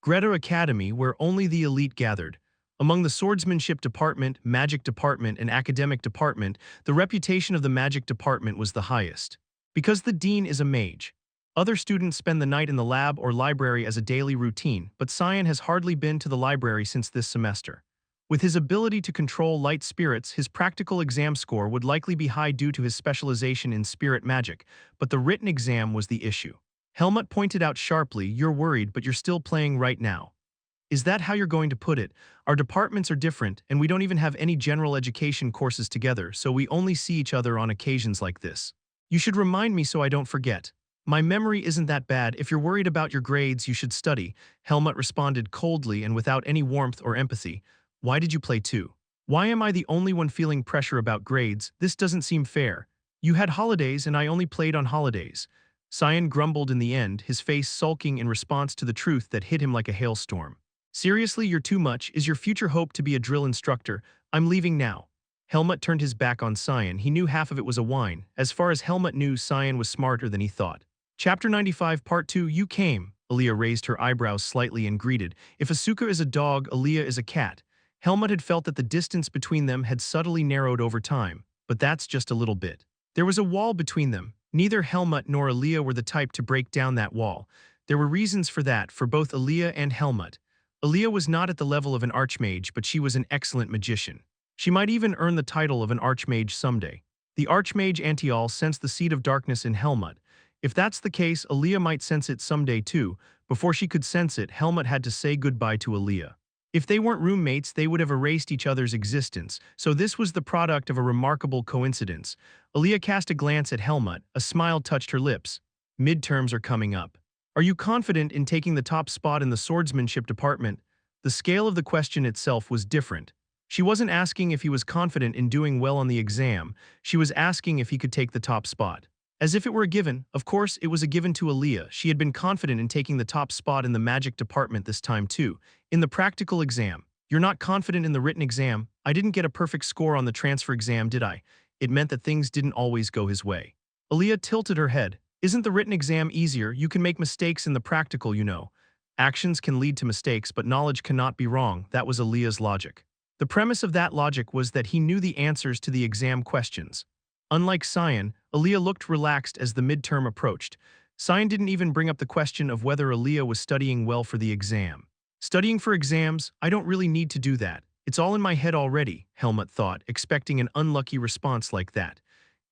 Greta Academy, where only the elite gathered. Among the swordsmanship department, magic department, and academic department, the reputation of the magic department was the highest. Because the dean is a mage. Other students spend the night in the lab or library as a daily routine, but Cyan has hardly been to the library since this semester. With his ability to control light spirits, his practical exam score would likely be high due to his specialization in spirit magic, but the written exam was the issue. Helmut pointed out sharply, "You're worried, but you're still playing right now." Is that how you're going to put it? Our departments are different, and we don't even have any general education courses together, so we only see each other on occasions like this. You should remind me so I don't forget. My memory isn't that bad. If you're worried about your grades, you should study. Helmut responded coldly and without any warmth or empathy. Why did you play too? Why am I the only one feeling pressure about grades? This doesn't seem fair. You had holidays and I only played on holidays. Cyan grumbled in the end, his face sulking in response to the truth that hit him like a hailstorm. Seriously, you're too much. Is your future hope to be a drill instructor? I'm leaving now. Helmut turned his back on Cyan. He knew half of it was a whine. As far as Helmut knew, Cyan was smarter than he thought. Chapter 95, Part 2, You Came. Aaliyah raised her eyebrows slightly and greeted. If Asuka is a dog, Aaliyah is a cat. Helmut had felt that the distance between them had subtly narrowed over time, but that's just a little bit. There was a wall between them. Neither Helmut nor Aaliyah were the type to break down that wall. There were reasons for that, for both Aaliyah and Helmut. Aaliyah was not at the level of an archmage, but she was an excellent magician. She might even earn the title of an archmage someday. The archmage Antial sensed the seed of darkness in Helmut. If that's the case, Aaliyah might sense it someday too. Before she could sense it, Helmut had to say goodbye to Aaliyah. If they weren't roommates, they would have erased each other's existence, so this was the product of a remarkable coincidence. Aaliyah cast a glance at Helmut, a smile touched her lips. Midterms are coming up. Are you confident in taking the top spot in the swordsmanship department? The scale of the question itself was different. She wasn't asking if he was confident in doing well on the exam, she was asking if he could take the top spot. As if it were a given, of course it was a given to Aaliyah. She had been confident in taking the top spot in the magic department this time too. In the practical exam. You're not confident in the written exam. I didn't get a perfect score on the transfer exam, did I? It meant that things didn't always go his way. Aaliyah tilted her head. Isn't the written exam easier? You can make mistakes in the practical, you know. Actions can lead to mistakes, but knowledge cannot be wrong. That was Aaliyah's logic. The premise of that logic was that he knew the answers to the exam questions. Unlike Cyan, Aaliyah looked relaxed as the midterm approached. Cyan didn't even bring up the question of whether Aaliyah was studying well for the exam. Studying for exams, I don't really need to do that. It's all in my head already, Helmut thought, expecting an unlucky response like that.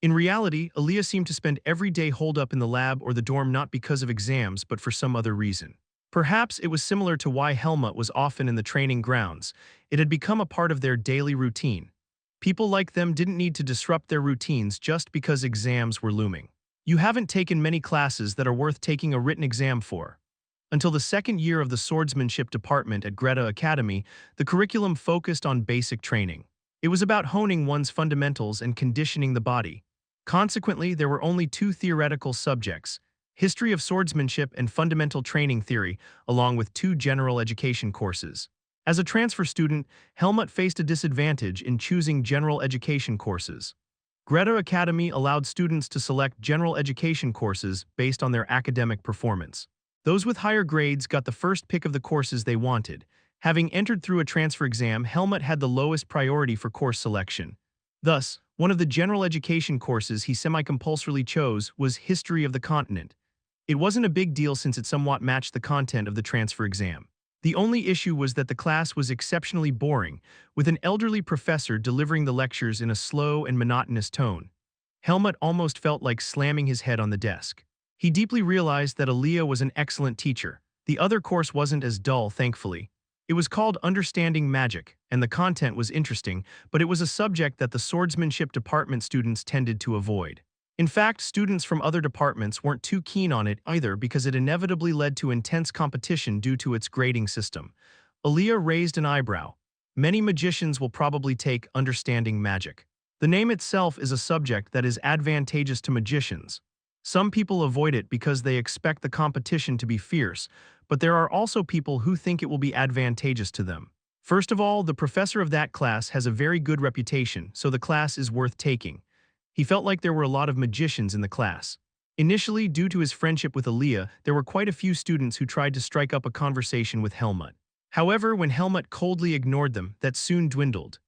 In reality, Aaliyah seemed to spend every day holed up in the lab or the dorm not because of exams but for some other reason. Perhaps it was similar to why Helmut was often in the training grounds. It had become a part of their daily routine. People like them didn't need to disrupt their routines just because exams were looming. You haven't taken many classes that are worth taking a written exam for. Until the second year of the swordsmanship department at Greta Academy, the curriculum focused on basic training. It was about honing one's fundamentals and conditioning the body. Consequently, there were only two theoretical subjects: history of swordsmanship and fundamental training theory, along with two general education courses. As a transfer student, Helmut faced a disadvantage in choosing general education courses. Greta Academy allowed students to select general education courses based on their academic performance. Those with higher grades got the first pick of the courses they wanted. Having entered through a transfer exam, Helmut had the lowest priority for course selection. Thus, one of the general education courses he semi-compulsorily chose was History of the Continent. It wasn't a big deal since it somewhat matched the content of the transfer exam. The only issue was that the class was exceptionally boring, with an elderly professor delivering the lectures in a slow and monotonous tone. Helmut almost felt like slamming his head on the desk. He deeply realized that Aaliyah was an excellent teacher. The other course wasn't as dull, thankfully. It was called Understanding Magic, and the content was interesting, but it was a subject that the swordsmanship department students tended to avoid. In fact, students from other departments weren't too keen on it either because it inevitably led to intense competition due to its grading system. Aaliyah raised an eyebrow. Many magicians will probably take Understanding Magic. The name itself is a subject that is advantageous to magicians. Some people avoid it because they expect the competition to be fierce, but there are also people who think it will be advantageous to them. First of all, the professor of that class has a very good reputation, so the class is worth taking. He felt like there were a lot of magicians in the class. Initially, due to his friendship with Aaliyah, there were quite a few students who tried to strike up a conversation with Helmut. However, when Helmut coldly ignored them, that soon dwindled.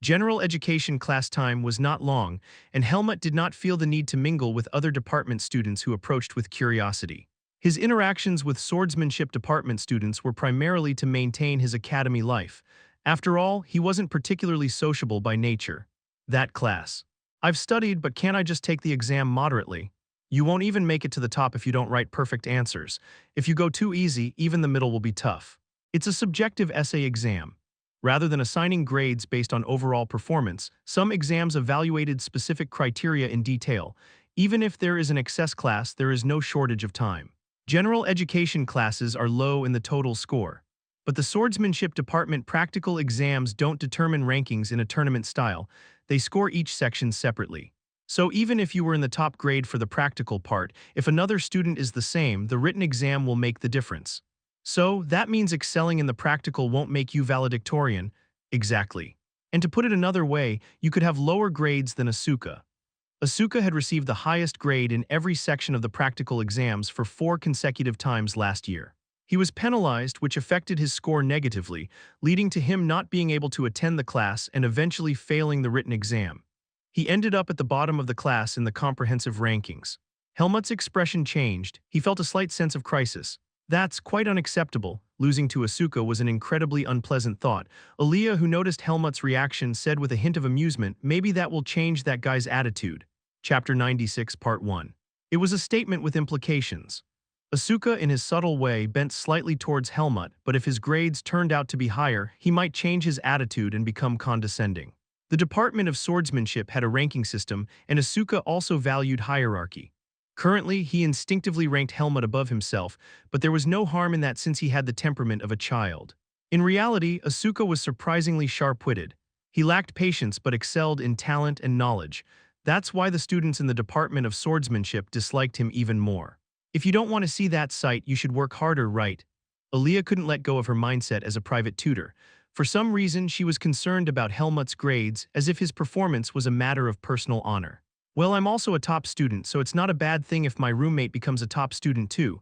General education class time was not long, and Helmut did not feel the need to mingle with other department students who approached with curiosity. His interactions with swordsmanship department students were primarily to maintain his academy life. After all, he wasn't particularly sociable by nature. That class. I've studied, but can't I just take the exam moderately? You won't even make it to the top if you don't write perfect answers. If you go too easy, even the middle will be tough. It's a subjective essay exam. Rather than assigning grades based on overall performance, some exams evaluated specific criteria in detail. Even if there is an excess class, there is no shortage of time. General education classes are low in the total score. But the swordsmanship department practical exams don't determine rankings in a tournament style. They score each section separately. So even if you were in the top grade for the practical part, if another student is the same, the written exam will make the difference. So that means excelling in the practical won't make you valedictorian. Exactly. And to put it another way, you could have lower grades than Asuka. Asuka had received the highest grade in every section of the practical exams for 4 consecutive times last year. He was penalized, which affected his score negatively, leading to him not being able to attend the class and eventually failing the written exam. He ended up at the bottom of the class in the comprehensive rankings. Helmut's expression changed. He felt a slight sense of crisis. That's quite unacceptable. Losing to Asuka was an incredibly unpleasant thought. Aaliyah, who noticed Helmut's reaction, said with a hint of amusement, "Maybe that will change that guy's attitude." Chapter 96, Part 1. It was a statement with implications. Asuka, in his subtle way, bent slightly towards Helmut, but if his grades turned out to be higher, he might change his attitude and become condescending. The Department of Swordsmanship had a ranking system, and Asuka also valued hierarchy. Currently, he instinctively ranked Helmut above himself, but there was no harm in that since he had the temperament of a child. In reality, Asuka was surprisingly sharp-witted. He lacked patience but excelled in talent and knowledge. That's why the students in the Department of Swordsmanship disliked him even more. If you don't want to see that sight, you should work harder, right? Aaliyah couldn't let go of her mindset as a private tutor. For some reason, she was concerned about Helmut's grades, as if his performance was a matter of personal honor. Well, I'm also a top student, so it's not a bad thing if my roommate becomes a top student too.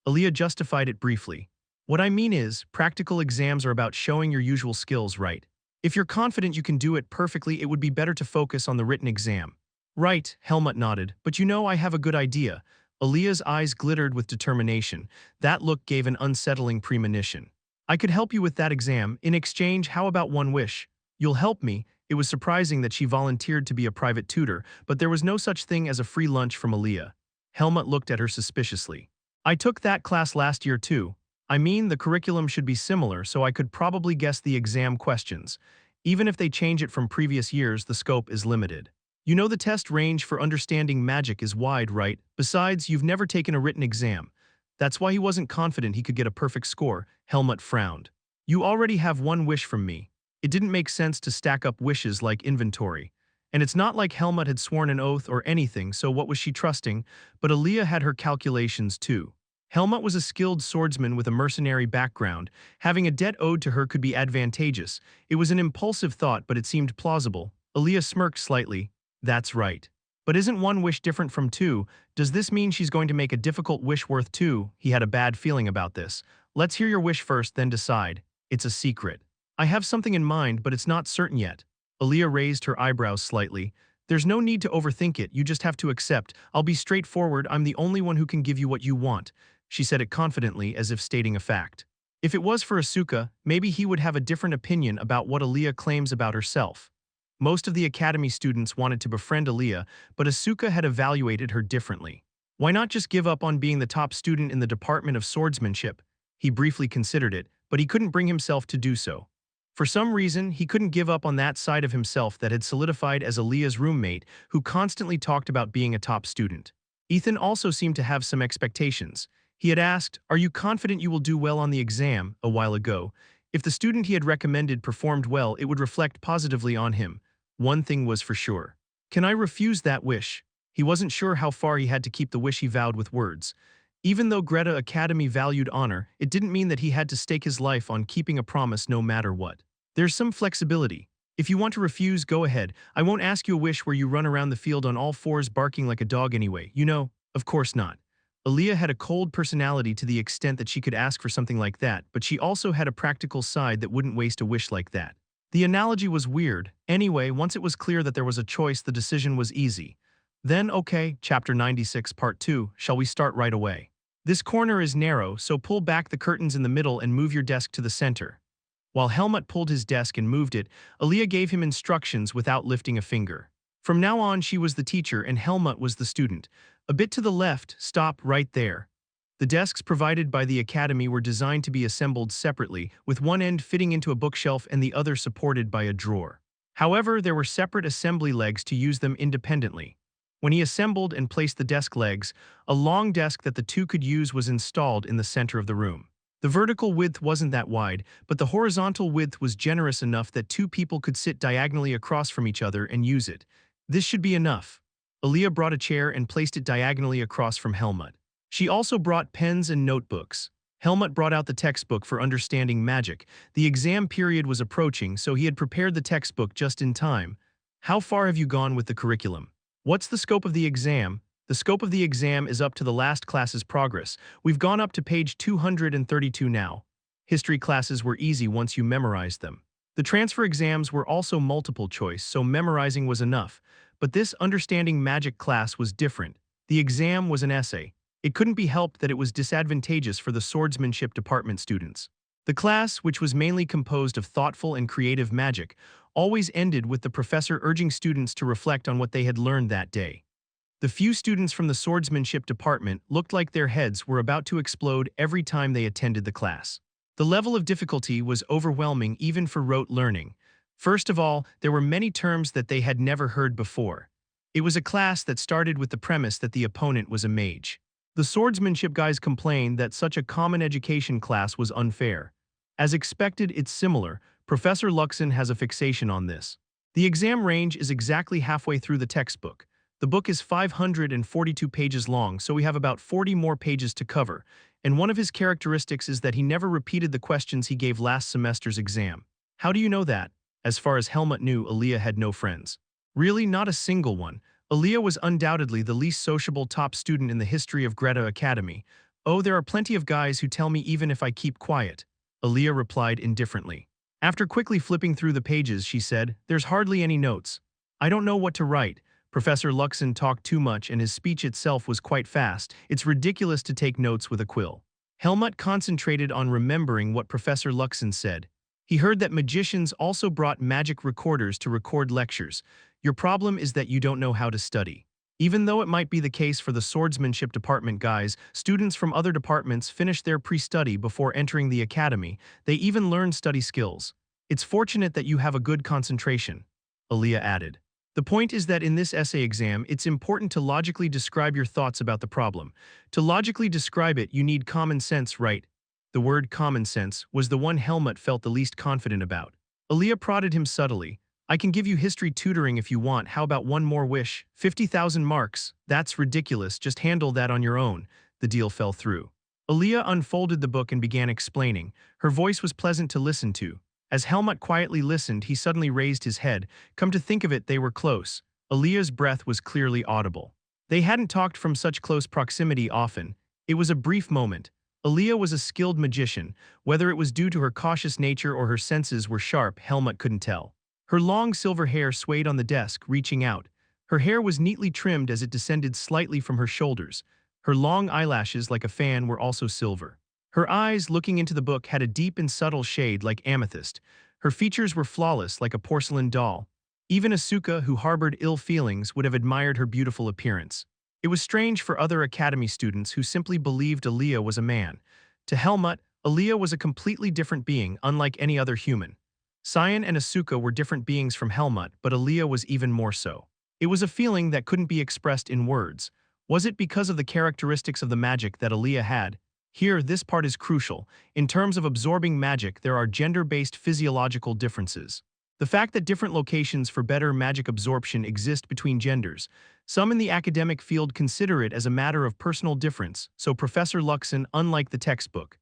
Aaliyah justified it briefly. What I mean is, practical exams are about showing your usual skills, right? If you're confident you can do it perfectly, it would be better to focus on the written exam. Right, Helmut nodded, but you know I have a good idea. Aaliyah's eyes glittered with determination. That look gave an unsettling premonition. I could help you with that exam. In exchange, how about one wish? You'll help me. It was surprising that she volunteered to be a private tutor, but there was no such thing as a free lunch from Aaliyah. Helmut looked at her suspiciously. I took that class last year too. I mean, the curriculum should be similar, so I could probably guess the exam questions. Even if they change it from previous years, the scope is limited. You know the test range for understanding magic is wide, right? Besides, you've never taken a written exam. That's why he wasn't confident he could get a perfect score. Helmut frowned. You already have one wish from me. It didn't make sense to stack up wishes like inventory. And it's not like Helmut had sworn an oath or anything, so what was she trusting? But Aaliyah had her calculations too. Helmut was a skilled swordsman with a mercenary background. Having a debt owed to her could be advantageous. It was an impulsive thought, but it seemed plausible. Aaliyah smirked slightly. That's right. But isn't one wish different from two? Does this mean she's going to make a difficult wish worth two? He had a bad feeling about this. Let's hear your wish first, then decide. It's a secret. I have something in mind, but it's not certain yet. Aaliyah raised her eyebrows slightly. There's no need to overthink it, you just have to accept. I'll be straightforward, I'm the only one who can give you what you want. She said it confidently, as if stating a fact. If it was for Asuka, maybe he would have a different opinion about what Aaliyah claims about herself. Most of the academy students wanted to befriend Aaliyah, but Asuka had evaluated her differently. Why not just give up on being the top student in the Department of Swordsmanship? He briefly considered it, but he couldn't bring himself to do so. For some reason, he couldn't give up on that side of himself that had solidified as Aaliyah's roommate, who constantly talked about being a top student. Ethan also seemed to have some expectations. He had asked, "Are you confident you will do well on the exam?" a while ago. If the student he had recommended performed well, it would reflect positively on him. One thing was for sure. Can I refuse that wish? He wasn't sure how far he had to keep the wish he vowed with words. Even though Greta Academy valued honor, it didn't mean that he had to stake his life on keeping a promise no matter what. There's some flexibility. If you want to refuse, go ahead. I won't ask you a wish where you run around the field on all fours barking like a dog anyway. You know, of course not. Aaliyah had a cold personality to the extent that she could ask for something like that, but she also had a practical side that wouldn't waste a wish like that. The analogy was weird. Anyway, once it was clear that there was a choice, the decision was easy. Then, okay, Chapter 96, Part 2, shall we start right away? This corner is narrow, so pull back the curtains in the middle and move your desk to the center. While Helmut pulled his desk and moved it, Aaliyah gave him instructions without lifting a finger. From now on, she was the teacher and Helmut was the student. A bit to the left, stop right there. The desks provided by the academy were designed to be assembled separately, with one end fitting into a bookshelf and the other supported by a drawer. However, there were separate assembly legs to use them independently. When he assembled and placed the desk legs, a long desk that the two could use was installed in the center of the room. The vertical width wasn't that wide, but the horizontal width was generous enough that two people could sit diagonally across from each other and use it. This should be enough. Aaliyah brought a chair and placed it diagonally across from Helmut. She also brought pens and notebooks. Helmut brought out the textbook for understanding magic. The exam period was approaching, so he had prepared the textbook just in time. How far have you gone with the curriculum? What's the scope of the exam? The scope of the exam is up to the last class's progress. We've gone up to page 232 now. History classes were easy once you memorized them. The transfer exams were also multiple choice, so memorizing was enough. But this understanding magic class was different. The exam was an essay. It couldn't be helped that it was disadvantageous for the swordsmanship department students. The class, which was mainly composed of thoughtful and creative magic, always ended with the professor urging students to reflect on what they had learned that day. The few students from the swordsmanship department looked like their heads were about to explode every time they attended the class. The level of difficulty was overwhelming even for rote learning. First of all, there were many terms that they had never heard before. It was a class that started with the premise that the opponent was a mage. The swordsmanship guys complained that such a common education class was unfair. As expected, it's similar. Professor Luxon has a fixation on this. The exam range is exactly halfway through the textbook. The book is 542 pages long, so we have about 40 more pages to cover, and one of his characteristics is that he never repeated the questions he gave last semester's exam. How do you know that? As far as Helmut knew, Aaliyah had no friends. Really, not a single one. Aaliyah was undoubtedly the least sociable top student in the history of Greta Academy. Oh, there are plenty of guys who tell me even if I keep quiet. Aaliyah replied indifferently. After quickly flipping through the pages, she said, "There's hardly any notes. I don't know what to write. Professor Luxon talked too much and his speech itself was quite fast. It's ridiculous to take notes with a quill." Helmut concentrated on remembering what Professor Luxon said. He heard that magicians also brought magic recorders to record lectures. Your problem is that you don't know how to study. Even though it might be the case for the swordsmanship department guys, students from other departments finish their pre-study before entering the academy. They even learn study skills. It's fortunate that you have a good concentration, Aaliyah added. The point is that in this essay exam, it's important to logically describe your thoughts about the problem. To logically describe it, you need common sense, right? The word common sense was the one Helmut felt the least confident about. Aaliyah prodded him subtly. I can give you history tutoring if you want. How about one more wish? 50,000 marks. That's ridiculous. Just handle that on your own. The deal fell through. Aaliyah unfolded the book and began explaining. Her voice was pleasant to listen to. As Helmut quietly listened, he suddenly raised his head. Come to think of it, they were close. Aaliyah's breath was clearly audible. They hadn't talked from such close proximity often. It was a brief moment. Aaliyah was a skilled magician. Whether it was due to her cautious nature or her senses were sharp, Helmut couldn't tell. Her long silver hair swayed on the desk, reaching out. Her hair was neatly trimmed as it descended slightly from her shoulders. Her long eyelashes, like a fan, were also silver. Her eyes, looking into the book, had a deep and subtle shade like amethyst. Her features were flawless like a porcelain doll. Even Asuka, who harbored ill feelings, would have admired her beautiful appearance. It was strange for other academy students who simply believed Aaliyah was a man. To Helmut, Aaliyah was a completely different being, unlike any other human. Cyan and Asuka were different beings from Helmut, but Aaliyah was even more so. It was a feeling that couldn't be expressed in words. Was it because of the characteristics of the magic that Aaliyah had? Here, this part is crucial. In terms of absorbing magic, there are gender-based physiological differences. The fact that different locations for better magic absorption exist between genders. Some in the academic field consider it as a matter of personal difference, so Professor Luxon, unlike the textbook.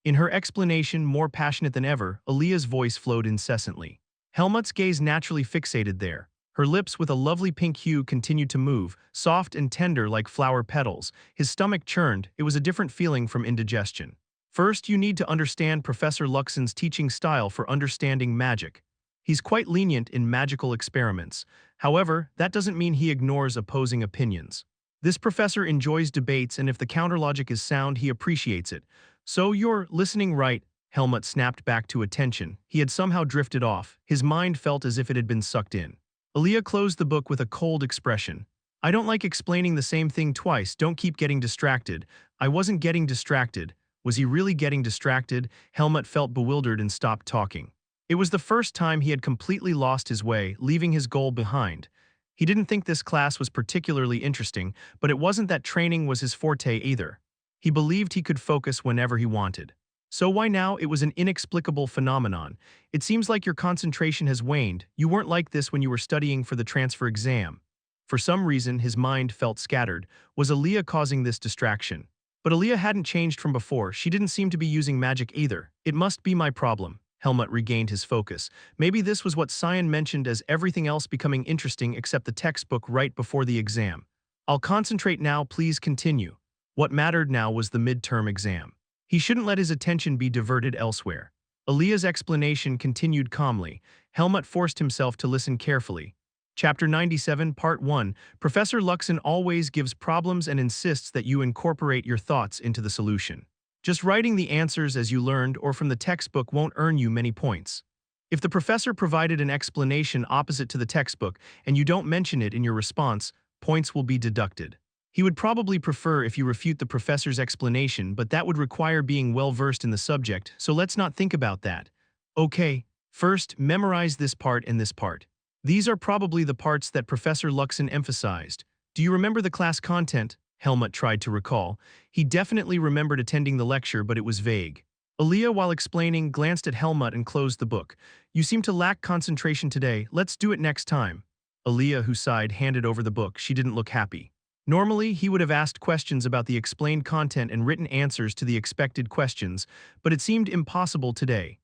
In her explanation, more passionate than ever, Aaliyah's voice flowed incessantly. Helmut's gaze naturally fixated there. Her lips with a lovely pink hue continued to move, soft and tender like flower petals. His stomach churned. It was a different feeling from indigestion. First, you need to understand Professor Luxon's teaching style for understanding magic. He's quite lenient in magical experiments. However, that doesn't mean he ignores opposing opinions. This professor enjoys debates, and if the counterlogic is sound, he appreciates it. So you're listening right, Helmut snapped back to attention. He had somehow drifted off. His mind felt as if it had been sucked in. Aaliyah closed the book with a cold expression. I don't like explaining the same thing twice. Don't keep getting distracted. I wasn't getting distracted. Was he really getting distracted? Helmut felt bewildered and stopped talking. It was the first time he had completely lost his way, leaving his goal behind. He didn't think this class was particularly interesting, but it wasn't that training was his forte either. He believed he could focus whenever he wanted. So why now? It was an inexplicable phenomenon. It seems like your concentration has waned. You weren't like this when you were studying for the transfer exam. For some reason, his mind felt scattered. Was Aaliyah causing this distraction? But Aaliyah hadn't changed from before. She didn't seem to be using magic either. It must be my problem. Helmut regained his focus. Maybe this was what Cyan mentioned as everything else becoming interesting except the textbook right before the exam. I'll concentrate now, please continue. What mattered now was the midterm exam. He shouldn't let his attention be diverted elsewhere. Aaliyah's explanation continued calmly. Helmut forced himself to listen carefully. Chapter 97, Part 1. Professor Luxon always gives problems and insists that you incorporate your thoughts into the solution. Just writing the answers as you learned or from the textbook won't earn you many points. If the professor provided an explanation opposite to the textbook and you don't mention it in your response, points will be deducted. He would probably prefer if you refute the professor's explanation, but that would require being well-versed in the subject, so let's not think about that. Okay, first, memorize this part and this part. These are probably the parts that Professor Luxon emphasized. Do you remember the class content? Helmut tried to recall. He definitely remembered attending the lecture, but it was vague. Aaliyah, while explaining, glanced at Helmut and closed the book. You seem to lack concentration today. Let's do it next time. Aaliyah, who sighed, handed over the book. She didn't look happy. Normally, he would have asked questions about the explained content and written answers to the expected questions, but it seemed impossible today.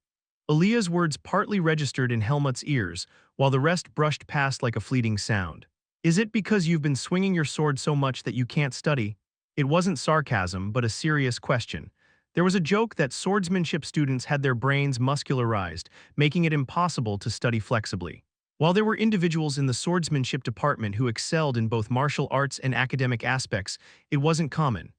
Aaliyah's words partly registered in Helmut's ears, while the rest brushed past like a fleeting sound. Is it because you've been swinging your sword so much that you can't study? It wasn't sarcasm, but a serious question. There was a joke that swordsmanship students had their brains muscularized, making it impossible to study flexibly. While there were individuals in the swordsmanship department who excelled in both martial arts and academic aspects, it wasn't common.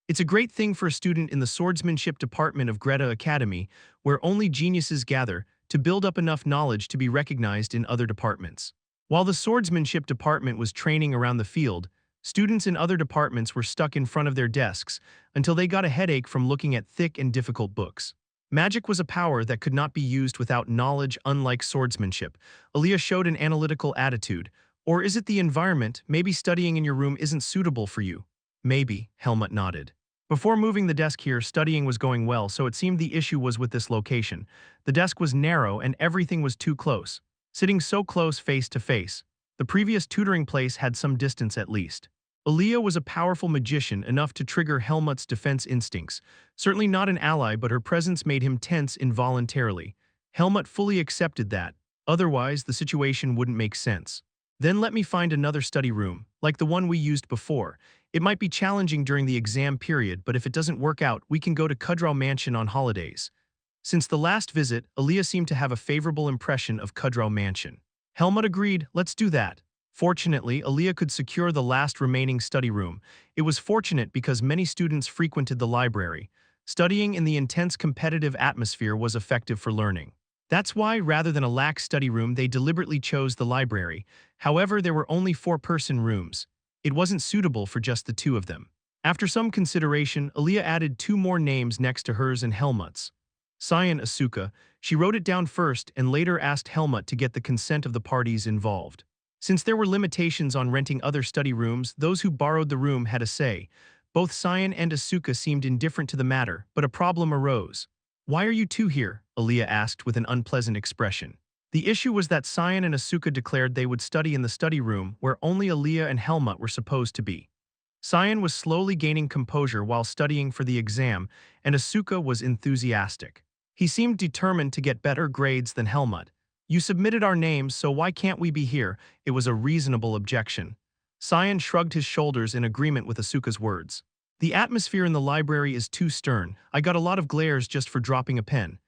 It's a great thing for a student in the swordsmanship department of Greta Academy, where only geniuses gather, to build up enough knowledge to be recognized in other departments. While the swordsmanship department was training around the field, students in other departments were stuck in front of their desks until they got a headache from looking at thick and difficult books. Magic was a power that could not be used without knowledge, unlike swordsmanship. Aaliyah showed an analytical attitude. Or is it the environment? Maybe studying in your room isn't suitable for you. Maybe, Helmut nodded. Before moving the desk here, studying was going well, so it seemed the issue was with this location. The desk was narrow and everything was too close. Sitting so close face to face. The previous tutoring place had some distance at least. Aaliyah was a powerful magician enough to trigger Helmut's defense instincts. Certainly not an ally, but her presence made him tense involuntarily. Helmut fully accepted that. Otherwise, the situation wouldn't make sense. Then let me find another study room, like the one we used before. It might be challenging during the exam period, but if it doesn't work out, we can go to Kudrow Mansion on holidays. Since the last visit, Aaliyah seemed to have a favorable impression of Kudrow Mansion. Helmut agreed, let's do that. Fortunately, Aaliyah could secure the last remaining study room. It was fortunate because many students frequented the library. Studying in the intense competitive atmosphere was effective for learning. That's why, rather than a lax study room, they deliberately chose the library. However, there were only 4-person rooms. It wasn't suitable for just the 2 of them. After some consideration, Aaliyah added 2 more names next to hers and Helmut's. Cyan Asuka. She wrote it down first and later asked Helmut to get the consent of the parties involved. Since there were limitations on renting other study rooms, those who borrowed the room had a say. Both Cyan and Asuka seemed indifferent to the matter, but a problem arose. Why are you 2 here? Aaliyah asked with an unpleasant expression. The issue was that Cyan and Asuka declared they would study in the study room where only Aaliyah and Helmut were supposed to be. Cyan was slowly gaining composure while studying for the exam, and Asuka was enthusiastic. He seemed determined to get better grades than Helmut. You submitted our names, so why can't we be here? It was a reasonable objection. Cyan shrugged his shoulders in agreement with Asuka's words. The atmosphere in the library is too stern. I got a lot of glares just for dropping a pen.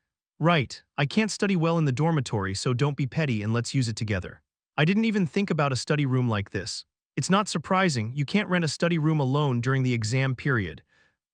Right, I can't study well in the dormitory, so don't be petty and let's use it together. I didn't even think about a study room like this. It's not surprising, you can't rent a study room alone during the exam period.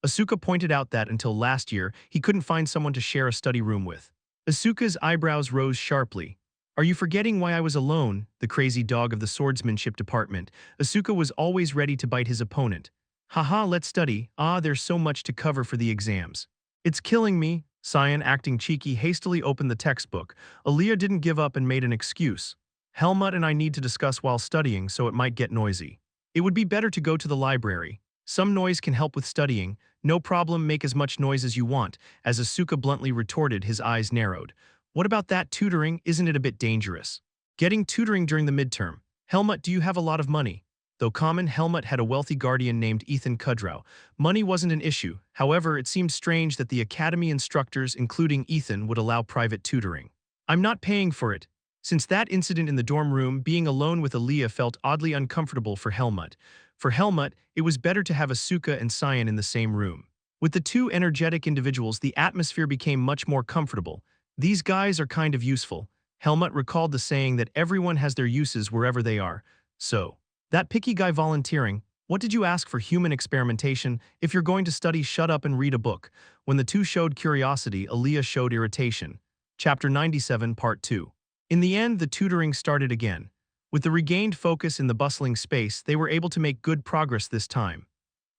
Asuka pointed out that until last year, he couldn't find someone to share a study room with. Asuka's eyebrows rose sharply. Are you forgetting why I was alone, the crazy dog of the swordsmanship department? Asuka was always ready to bite his opponent. Haha, let's study. There's so much to cover for the exams. It's killing me. Cyan, acting cheeky, hastily opened the textbook. Aaliyah didn't give up and made an excuse. Helmut and I need to discuss while studying, so it might get noisy. It would be better to go to the library. Some noise can help with studying. No problem, make as much noise as you want, as Asuka bluntly retorted, his eyes narrowed. What about that tutoring? Isn't it a bit dangerous? Getting tutoring during the midterm. Helmut, do you have a lot of money? Though common, Helmut had a wealthy guardian named Ethan Kudrow. Money wasn't an issue. However, it seemed strange that the academy instructors, including Ethan, would allow private tutoring. I'm not paying for it. Since that incident in the dorm room, being alone with Aaliyah felt oddly uncomfortable for Helmut. For Helmut, it was better to have Asuka and Cyan in the same room. With the 2 energetic individuals, the atmosphere became much more comfortable. These guys are kind of useful. Helmut recalled the saying that everyone has their uses wherever they are. So, that picky guy volunteering, what did you ask for? Human experimentation? If you're going to study, shut up and read a book. When the 2 showed curiosity, Aaliyah showed irritation. Chapter 97, Part 2. In the end, the tutoring started again. With the regained focus in the bustling space, they were able to make good progress this time.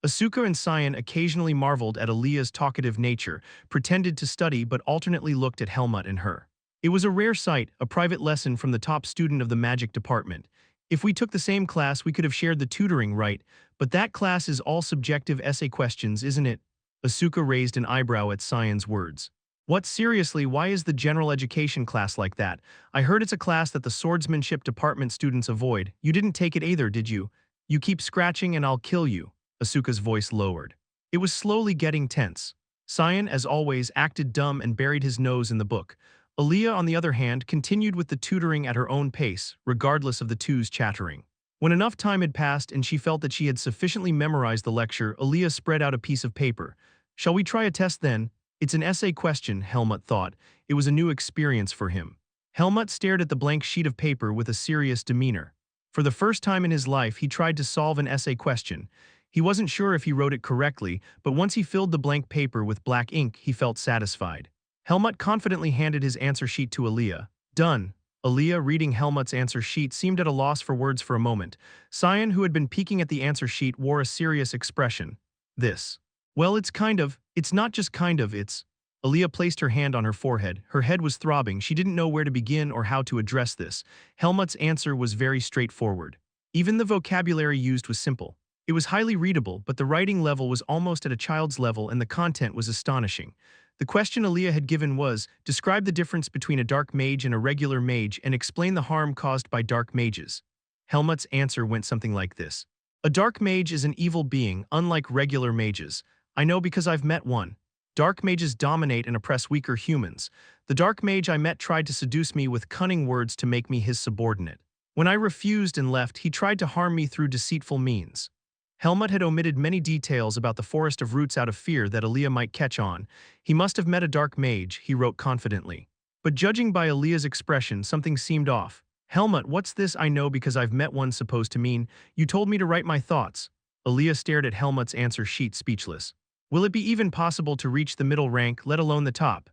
Asuka and Cyan occasionally marveled at Aaliyah's talkative nature, pretended to study but alternately looked at Helmut and her. It was a rare sight, a private lesson from the top student of the magic department. If we took the same class, we could have shared the tutoring, right? But that class is all subjective essay questions, isn't it? Asuka raised an eyebrow at Cyan's words. What, seriously, why is the general education class like that? I heard it's a class that the swordsmanship department students avoid. You didn't take it either, did you? You keep scratching and I'll kill you. Asuka's voice lowered. It was slowly getting tense. Cyan, as always, acted dumb and buried his nose in the book. Aaliyah, on the other hand, continued with the tutoring at her own pace, regardless of the 2's chattering. When enough time had passed and she felt that she had sufficiently memorized the lecture, Aaliyah spread out a piece of paper. Shall we try a test then? It's an essay question, Helmut thought. It was a new experience for him. Helmut stared at the blank sheet of paper with a serious demeanor. For the first time in his life, he tried to solve an essay question. He wasn't sure if he wrote it correctly, but once he filled the blank paper with black ink, he felt satisfied. Helmut confidently handed his answer sheet to Aaliyah. Done. Aaliyah, reading Helmut's answer sheet, seemed at a loss for words for a moment. Cyan, who had been peeking at the answer sheet, wore a serious expression. This. Well, it's not just kind of, it's. Aaliyah placed her hand on her forehead. Her head was throbbing. She didn't know where to begin or how to address this. Helmut's answer was very straightforward. Even the vocabulary used was simple. It was highly readable, but the writing level was almost at a child's level and the content was astonishing. The question Aaliyah had given was, describe the difference between a dark mage and a regular mage and explain the harm caused by dark mages. Helmut's answer went something like this. A dark mage is an evil being, unlike regular mages. I know because I've met one. Dark mages dominate and oppress weaker humans. The dark mage I met tried to seduce me with cunning words to make me his subordinate. When I refused and left, he tried to harm me through deceitful means. Helmut had omitted many details about the forest of roots out of fear that Aaliyah might catch on. He must have met a dark mage, he wrote confidently. But judging by Aaliyah's expression, something seemed off. Helmut, what's this I know because I've met one supposed to mean? You told me to write my thoughts. Aaliyah stared at Helmut's answer sheet, speechless. Will it be even possible to reach the middle rank, let alone the top?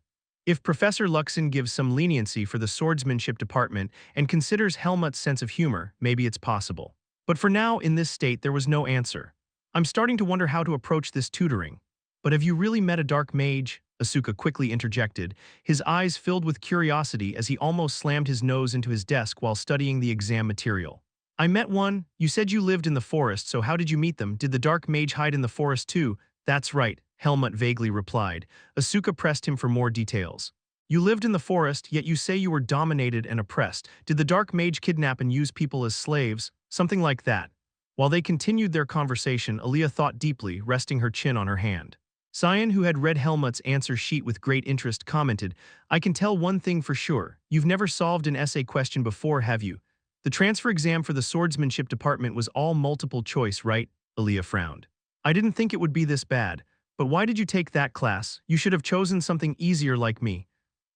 If Professor Luxon gives some leniency for the swordsmanship department and considers Helmut's sense of humor, maybe it's possible. But for now, in this state, there was no answer. I'm starting to wonder how to approach this tutoring. But have you really met a dark mage? Asuka quickly interjected, his eyes filled with curiosity as he almost slammed his nose into his desk while studying the exam material. I met one. You said you lived in the forest, so how did you meet them? Did the dark mage hide in the forest too? That's right, Helmut vaguely replied. Asuka pressed him for more details. You lived in the forest, yet you say you were dominated and oppressed. Did the dark mage kidnap and use people as slaves? Something like that. While they continued their conversation, Aaliyah thought deeply, resting her chin on her hand. Cyan, who had read Helmut's answer sheet with great interest, commented, I can tell one thing for sure. You've never solved an essay question before, have you? The transfer exam for the swordsmanship department was all multiple choice, right? Aaliyah frowned. I didn't think it would be this bad. But why did you take that class? You should have chosen something easier like me.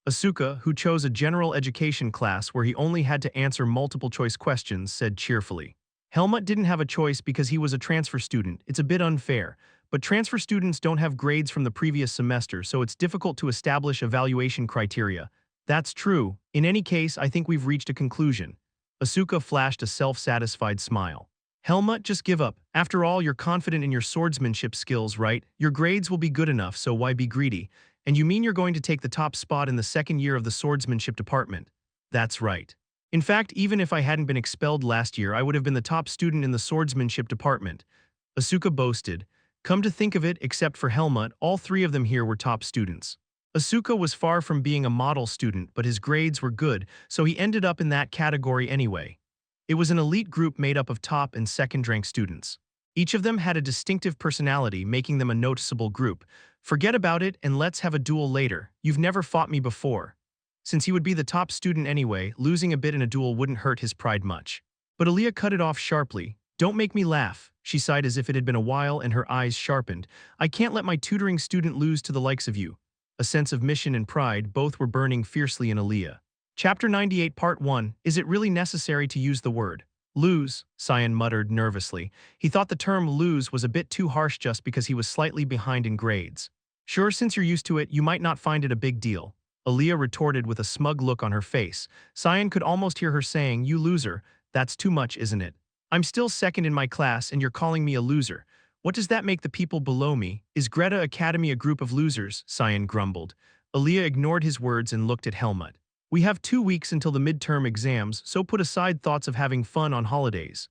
Asuka, who chose a general education class where he only had to answer multiple choice questions, said cheerfully. Helmut didn't have a choice because he was a transfer student. It's a bit unfair, but transfer students don't have grades from the previous semester, so it's difficult to establish evaluation criteria. That's true. In any case, I think we've reached a conclusion. Asuka flashed a self-satisfied smile. Helmut, just give up. After all, you're confident in your swordsmanship skills, right? Your grades will be good enough, so why be greedy? And you mean you're going to take the top spot in the second year of the swordsmanship department? That's right. In fact, even if I hadn't been expelled last year, I would have been the top student in the swordsmanship department. Asuka boasted. Come to think of it, except for Helmut, all three of them here were top students. Asuka was far from being a model student, but his grades were good, so he ended up in that category anyway. It was an elite group made up of top and second-rank students. Each of them had a distinctive personality, making them a noticeable group. Forget about it and let's have a duel later. You've never fought me before. Since he would be the top student anyway, losing a bit in a duel wouldn't hurt his pride much. But Aaliyah cut it off sharply. Don't make me laugh, she sighed as if it had been a while and her eyes sharpened. I can't let my tutoring student lose to the likes of you. A sense of mission and pride, both were burning fiercely in Aaliyah. Chapter 98 Part 1. Is it really necessary to use the word lose? Cyan muttered nervously. He thought the term lose was a bit too harsh just because he was slightly behind in grades. Sure, since you're used to it, you might not find it a big deal. Aaliyah retorted with a smug look on her face. Cyan could almost hear her saying, you loser, that's too much, isn't it? I'm still second in my class and you're calling me a loser. What does that make the people below me? Is Greta Academy a group of losers? Cyan grumbled. Aaliyah ignored his words and looked at Helmut. We have 2 weeks until the midterm exams, so put aside thoughts of having fun on holidays.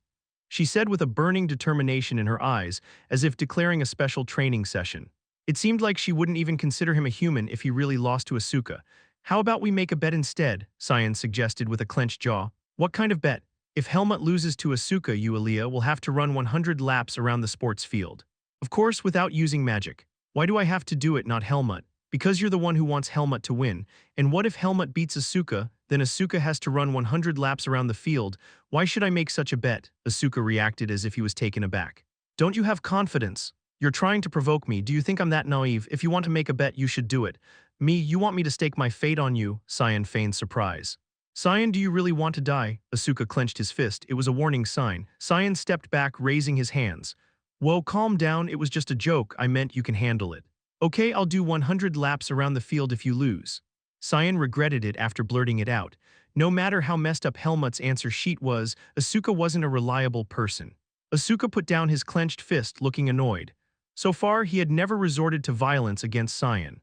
She said with a burning determination in her eyes, as if declaring a special training session. It seemed like she wouldn't even consider him a human if he really lost to Asuka. How about we make a bet instead? Cyan suggested with a clenched jaw. What kind of bet? If Helmut loses to Asuka, you, Aaliyah, will have to run 100 laps around the sports field. Of course, without using magic. Why do I have to do it, not Helmut? Because you're the one who wants Helmut to win. And what if Helmut beats Asuka, then Asuka has to run 100 laps around the field? Why should I make such a bet? Asuka reacted as if he was taken aback. Don't you have confidence? You're trying to provoke me. Do you think I'm that naive? If you want to make a bet, you should do it. Me, you want me to stake my fate on you? Cyan feigned surprise. Cyan, do you really want to die? Asuka clenched his fist. It was a warning sign. Cyan stepped back, raising his hands. Whoa, calm down, it was just a joke, I meant you can handle it. Okay, I'll do 100 laps around the field if you lose. Cyan regretted it after blurting it out. No matter how messed up Helmut's answer sheet was, Asuka wasn't a reliable person. Asuka put down his clenched fist, looking annoyed. So far, he had never resorted to violence against Cyan.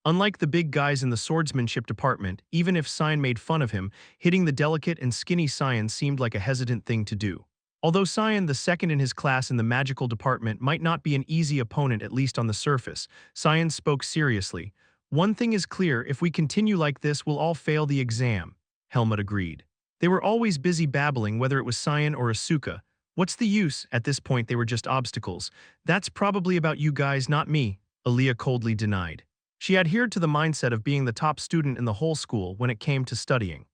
Unlike the big guys in the swordsmanship department, even if Cyan made fun of him, hitting the delicate and skinny Cyan seemed like a hesitant thing to do. Although Cyan, the second in his class in the magical department, might not be an easy opponent at least on the surface, Cyan spoke seriously. One thing is clear, if we continue like this, we'll all fail the exam. Helmut agreed. They were always busy babbling, whether it was Cyan or Asuka. What's the use? At this point, they were just obstacles. That's probably about you guys, not me, Aaliyah coldly denied. She adhered to the mindset of being the top student in the whole school when it came to studying.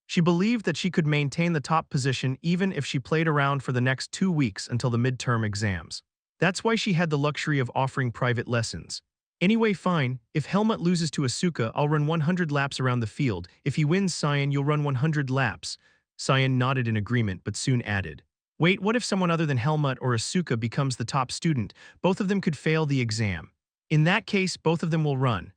She believed that she could maintain the top position even if she played around for the next 2 weeks until the midterm exams. That's why she had the luxury of offering private lessons. Anyway, fine, if Helmut loses to Asuka, I'll run 100 laps around the field. If he wins, Cyan, you'll run 100 laps. Cyan nodded in agreement but soon added, wait, what if someone other than Helmut or Asuka becomes the top student? Both of them could fail the exam. In that case, both of them will run.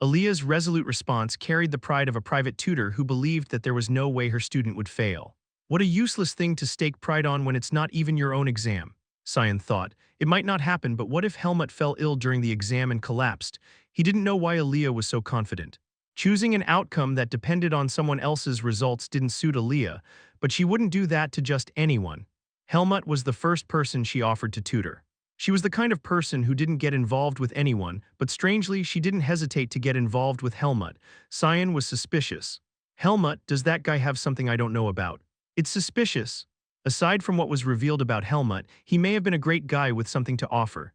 Aaliyah's resolute response carried the pride of a private tutor who believed that there was no way her student would fail. What a useless thing to stake pride on when it's not even your own exam, Cyan thought. It might not happen, but what if Helmut fell ill during the exam and collapsed? He didn't know why Aaliyah was so confident. Choosing an outcome that depended on someone else's results didn't suit Aaliyah, but she wouldn't do that to just anyone. Helmut was the first person she offered to tutor. She was the kind of person who didn't get involved with anyone, but strangely, she didn't hesitate to get involved with Helmut. Cyan was suspicious. Helmut, does that guy have something I don't know about? It's suspicious. Aside from what was revealed about Helmut, he may have been a great guy with something to offer.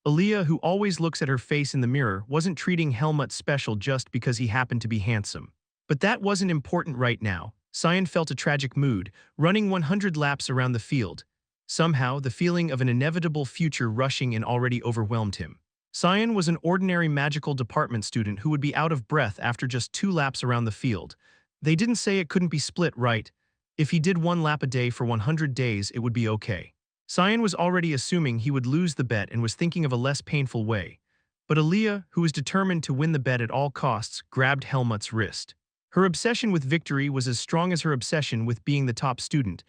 Aaliyah, who always looks at her face in the mirror, wasn't treating Helmut special just because he happened to be handsome. But that wasn't important right now. Cyan felt a tragic mood, running 100 laps around the field. Somehow, the feeling of an inevitable future rushing in already overwhelmed him. Cyan was an ordinary magical department student who would be out of breath after just 2 laps around the field. They didn't say it couldn't be split, right? If he did 1 lap a day for 100 days, it would be okay. Cyan was already assuming he would lose the bet and was thinking of a less painful way. But Aaliyah, who was determined to win the bet at all costs, grabbed Helmut's wrist. Her obsession with victory was as strong as her obsession with being the top student.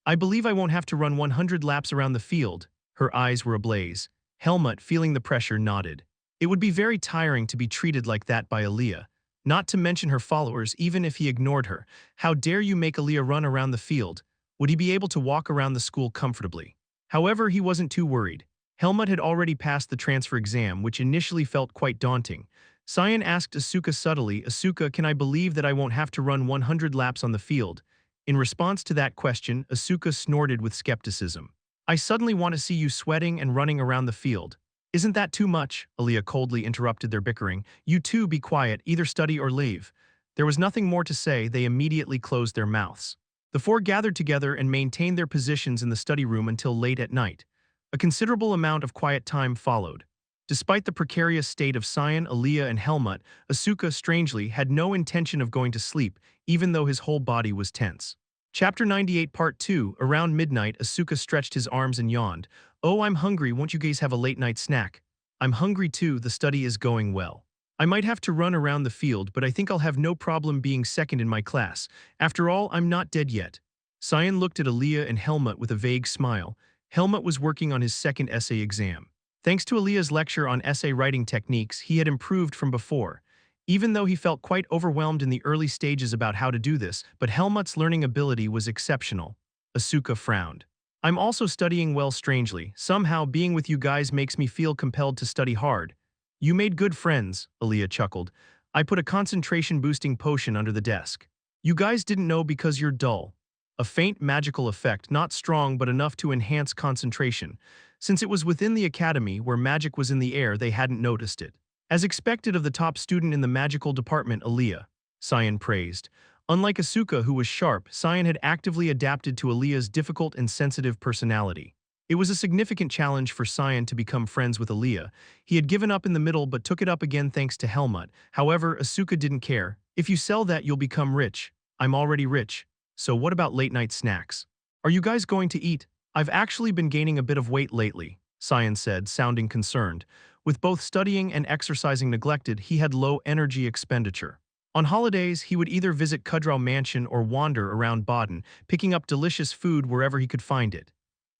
I believe I won't have to run 100 laps around the field. Her eyes were ablaze. Helmut, feeling the pressure, nodded. It would be very tiring to be treated like that by Aaliyah. Not to mention her followers, even if he ignored her. How dare you make Aaliyah run around the field? Would he be able to walk around the school comfortably? However, he wasn't too worried. Helmut had already passed the transfer exam, which initially felt quite daunting. Cyan asked Asuka subtly, Asuka, can I believe that I won't have to run 100 laps on the field? In response to that question, Asuka snorted with skepticism. I suddenly want to see you sweating and running around the field. Isn't that too much? Aaliyah coldly interrupted their bickering. You two be quiet, either study or leave. There was nothing more to say, they immediately closed their mouths. The 4 gathered together and maintained their positions in the study room until late at night. A considerable amount of quiet time followed. Despite the precarious state of Cyan, Aaliyah, and Helmut, Asuka, strangely, had no intention of going to sleep, even though his whole body was tense. Chapter 98 Part 2 Around midnight, Asuka stretched his arms and yawned. Oh, I'm hungry, won't you guys have a late-night snack? I'm hungry too, the study is going well. I might have to run around the field, but I think I'll have no problem being second in my class. After all, I'm not dead yet. Cyan looked at Aaliyah and Helmut with a vague smile. Helmut was working on his second essay exam. Thanks to Aaliyah's lecture on essay writing techniques, he had improved from before. Even though he felt quite overwhelmed in the early stages about how to do this, but Helmut's learning ability was exceptional. Asuka frowned. I'm also studying well, strangely. Somehow, being with you guys makes me feel compelled to study hard. You made good friends, Aaliyah chuckled. I put a concentration-boosting potion under the desk. You guys didn't know because you're dull. A faint magical effect, not strong but enough to enhance concentration. Since it was within the academy where magic was in the air, they hadn't noticed it. As expected of the top student in the magical department, Aaliyah, Cyan praised. Unlike Asuka, who was sharp, Cyan had actively adapted to Aaliyah's difficult and sensitive personality. It was a significant challenge for Cyan to become friends with Aaliyah. He had given up in the middle but took it up again thanks to Helmut. However, Asuka didn't care. If you sell that, you'll become rich. I'm already rich. So what about late-night snacks? Are you guys going to eat? I've actually been gaining a bit of weight lately. Cyan said, sounding concerned. With both studying and exercising neglected, he had low energy expenditure. On holidays, he would either visit Kudraw Mansion or wander around Baden, picking up delicious food wherever he could find it.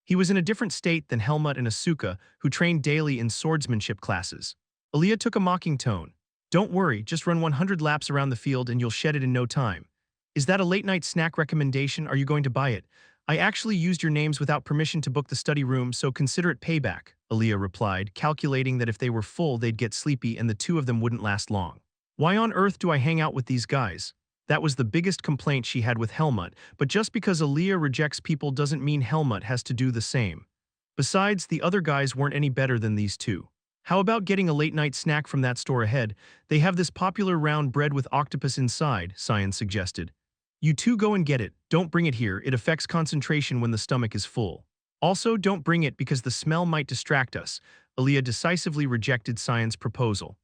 He was in a different state than Helmut and Asuka, who trained daily in swordsmanship classes. Aaliyah took a mocking tone. Don't worry, just run 100 laps around the field and you'll shed it in no time. Is that a late-night snack recommendation? Are you going to buy it? I actually used your names without permission to book the study room, so consider it payback, Aaliyah replied, calculating that if they were full they'd get sleepy and the two of them wouldn't last long. Why on earth do I hang out with these guys? That was the biggest complaint she had with Helmut, but just because Aaliyah rejects people doesn't mean Helmut has to do the same. Besides, the other guys weren't any better than these two. How about getting a late-night snack from that store ahead? They have this popular round bread with octopus inside, Cyan suggested. You two go and get it. Don't bring it here. It affects concentration when the stomach is full. Also, don't bring it because the smell might distract us. Aaliyah decisively rejected Cyan's proposal.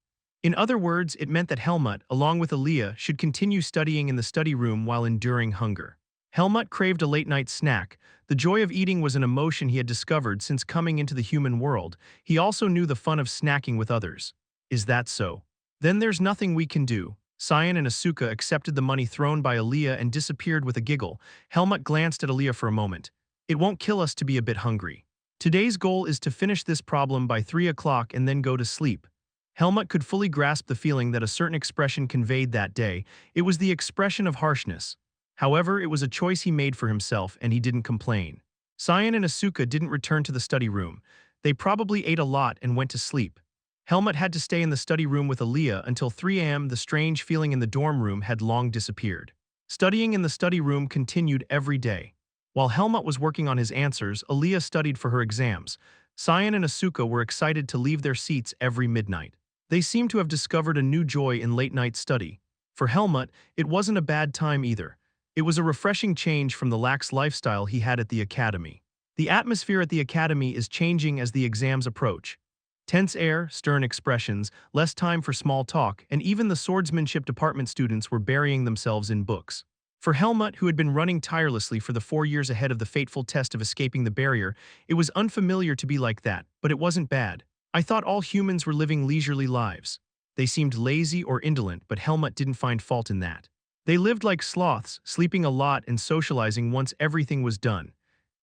In other words, it meant that Helmut, along with Aaliyah, should continue studying in the study room while enduring hunger. Helmut craved a late-night snack. The joy of eating was an emotion he had discovered since coming into the human world. He also knew the fun of snacking with others. Is that so? Then there's nothing we can do. Cyan and Asuka accepted the money thrown by Aaliyah and disappeared with a giggle. Helmut glanced at Aaliyah for a moment. It won't kill us to be a bit hungry. Today's goal is to finish this problem by 3 o'clock and then go to sleep. Helmut could fully grasp the feeling that a certain expression conveyed that day. It was the expression of harshness. However, it was a choice he made for himself, and he didn't complain. Cyan and Asuka didn't return to the study room. They probably ate a lot and went to sleep. Helmut had to stay in the study room with Aaliyah until 3 a.m. The strange feeling in the dorm room had long disappeared. Studying in the study room continued every day. While Helmut was working on his answers, Aaliyah studied for her exams. Cyan and Asuka were excited to leave their seats every midnight. They seemed to have discovered a new joy in late-night study. For Helmut, it wasn't a bad time either. It was a refreshing change from the lax lifestyle he had at the academy. The atmosphere at the academy is changing as the exams approach. Tense air, stern expressions, less time for small talk, and even the swordsmanship department students were burying themselves in books. For Helmut, who had been running tirelessly for the 4 years ahead of the fateful test of escaping the barrier, it was unfamiliar to be like that, but it wasn't bad. I thought all humans were living leisurely lives. They seemed lazy or indolent, but Helmut didn't find fault in that. They lived like sloths, sleeping a lot and socializing once everything was done.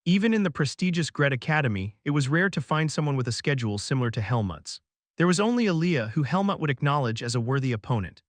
Even in the prestigious Gret Academy, it was rare to find someone with a schedule similar to Helmut's. There was only Aaliyah, who Helmut would acknowledge as a worthy opponent.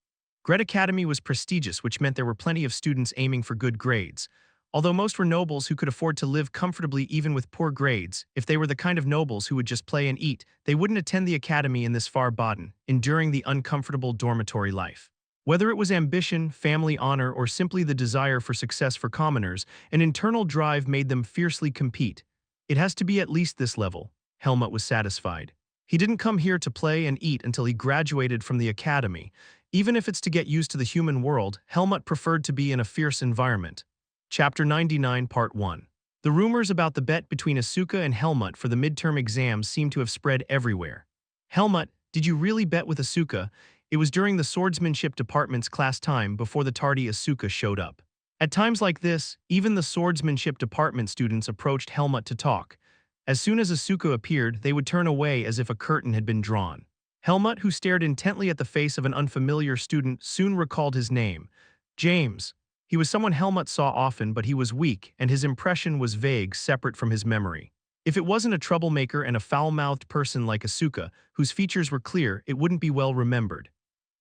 Gret Academy was prestigious, which meant there were plenty of students aiming for good grades. Although most were nobles who could afford to live comfortably even with poor grades, if they were the kind of nobles who would just play and eat, they wouldn't attend the academy in this far Baden, enduring the uncomfortable dormitory life. Whether it was ambition, family honor, or simply the desire for success for commoners, an internal drive made them fiercely compete. It has to be at least this level. Helmut was satisfied. He didn't come here to play and eat until he graduated from the academy. Even if it's to get used to the human world, Helmut preferred to be in a fierce environment. Chapter 99, Part 1. The rumors about the bet between Asuka and Helmut for the midterm exams seemed to have spread everywhere. Helmut, did you really bet with Asuka? It was during the swordsmanship department's class time before the tardy Asuka showed up. At times like this, even the swordsmanship department students approached Helmut to talk. As soon as Asuka appeared, they would turn away as if a curtain had been drawn. Helmut, who stared intently at the face of an unfamiliar student, soon recalled his name. James. He was someone Helmut saw often, but he was weak, and his impression was vague, separate from his memory. If it wasn't a troublemaker and a foul-mouthed person like Asuka, whose features were clear, it wouldn't be well remembered.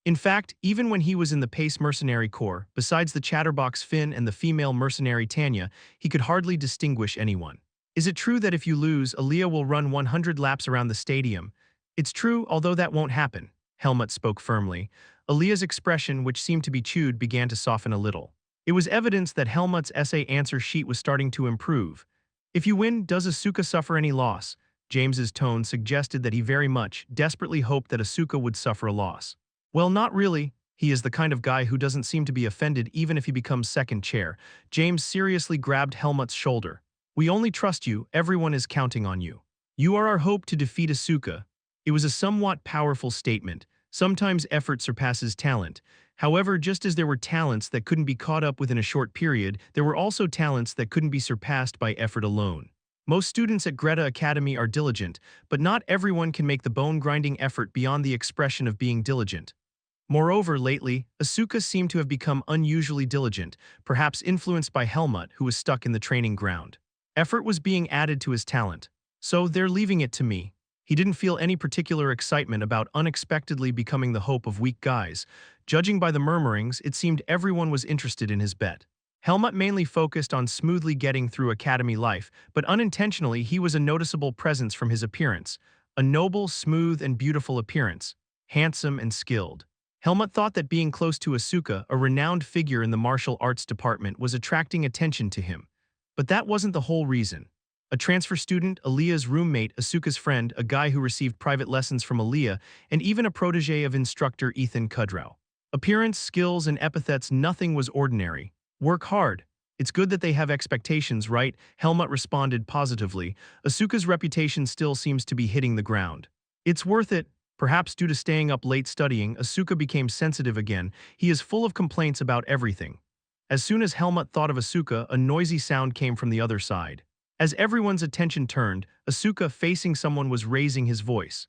In fact, even when he was in the Pace Mercenary Corps, besides the chatterbox Finn and the female mercenary Tanya, he could hardly distinguish anyone. Is it true that if you lose, Aaliyah will run 100 laps around the stadium? It's true, although that won't happen, Helmut spoke firmly. Aaliyah's expression, which seemed to be chewed, began to soften a little. It was evidence that Helmut's essay answer sheet was starting to improve. If you win, does Asuka suffer any loss? James's tone suggested that he very much, desperately hoped that Asuka would suffer a loss. Well, not really. He is the kind of guy who doesn't seem to be offended even if he becomes second chair. James seriously grabbed Helmut's shoulder. We only trust you, everyone is counting on you. You are our hope to defeat Asuka. It was a somewhat powerful statement. Sometimes effort surpasses talent. However, just as there were talents that couldn't be caught up within a short period, there were also talents that couldn't be surpassed by effort alone. Most students at Greta Academy are diligent, but not everyone can make the bone-grinding effort beyond the expression of being diligent. Moreover, lately, Asuka seemed to have become unusually diligent, perhaps influenced by Helmut, who was stuck in the training ground. Effort was being added to his talent. So they're leaving it to me. He didn't feel any particular excitement about unexpectedly becoming the hope of weak guys. Judging by the murmurings, it seemed everyone was interested in his bet. Helmut mainly focused on smoothly getting through academy life, but unintentionally he was a noticeable presence from his appearance. A noble, smooth, and beautiful appearance. Handsome and skilled. Helmut thought that being close to Asuka, a renowned figure in the martial arts department, was attracting attention to him. But that wasn't the whole reason. A transfer student, Aaliyah's roommate, Asuka's friend, a guy who received private lessons from Aaliyah, and even a protege of instructor Ethan Kudrow. Appearance, skills, and epithets, nothing was ordinary. Work hard. It's good that they have expectations, right? Helmut responded positively. Asuka's reputation still seems to be hitting the ground. It's worth it. Perhaps due to staying up late studying, Asuka became sensitive again. He is full of complaints about everything. As soon as Helmut thought of Asuka, a noisy sound came from the other side. As everyone's attention turned, Asuka, facing someone, was raising his voice.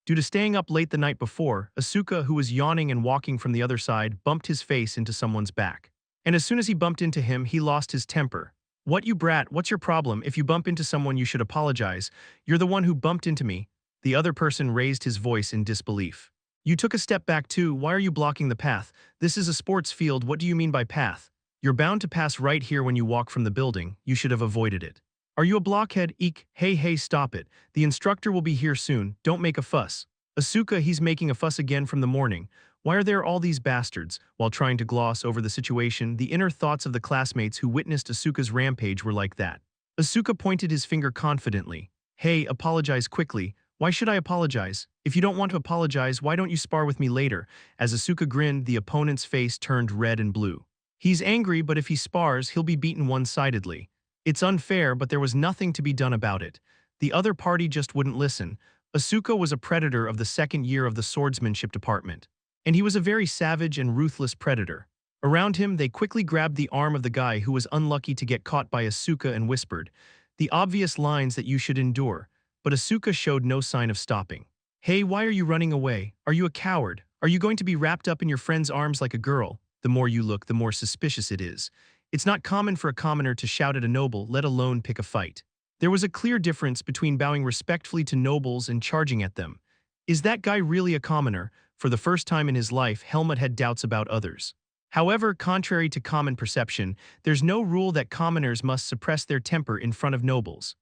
Due to staying up late the night before, Asuka, who was yawning and walking from the other side, bumped his face into someone's back. And as soon as he bumped into him, he lost his temper. "What, you brat, what's your problem? If you bump into someone, you should apologize. You're the one who bumped into me." The other person raised his voice in disbelief. "You took a step back too. Why are you blocking the path? This is a sports field. What do you mean by path? You're bound to pass right here when you walk from the building. You should have avoided it. Are you a blockhead? Eek, hey, stop it. The instructor will be here soon. Don't make a fuss." "Asuka, he's making a fuss again from the morning. Why are there all these bastards?" While trying to gloss over the situation, the inner thoughts of the classmates who witnessed Asuka's rampage were like that. Asuka pointed his finger confidently. "Hey, apologize quickly. Why should I apologize? If you don't want to apologize, why don't you spar with me later?" As Asuka grinned, the opponent's face turned red and blue. "He's angry, but if he spars, he'll be beaten one-sidedly. It's unfair, but there was nothing to be done about it. The other party just wouldn't listen." Asuka was a predator of the second year of the swordsmanship department. And he was a very savage and ruthless predator. Around him, they quickly grabbed the arm of the guy who was unlucky to get caught by Asuka and whispered, "The obvious lines that you should endure." But Asuka showed no sign of stopping. "Hey, why are you running away? Are you a coward? Are you going to be wrapped up in your friend's arms like a girl? The more you look, the more suspicious it is. It's not common for a commoner to shout at a noble, let alone pick a fight." There was a clear difference between bowing respectfully to nobles and charging at them. Is that guy really a commoner? For the first time in his life, Helmut had doubts about others. However, contrary to common perception, there's no rule that commoners must suppress their temper in front of nobles.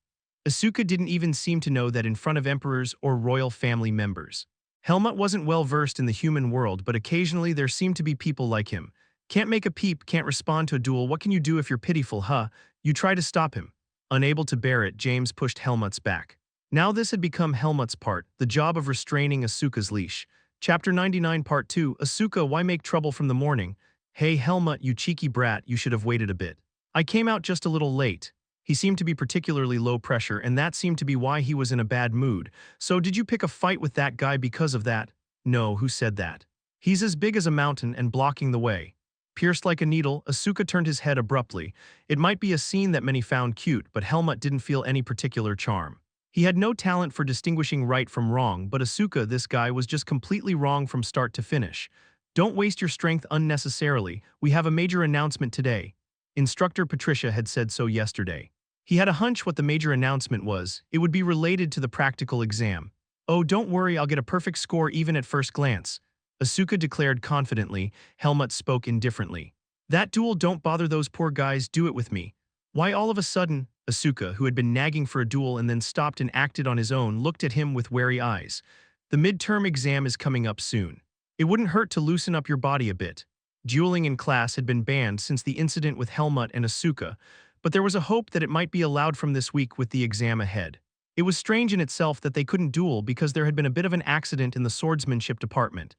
Asuka didn't even seem to know that in front of emperors or royal family members. Helmut wasn't well versed in the human world, but occasionally there seemed to be people like him. Can't make a peep, can't respond to a duel. What can you do if you're pitiful, huh? You try to stop him. Unable to bear it, James pushed Helmut's back. Now this had become Helmut's part, the job of restraining Asuka's leash. Chapter 99 Part 2 Asuka, why make trouble from the morning? "Hey Helmut, you cheeky brat, you should have waited a bit. I came out just a little late." He seemed to be particularly low pressure, and that seemed to be why he was in a bad mood. "So did you pick a fight with that guy because of that?" "No, who said that? He's as big as a mountain and blocking the way." Pierced like a needle, Asuka turned his head abruptly. It might be a scene that many found cute, but Helmut didn't feel any particular charm. He had no talent for distinguishing right from wrong, but Asuka, this guy, was just completely wrong from start to finish. "Don't waste your strength unnecessarily. We have a major announcement today." Instructor Patricia had said so yesterday. He had a hunch what the major announcement was. It would be related to the practical exam. "Oh, don't worry, I'll get a perfect score even at first glance," Asuka declared confidently. Helmut spoke indifferently. "That duel, don't bother those poor guys, do it with me." "Why all of a sudden?" Asuka, who had been nagging for a duel and then stopped and acted on his own, looked at him with wary eyes. "The midterm exam is coming up soon. It wouldn't hurt to loosen up your body a bit." Dueling in class had been banned since the incident with Helmut and Asuka, but there was a hope that it might be allowed from this week with the exam ahead. It was strange in itself that they couldn't duel because there had been a bit of an accident in the swordsmanship department.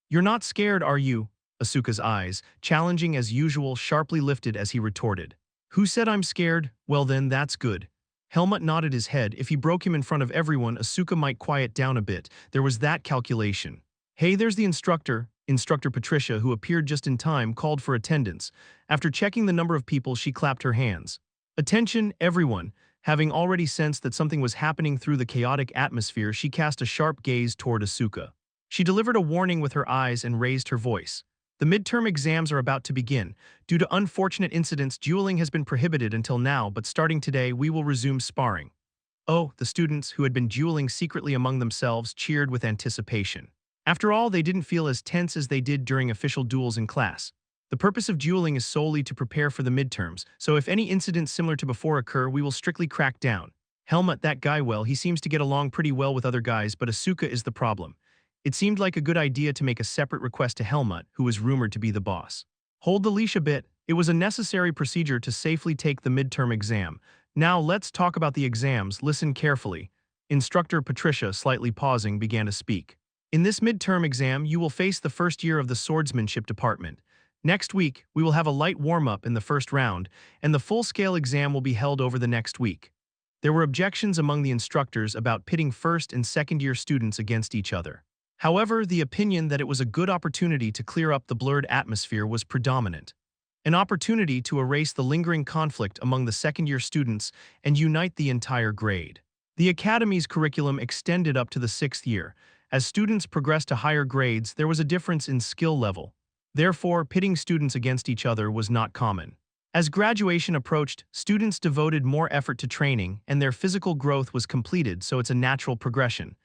"You're not scared, are you?" Asuka's eyes, challenging as usual, sharply lifted as he retorted. "Who said I'm scared? Well then, that's good." Helmut nodded his head. If he broke him in front of everyone, Asuka might quiet down a bit. There was that calculation. "Hey, there's the instructor." Instructor Patricia, who appeared just in time, called for attendance. After checking the number of people, she clapped her hands. "Attention, everyone. Having already sensed that something was happening through the chaotic atmosphere, she cast a sharp gaze toward Asuka. She delivered a warning with her eyes and raised her voice. The midterm exams are about to begin. Due to unfortunate incidents, dueling has been prohibited until now, but starting today, we will resume sparring. Oh, the students, who had been dueling secretly among themselves, cheered with anticipation. After all, they didn't feel as tense as they did during official duels in class. The purpose of dueling is solely to prepare for the midterms, so if any incidents similar to before occur, we will strictly crack down. Helmut, that guy, well, he seems to get along pretty well with other guys, but Asuka is the problem. It seemed like a good idea to make a separate request to Helmut, who was rumored to be the boss. Hold the leash a bit. It was a necessary procedure to safely take the midterm exam. Now let's talk about the exams. Listen carefully. Instructor Patricia, slightly pausing, began to speak. In this midterm exam, you will face the first year of the swordsmanship department. Next week, we will have a light warm-up in the first round, and the full-scale exam will be held over the next week. There were objections among the instructors about pitting first and second-year students against each other. However, the opinion that it was a good opportunity to clear up the blurred atmosphere was predominant. An opportunity to erase the lingering conflict among the second-year students and unite the entire grade. The academy's curriculum extended up to the sixth year. As students progressed to higher grades, there was a difference in skill level. Therefore, pitting students against each other was not common. As graduation approached, students devoted more effort to training, and their physical growth was completed, so it's a natural progression.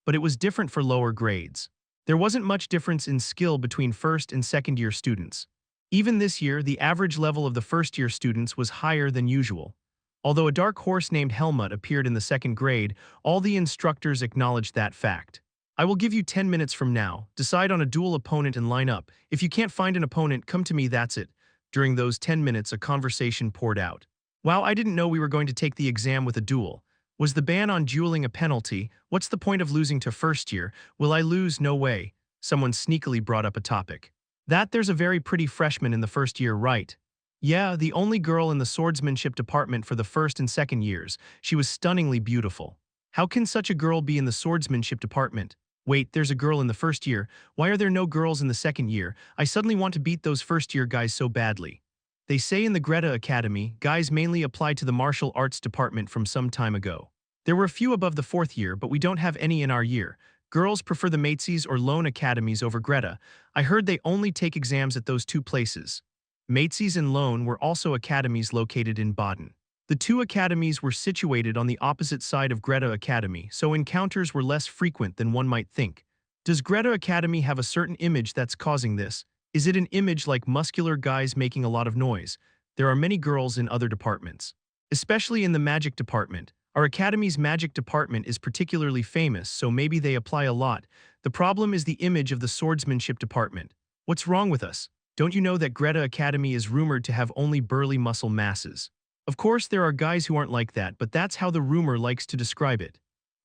But it was different for lower grades. There wasn't much difference in skill between first and second-year students. Even this year, the average level of the first-year students was higher than usual. Although a dark horse named Helmut appeared in the second grade, all the instructors acknowledged that fact. I will give you 10 minutes from now. Decide on a dual opponent and line up. If you can't find an opponent, come to me, that's it. During those 10 minutes, a conversation poured out. Wow, I didn't know we were going to take the exam with a duel. Was the ban on dueling a penalty? What's the point of losing to first year? Will I lose? No way. Someone sneakily brought up a topic. There's a very pretty freshman in the first year, right? Yeah, the only girl in the swordsmanship department for the first and second years. She was stunningly beautiful. How can such a girl be in the swordsmanship department? Wait, there's a girl in the first year. Why are there no girls in the second year? I suddenly want to beat those first-year guys so badly. They say in the Greta Academy, guys mainly apply to the martial arts department from some time ago. There were a few above the fourth year, but we don't have any in our year. Girls prefer the Mates or Lone Academies over Greta. I heard they only take exams at those two places. Mates and Lone were also academies located in Baden. The two academies were situated on the opposite side of Greta Academy, so encounters were less frequent than one might think. Does Greta Academy have a certain image that's causing this? Is it an image like muscular guys making a lot of noise? There are many girls in other departments. Especially in the magic department. Our academy's magic department is particularly famous, so maybe they apply a lot. The problem is the image of the swordsmanship department. What's wrong with us? Don't you know that Greta Academy is rumored to have only burly muscle masses? Of course, there are guys who aren't like that, but that's how the rumor likes to describe it.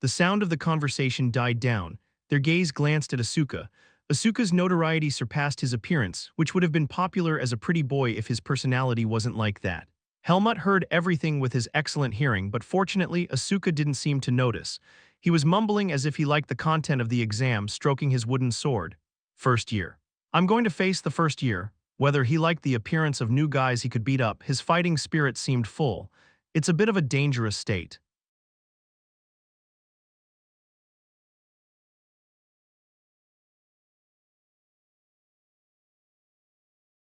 The sound of the conversation died down. Their gaze glanced at Asuka. Asuka's notoriety surpassed his appearance, which would have been popular as a pretty boy if his personality wasn't like that. Helmut heard everything with his excellent hearing, but fortunately, Asuka didn't seem to notice. He was mumbling as if he liked the content of the exam, stroking his wooden sword. First year. I'm going to face the first year. Whether he liked the appearance of new guys he could beat up, his fighting spirit seemed full. It's a bit of a dangerous state.